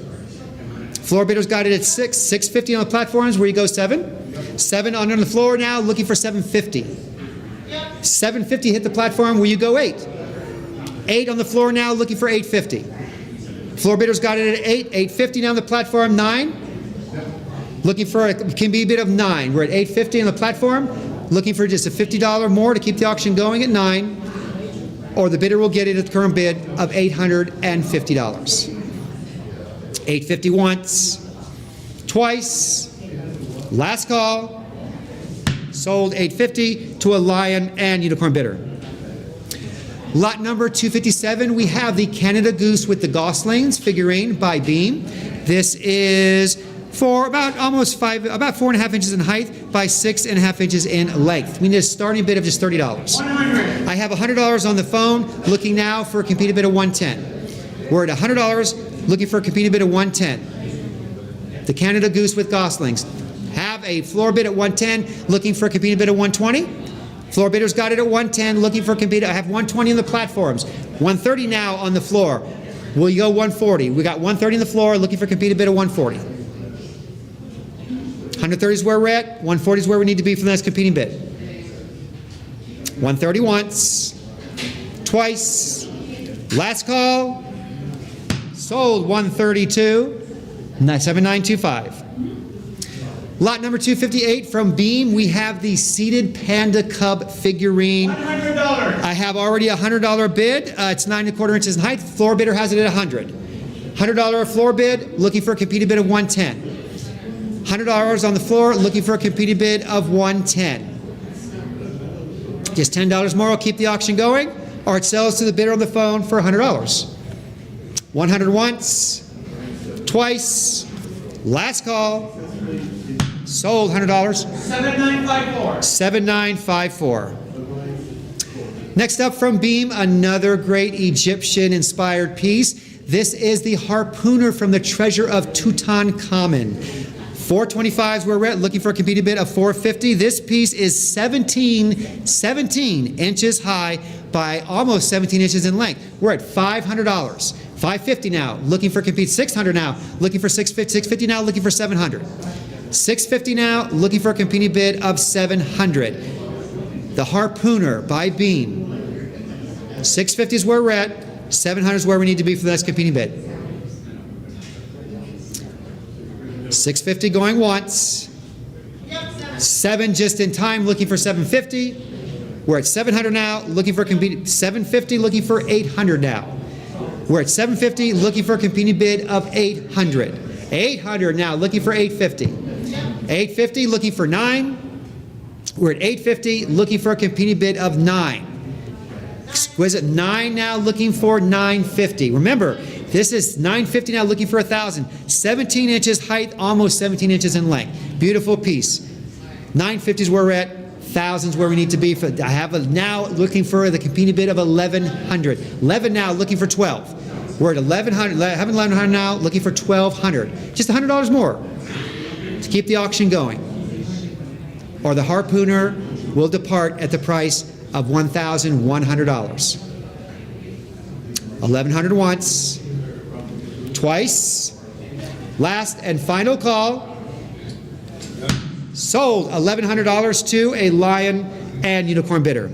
Floor bidders got it at 6, 650 on the platforms, where you go 7. 7 on the floor now, looking for 750. 750 hit the platform, where you go 8. 8 on the floor now, looking for 850. Floor bidders got it at 8, 850 now on the platform, 9. Looking for a competing bid of 9. We're at 850 on the platform, looking for just a $50 more to keep the auction going at 9. Or the bidder will get it at the current bid of $850. 850 once, twice, last call. Sold 850 to a Lion and Unicorn bidder. Lot number 257, we have the Canada Goose with the Goslings figurine by Beam. This is for about 4.5 inches in height by 6.5 inches in length. We need a starting bid of just $30. I have $100 on the phone, looking now for a competing bid of 110. We're at $100, looking for a competing bid of 110. The Canada Goose with Goslings. Have a floor bid at 110, looking for a competing bid at 120. Floor bidders got it at 110, looking for a competing. I have 120 on the platforms. 130 now on the floor. Will you go 140? We got 130 on the floor, looking for a competing bid at 140. 130 is where we're at. 140 is where we need to be for the next competing bid. 130 once, twice, last call. Sold 132, 7925. Lot number 258 from Beam, we have the seated panda cub figurine. $100. I have already a $100 bid. It's 9.25 inches in height. Floor bidder has it at $100. $100 floor bid, looking for a competing bid of 110. $100 on the floor, looking for a competing bid of 110. Just $10 more will keep the auction going, or it sells to the bidder on the phone for $100. 100 once, twice, last call. Sold $100. 7954. 7954. Next up from Beam, another great Egyptian-inspired piece. This is the harpooner from the Treasure of Tutankhamun. 425 is where we're at, looking for a competing bid of 450. This piece is 17 inches high by almost 17 inches in length. We're at $500. 550 now, looking for compete. 600 now, looking for 650. 650 now, looking for 700. 650 now, looking for a competing bid of 700. The Harpooner by Beam. 650 is where we're at. 700 is where we need to be for the next competing bid. 650 going once. 7 just in time, looking for 750. We're at 700 now, looking for a competing. 750, looking for 800 now. We're at 750, looking for a competing bid of 800. 800 now, looking for 850. 850, looking for 9. We're at 850, looking for a competing bid of 9. Exquisite 9 now, looking for 950. Remember, this is 950 now, looking for 1,000. 17 inches height, almost 17 inches in length. Beautiful piece. 950 is where we're at. 1,000 is where we need to be. I have now looking for the competing bid of 1,100. 11 now, looking for 12. We're at 1,100. Having 1,100 now, looking for 1,200. Just $100 more to keep the auction going. Or the Harpooner will depart at the price of $1,100. 1,100 once, twice, last and final call. Sold $1,100 to a Lion and Unicorn bidder.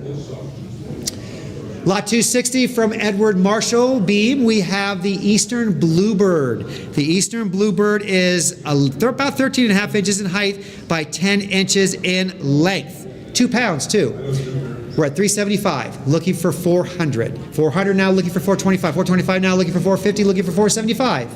Lot 260 from Edward Marshall Beam, we have the Eastern Bluebird. The Eastern Bluebird is about 13 and a half inches in height by 10 inches in length. 2 pounds too. We're at $375, looking for $400. $400 now, looking for $425. $425 now, looking for $450, looking for $475.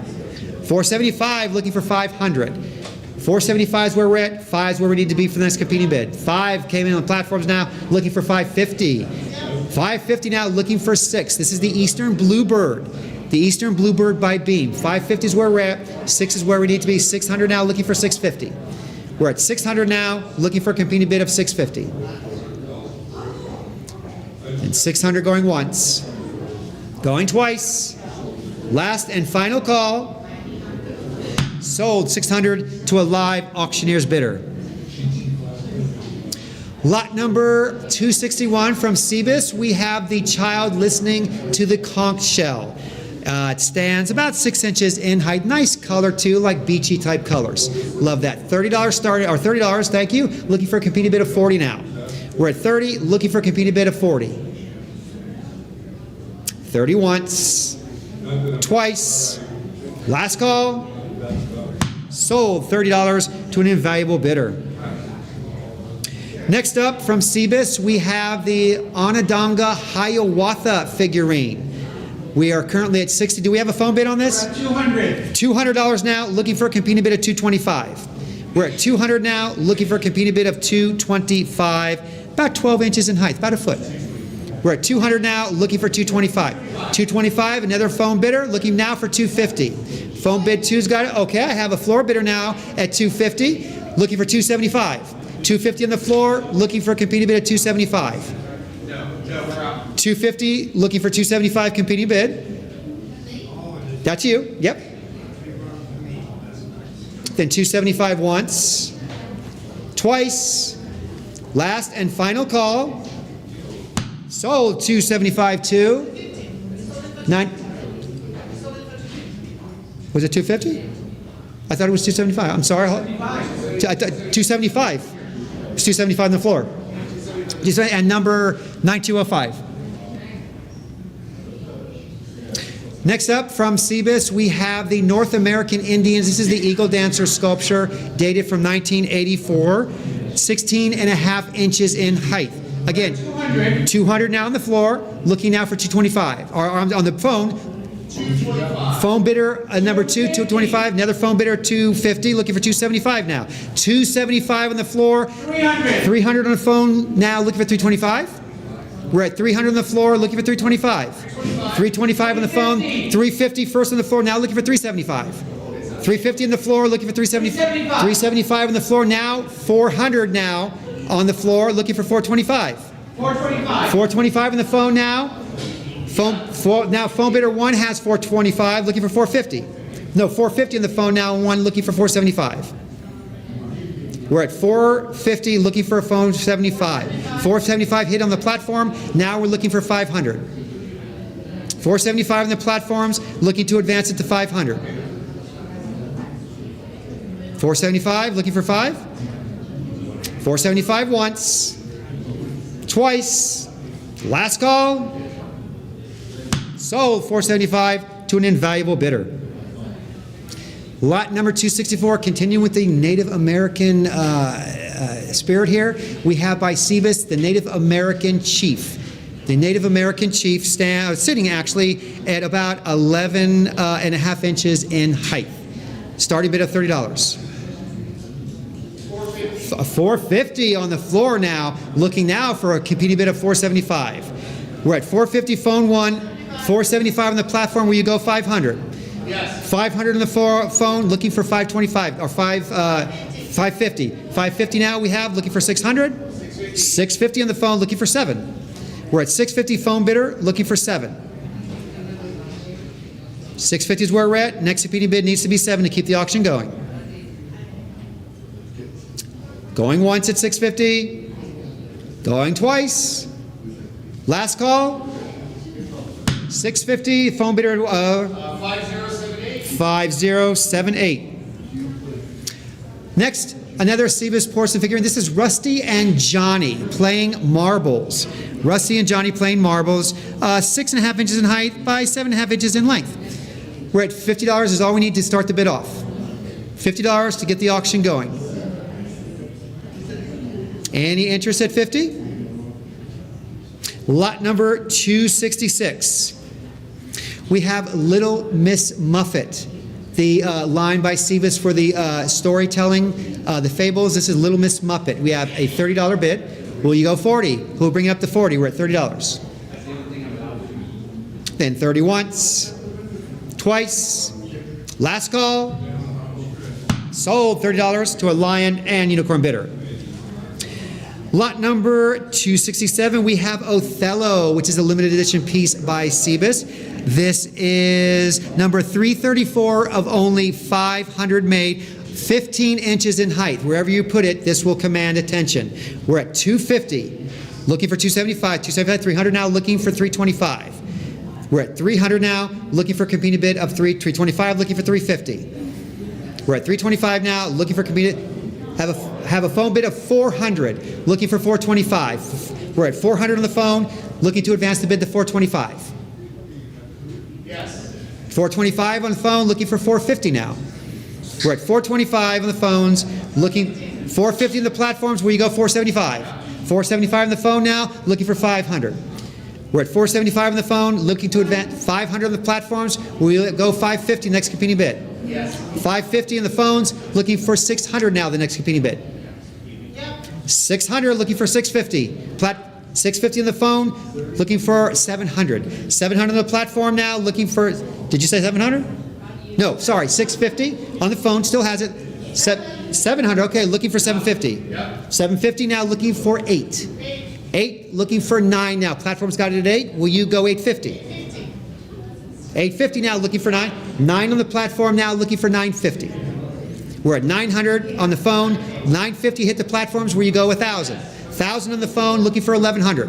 $475, looking for $500. $475 is where we're at. 5 is where we need to be for the next competing bid. 5 came in on platforms now, looking for $550. $550 now, looking for 6. This is the Eastern Bluebird. The Eastern Bluebird by Beam. $550 is where we're at. 6 is where we need to be. $600 now, looking for $650. We're at $600 now, looking for a competing bid of $650. And $600 going once. Going twice. Last and final call. Sold $600 to a live auctioneer's bidder. Lot number 261 from Cebus, we have the child listening to the conch shell. It stands about 6 inches in height. Nice color too, like beachy type colors. Love that. $30 starting, or $30, thank you. Looking for a competing bid of 40 now. We're at 30, looking for a competing bid of 40. 30 once, twice, last call. Sold $30 to an invaluable bidder. Next up from Cebus, we have the Onondaga Hiawatha figurine. We are currently at 60. Do we have a phone bid on this? $200. $200 now, looking for a competing bid of 225. We're at 200 now, looking for a competing bid of 225, about 12 inches in height, about a foot. We're at 200 now, looking for 225. 225, another phone bidder, looking now for 250. Phone bid 2's got it. Okay, I have a floor bidder now at 250, looking for 275. 250 on the floor, looking for a competing bid at 275. 250, looking for 275 competing bid. That's you, yep. Then 275 once, twice, last and final call. Sold 275 2. 9. Was it 250? I thought it was 275. I'm sorry. 275. It's 275 on the floor. And number 9205. Next up from Cebus, we have the North American Indians. This is the Eagle Dancer sculpture dated from 1984. 16 and a half inches in height. Again, 200 now on the floor, looking now for 225. Or on the phone, phone bidder number 225. Another phone bidder 250, looking for 275 now. 275 on the floor. 300 on the phone now, looking for 325. We're at 300 on the floor, looking for 325. 325 on the phone. 350 first on the floor, now looking for 375. 350 on the floor, looking for 375. 375 on the floor now. 400 now on the floor, looking for 425. 425. 425 on the phone now. Phone bidder 1 has 425, looking for 450. No, 450 on the phone now, and 1 looking for 475. We're at 450, looking for a phone 75. 475 hit on the platform. Now we're looking for 500. 475 on the platforms, looking to advance it to 500. 475, looking for 5. 475 once, twice, last call. Sold 475 to an invaluable bidder. Lot number 264, continuing with the Native American spirit here, we have by Cebus the Native American Chief. The Native American Chief sitting actually at about 11 and a half inches in height. Starting bid of $30. 450 on the floor now, looking now for a competing bid of 475. We're at 450 phone 1, 475 on the platform where you go 500. Yes. 500 on the phone, looking for 525 or 550. 550 now we have, looking for 600. 650 on the phone, looking for 7. We're at 650 phone bidder, looking for 7. 650 is where we're at. Next competing bid needs to be 7 to keep the auction going. Going once at 650. Going twice. Last call. 650, phone bidder 5078. Next, another Cebus porcelain figurine. This is Rusty and Johnny playing marbles. Rusty and Johnny playing marbles, 6.5 inches in height by 7.5 inches in length. We're at $50 is all we need to start the bid off. $50 to get the auction going. Any interest at 50? Lot number 266. We have Little Miss Muffet, the line by Cebus for the storytelling, the fables. This is Little Miss Muffet. We have a $30 bid. Will you go 40? Who'll bring it up to 40? We're at $30. Then 30 once, twice, last call, sold $30 to a Lion and Unicorn bidder. Lot number 267, we have Othello, which is a limited edition piece by Cebus. This is number 334 of only 500 made, 15 inches in height. Wherever you put it, this will command attention. We're at 250, looking for 275, 300 now, looking for 325. We're at 300 now, looking for a competing bid of 325, looking for 350. We're at 325 now, looking for competing, have a phone bid of 400, looking for 425. We're at 400 on the phone, looking to advance the bid to 425. Yes. 425 on the phone, looking for 450 now. We're at 425 on the phones, looking 450 on the platforms. Where you go 475. 475 on the phone now, looking for 500. We're at 475 on the phone, looking to advance 500 on the platforms. We'll go 550 next competing bid. Yes. 550 on the phones, looking for 600 now the next competing bid. Yep. 600 looking for 650. 650 on the phone, looking for 700. 700 on the platform now, looking for, did you say 700? No, sorry, 650 on the phone, still has it. 700, okay, looking for 750. 750 now, looking for 8. 8, looking for 9 now. Platform's got it at 8. Will you go 850? 850 now, looking for 9. 9 on the platform now, looking for 950. We're at 900 on the phone. 950 hit the platforms. Where you go 1,000. 1,000 on the phone, looking for 1,100.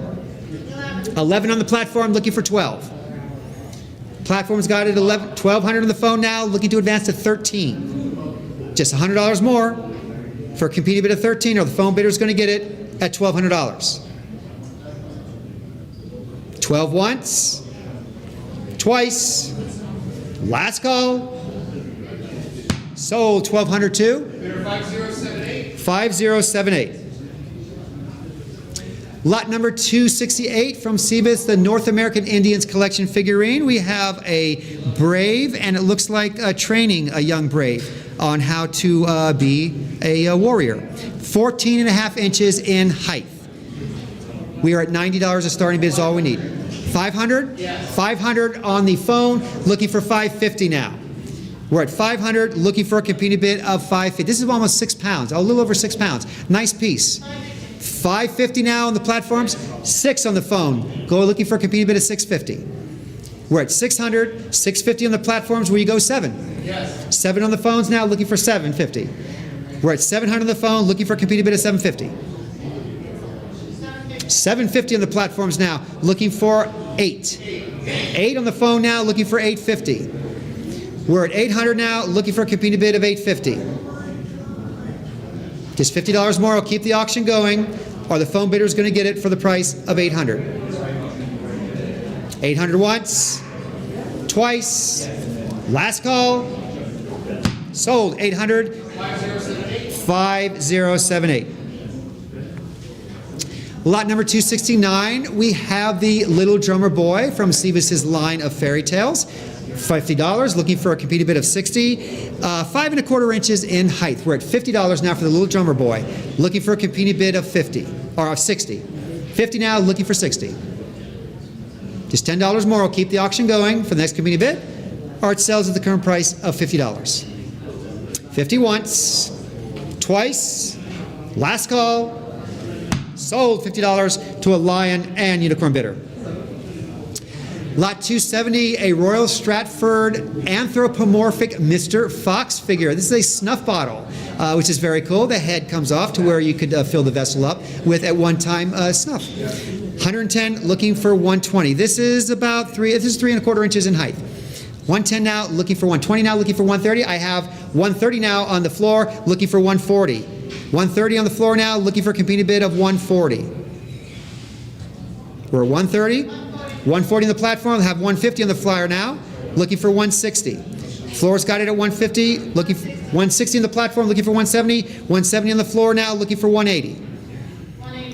11 on the platform, looking for 12. Platform's got it 1,200 on the phone now, looking to advance to 13. Just $100 more for a competing bid of 13, or the phone bidder's going to get it at $1,200. 12 once, twice, last call, sold 1,202. 5078. Lot number 268 from Cebus, the North American Indians collection figurine. We have a Brave, and it looks like training a young Brave on how to be a warrior. 14.5 inches in height. We are at $90 a starting bid is all we need. 500? Yes. 500 on the phone, looking for 550 now. We're at 500, looking for a competing bid of 550. This is almost 6 pounds, a little over 6 pounds. Nice piece. 550 now on the platforms, 6 on the phone. Go looking for a competing bid of 650. We're at 600, 650 on the platforms. Where you go 7. Yes. 7 on the phones now, looking for 750. We're at 700 on the phone, looking for a competing bid of 750. 750 on the platforms now, looking for 8. 8 on the phone now, looking for 850. We're at 800 now, looking for a competing bid of 850. Just $50 more will keep the auction going, or the phone bidder is going to get it for the price of 800. 800 once, twice, last call, sold 800, 5078. Lot number 269, we have the Little Drummer Boy from Cebus's line of fairy tales. $50, looking for a competing bid of 60, 5¼ inches in height. We're at $50 now for the Little Drummer Boy, looking for a competing bid of 50, or of 60. 50 now, looking for 60. Just $10 more will keep the auction going for the next competing bid, or it sells at the current price of $50. 50 once, twice, last call, sold $50 to a Lion and Unicorn bidder. Lot 270, a Royal Stratford anthropomorphic Mr. Fox figure. This is a snuff bottle, which is very cool. The head comes off to where you could fill the vessel up with, at one time, snuff. 110, looking for 120. This is about 3¼ inches in height. 110 now, looking for 120 now, looking for 130. I have 130 now on the floor, looking for 140. 130 on the floor now, looking for a competing bid of 140. We're at 130. 140 on the platform, I have 150 on the flyer now, looking for 160. Floor's got it at 150, looking for 160 on the platform, looking for 170. 170 on the floor now, looking for 180.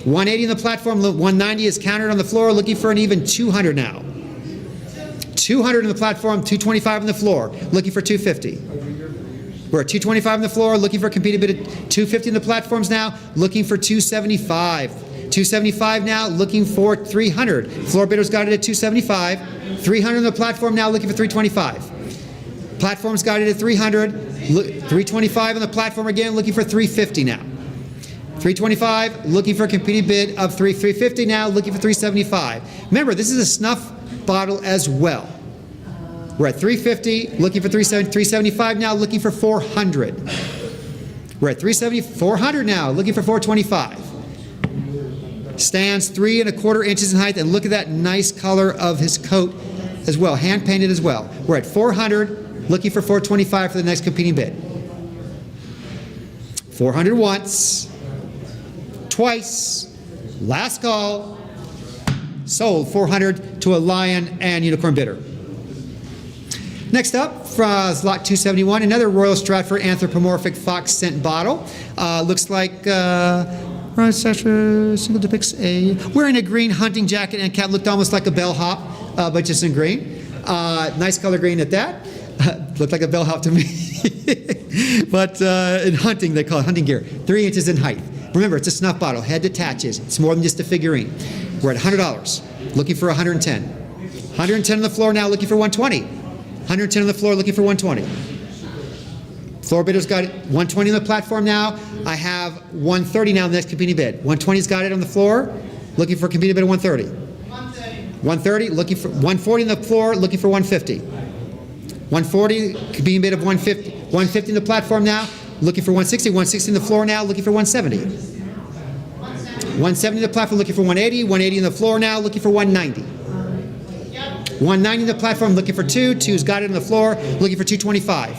180 on the platform, 190 is countered on the floor, looking for an even 200 now. 200 on the platform, 225 on the floor, looking for 250. We're at 225 on the floor, looking for a competing bid at 250 on the platforms now, looking for 275. 275 now, looking for 300. Floor bidder's got it at 275. 300 on the platform now, looking for 325. Platform's got it at 300. 325 on the platform again, looking for 350 now. 325, looking for a competing bid of 350 now, looking for 375. Remember, this is a snuff bottle as well. We're at 350, looking for 375 now, looking for 400. We're at 400 now, looking for 425. Stands 3 1/4 inches in height, and look at that nice color of his coat as well, hand painted as well. We're at 400, looking for 425 for the next competing bid. 400 once, twice, last call, sold 400 to a Lion and Unicorn bidder. Next up, from lot 271, another Royal Stratford anthropomorphic fox scent bottle. Looks like single depicts wearing a green hunting jacket and cap, looked almost like a bellhop, but just in green. Nice color green at that. Looked like a bellhop to me. But in hunting, they call it hunting gear. 3 inches in height. Remember, it's a snuff bottle. Head detaches. It's more than just a figurine. We're at $100. Looking for 110. 110 on the floor now, looking for 120. 110 on the floor, looking for 120. Floor bidder's got 120 on the platform now. I have 130 now in the next competing bid. 120's got it on the floor, looking for a competing bid of 130. 130, looking for 140 on the floor, looking for 150. 140, competing bid of 150. 150 on the platform now, looking for 160. 160 on the floor now, looking for 170. 170 on the platform, looking for 180. 180 on the floor now, looking for 190. 190 on the platform, looking for 2. 2's got it on the floor, looking for 225.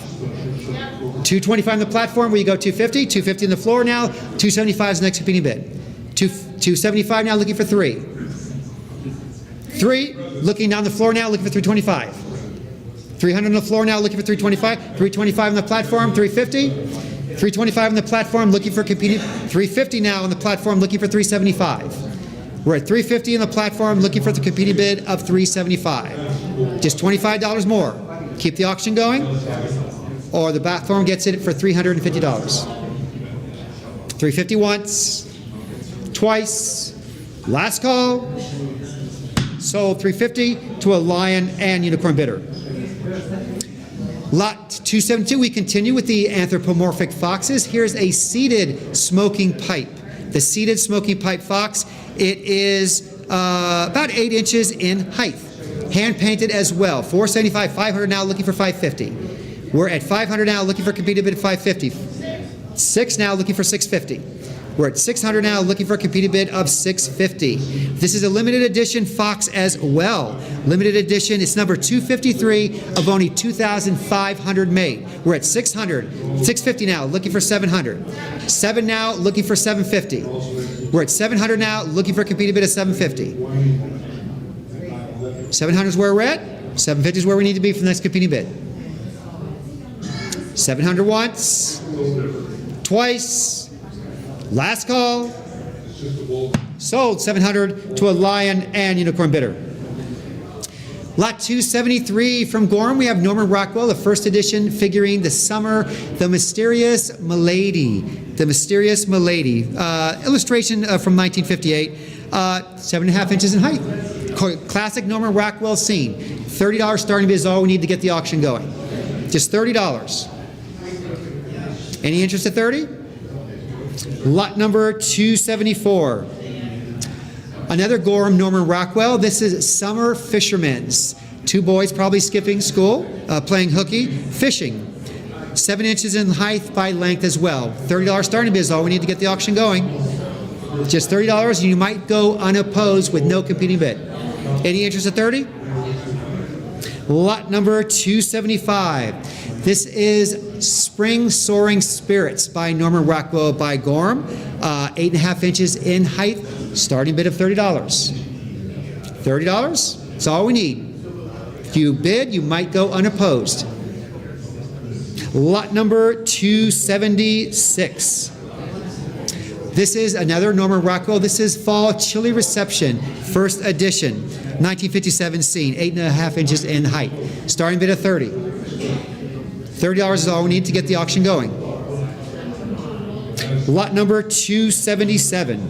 225 on the platform, where you go 250. 250 on the floor now, 275 is the next competing bid. 275 now, looking for 3. 3, looking down the floor now, looking for 325. 300 on the floor now, looking for 325. 325 on the platform, 350. 325 on the platform, looking for competing. 350 now on the platform, looking for 375. We're at 350 on the platform, looking for the competing bid of 375. Just $25 more. Keep the auction going, or the platform gets it for $350. 350 once, twice, last call, sold 350 to a Lion and Unicorn bidder. Lot 272, we continue with the anthropomorphic foxes. Here's a seated smoking pipe. The seated smoking pipe fox. It is about 8 inches in height. Hand painted as well. 475, 500 now, looking for 550. We're at 500 now, looking for a competing bid of 550. 6 now, looking for 650. We're at 600 now, looking for a competing bid of 650. This is a limited edition fox as well. Limited edition, it's number 253 of only 2,500 made. We're at 600, 650 now, looking for 700. 7 now, looking for 750. We're at 700 now, looking for a competing bid of 750. 700 is where we're at. 750 is where we need to be for the next competing bid. 700 once, twice, last call, sold 700 to a Lion and Unicorn bidder. Lot 273 from Gorham, we have Norman Rockwell, the first edition figurine, The Summer, The Mysterious Milady. The Mysterious Milady. Illustration from 1958, 7.5 inches in height. Classic Norman Rockwell scene. $30 starting bid is all we need to get the auction going. Just $30. Any interest at 30? Lot number 274. Another Gorham Norman Rockwell. This is Summer Fisherman's. 2 boys probably skipping school, playing hooky, fishing. 7 inches in height by length as well. $30 starting bid is all we need to get the auction going. Just $30, and you might go unopposed with no competing bid. Any interest at 30? Lot number 275. This is Spring Soaring Spirits by Norman Rockwell by Gorham. 8.5 inches in height. Starting bid of $30. $30? That's all we need. If you bid, you might go unopposed. Lot number 276. This is another Norman Rockwell. This is Fall Chili Reception, first edition, 1957 scene, 8.5 inches in height. Starting bid of $30. $30 is all we need to get the auction going. Lot number 277.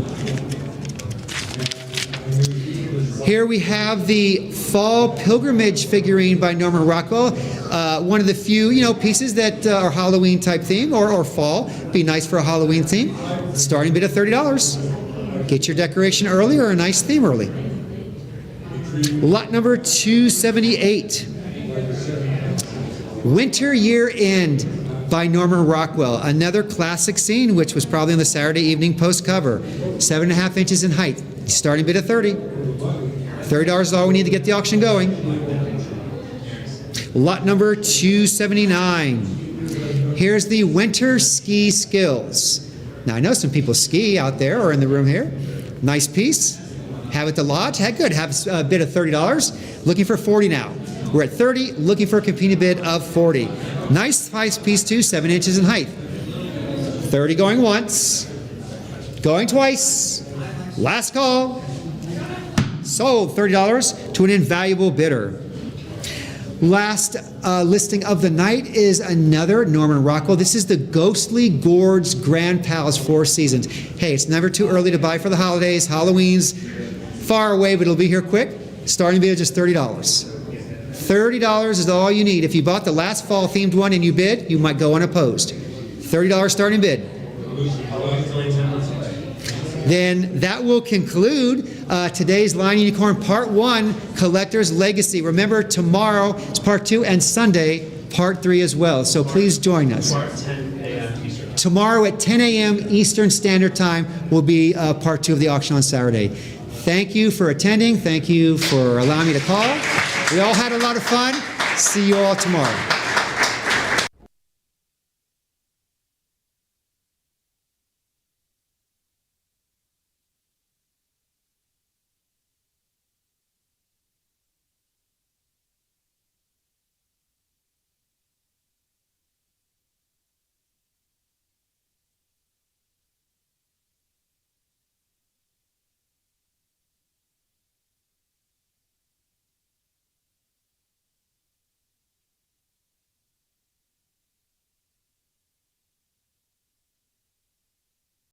Here we have the Fall Pilgrimage figurine by Norman Rockwell. One of the few, pieces that are Halloween type theme or fall. Be nice for a Halloween theme. Starting bid of $30. Get your decoration early or a nice theme early. Lot number 278. Winter Year End by Norman Rockwell. Another classic scene, which was probably on the Saturday Evening Post cover. 7.5 inches in height. Starting bid of $30. $30 is all we need to get the auction going. Lot number 279. Here's the Winter Ski Skills. Now, I know some people ski out there or in the room here. Nice piece. Have at the lodge. Good. Have a bid of $30. Looking for $40 now. We're at $30, looking for a competing bid of $40. Nice size piece too, 7 inches in height. $30 going once. Going twice. Last call. Sold $30 to an invaluable bidder. Last listing of the night is another Norman Rockwell. This is the Ghostly Gorge Grand Palace Four Seasons. Hey, it's never too early to buy for the holidays. Halloween's far away, but it'll be here quick. Starting bid is just $30. $30 is all you need. If you bought the last fall themed one and you bid, you might go unopposed. $30 starting bid. Then that will conclude today's Lion Unicorn Part 1, Collector's Legacy. Remember, tomorrow is Part 2 and Sunday, Part 3 as well. So please join us. Tomorrow at 10 a.m. Eastern Standard Time will be Part 2 of the auction on Saturday. Thank you for attending. Thank you for allowing me to call. We all had a lot of fun. See you all tomorrow.